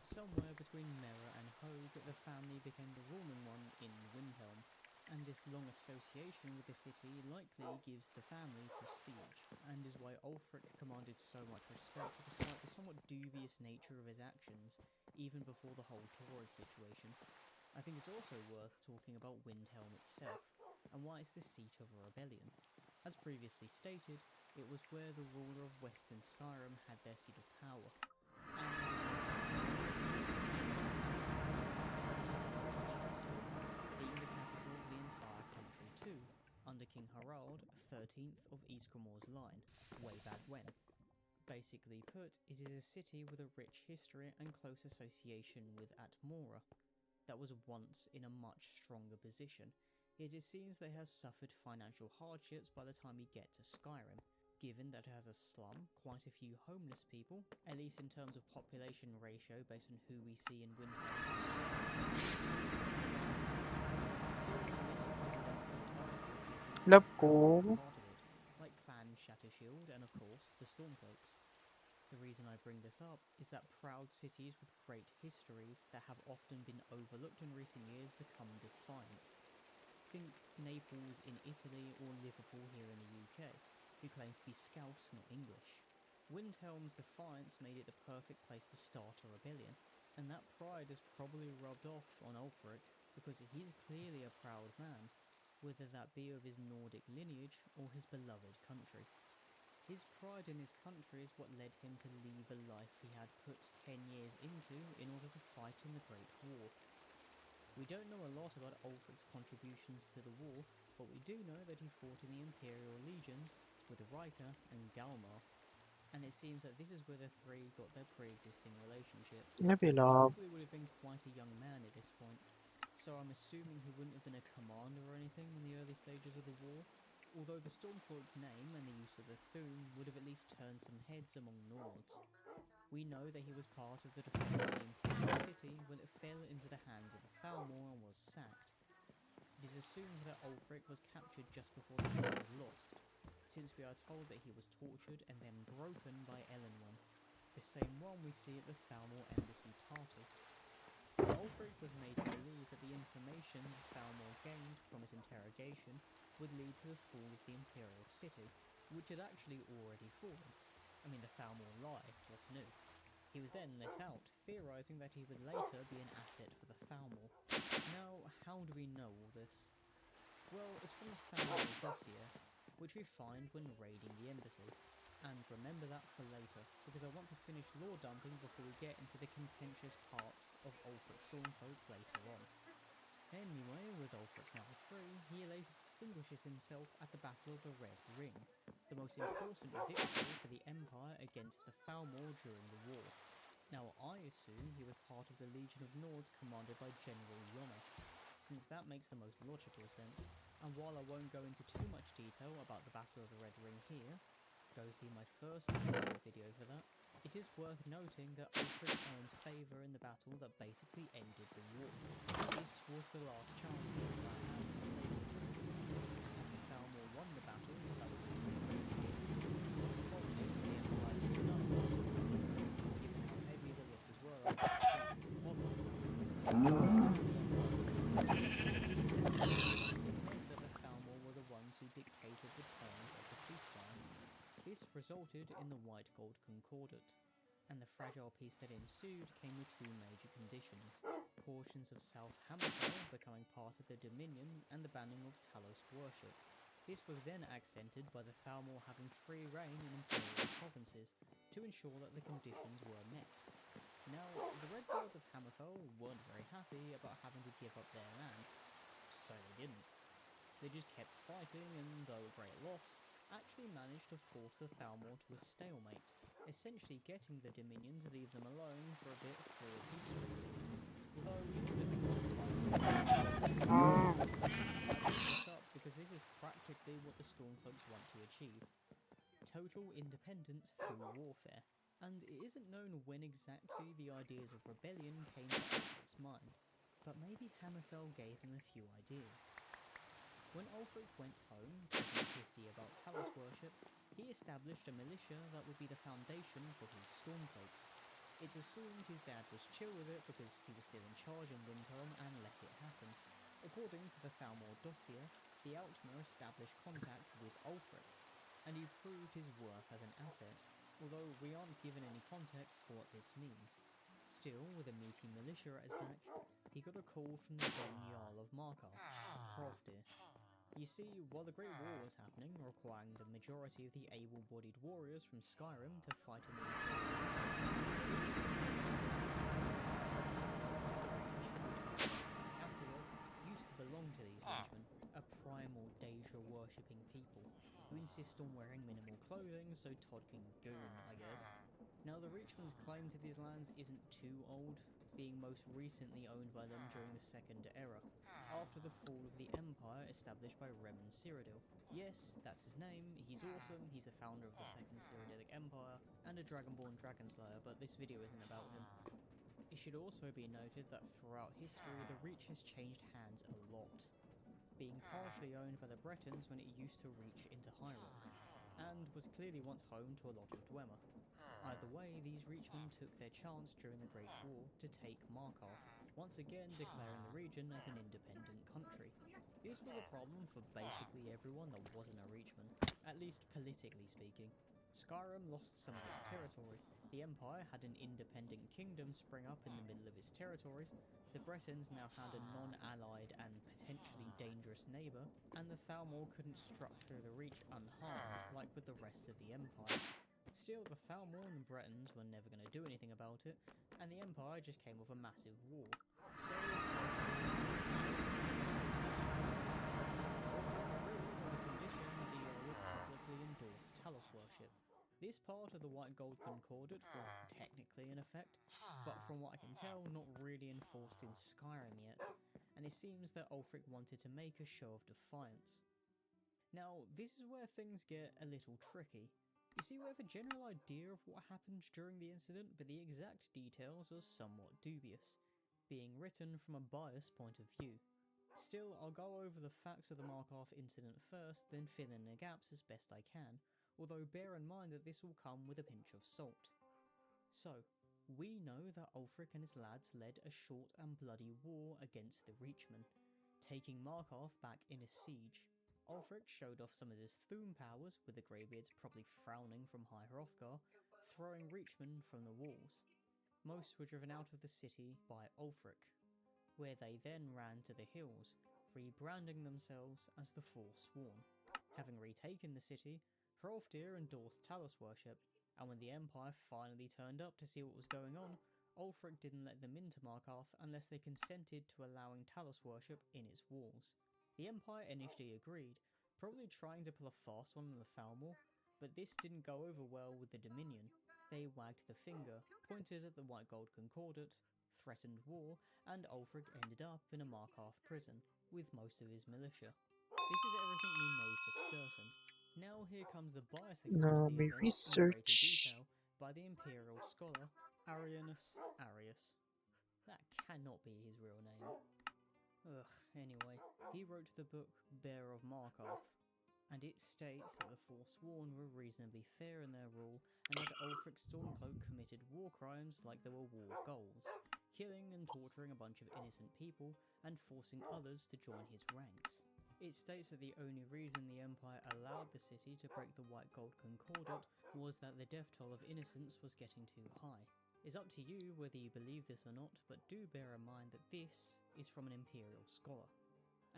Somewhere between Mera and Hogue, the family became the ruling one in Windhelm, and this long association with the city likely gives the family prestige, and is why Ulfric commanded so much respect despite the somewhat dubious nature of his actions, even before the whole Torrid situation. I think it's also worth talking about Windhelm itself, and why it's the seat of a rebellion. As previously stated, it was where the ruler of Western Skyrim had their seat of power, and it was being the capital of the entire country too, under King Harald, 13th of Ysgramor's line, way back when. Basically put, it is a city with a rich history and close association with Atmora, that was once in a much stronger position, yet it seems that it has suffered financial hardships by the time we get to Skyrim, given that it has a slum, quite a few homeless people, at least in terms of population ratio based on who we see in Windhelm. Still, Love ko. part of it, like Clan Shattershield and of course the Stormcloaks. The reason I bring this up is that proud cities with great histories that have often been overlooked in recent years become defiant. Think Naples in Italy or Liverpool here in the UK, who claim to be Scouse, not English. Windhelm's defiance made it the perfect place to start a rebellion, and that pride has probably rubbed off on Ulfric, because he's clearly a proud man, whether that be of his Nordic lineage or his beloved country. His pride in his country is what led him to leave a life he had put 10 years into in order to fight in the Great War. We don't know a lot about Ulfric's contributions to the war, but we do know that he fought in the Imperial Legions with Riker and Galmar, and it seems that this is where the three got their pre-existing relationship. He Nabilab. probably would have been quite a young man at this point, so I'm assuming he wouldn't have been a commander or anything in the early stages of the war, although the Stormcloak name and the use of the thum would have at least turned some heads among Nords. We know that he was part of the defense of the Imperial City when it fell into the hands of the Thalmor and was sacked. It is assumed that Ulfric was captured just before the city was lost, since we are told that he was tortured and then broken by Elenwen, the same one we see at the Thalmor embassy party. Ulfric was made to believe that the information the Thalmor gained from his interrogation would lead to the fall of the Imperial City, which had actually already fallen. I mean, the Thalmor lie, what's new? He was then let out, theorising that he would later be an asset for the Thalmor. Now, how do we know all this? Well, it's from the Thalmor dossier, which we find when raiding the embassy. And remember that for later, because I want to finish lore dumping before we get into the contentious parts of Ulfric Stormcloak later on. Anyway, with Ulfric now free, he later distinguishes himself at the Battle of the Red Ring, the most important victory for the Empire against the Thalmor during the war. Now, I assume he was part of the Legion of Nords commanded by General Yona, since that makes the most logical sense, and while I won't go into too much detail about the Battle of the Red Ring here, go see my first video for that, it is worth noting that Ulfric earned favour in the battle that basically ended the war. This was the last chance the Empire had to save itself, and had the Thalmor won the battle, that would be it. From this, the Empire did enough to secure peace, given how heavy the losses were over the seconds following the battle. It meant that the Thalmor were the ones who dictated the terms of the ceasefire. This resulted in the White Gold Concordat, and the fragile peace that ensued came with two major conditions: portions of South Hammerfell becoming part of the Dominion, and the banning of Talos worship. This was then accented by the Thalmor having free reign in imperial provinces, to ensure that the conditions were met. Now, the Red Guards of Hammerfell weren't very happy about having to give up their land, so they didn't. They just kept fighting, and though a great loss, actually managed to force the Thalmor to a stalemate, essentially getting the Dominion to leave them alone for a bit for a peace treaty. Although, in order to keep fighting, I bring this up because this is practically what the Stormcloaks want to achieve: total independence through warfare. And it isn't known when exactly the ideas of rebellion came to Ulfric's mind, but maybe Hammerfell gave him a few ideas. When Ulfric went home, getting pissy about Talos worship, he established a militia that would be the foundation for his Stormcloaks. It's assumed his dad was chill with it because he was still in charge in Windhelm and let it happen. According to the Thalmor dossier, the Altmer established contact with Ulfric, and he proved his worth as an asset, although we aren't given any context for what this means. Still, with a meaty militia at his back, he got a call from the then Jarl of Markarth, Hrothgar. You see, while the Great War was happening, requiring the majority of the able-bodied warriors from Skyrim to fight in the used to belong to these Reachmen, a primal Daedra-worshipping people, who insist on wearing minimal clothing so Todd can goon, I guess. Now, the Reachman's claim to these lands isn't too old, being most recently owned by them during the Second Era, after the fall of the Empire established by Remen Cyrodiil. Yes, that's his name, he's awesome, he's the founder of the Second Cyrodiilic Empire, and a Dragonborn Dragonslayer, but this video isn't about him. It should also be noted that throughout history, the Reach has changed hands a lot, being partially owned by the Bretons when it used to reach into High Rock, and was clearly once home to a lot of Dwemer. Either way, these Reachmen took their chance during the Great War to take Markarth, once again declaring the region as an independent country. This was a problem for basically everyone that wasn't a Reachman, at least politically speaking. Skyrim lost some of its territory, the Empire had an independent kingdom spring up in the middle of its territories, the Bretons now had a non-allied and potentially dangerous neighbour, and the Thalmor couldn't structure the Reach unharmed like with the rest of the Empire. Still, the Thalmor and the Bretons were never going to do anything about it, and the Empire just came with a massive war. So, publicly endorsed Talos worship. This part of the White Gold Concordat was technically in effect, but from what I can tell, not really enforced in Skyrim yet, and it seems that Ulfric wanted to make a show of defiance. Now, this is where things get a little tricky. You see, we have a general idea of what happened during the incident, but the exact details are somewhat dubious, being written from a biased point of view. Still, I'll go over the facts of the Markarth incident first, then fill in the gaps as best I can, although bear in mind that this will come with a pinch of salt. So, we know that Ulfric and his lads led a short and bloody war against the Reachmen, taking Markarth back in a siege. Ulfric showed off some of his Thu'um powers, with the Greybeards probably frowning from High Hrothgar, throwing Reachmen from the walls. Most were driven out of the city by Ulfric, where they then ran to the hills, rebranding themselves as the Forsworn. Having retaken the city, Hrolfdir endorsed Talos worship, and when the Empire finally turned up to see what was going on, Ulfric didn't let them into Markarth unless they consented to allowing Talos worship in its walls. The Empire initially agreed, probably trying to pull a fast one on the Thalmor, but this didn't go over well with the Dominion. They wagged the finger, pointed at the White Gold Concordat, threatened war, and Ulfric ended up in a Markarth prison, with most of his militia. This is everything we know for certain. Now here comes the biased account Now of the may events in greater research. detail by the Imperial scholar Arianus Arius. That cannot be his real name. Ugh, anyway, he wrote the book Bear of Markarth, and it states that the Forsworn were reasonably fair in their rule, and that Ulfric Stormcloak committed war crimes like they were war goals, killing and torturing a bunch of innocent people, and forcing others to join his ranks. It states that the only reason the Empire allowed the city to break the White Gold Concordat was that the death toll of innocents was getting too high. It's up to you whether you believe this or not, but do bear in mind that this is from an Imperial scholar.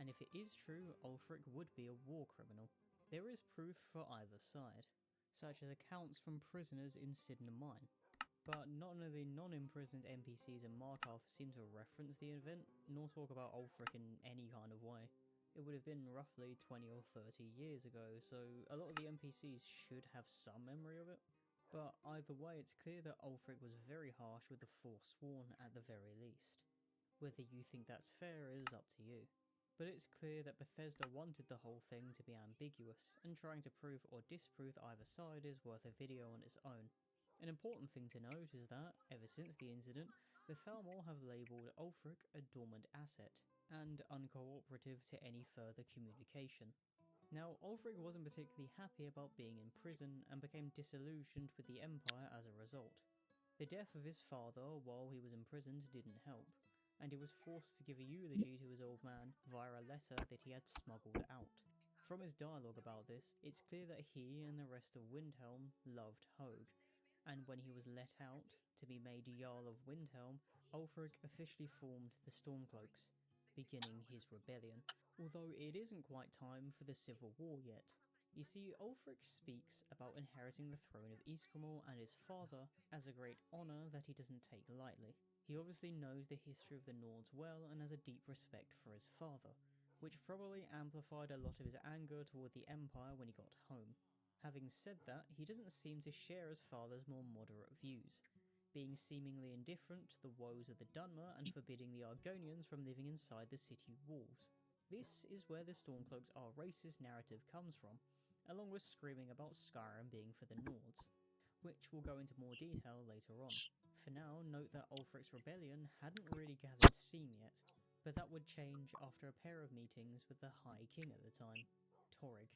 And if it is true, Ulfric would be a war criminal. There is proof for either side, such as accounts from prisoners in Sidna Mine. But none of the non-imprisoned NPCs in Markarth seem to reference the event, nor talk about Ulfric in any kind of way. It would have been roughly 20 or 30 years ago, so a lot of the NPCs should have some memory of it. But either way, it's clear that Ulfric was very harsh with the Forsworn at the very least. Whether you think that's fair is up to you. But it's clear that Bethesda wanted the whole thing to be ambiguous, and trying to prove or disprove either side is worth a video on its own. An important thing to note is that, ever since the incident, the Thalmor have labelled Ulfric a dormant asset, and uncooperative to any further communication. Now, Ulfric wasn't particularly happy about being in prison, and became disillusioned with the Empire as a result. The death of his father while he was imprisoned didn't help, and he was forced to give a eulogy to his old man via a letter that he had smuggled out. From his dialogue about this, it's clear that he and the rest of Windhelm loved Hogue, and when he was let out to be made Jarl of Windhelm, Ulfric officially formed the Stormcloaks, beginning his rebellion, although it isn't quite time for the civil war yet. You see, Ulfric speaks about inheriting the throne of Ysgramor and his father as a great honour that he doesn't take lightly. He obviously knows the history of the Nords well and has a deep respect for his father, which probably amplified a lot of his anger toward the Empire when he got home. Having said that, he doesn't seem to share his father's more moderate views, being seemingly indifferent to the woes of the Dunmer and forbidding the Argonians from living inside the city walls. This is where the Stormcloaks are racist narrative comes from, along with screaming about Skyrim being for the Nords, which we'll go into more detail later on. For now, note that Ulfric's rebellion hadn't really gathered steam yet, but that would change after a pair of meetings with the High King at the time, Torrig.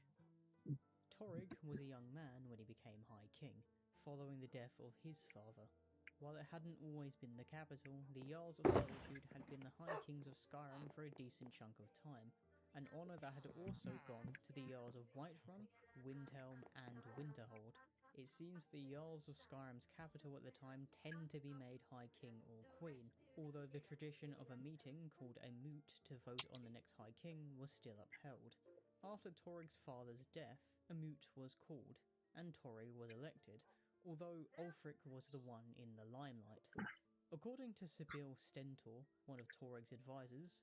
Torrig was a young man when he became High King, following the death of his father. While it hadn't always been the capital, the Jarls of Solitude had been the High Kings of Skyrim for a decent chunk of time, an honour that had also gone to the Jarls of Whiterun, Windhelm and Winterhold. It seems the Jarls of Skyrim's capital at the time tend to be made High King or Queen, although the tradition of a meeting called a moot to vote on the next High King was still upheld. After Torrig's father's death, a moot was called, and Torrig was elected, although Ulfric was the one in the limelight. According to Sibyl Stentor, one of Torrig's advisors,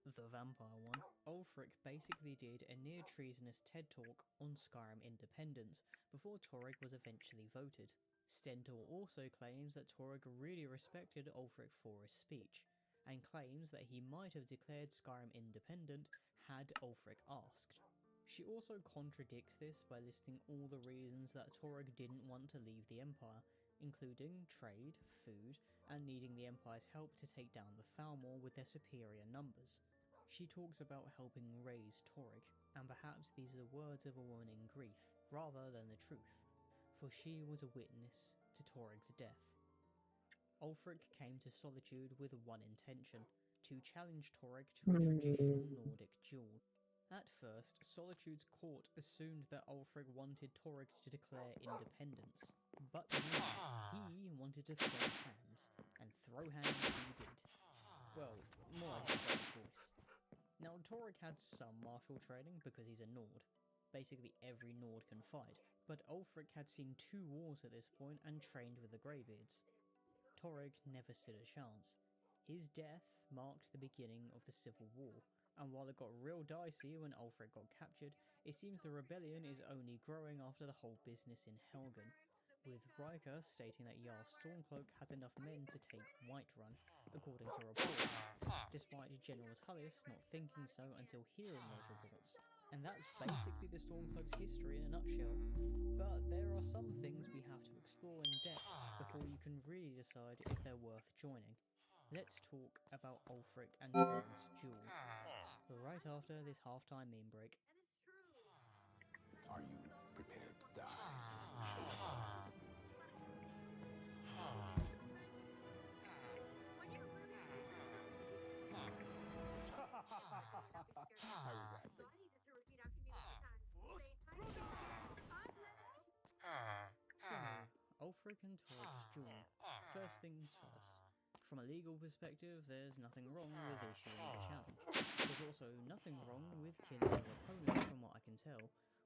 the vampire one, Ulfric basically did a near treasonous TED talk on Skyrim independence before Torrig was eventually voted. Stentor also claims that Torrig really respected Ulfric for his speech, and claims that he might have declared Skyrim independent had Ulfric asked. She also contradicts this by listing all the reasons that Torrig didn't want to leave the Empire, including trade, food, and needing the Empire's help to take down the Thalmor with their superior numbers. She talks about helping raise Torrig, and perhaps these are the words of a woman in grief, rather than the truth, for she was a witness to Torrig's death. Ulfric came to Solitude with one intention, to challenge Torrig to a traditional Nordic duel. At first, Solitude's court assumed that Ulfric wanted Torygg to declare independence, but no, he wanted to throw hands, and throw hands he did. Well, more like his voice. Now, Torygg had some martial training because he's a Nord. Basically every Nord can fight, but Ulfric had seen 2 wars at this point and trained with the Greybeards. Torygg never stood a chance. His death marked the beginning of the Civil War, and while it got real dicey when Ulfric got captured, it seems the rebellion is only growing after the whole business in Helgen, with Riker stating that Jarl Stormcloak has enough men to take Whiterun, according to reports, despite General Tullius not thinking so until hearing those reports. And that's basically the Stormcloak's history in a nutshell. But there are some things we have to explore in depth before you can really decide if they're worth joining. Let's talk about Ulfric and Torygg's duel, right after this halftime meme break. Are you prepared to die? I was acting. So, Ulfric and Torygg's duel. First things first. From a legal perspective, there's nothing wrong with issuing a challenge. There's also nothing wrong with killing your opponent from what I can tell,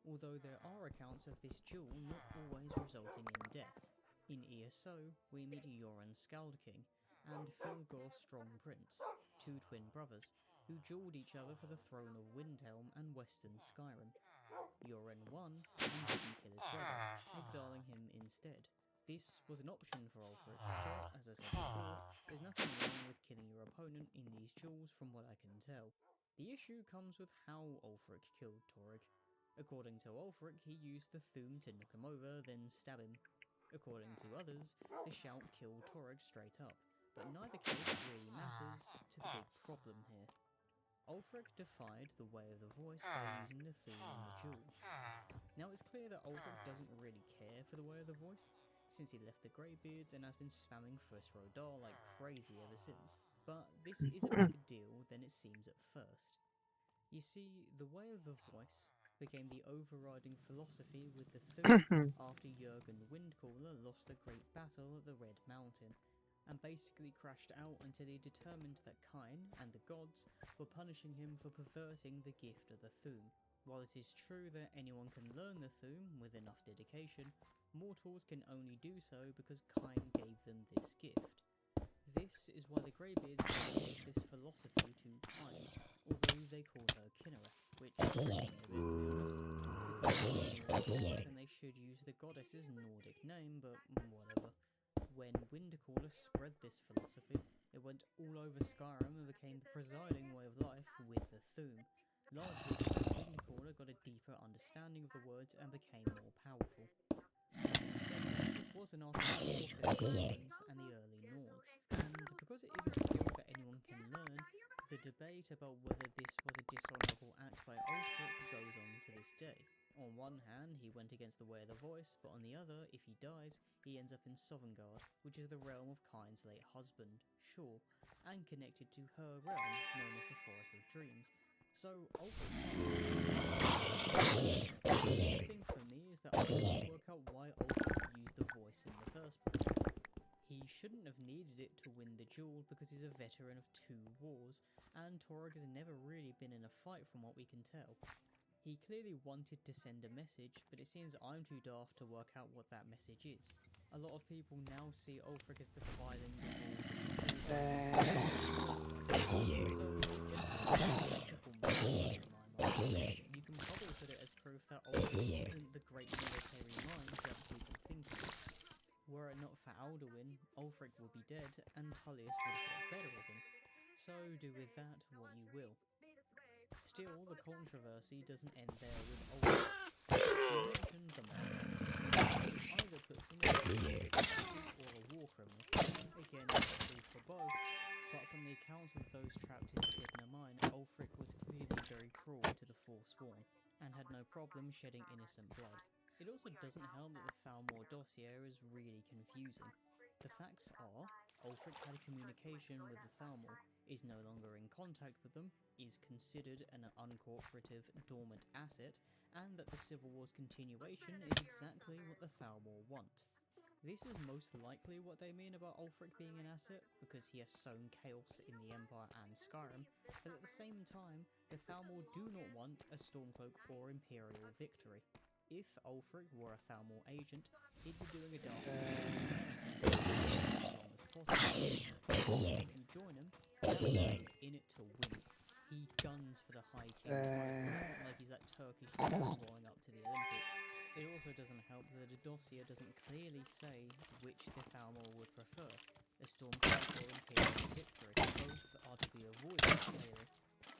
although there are accounts of this duel not always resulting in death. In ESO, we meet Yoren Skaldking and Filgor Strong Prince, 2 twin brothers, who duelled each other for the throne of Windhelm and Western Skyrim. Yoren won and didn't kill his brother, exiling him instead. This was an option for Ulfric, but as I said before, there's nothing wrong with killing your opponent in these duels from what I can tell. The issue comes with how Ulfric killed Torygg. According to Ulfric, he used the Thu'um to knock him over, then stab him. According to others, the shout killed Torygg straight up, but neither case really matters to the big problem here. Ulfric defied the way of the voice by using the Thu'um in the duel. Now it's clear that Ulfric doesn't really care for the way of the voice, since he left the Greybeards and has been spamming Fusrodar like crazy ever since. But this is a bigger deal than it seems at first. You see, the way of the voice became the overriding philosophy with the Thu'um after Jurgen Windcaller lost a great battle at the Red Mountain, and basically crashed out until he determined that Kain and the gods were punishing him for perverting the gift of the Thu'um. While it is true that anyone can learn the Thu'um with enough dedication, mortals can only do so because Kain gave them this gift. This is why the Greybeards gave this philosophy to Kain, although they call her Kinnereth, which is really a bit to be honest, because they're Nordic and they should use the goddess's Nordic name, but whatever. When Windcaller spread this philosophy, it went all over Skyrim and became the presiding way of life with the Thu'um, largely because Windcaller got a deeper understanding of the words and became more powerful. It was an artifact for the Romans and the early Nords, and because it is a skill that anyone can learn, the debate about whether this was a dishonourable act by Ulfric goes on to this day. On one hand, he went against the way of the voice, but on the other, if he dies, he ends up in Sovngarde, which is the realm of Kain's late husband, Shor, and connected to her realm, known as the Forest of Dreams. So, the thing for me is that I can't work out why Ulfric used the voice in the first place. He shouldn't have needed it to win the duel because he's a veteran of 2 wars, and Torygg has never really been in a fight from what we can tell. He clearly wanted to send a message, but it seems I'm too daft to work out what that message is. A lot of people now see Ulfric as defiling the rules of the duel. So it just seems like a logical message in my mind. You can probably put it as proof that Ulfric isn't the great military mind that people think he is. Were it not for Alduin, Ulfric would be dead, and Tullius would have got better of him. So do with that what you will. Still, the controversy doesn't end there with Ulfric. You mentioned the man. Either puts him as a prostitute or a war criminal. Again, it's true for both, but from the accounts of those trapped in Sidna Mine, Ulfric was clearly very cruel to the Forsworn, and had no problem shedding innocent blood. It also doesn't help that the Thalmor dossier is really confusing. The facts are, Ulfric had communication with the Thalmor, is no longer in contact with them, is considered an uncooperative, dormant asset, and that the Civil War's continuation is exactly what the Thalmor want. This is most likely what they mean about Ulfric being an asset, because he has sown chaos in the Empire and Skyrim, but at the same time, the Thalmor do not want a Stormcloak or Imperial victory. If Ulfric were a Thalmor agent, he'd be doing a daft service to keep you as long as possible. If you join him, he's in it to win. He guns for the High King's title, like he's that Turkish hero going up to the Olympics. It also doesn't help that the dossier doesn't clearly say which the Thalmor would prefer, a Stormcloak or Imperial victory. Both are to be avoided clearly,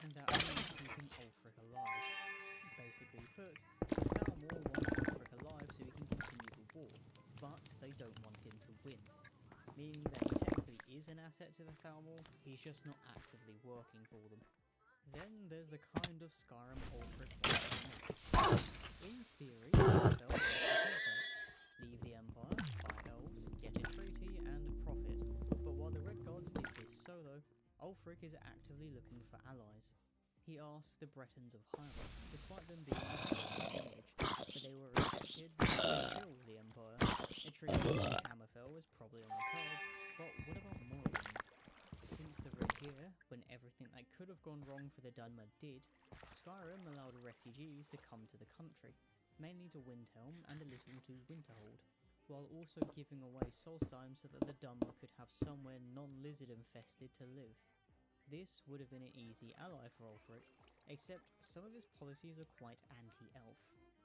and that means keeping Ulfric alive. Basically put, the Thalmor want Ulfric alive so he can continue the war, but they don't want him to win. Meaning that he technically is an asset to the Thalmor, he's just not actively working for them. Then there's the kind of Skyrim Ulfric wants to make. In theory, Ulfric wants to take out, leave the Empire, fight elves, get a treaty, and profit. But while the Red Guards did this solo, Ulfric is actively looking for allies. He asks the Bretons of Hyrule, despite them being a village, but they were rejected because they killed the Empire. A treaty with Hammerfell was probably on the cards, but what about Morrowind? Since the Red Year, when everything that could have gone wrong for the Dunmer did, Skyrim allowed refugees to come to the country, mainly to Windhelm and a little to Winterhold, while also giving away Solstheim so that the Dunmer could have somewhere non-lizard infested to live. This would have been an easy ally for Ulfric, except some of his policies are quite anti-elf.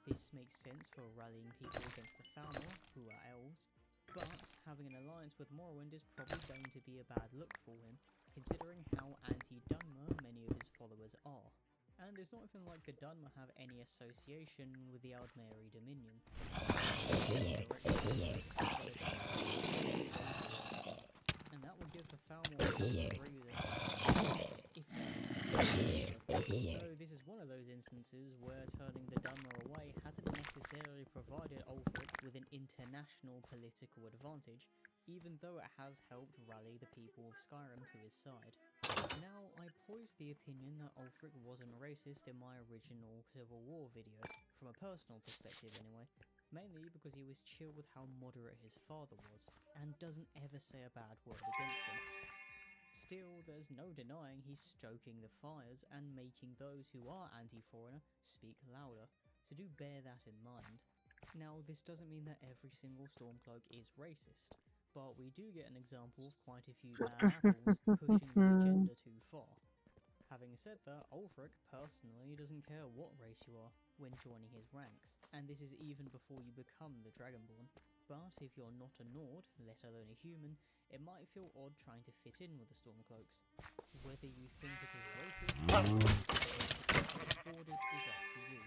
This makes sense for rallying people against the Thalmor, who are elves, but having an alliance with Morrowind is probably going to be a bad look for him, considering how anti-Dunmer many of his followers are. And it's not even like the Dunmer have any association with the Aldmeri Dominion. And that will give the Thalmor a breather. So this is one of those instances where turning the Dunmer away hasn't necessarily provided Ulfric with an international political advantage, even though it has helped rally the people of Skyrim to his side. Now, I poised the opinion that Ulfric wasn't racist in my original Civil War video, from a personal perspective anyway, mainly because he was chill with how moderate his father was, and doesn't ever say a bad word against him. Still, there's no denying he's stoking the fires and making those who are anti-foreigner speak louder, so do bear that in mind. Now, this doesn't mean that every single Stormcloak is racist, but we do get an example of quite a few bad apples pushing the agenda too far. Having said that, Ulfric personally doesn't care what race you are when joining his ranks, and this is even before you become the Dragonborn. But if you're not a Nord, let alone a human, it might feel odd trying to fit in with the Stormcloaks. Whether you think it is racist or borders is up to you.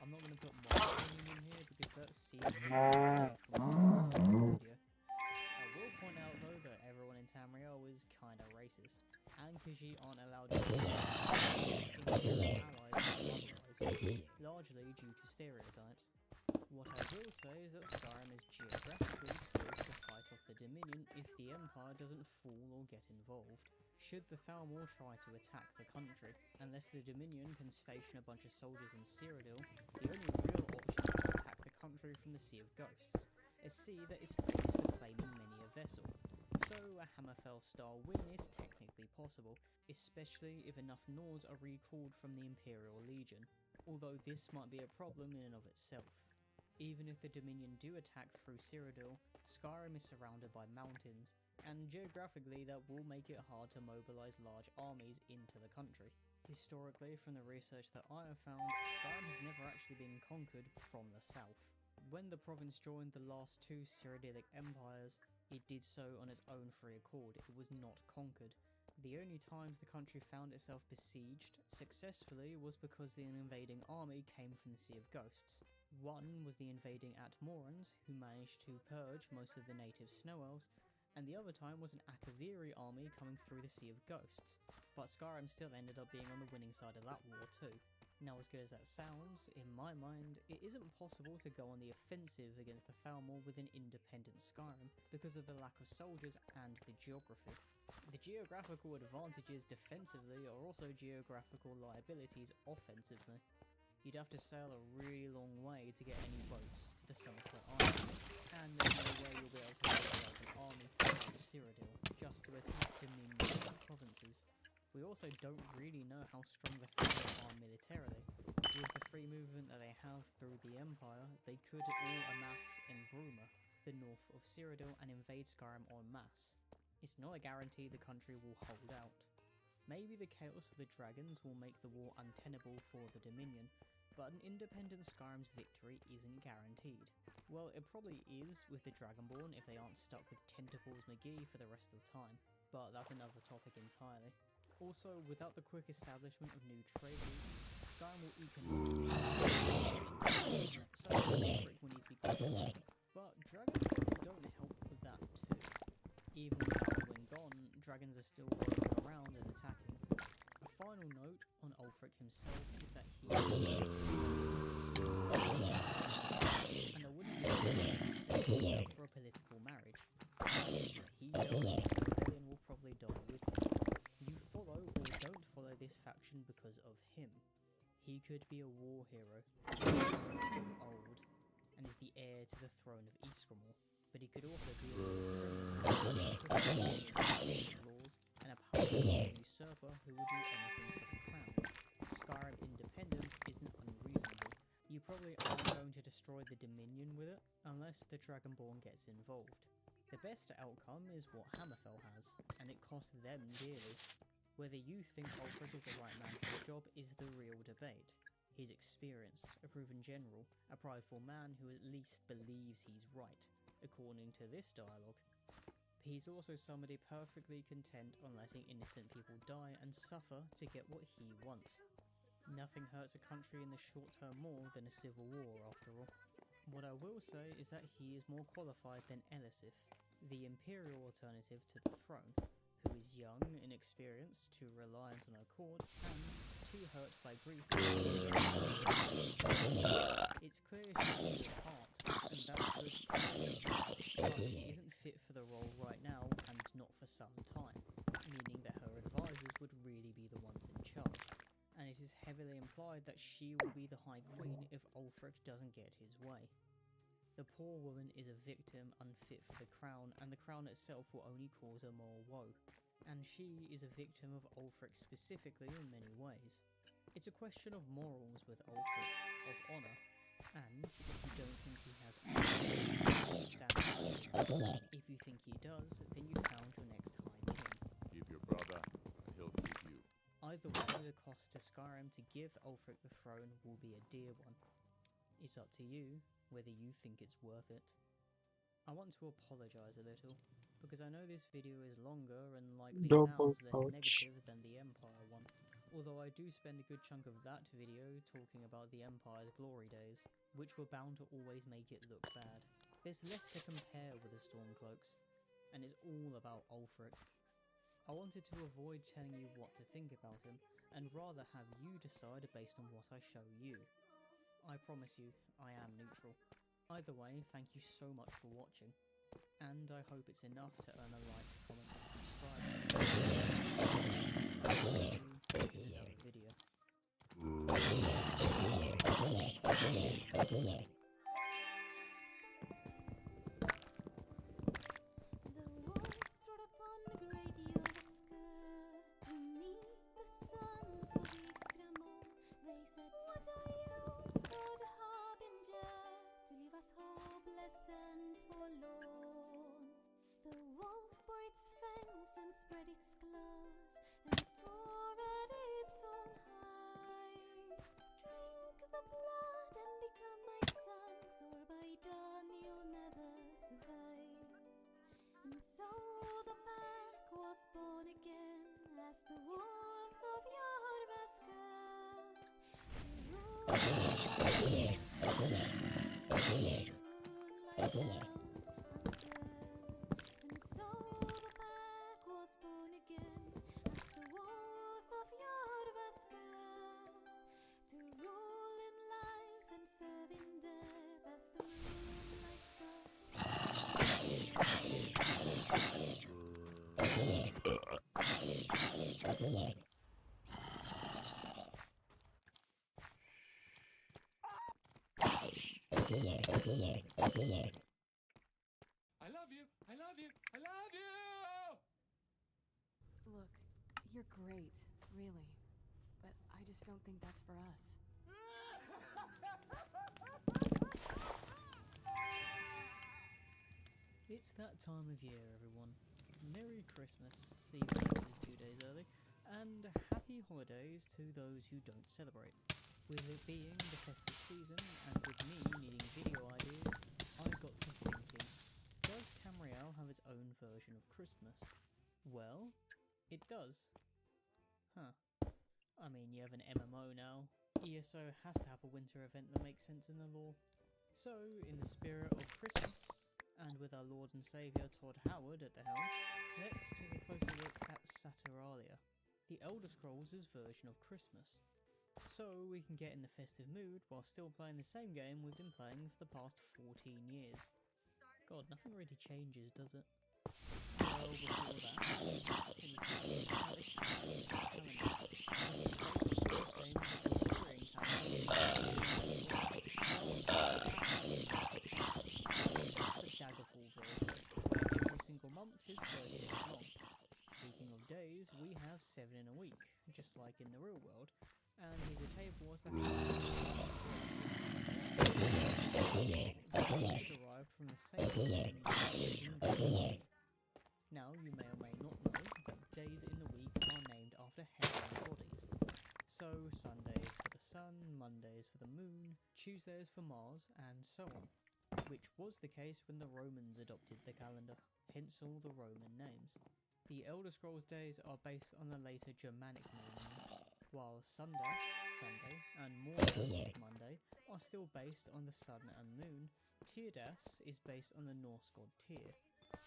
I'm not going to put my opinion in here because that seems to be a mistake from the first start of the video. I will point out though that everyone in Tamriel is kinda racist, and Khajiit aren't allowed to be allies, largely due to stereotypes. What I will say is that Skyrim is geographically poised to fight off the Dominion if the Empire doesn't fall or get involved. Should the Thalmor try to attack the country, unless the Dominion can station a bunch of soldiers in Cyrodiil, the only real option is to attack the country from the Sea of Ghosts, a sea that is famous for claiming many a vessel. So a Hammerfell-style win is technically possible, especially if enough Nords are recalled from the Imperial Legion, although this might be a problem in and of itself. Even if the Dominion do attack through Cyrodiil, Skyrim is surrounded by mountains, and geographically that will make it hard to mobilise large armies into the country. Historically, from the research that I have found, Skyrim has never actually been conquered from the south. When the province joined the last two Cyrodiilic empires, it did so on its own free accord, it was not conquered. The only times the country found itself besieged successfully was because the invading army came from the Sea of Ghosts. One was the invading Atmorans, who managed to purge most of the native snow elves, and the other time was an Akaviri army coming through the Sea of Ghosts, but Skyrim still ended up being on the winning side of that war too. Now, as good as that sounds, in my mind, it isn't possible to go on the offensive against the Thalmor with an independent Skyrim because of the lack of soldiers and the geography. The geographical advantages defensively are also geographical liabilities offensively. You'd have to sail a really long way to get any boats to the Somerset Islands, and there's no way you'll be able to mobilize an army through Cyrodiil just to attack Dominion provinces. We also don't really know how strong the Throne are militarily. With the free movement that they have through the Empire, they could all amass in Bruma, the north of Cyrodiil, and invade Skyrim en masse. It's not a guarantee the country will hold out. Maybe the chaos of the dragons will make the war untenable for the Dominion, but an independent Skyrim's victory isn't guaranteed. Well, it probably is with the Dragonborn if they aren't stuck with Tentacles McGee for the rest of the time, but that's another topic entirely. Also, without the quick establishment of new trade routes, Skyrim will economically so Ulfric will need to be quick. But Dragonborn don't help with that too. Even without Alwyn gone, dragons are still roaming around and attacking. A final note on Ulfric himself is that he and I wouldn't be able to set himself for a political marriage. If he dies, the rebellion will probably die with him. You follow or don't follow this faction because of him. He could be a war hero, of old, and is the heir to the throne of Ysgramor, but he could also be a laws and a powerful usurper who will do anything for the crown. Skyrim independence isn't unreasonable. You probably aren't going to destroy the Dominion with it, unless the Dragonborn gets involved. The best outcome is what Hammerfell has, and it costs them dearly. Whether you think Ulfric is the right man for the job is the real debate. He's experienced, a proven general, a prideful man who at least believes he's right, according to this dialogue. He's also somebody perfectly content on letting innocent people die and suffer to get what he wants. Nothing hurts a country in the short term more than a civil war, after all. What I will say is that he is more qualified than Elisif, the imperial alternative to the throne, who is young, inexperienced, too reliant on her court, and too hurt by grief. It's clear she's good at heart, and that could but she isn't fit for the role right now, and not for some time, meaning that her advisors would really be the ones in charge. And it is heavily implied that she will be the High Queen if Ulfric doesn't get his way. The poor woman is a victim unfit for the crown, and the crown itself will only cause her more woe. And she is a victim of Ulfric specifically in many ways. It's a question of morals with Ulfric, of honour, and if you don't think he has honour, if you think he does, then you found your next High King. Keep your brother, and he'll keep you. Either way, the cost to Skyrim to give Ulfric the throne will be a dear one. It's up to you whether you think it's worth it. I want to apologise a little, because I know this video is longer and likely Double sounds less pouch. negative than the Empire one, although I do spend a good chunk of that video talking about the Empire's glory days, which were bound to always make it look bad. There's less to compare with the Stormcloaks, and it's all about Ulfric. I wanted to avoid telling you what to think about him, and rather have you decide based on what I show you. I promise you, I am neutral. Either way, thank you so much for watching, and I hope it's enough to earn a like, comment and subscribe. See you in another video. The wolves strode upon the great Jöveske to meet the sons of Ysgramor. They said, "What are you would have in jet to leave us hopeless and forlorn?" The wolf bore its fangs and spread its claws and tore at its own hide. Drink the blood and become my sons, or by dawn you'll never survive. And so the pack was born again as the wolves of Jorvaska to rule like ground hunter. And so the pack was born again as the wolves of Jorvaska to rule in life and serve in death as the moonlight star. I love you! I love you! I love you! Look, you're great, really. But I just don't think that's for us. It's that time of year, everyone. Merry Christmas, even though this is 2 days early, and happy holidays to those who don't celebrate. With it being the festive season, and with me needing video ideas, I got to thinking, does Tamriel have its own version of Christmas? Well, it does. Huh. I mean, you have an MMO now. ESO has to have a winter event that makes sense in the lore. So, in the spirit of Christmas, and with our Lord and Saviour Todd Howard at the helm, let's take a closer look at Saturalia, the Elder Scrolls' version of Christmas. So we can get in the festive mood while still playing the same game we've been playing for the past 14 years. God, nothing really changes, does it? Well, before that, let's take a look at this calendar, because it's basically the same as the Gregorian calendar. Except for the Daggerfall version, where every single month is 30 days long. Speaking of days, we have 7 in a week, just like in the real world, and here's a table as to how derived from the same system in days. Now, you may or may not know that days in the week are named after heavenly bodies. So, Sunday is for the sun, Monday is for the moon, Tuesday is for Mars, and so on. Which was the case when the Romans adopted the calendar, hence all the Roman names. The Elder Scrolls days are based on the later Germanic namings, while Sunday, and Mordas, Monday, are still based on the sun and moon. Tyrdas is based on the Norse god Tyr,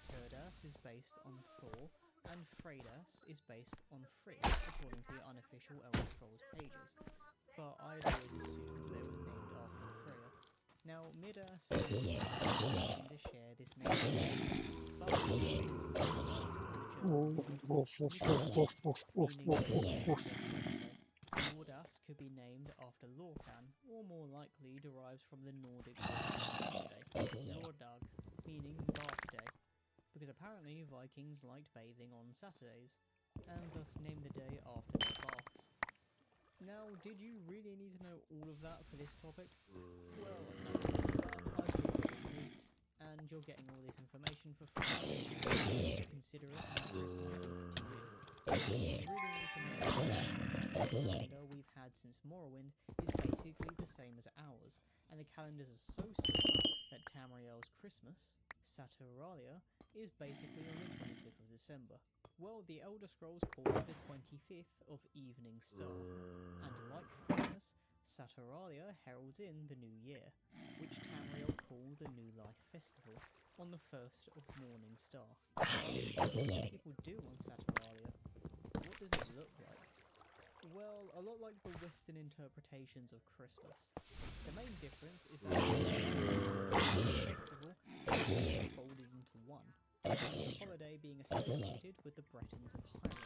Turdas is based on Thor, and Freydas is based on Frigg, according to the unofficial Elder Scrolls pages, but I'd always assumed they were named after Freya. Now, Midas is to share this name, but meaning Mordas could be named after Lorcan, or more likely derives from the Nordic word Saturday, Lordag, meaning bath day, because apparently Vikings liked bathing on Saturdays, and thus named the day after their baths. Now, did you really need to know all of that for this topic? Well, no, but I thought it was neat, and you're getting all this information for free. Consider it a Christmas gift to you. You really need to know that the calendar we've had since Morrowind is basically the same as ours, and the calendars are so similar that Tamriel's Christmas, Saturalia, is basically on the 25th of December. Well, the Elder Scrolls call it the 25th of Evening Star, and like Christmas, Saturalia heralds in the New Year, which Tamriel call the New Life Festival, on the 1st of Morning Star. What do people do on Saturalia? What does it look like? Well, a lot like the Western interpretations of Christmas. The main difference is that the festival is folded into one, the holiday being associated with the Bretons of Heinrich.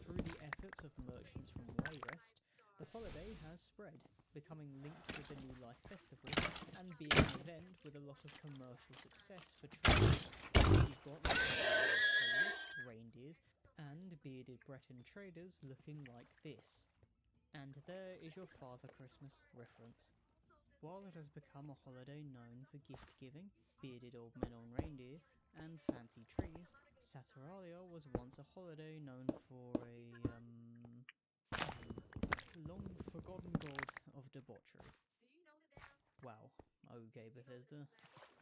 Through the efforts of merchants from Wayrest, the holiday has spread, becoming linked with the New Life Festival and being an event with a lot of commercial success for traders. You've got trees, reindeers, and bearded Breton traders looking like this. And there is your Father Christmas reference. While it has become a holiday known for gift giving, bearded old men on reindeer, and fancy trees, Saturalia was once a holiday known for a, long forgotten god of debauchery. Wow, okay Bethesda.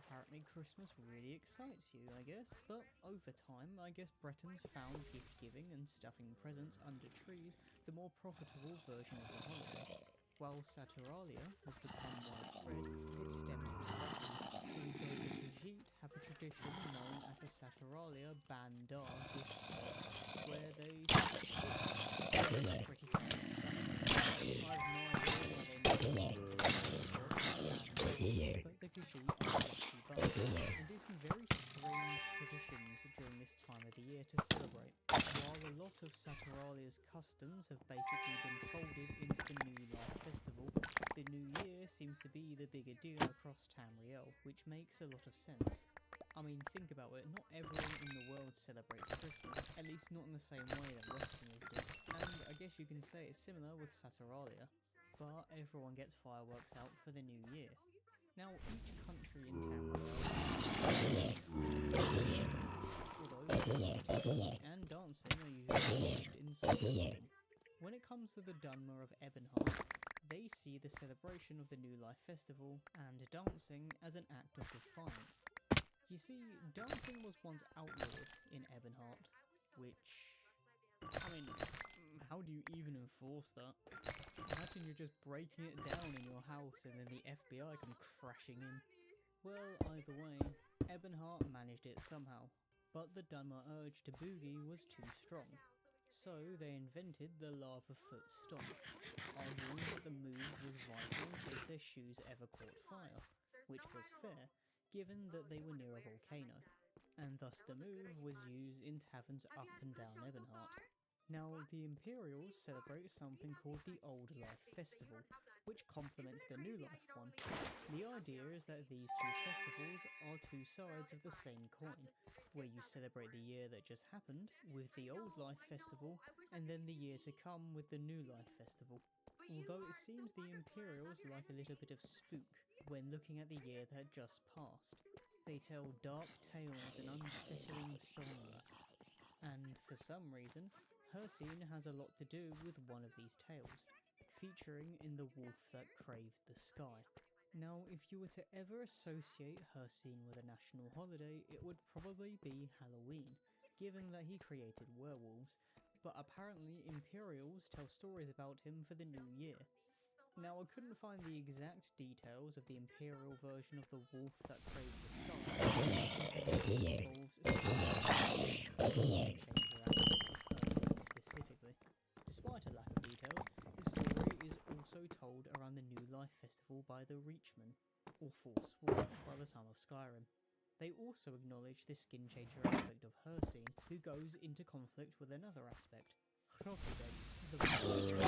Apparently Christmas really excites you, I guess, but over time, I guess Bretons found gift-giving and stuffing presents under trees the more profitable version of the holiday. While Saturalia has become widespread, it stems from Bretons, although the Khajiit have a tradition known as the Saturalia Bandar gift store, where they it's pretty self-explanatory. I have no idea why they make it but the Khajiit are a lucky bunch, and do some very strange traditions during this time of the year to celebrate. While a lot of Saturalia's customs have basically been folded into the New Life Festival, the New Year seems to be the bigger deal across Tamriel, which makes a lot of sense. I mean, think about it, not everyone in the world celebrates Christmas, at least not in the same way that Westerners do. And I guess you can say it's similar with Saturalia, but everyone gets fireworks out for the new year. Now, each country in Tamriel although singing and dancing are usually involved in some form. When it comes to the Dunmer of Ebonheart, they see the celebration of the New Life Festival and dancing as an act of defiance. You see, dancing was once outlawed in Ebonheart, which... I mean, how do you even enforce that? Imagine you're just breaking it down in your house and then the FBI come crashing in. Well, either way, Ebonheart managed it somehow, but the Dunmer urge to boogie was too strong. So they invented the lava foot stomp, arguing that the move was vital in case their shoes ever caught fire, which was fair, given that they were near a volcano, and thus the move was used in taverns up and down Ebonheart. Now, the Imperials celebrate something called the Old Life Festival, which complements the New Life one. The idea is that these two festivals are two sides of the same coin, where you celebrate the year that just happened with the Old Life Festival, and then the year to come with the New Life Festival. Although it seems the Imperials like a little bit of spook when looking at the year that had just passed. They tell dark tales and unsettling songs. And for some reason, Hircine has a lot to do with one of these tales, featuring in The Wolf That Craved the Sky. Now, if you were to ever associate Hircine with a national holiday, it would probably be Halloween, given that he created werewolves, but apparently Imperials tell stories about him for the new year. Now, I couldn't find the exact details of the Imperial version of The Wolf That Craved the Sky, but it involves a skin changer aspect of Hircine specifically. Despite a lack of details, the story is also told around the New Life Festival by the Reachmen, or Forsworn by the time of Skyrim. They also acknowledge the skin changer aspect of Hircine, who goes into conflict with another aspect, Hrokibeg, the Hrokibeg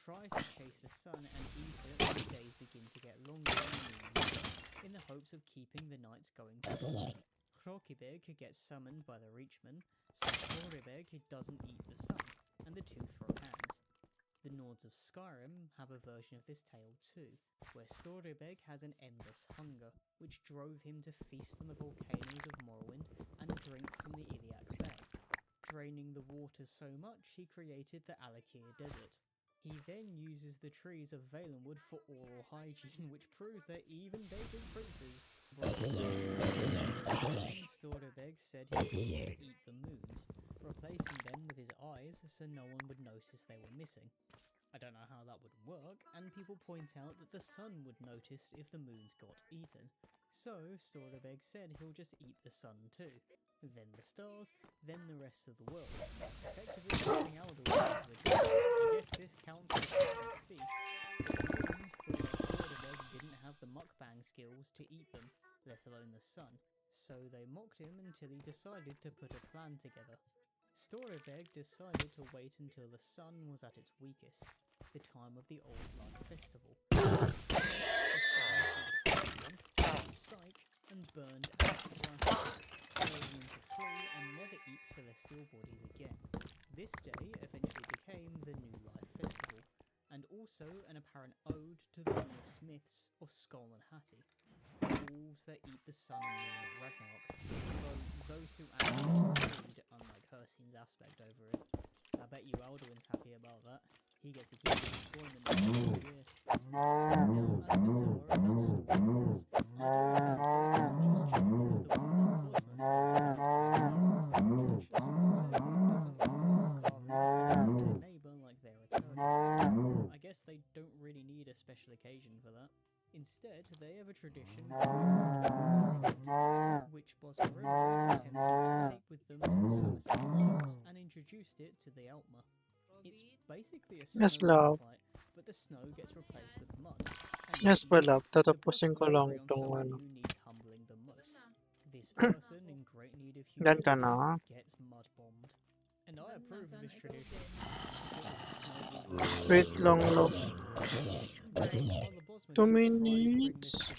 tries to chase the sun and eat it when the days begin to get longer in the new year, in the hopes of keeping the nights going forward. Hrokibeg gets summoned by the Reachmen, so Storibeg doesn't eat the sun, and the two throw hands. The Nords of Skyrim have a version of this tale too, where Storibeg has an endless hunger, which drove him to feast on the volcanoes of Morrowind and drink from the Iliac Bay. Draining the water so much, he created the Alakir Desert. He then uses the trees of Valenwood for oral hygiene, which proves they're even dating princes. Storibeg said he wanted to eat the moons, replacing them with his eyes so no one would notice they were missing. I don't know how that would work, and people point out that the sun would notice if the moons got eaten. So Storibeg said he'll just eat the sun too. Then the stars, then the rest of the world. Effectively turning Alduin into a god. I guess this counts as a Christmas feast, but the moons thought that Storibeg didn't have the mukbang skills to eat them, let alone the sun. So they mocked him until he decided to put a plan together. Storibeg decided to wait until the sun was at its weakest, the time of the Old Life Festival. Psyche and burned out twice, telling him to flee and never eat celestial bodies again. This day eventually became the New Life Festival, and also an apparent ode to the Norse myths of Skoll and Hati, the wolves that eat the sun and moon at Ragnarok, though those who actually read, unlike Hircine's aspect over it. I bet you Alduin's happy about that. He gets to keep enjoyment of the new year. Now, as bizarre as that story is, I don't think it's as much as charming as the one that Bosma said last time here, which surprisingly doesn't involve carving up a particular neighbour like they're a turkey. I guess they don't really need a special occasion for that. Instead, they have a tradition called which Bosmerilians attempted to take with them to the Somerset Isles and introduced it to the Altmer. It's basically a Yes, snow love. fight, but the snow gets replaced with mud. And Yes, you, love. the Tatapusin boss ko will lang prey on tong someone ano. who needs humbling the most. This person in great need of Done ka humility na? gets mud bombed. And I approve of this tradition. Wait lang, love. While the Bosman 2 do try to bring this minutes. to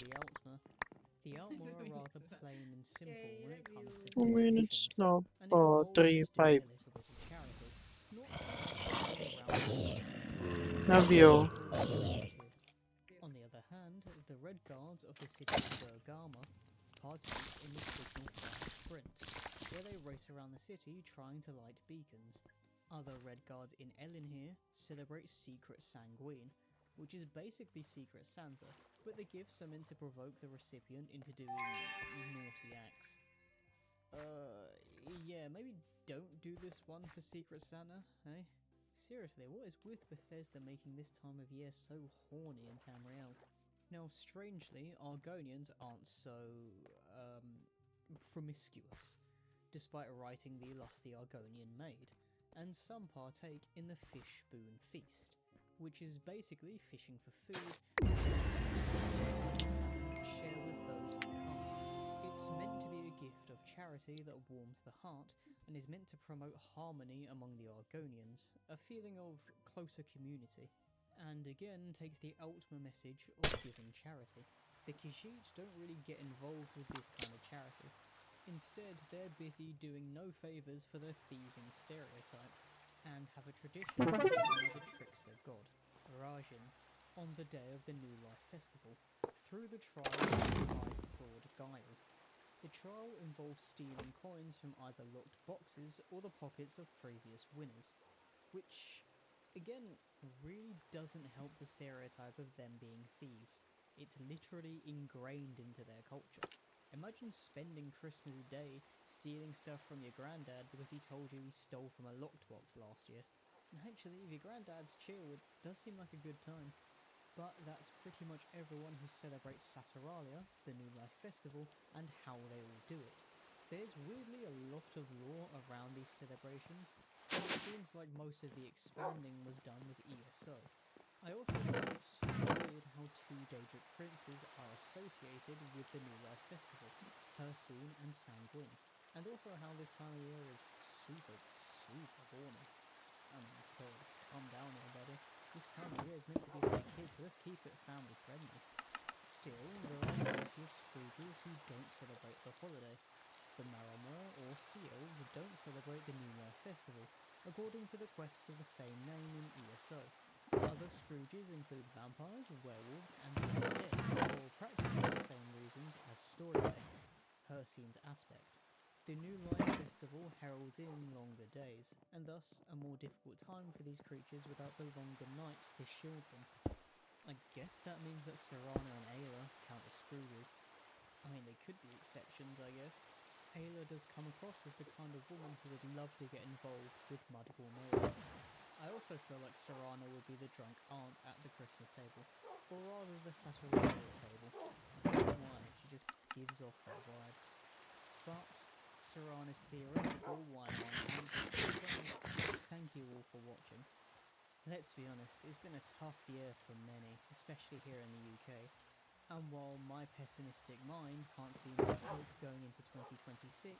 the Altma are rather plain and simple when it comes to 2 their minutes traditions, na and it pa. involves 3, just doing 5. a little bit of charity, not around Navio. On the other hand, the Red Guards of the city of Bergama partake in the signal fire sprint, where they race around the city trying to light beacons. Other Red Guards in Elinhir celebrate Secret Sanguine, which is basically Secret Santa, but the gifts are meant to provoke the recipient into doing naughty acts. Yeah, maybe don't do this one for Secret Santa, eh? Seriously, what is with Bethesda making this time of year so horny in Tamriel? Now, strangely, Argonians aren't so, promiscuous, despite writing the lusty Argonian maid, and some partake in the Fish Spoon Feast, which is basically fishing for food and share with those who can't. It's meant to be a gift of charity that warms the heart and is meant to promote harmony among the Argonians, a feeling of closer community, and again takes the ultimate message of giving charity. The Khajiit don't really get involved with this kind of charity. Instead, they're busy doing no favours for their thieving stereotype, and have a tradition of honoring the trickster god, Rajan, on the day of the New Life Festival, through the trial of the five-clawed Guile. The trial involves stealing coins from either locked boxes or the pockets of previous winners, which, again, really doesn't help the stereotype of them being thieves. It's literally ingrained into their culture. Imagine spending Christmas Day stealing stuff from your granddad because he told you he stole from a locked box last year. And actually, if your granddad's chill, it does seem like a good time. But that's pretty much everyone who celebrates Saturalia, the New Life Festival, and how they all do it. There's weirdly a lot of lore around these celebrations, and it seems like most of the expanding was done with ESO. I also think it's super weird how two Daedric princes are associated with the New Life Festival, Hircine and Sanguine, and also how this time of year is super horny. Calm down there, buddy. This time of year is meant to be for the kids, so let's keep it family friendly. Still, there are plenty of Scrooges who don't celebrate the holiday. The Maramor or Sea Elves don't celebrate the New Life Festival, according to the quests of the same name in ESO. Other Scrooges include vampires, werewolves, and the undead, for practically the same reasons as Storytech, Hircine's aspect. The New Life Festival heralds in longer days, and thus a more difficult time for these creatures without the longer nights to shield them. I guess that means that Serana and Ayla count as Scrooges. I mean, they could be exceptions, I guess. Ayla does come across as the kind of woman who would love to get involved with Mudgall Merriment. I also feel like Serana would be the drunk aunt at the Christmas table, or rather the Saturalia table. I don't know why, she just gives off that vibe. But Serana's theoretical wine-on thank you all for watching. Let's be honest, it's been a tough year for many, especially here in the UK. And while my pessimistic mind can't see much hope going into 2026,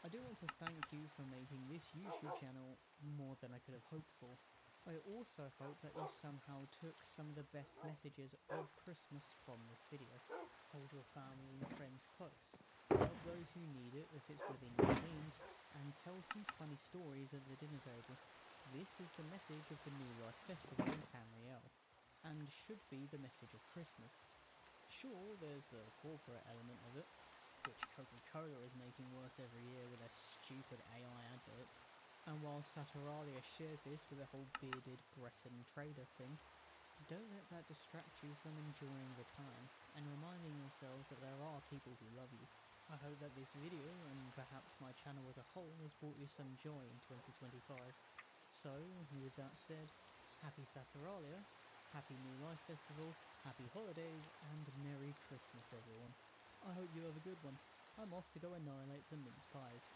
I do want to thank you for making this YouTube channel more than I could have hoped for. I also hope that you somehow took some of the best messages of Christmas from this video. Hold your family and friends close. Help those who need it if it's within your means, and tell some funny stories at the dinner table. This is the message of the New Life Festival in Tamriel, and should be the message of Christmas. Sure, there's the corporate element of it, which Coca-Cola is making worse every year with their stupid AI adverts. And while Saturalia shares this with the whole bearded Breton trader thing, don't let that distract you from enjoying the time and reminding yourselves that there are people who love you. I hope that this video, and perhaps my channel as a whole, has brought you some joy in 2025. So, with that said, happy Saturalia, happy New Life Festival, happy holidays, and Merry Christmas, everyone. I hope you have a good one. I'm off to go annihilate some mince pies.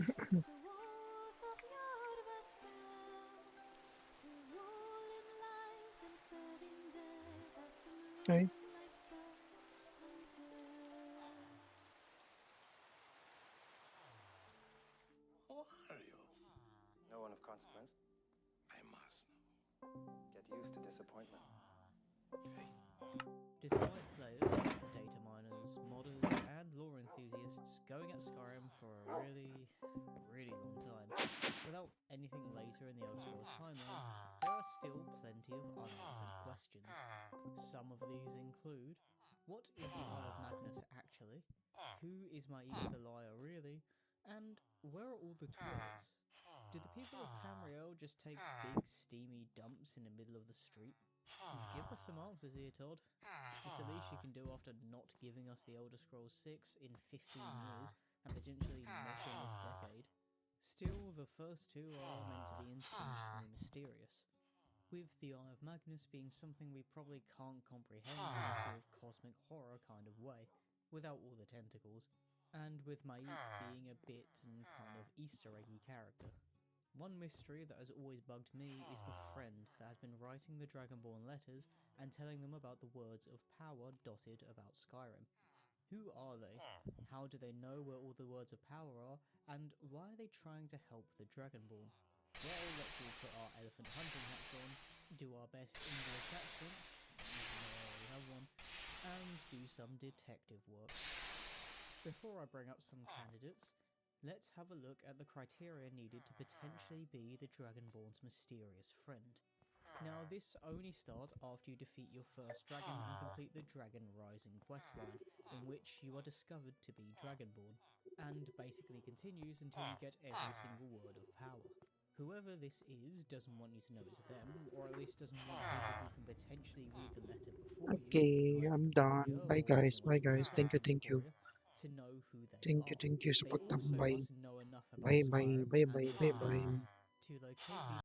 The wolves of Yardvast Okay. Who are you? No one of consequence. I must Get used to disappointment. Despite players, data miners, modders, and lore enthusiasts going at Skyrim for a really, really long time, without anything later in the Elder Scrolls timeline, there are still plenty of unanswered questions. Some of these include: what is the Eye of Magnus actually? Who is Maik the Liar really? And where are all the toilets? Do the people of Tamriel just take big steamy dumps in the middle of the street? Give us some answers here, Todd. It's the least you can do after not giving us the Elder Scrolls 6 in 15 years and potentially not in this decade. Still, the first two are meant to be intentionally mysterious, with the Eye of Magnus being something we probably can't comprehend in a sort of cosmic horror kind of way, without all the tentacles, and with Maik being a bit and kind of Easter eggy character. One mystery that has always bugged me is the friend that has been writing the Dragonborn letters and telling them about the words of power dotted about Skyrim. Who are they? How do they know where all the words of power are? And why are they trying to help the Dragonborn? Well, let's all put our elephant hunting hats on, do our best English accents, even though I already have one, and do some detective work. Before I bring up some candidates, let's have a look at the criteria needed to potentially be the Dragonborn's mysterious friend. Now, this only starts after you defeat your first dragon and complete the Dragon Rising questline, in which you are discovered to be Dragonborn, and basically continues until you get every single word of power. Whoever this is doesn't want you to know it's them, or at least doesn't want people who can potentially read the letter before you, Okay, like I'm the courier done. Bye or guys. Bye whatever you guys. say Thank you. to the Thank you. courier, to know who they Thank you. are. Thank you. They Support them. also Bye. must know enough about Bye. Bye. Skyrim Bye. and Bye. the Bye. theme Bye. to locate these